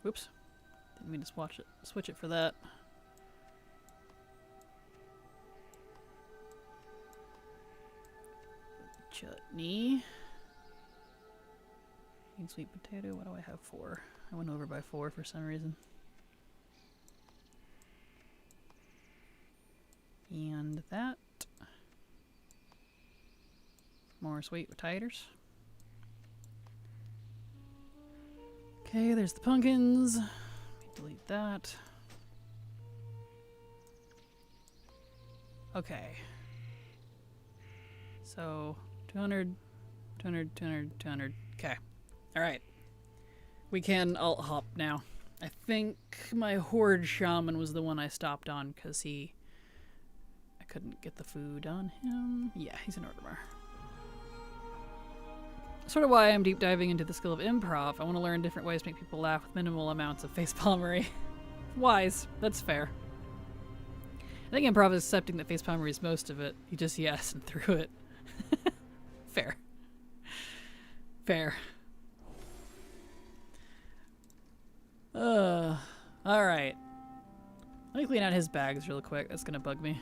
Oops. Didn't mean to switch it for that. Chutney. Green sweet potato. What do I have for? I went over by 4 for some reason. And that. More sweet potatoes. Okay, there's the pumpkins. Delete that. Okay. So, 200, 200, 200, 200. Okay. Alright. We can alt hop now. I think my Horde Shaman was the one I stopped on because I couldn't get the food on him. Yeah, he's an Orgrimmar. Sort of why I'm deep diving into the skill of improv. I want to learn different ways to make people laugh with minimal amounts of facepalmery. Wise. That's fair. I think improv is accepting that facepalmery is most of it. You just yes and threw it. Fair. Fair. Alright. Let me clean out his bags real quick. That's gonna bug me.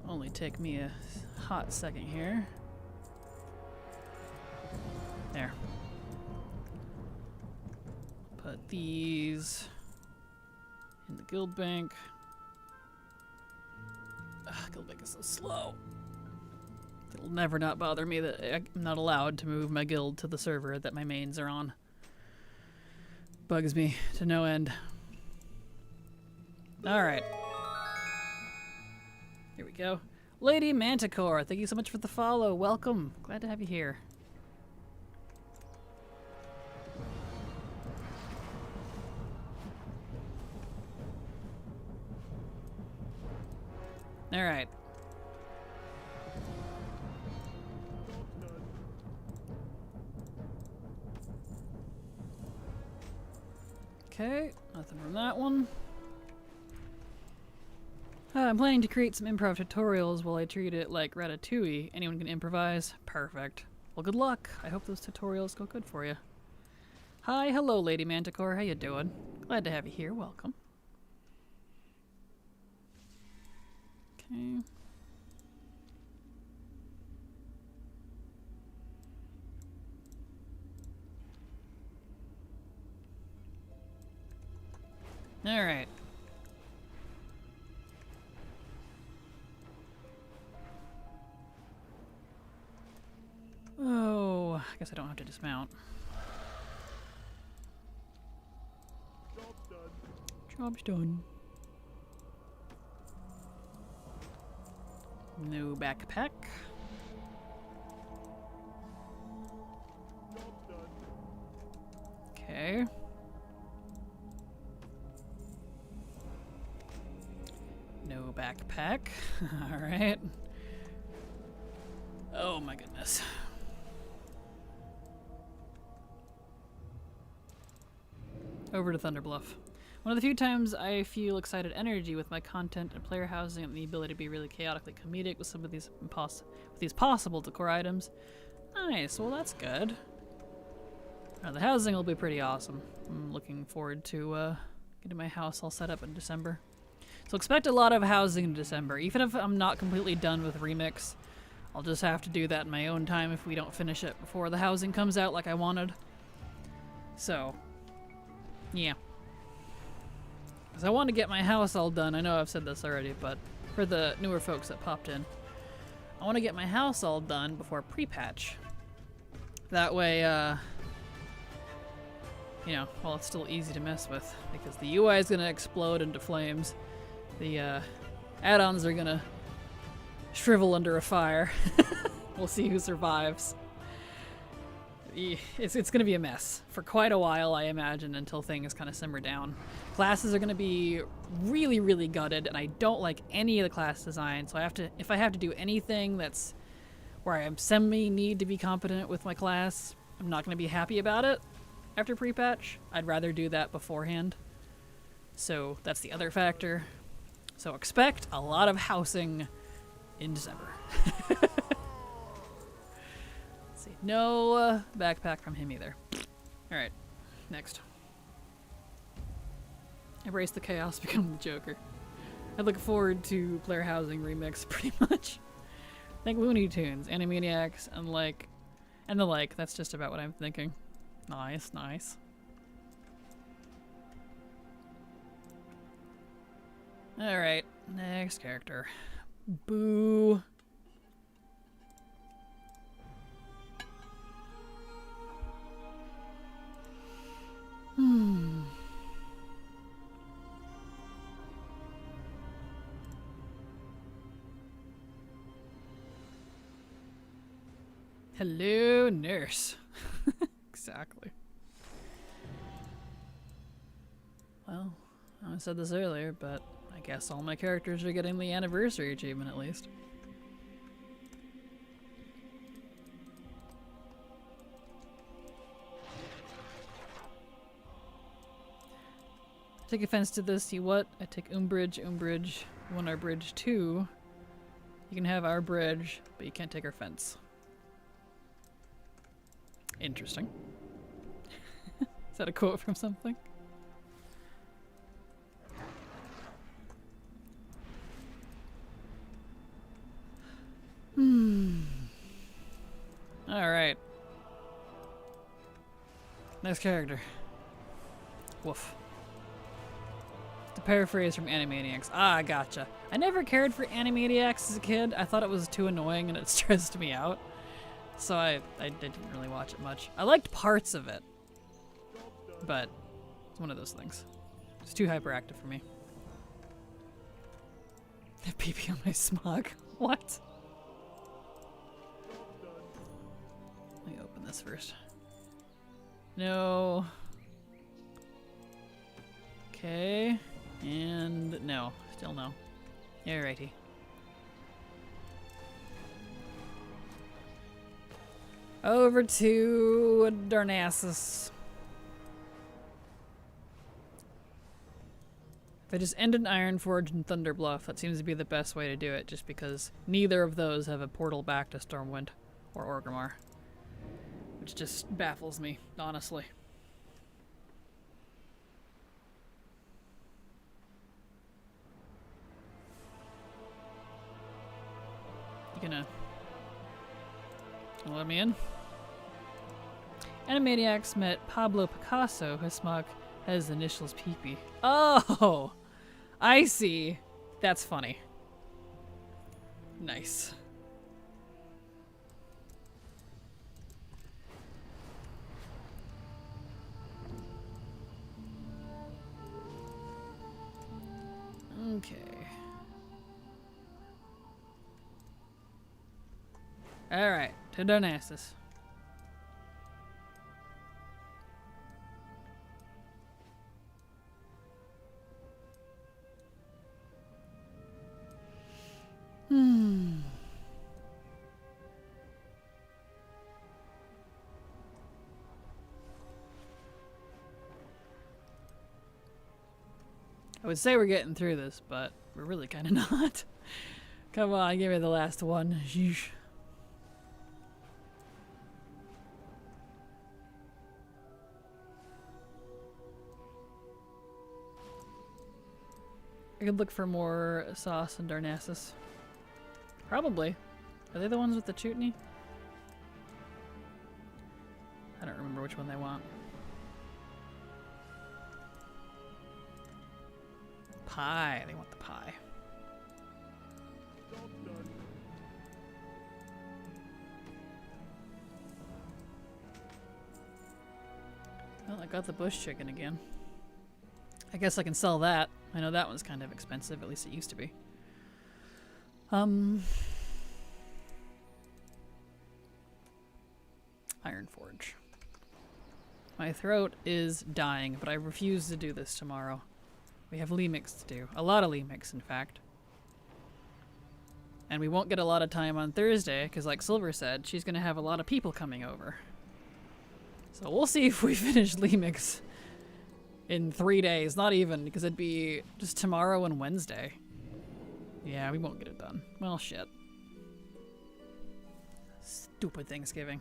Only take me a hot second here. There. Put these in the guild bank. Ugh, guild bank is so slow. It'll never not bother me that I'm not allowed to move my guild to the server that my mains are on. Bugs me to no end. Alright. Here we go. Lady Manticore, thank you so much for the follow. Welcome. Glad to have you here. Alright. Okay, nothing from that one. I'm planning to create some improv tutorials while I treat it like Ratatouille. Anyone can improvise? Perfect. Well, good luck. I hope those tutorials go good for you. Hi, hello, Lady Manticore. How you doing? Glad to have you here. Welcome. Okay. All right. Oh, I guess I don't have to dismount. Job done. Job's done. No backpack. Job done. Okay. No backpack. All right. Oh my goodness. Over to Thunderbluff. One of the few times I feel excited energy with my content and player housing and the ability to be really chaotically comedic with some of these possible decor items. Nice, well that's good. The housing will be pretty awesome. I'm looking forward to getting my house all set up in December. So expect a lot of housing in December. Even if I'm not completely done with Remix, I'll just have to do that in my own time if we don't finish it before the housing comes out like I wanted. So, yeah. Because I want to get my house all done. I know I've said this already, but for the newer folks that popped in, I want to get my house all done before pre-patch. That way, you know, well, it's still easy to mess with because the UI is going to explode into flames. The add-ons are going to shrivel under a fire. We'll see who survives. It's going to be a mess for quite a while, I imagine, until things kind of simmer down. Classes are going to be really, really gutted, and I don't like any of the class design, so if I have to do anything that's where I semi-need to be competent with my class, I'm not going to be happy about it after pre-patch. I'd rather do that beforehand. So that's the other factor. So expect a lot of housing in December. See, no backpack from him either. Alright, next. Embrace the chaos, become the Joker. I look forward to player housing remix pretty much. Think Looney Tunes, Animaniacs, and the like. That's just about what I'm thinking. Nice, nice. Alright, next character. Boo. Hello, nurse. Exactly. Well, I said this earlier, but I guess all my characters are getting the anniversary achievement at least. Take offense to this, see what? I take umbrage. You want our bridge too. You can have our bridge, but you can't take our fence. Interesting. Is that a quote from something? Alright. Next character. Woof. To paraphrase from Animaniacs. Ah, gotcha. I never cared for Animaniacs as a kid. I thought it was too annoying and it stressed me out. So I didn't really watch it much. I liked parts of it. But it's one of those things. It's too hyperactive for me. PP on my smog. What? Let me open this first. No. Okay. And no. Still no. Alrighty. Over to Darnassus. If I just end an Ironforge and Thunderbluff, that seems to be the best way to do it, just because neither of those have a portal back to Stormwind or Orgrimmar. which just baffles me, honestly. You gonna let me in? Animaniacs met Pablo Picasso. His smug has initials PP. Oh, I see. That's funny. Nice. Okay. Alright, to Darnassus. I would say we're getting through this, but we're really kind of not. Come on, give me the last one. Sheesh. I could look for more sauce in Darnassus. Probably. Are they the ones with the chutney? I don't remember which one they want. Pie. They want the pie. Job's done. Well, I got the bush chicken again. I guess I can sell that. I know that one's kind of expensive, at least it used to be. Iron Forge. My throat is dying, but I refuse to do this tomorrow. We have Lemix to do. A lot of Lemix, in fact. And we won't get a lot of time on Thursday, because like Silver said, she's going to have a lot of people coming over. So we'll see if we finish Lemix in 3 days. Not even, because it'd be just tomorrow and Wednesday. Yeah, we won't get it done. Well, shit. Stupid Thanksgiving.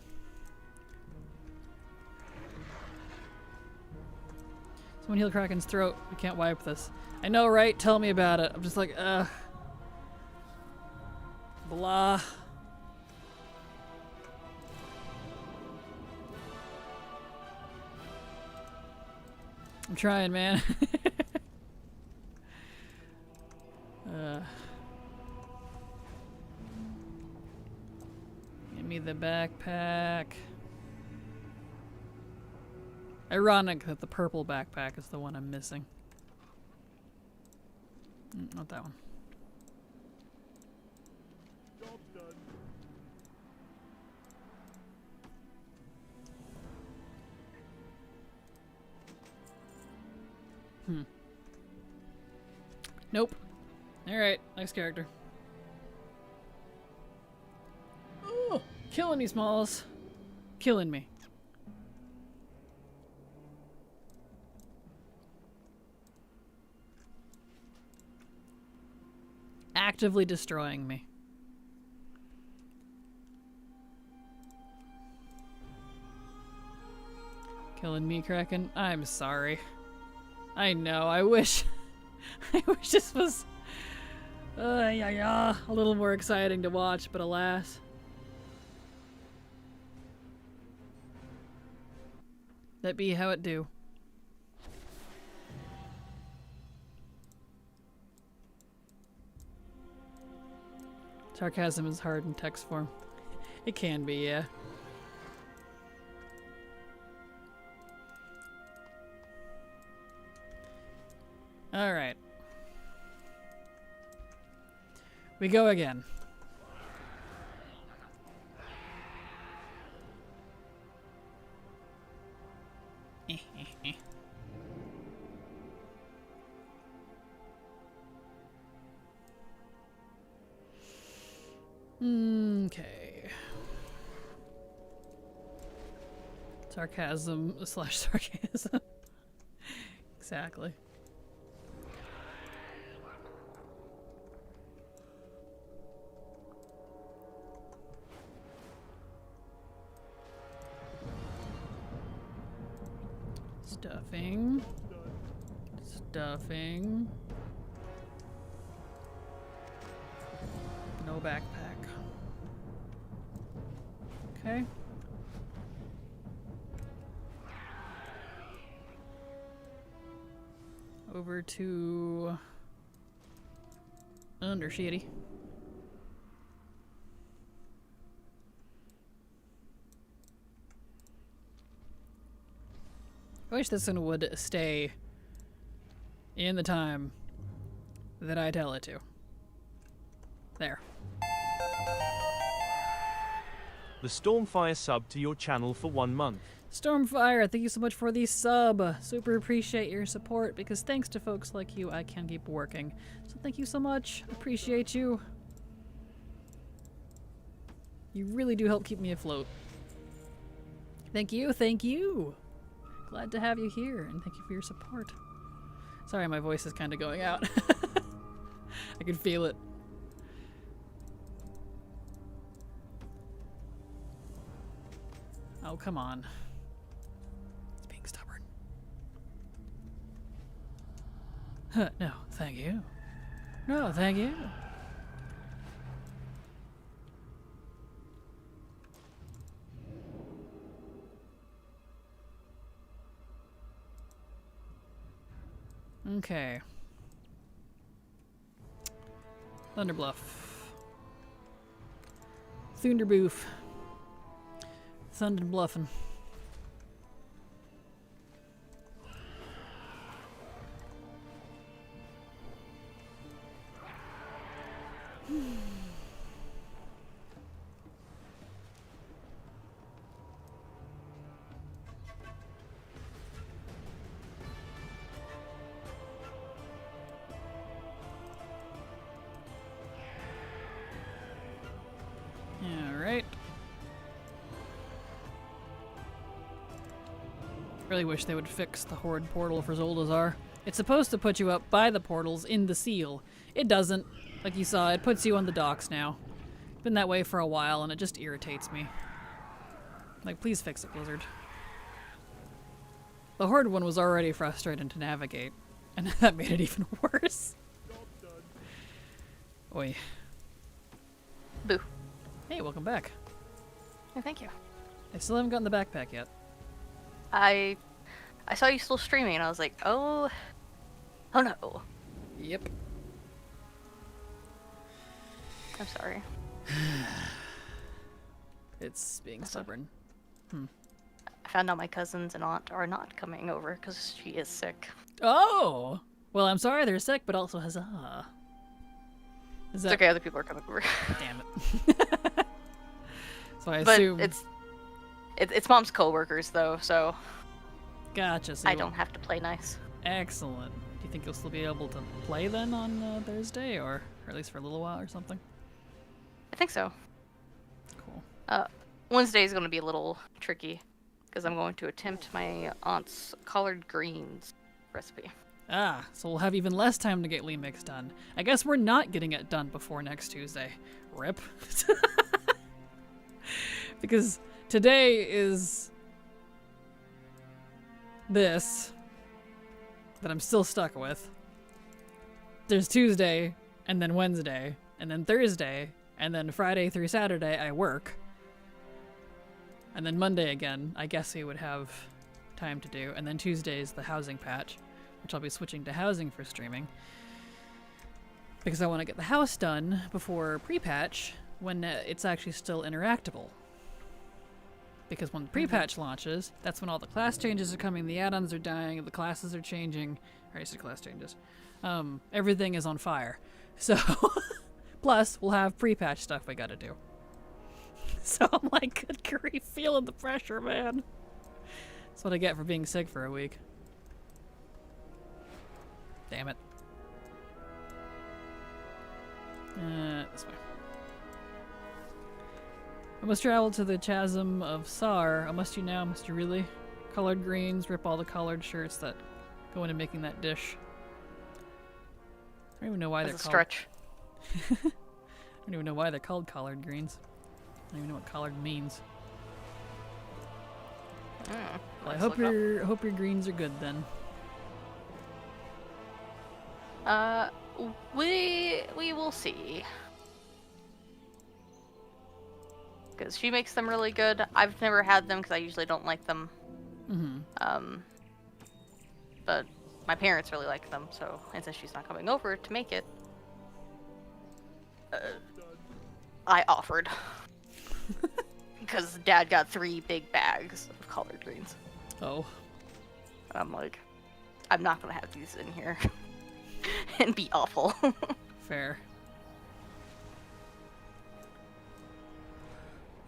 Someone heal Kraken's throat. We can't wipe this. I know, right? Tell me about it. I'm just like, ugh. Blah. I'm trying, man. Give me the backpack. Ironic that the purple backpack is the one I'm missing. Not that one. Job's done. Nope. Alright, next character. Oh, killing me, Smalls. Killing me. Actively destroying me. Killing me, Kraken? I'm sorry. I know, I wish... I wish this was... a little more exciting to watch, but alas. That be how it do. Sarcasm is hard in text form. It can be, yeah. Alright. We go again. Okay. Sarcasm / sarcasm. Exactly. Stuffing. Stuffing. No backpack. Okay. Over to Undershitty. I wish this one would stay in the time that I tell it to. There. The Stormfire sub to your channel for 1 month. Stormfire, thank you so much for the sub. Super appreciate your support because thanks to folks like you, I can keep working. So thank you so much. Appreciate you. You really do help keep me afloat. Thank you, thank you. Glad to have you here and thank you for your support. Sorry, my voice is kind of going out. I can feel it. Oh, come on. It's being stubborn. No, thank you. No, thank you. Okay. Thunderbluff. Thunderboof. Thunder bluffing. All right. Really wish they would fix the Horde portal for Zoldazar. It's supposed to put you up by the portals in the seal. It doesn't. Like you saw, it puts you on the docks now. It's been that way for a while and it just irritates me. Like, please fix it, Blizzard. The Horde one was already frustrating to navigate, and that made it even worse. Oi. Boo. Hey, welcome back. Yeah, thank you. I still haven't gotten the backpack yet. I saw you still streaming and I was like, oh no. Yep. I'm sorry. It's being That's stubborn. I found out my cousins and aunt are not coming over because she is sick. Oh! Well, I'm sorry they're sick, but also huzzah. Is It's okay, other people are coming over. Damn it. So I But assume... it's mom's coworkers though, so Gotcha. So I you don't have to play nice. Excellent. Do you think you'll still be able to play then on Thursday, or at least for a little while or something? I think so. Cool. Wednesday is going to be a little tricky because I'm going to attempt my aunt's collard greens recipe. Ah, so we'll have even less time to get Lee Mix done. I guess we're not getting it done before next Tuesday. Rip. Because today is this that I'm still stuck with. There's Tuesday, and then Wednesday, and then Thursday, and then Friday through Saturday I work. And then Monday again, I guess we would have time to do. And then Tuesday is the housing patch, which I'll be switching to housing for streaming. Because I want to get the house done before pre-patch when it's actually still interactable. Because when the pre-patch launches, that's when all the class changes are coming, the add-ons are dying, the classes are changing. I already said class changes. Everything is on fire. So, plus, we'll have pre-patch stuff we gotta do. So I'm like, good grief, feeling the pressure, man. That's what I get for being sick for a week. Damn it. This way. I must travel to the chasm of Sar. Must you now? Must you really? Colored greens, rip all the colored shirts that go into making that dish. I don't even know why That's they're a called. stretch. I don't even know why they're called collard greens. I don't even know what collard means. Mm, Well, I let's hope look it up. your greens are good then. We will see. Because she makes them really good. I've never had them because I usually don't like them. Mm-hmm. But my parents really like them, so and since she's not coming over to make it, I offered. Because Dad got 3 big bags of collard greens. Oh. And I'm like, I'm not gonna have these in here and be awful. Fair.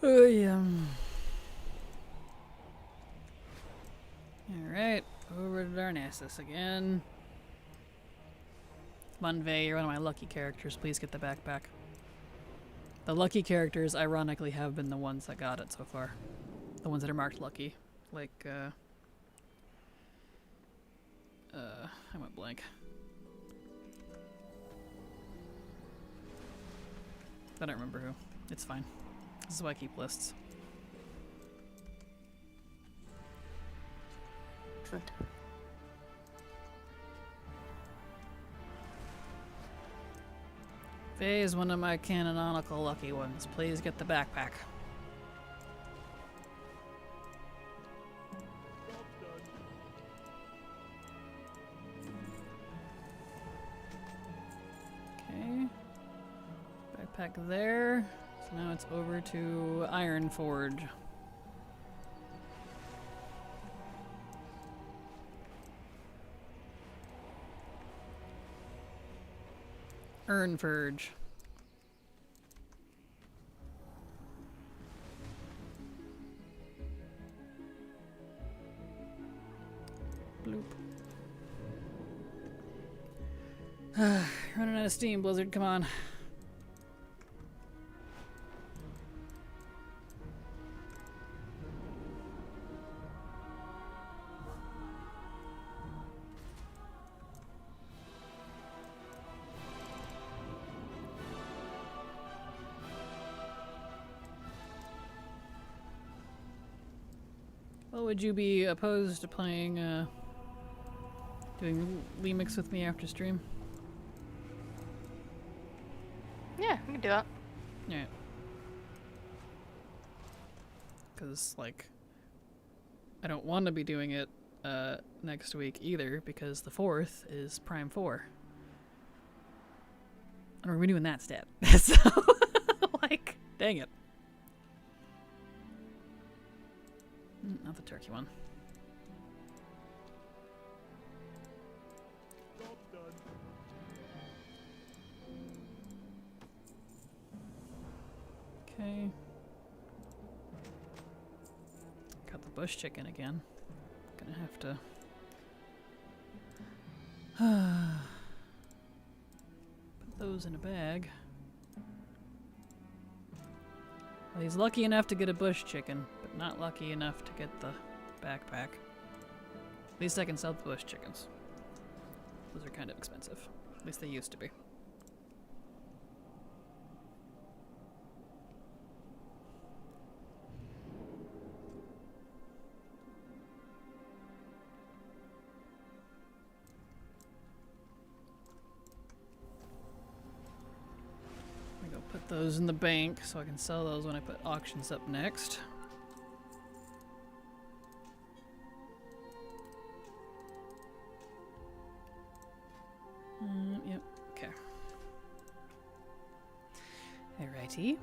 Oh, yeah. Alright, over to Darnassus again. Munvey, you're one of my lucky characters. Please get the backpack. The lucky characters, ironically, have been the ones that got it so far. The ones that are marked lucky. Like, I went blank. I don't remember who. It's fine. This is why I keep lists. Excellent. Faye is one of my canonical lucky ones. Please get the backpack. Okay. Backpack there. So now it's over to Iron Forge. Urnforge. Bloop. Running out of steam, Blizzard, come on. Well, would you be opposed to playing, doing Lemix with me after stream? Yeah, we can do that. Yeah. Because, like, I don't want to be doing it next week either, because the 4th is Prime 4. And we're doing that stat. So, like, dang it. Not the turkey one. Job done. Okay. Got the bush chicken again. Gonna have to. Put those in a bag. Well, he's lucky enough to get a bush chicken, but not lucky enough to get the backpack. At least I can sell the bush chickens. Those are kind of expensive. At least they used to be. I'm gonna go put those in the bank so I can sell those when I put auctions up next. Yep, okay. Alrighty.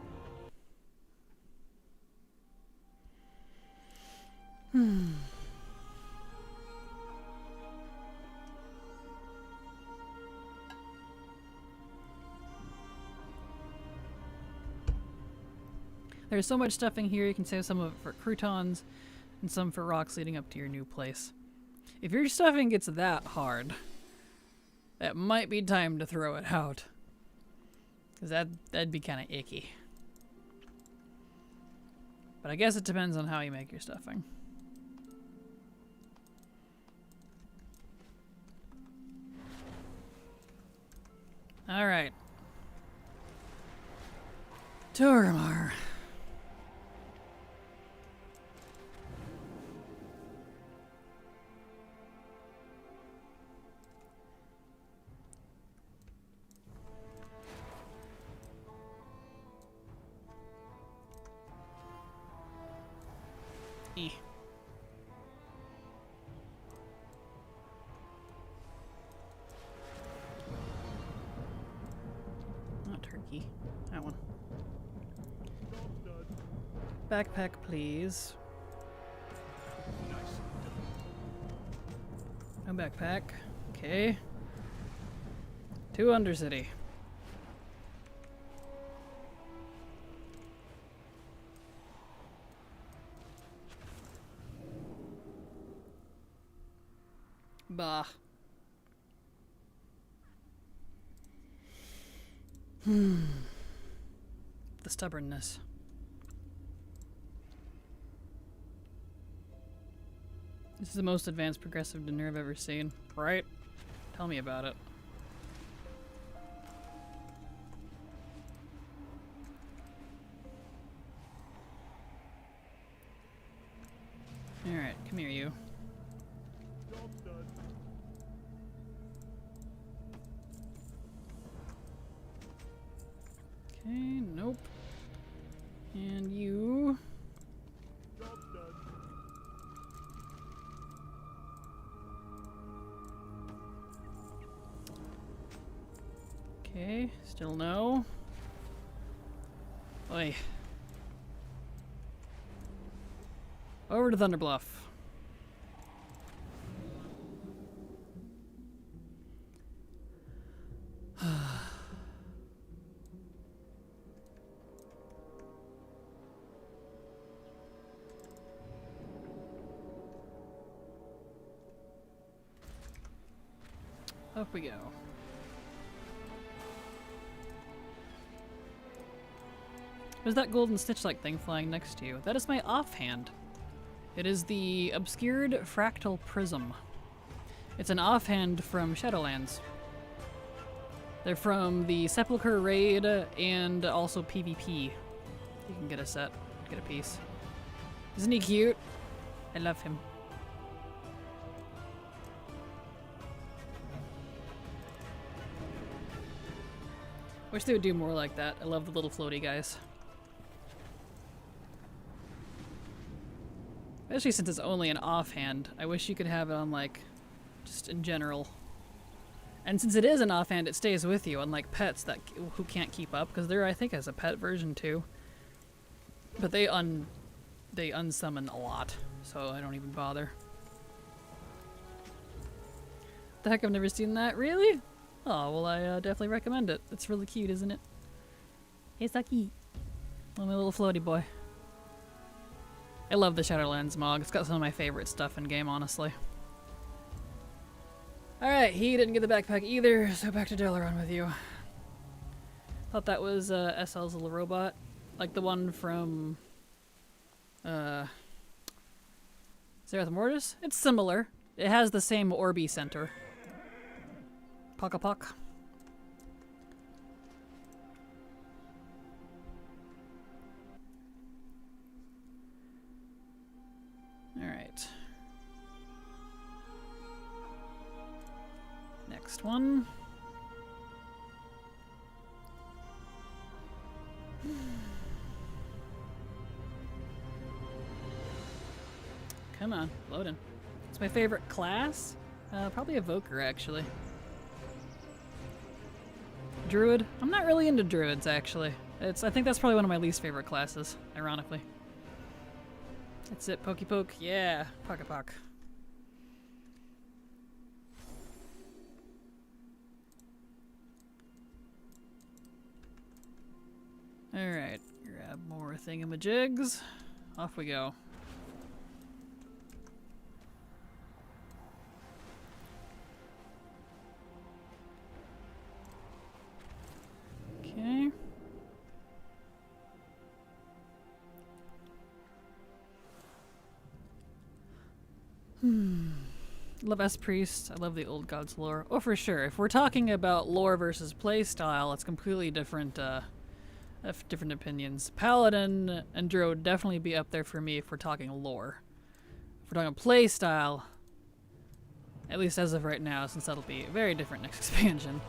There's so much stuff in here, you can save some of it for croutons and some for rocks leading up to your new place. If your stuffing gets that hard, that might be time to throw it out. Because that'd be kind of icky. But I guess it depends on how you make your stuffing. Alright. Tormar. turkey. That one. Job's done. Backpack, please. No backpack. Okay. To Undercity. Bah. The stubbornness. This is the most advanced progressive dinner I've ever seen, right? Tell me about it. Alright, come here, you. Job's done. Okay, nope. And you. Job's done. Okay, still no. Oi. Over to Thunderbluff. Up we go. There's that golden snitch-like thing flying next to you. That is my offhand. It is the Obscured Fractal Prism. It's an offhand from Shadowlands. They're from the Sepulchre raid and also PvP. You can get a set, get a piece. Isn't he cute? I love him. Wish they would do more like that. I love the little floaty guys. Especially since it's only an offhand. I wish you could have it on, like, just in general. And since it is an offhand, it stays with you, unlike pets that who can't keep up, because there, I think, has a pet version too. But they unsummon a lot, so I don't even bother. The heck, I've never seen that. Really? Oh, well, I definitely recommend it. It's really cute, isn't it? Hey, Saki. Oh, my little floaty boy. I love the Shadowlands Mog. It's got some of my favorite stuff in game, honestly. Alright, he didn't get the backpack either, so back to Dalaran with you. Thought that was SL's little robot. Like the one from Zerath Mortis? It's similar. It has the same Orby center. Pock. Alright. Next one. Come on, load in. It's my favorite class. Probably Evoker, actually. Druid? I'm not really into druids, actually. I think that's probably one of my least favorite classes, ironically. That's it, Pokey Poke. Yeah, Pock. Alright, grab more thingamajigs. Off we go. Okay. Love S-Priest. I love the Old Gods lore. Oh, for sure. If we're talking about lore versus playstyle, it's completely different, different opinions. Paladin and Druid would definitely be up there for me if we're talking lore. If we're talking playstyle, at least as of right now, since that'll be very different next expansion,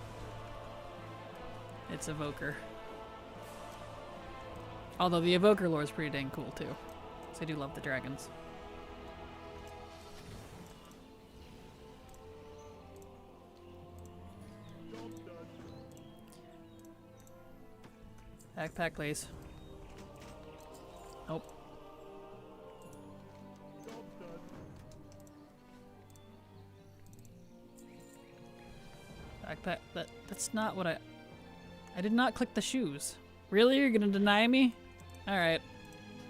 it's Evoker. Although the Evoker lore is pretty dang cool too. So I do love the dragons. Job's Backpack, please. Nope. Job done. Backpack. That's not what I did not click the shoes. Really? You're gonna deny me? Alright.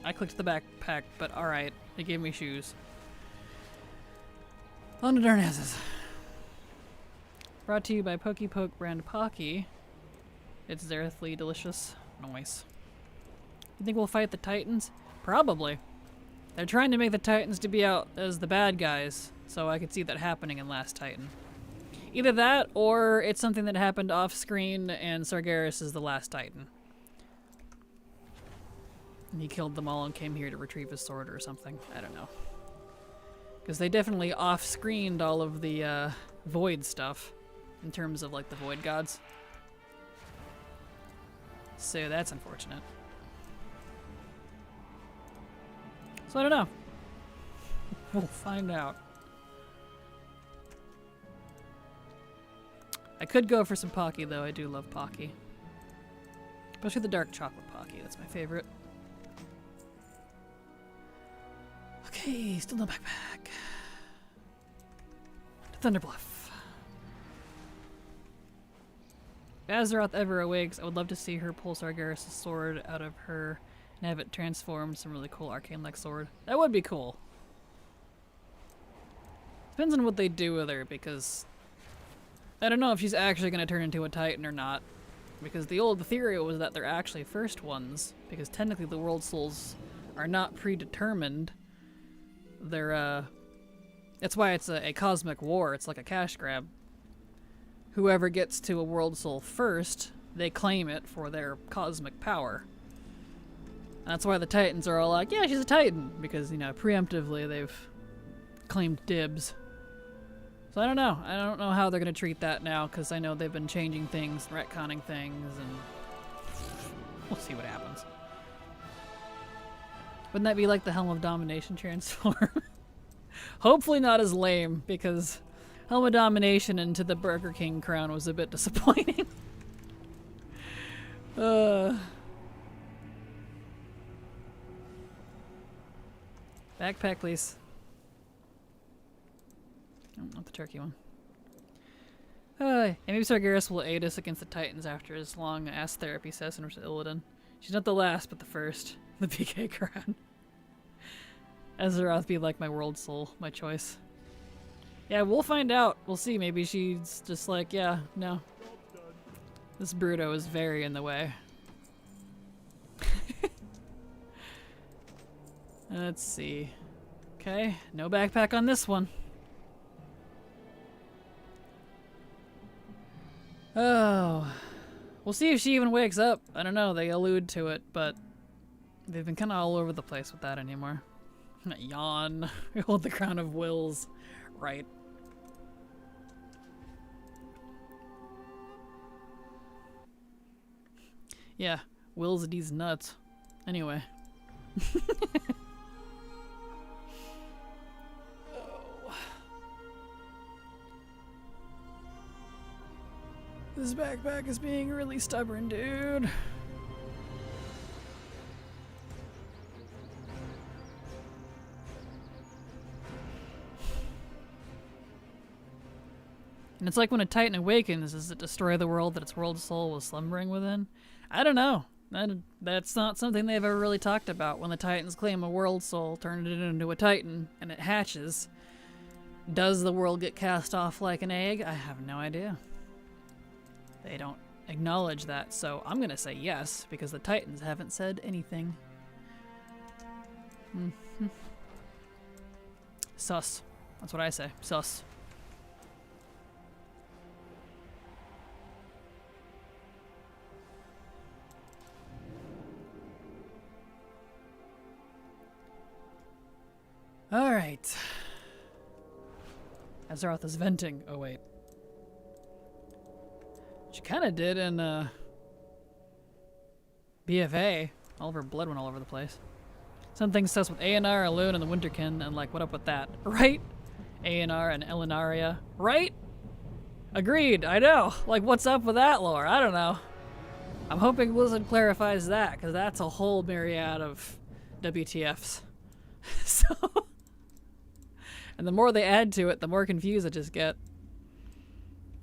I clicked the backpack, but alright. They gave me shoes. On the darn asses. Brought to you by Pokey Poke brand Pocky. It's zerithly delicious. Nice. You think we'll fight the Titans? Probably. They're trying to make the Titans to be out as the bad guys, so I could see that happening in Last Titan. Either that, or it's something that happened off-screen and Sargeras is the last Titan. And he killed them all and came here to retrieve his sword or something. I don't know. Because they definitely off-screened all of the Void stuff in terms of like the Void gods. So that's unfortunate. So I don't know. We'll find out. I could go for some Pocky though. I do love Pocky. Especially the dark chocolate Pocky. That's my favorite. Okay, still no backpack. To Thunderbluff. If Azeroth ever awakes, I would love to see her pull Sargeras' sword out of her and have it transform some really cool arcane-like sword. That would be cool. Depends on what they do with her, because I don't know if she's actually going to turn into a Titan or not. Because the old theory was that they're actually first ones, because technically the World Souls are not predetermined. They're, that's why it's a cosmic war. It's like a cash grab. Whoever gets to a World Soul first, they claim it for their cosmic power. And that's why the Titans are all like, yeah, she's a Titan, because, you know, preemptively they've claimed dibs. So I don't know. I don't know how they're going to treat that now, because I know they've been changing things, retconning things, and we'll see what happens. Wouldn't that be like the Helm of Domination transform? Hopefully not as lame, because Helm of Domination into the Burger King crown was a bit disappointing. Backpack, please. Oh, not the turkey one. And maybe Sargeras will aid us against the Titans after his long ass therapy session with Illidan. She's not the last, but the first. The PK crown. Azeroth be like my world soul, my choice. Yeah, we'll find out. We'll see. Maybe she's just like, yeah, no. This Bruto is very in the way. Let's see. Okay, no backpack on this one. Oh. We'll see if she even wakes up. I don't know, they allude to it, but they've been kind of all over the place with that anymore. Yawn. Hold the crown of wills. Right. Yeah, wills these nuts. Anyway. This backpack is being really stubborn, dude. And it's like when a Titan awakens, does it destroy the world that its world soul was slumbering within? I don't know. That's not something they've ever really talked about. When the Titans claim a world soul, turn it into a Titan, and it hatches, does the world get cast off like an egg? I have no idea. They don't acknowledge that, so I'm gonna say yes, because the Titans haven't said anything. Sus. That's what I say. Sus. Alright. Azeroth is venting. Oh, wait. She kind of did in BFA. All of her blood went all over the place. Something sus with ANR, Alune, and the Winterkin, and like, what up with that? Right? ANR and Elinaria. Right? Agreed, I know. Like, what's up with that lore? I don't know. I'm hoping Blizzard clarifies that, because that's a whole myriad of WTFs. So, and the more they add to it, the more confused I just get.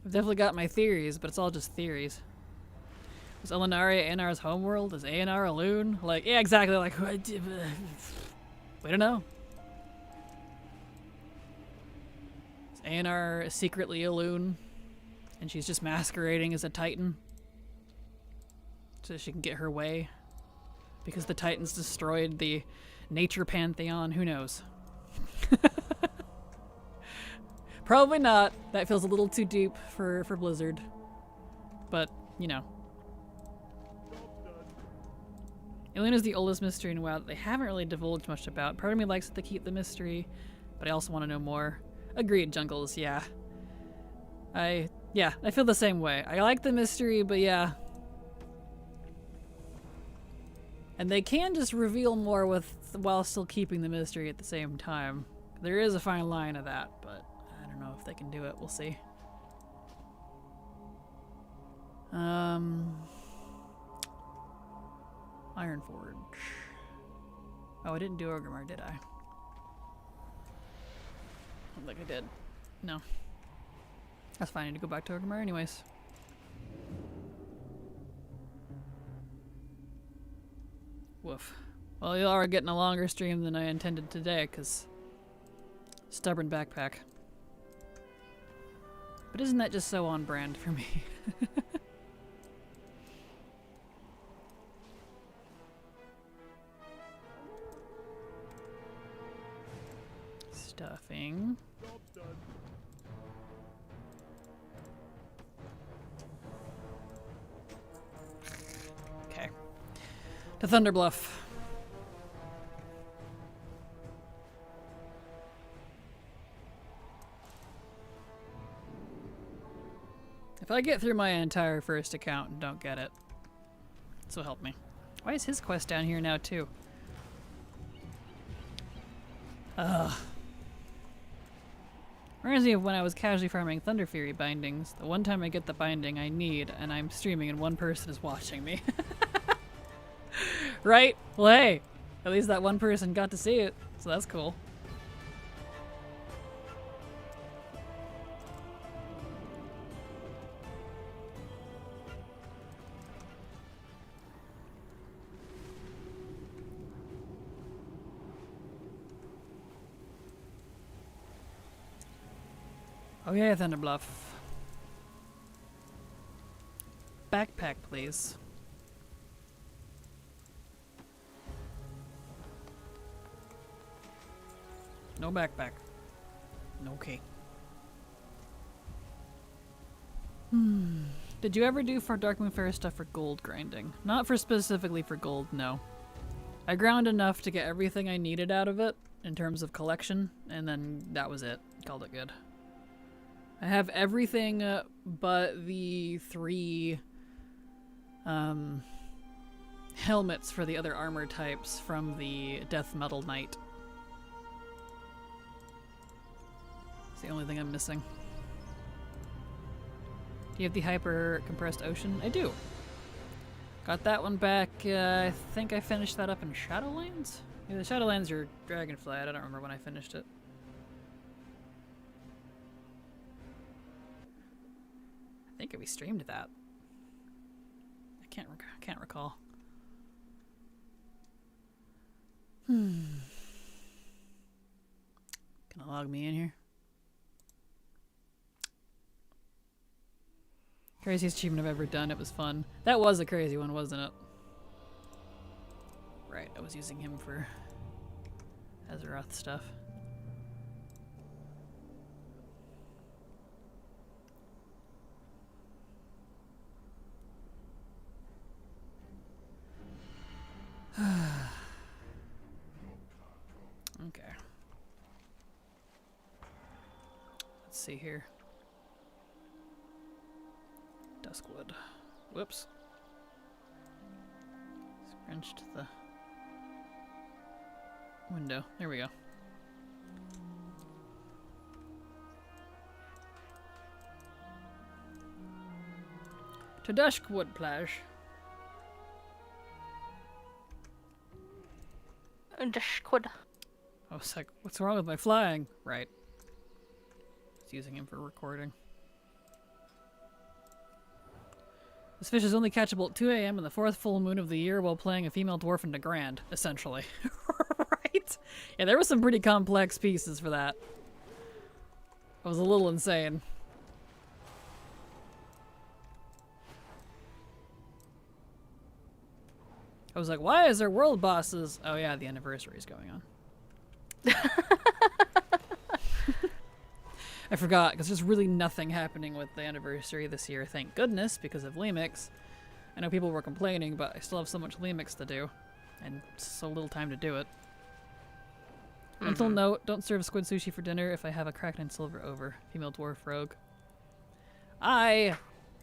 I've definitely got my theories, but it's all just theories. Is Elinaria Anar's homeworld? Is Anar a loon? Like, yeah, exactly. Like, we don't know. Is Anar secretly a loon? And she's just masquerading as a Titan? So she can get her way? Because the Titans destroyed the nature pantheon? Who knows? Probably not. That feels a little too deep for Blizzard. But, you know. Elena's the oldest mystery in WoW that they haven't really divulged much about. Part of me likes to keep the mystery, but I also want to know more. Agreed, Jungles, yeah. I feel the same way. I like the mystery, but yeah. And they can just reveal more while still keeping the mystery at the same time. There is a fine line of that, but I don't know if they can do it. We'll see. Ironforge. Oh, I didn't do Orgrimmar, did I? I don't think I did. No. That's fine. I need to go back to Orgrimmar anyways. Woof. Well, you are getting a longer stream than I intended today, because stubborn backpack. But isn't that just so on brand for me? Stuffing. Job done. Okay. To Thunderbluff. If I get through my entire first account and don't get it, this will help me. Why is his quest down here now too? Ugh. Reminds me of when I was casually farming Thunder Fury bindings. The one time I get the binding I need, and I'm streaming and one person is watching me. Right? Well, hey, at least that one person got to see it, so that's cool. Oh yeah, Thunderbluff. Backpack, please. No backpack. Okay. Did you ever do for Darkmoon Fair stuff for gold grinding? Not for specifically for gold, no. I ground enough to get everything I needed out of it in terms of collection, and then that was it. Called it good. I have everything but the 3 helmets for the other armor types from the Death Metal Knight. It's the only thing I'm missing. Do you have the Hyper Compressed Ocean? I do. Got that one back. I think I finished that up in Shadowlands? Either Shadowlands or Dragonflight. I don't remember when I finished it. I think we streamed that. I can't recall. Can it log me in here? Craziest achievement I've ever done. It was fun. That was a crazy one, wasn't it? Right, I was using him for Azeroth stuff. Okay. Let's see here. Duskwood. Whoops. Scrunched the window. There we go. To Duskwood Plage. Discord. I was like, what's wrong with my flying? Right. It's using him for recording. This fish is only catchable at 2 a.m. in the 4th full moon of the year while playing a female dwarf into Grand, essentially. Right? Yeah, there were some pretty complex pieces for that. It was a little insane. I was like, why is there world bosses? Oh yeah, the anniversary is going on. I forgot, because there's really nothing happening with the anniversary this year, thank goodness, because of Lemix. I know people were complaining, but I still have so much Lemix to do, and so little time to do it. Mental note, don't serve squid sushi for dinner if I have a Kraken and silver over. Female dwarf rogue. I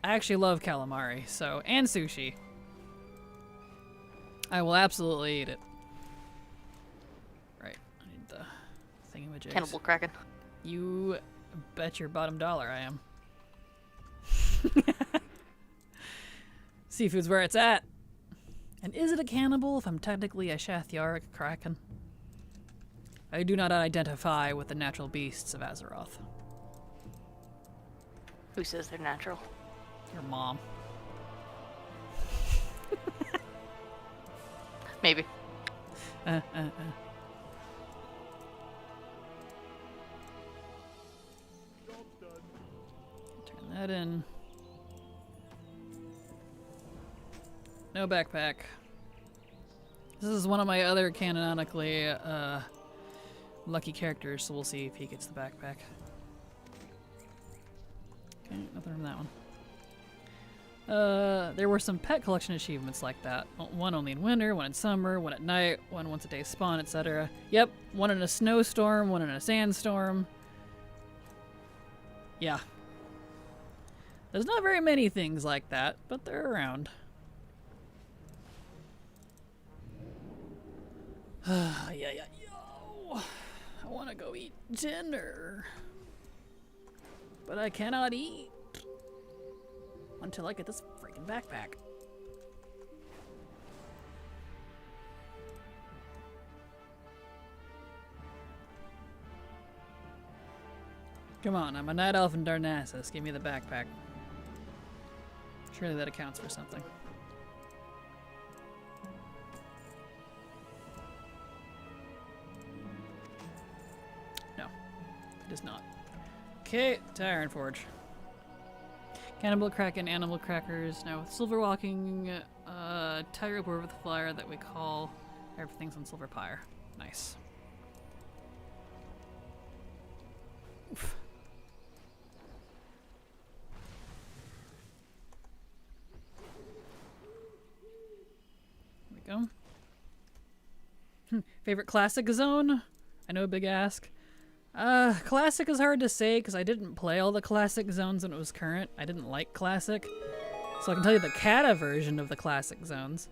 actually love calamari, so, and sushi. I will absolutely eat it. Right, I need the thingamajigs. Cannibal Kraken. You bet your bottom dollar I am. Seafood's where it's at. And is it a cannibal if I'm technically a Shathyaric Kraken? I do not identify with the natural beasts of Azeroth. Who says they're natural? Your mom. Maybe. Job done. Turn that in. No backpack. This is one of my other canonically lucky characters, so we'll see if he gets the backpack. Okay, nothing from that one. There were some pet collection achievements like that. One only in winter, one in summer, one at night, one once a day spawn, etc. Yep, one in a snowstorm, one in a sandstorm. Yeah. There's not very many things like that, but they're around. Yeah. Yo! I want to go eat dinner. But I cannot eat until I get this freaking backpack. Come on, I'm a night elf in Darnassus. Give me the backpack. Surely that accounts for something. No, it does not. Okay, Tyrant Forge. Cannibal Kraken, Animal Crackers. Now with Silver Walking, Tiger Board with the Flyer that we call everything's on Silver Pyre. Nice. Oof. There we go. Favorite classic zone? I know, a big ask. Classic is hard to say because I didn't play all the classic zones when it was current. I didn't like classic. So I can tell you the Kata version of the classic zones.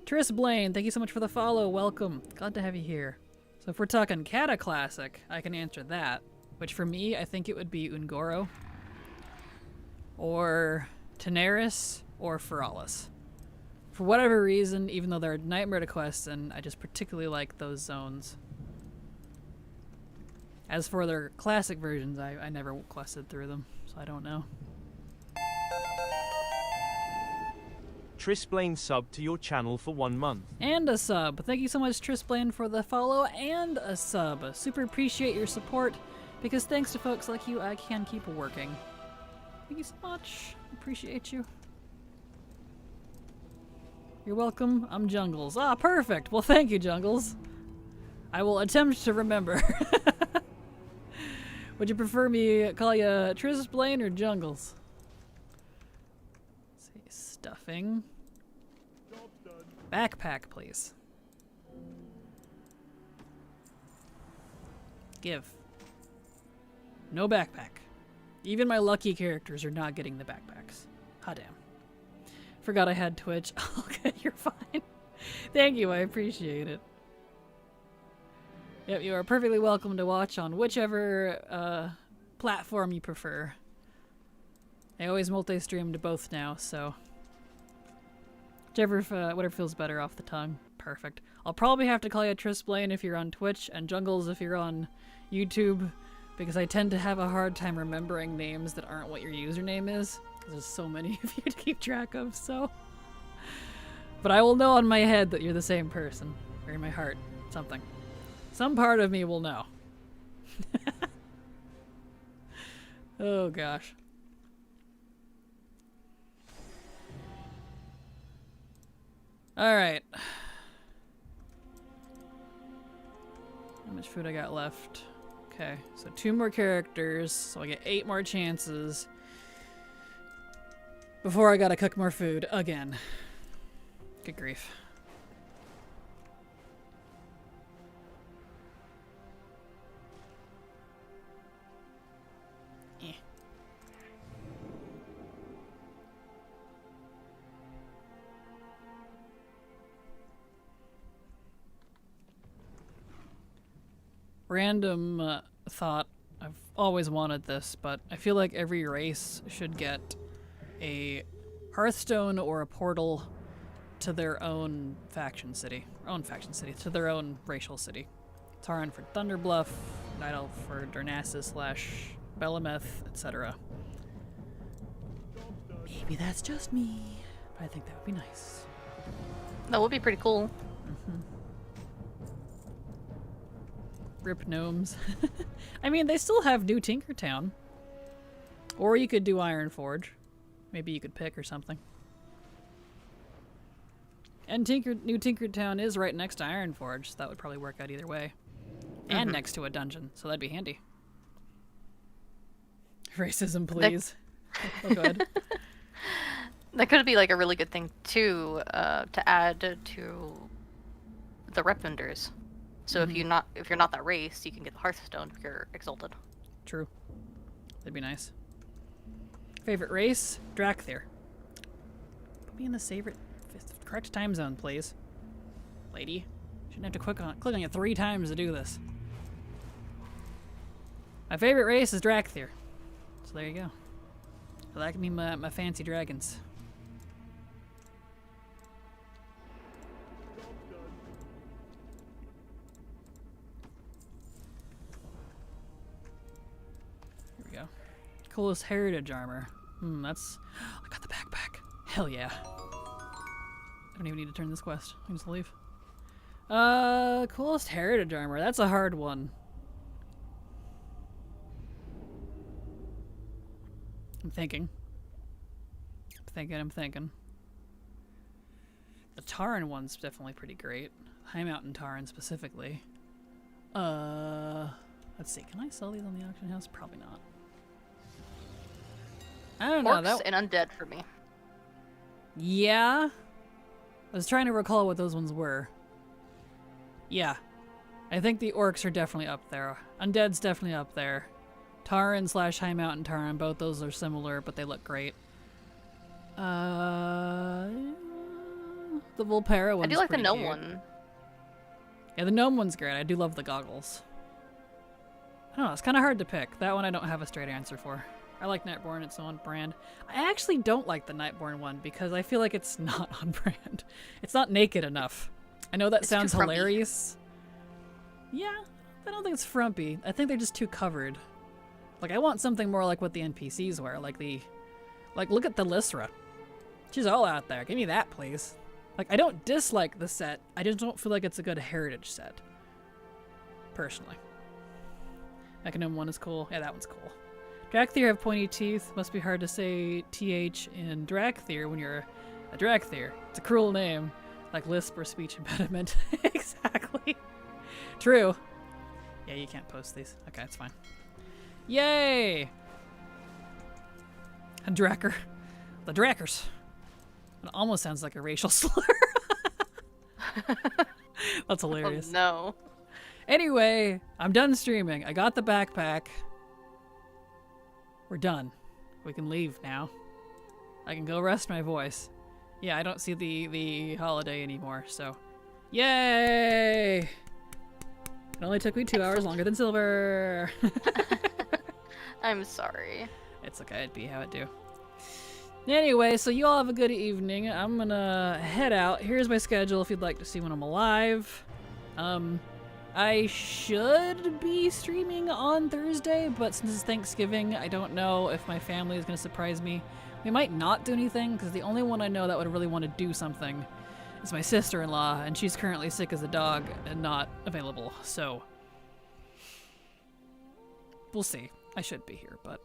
Tris Blaine, thank you so much for the follow. Welcome. Glad to have you here. So if we're talking Kata classic, I can answer that. Which for me, I think it would be Ungoro. Or Tenaris or Feralis. For whatever reason, even though they're Nightmare to question, I just particularly like those zones. As for their classic versions, I never quested through them, so I don't know. Trisplain sub to your channel for 1 month. And a sub. Thank you so much, Trisplain, for the follow and a sub. Super appreciate your support, because thanks to folks like you, I can keep working. Thank you so much. Appreciate you. You're welcome. I'm Jungles. Ah, perfect. Well, thank you, Jungles. I will attempt to remember. Would you prefer me call you Trisplain or Jungles? Let's see, stuffing. Job done. Backpack, please. Give. No backpack. Even my lucky characters are not getting the backpacks. Hot damn. Forgot I had Twitch. Okay, you're fine. Thank you, I appreciate it. Yep, you are perfectly welcome to watch on whichever platform you prefer. I always multi-stream to both now, so whatever feels better off the tongue. Perfect. I'll probably have to call you Trisplain if you're on Twitch, and Jungles if you're on YouTube, because I tend to have a hard time remembering names that aren't what your username is. Because there's so many of you to keep track of, so... But I will know in my head that you're the same person. Or in my heart. Something. Some part of me will know. Oh gosh. Alright. How much food I got left? Okay, so 2 more characters, so I get 8 more chances before I gotta cook more food again. Good grief. Random thought. I've always wanted this, but I feel like every race should get a Hearthstone or a portal to their own faction city. To their own racial city. Tauren for Thunderbluff, Night Elf for Darnassus / Belemeth, etc. Maybe that's just me, but I think that would be nice. That would be pretty cool. Mm-hmm. Rip gnomes. I mean, they still have New Tinkertown. Or you could do Ironforge. Maybe you could pick or something. And New Tinkertown is right next to Ironforge, so that would probably work out either way. And next to a dungeon, so that'd be handy. Racism, please. Oh, go ahead. That could be like a really good thing too, to add to the rep vendors. So if you're not that race, you can get the Hearthstone if you're exalted. True. That'd be nice. Favorite race? Drakthir. Put me in the correct time zone, please. Lady. Shouldn't have to click on it 3 times to do this. My favorite race is Drakthir. So there you go. So that can be my fancy dragons. Coolest heritage armor. That's... I got the backpack. Hell yeah. I don't even need to turn this quest. I can just leave. Coolest heritage armor. That's a hard one. I'm thinking. I'm thinking. The Tauren one's definitely pretty great. High Mountain Tauren specifically. Let's see. Can I sell these on the auction house? Probably not. I don't know. Orcs and undead for me. Yeah. I was trying to recall what those ones were. Yeah. I think the orcs are definitely up there. Undead's definitely up there. Tauren / High Mountain Tauren, both those are similar, but they look great. The Volpera one's I do like the gnome cute. one. Yeah, the gnome one's great. I do love the goggles. I don't know, it's kind of hard to pick. That one I don't have a straight answer for. I like Nightborn, it's on brand. I actually don't like the Nightborn one because I feel like it's not on brand. It's not naked enough. I know that It's sounds too frumpy. hilarious. Yeah, I don't think it's frumpy. I think they're just too covered. Like, I want something more like what the NPCs wear. Like, look at the Lysra. She's all out there. Give me that, please. Like, I don't dislike the set. I just don't feel like it's a good heritage set. Personally. Mechanum one is cool. Yeah, that one's cool. Drakthir have pointy teeth. Must be hard to say TH in Drakthir when you're a Drakthir. It's a cruel name. Like lisp or speech impediment. Exactly. True. Yeah, you can't post these. Okay, it's fine. Yay! A Dracker. The Drackers. It almost sounds like a racial slur. That's hilarious. Oh, no. Anyway, I'm done streaming. I got the backpack. We're done. We can leave now. I can go rest my voice. Yeah, I don't see the holiday anymore, so... Yay! It only took me 2 hours longer than silver. I'm sorry. It's okay, it'd be how it do. Anyway, so you all have a good evening. I'm gonna head out. Here's my schedule if you'd like to see when I'm alive. I should be streaming on Thursday, but since it's Thanksgiving, I don't know if my family is gonna surprise me. We might not do anything, because the only one I know that would really want to do something is my sister-in-law, and she's currently sick as a dog and not available, so... We'll see. I should be here, but...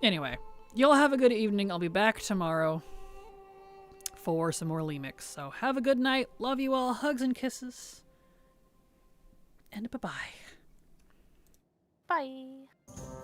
Anyway, y'all have a good evening. I'll be back tomorrow for some more Lemix. So have a good night. Love you all. Hugs and kisses. And bye-bye. Bye.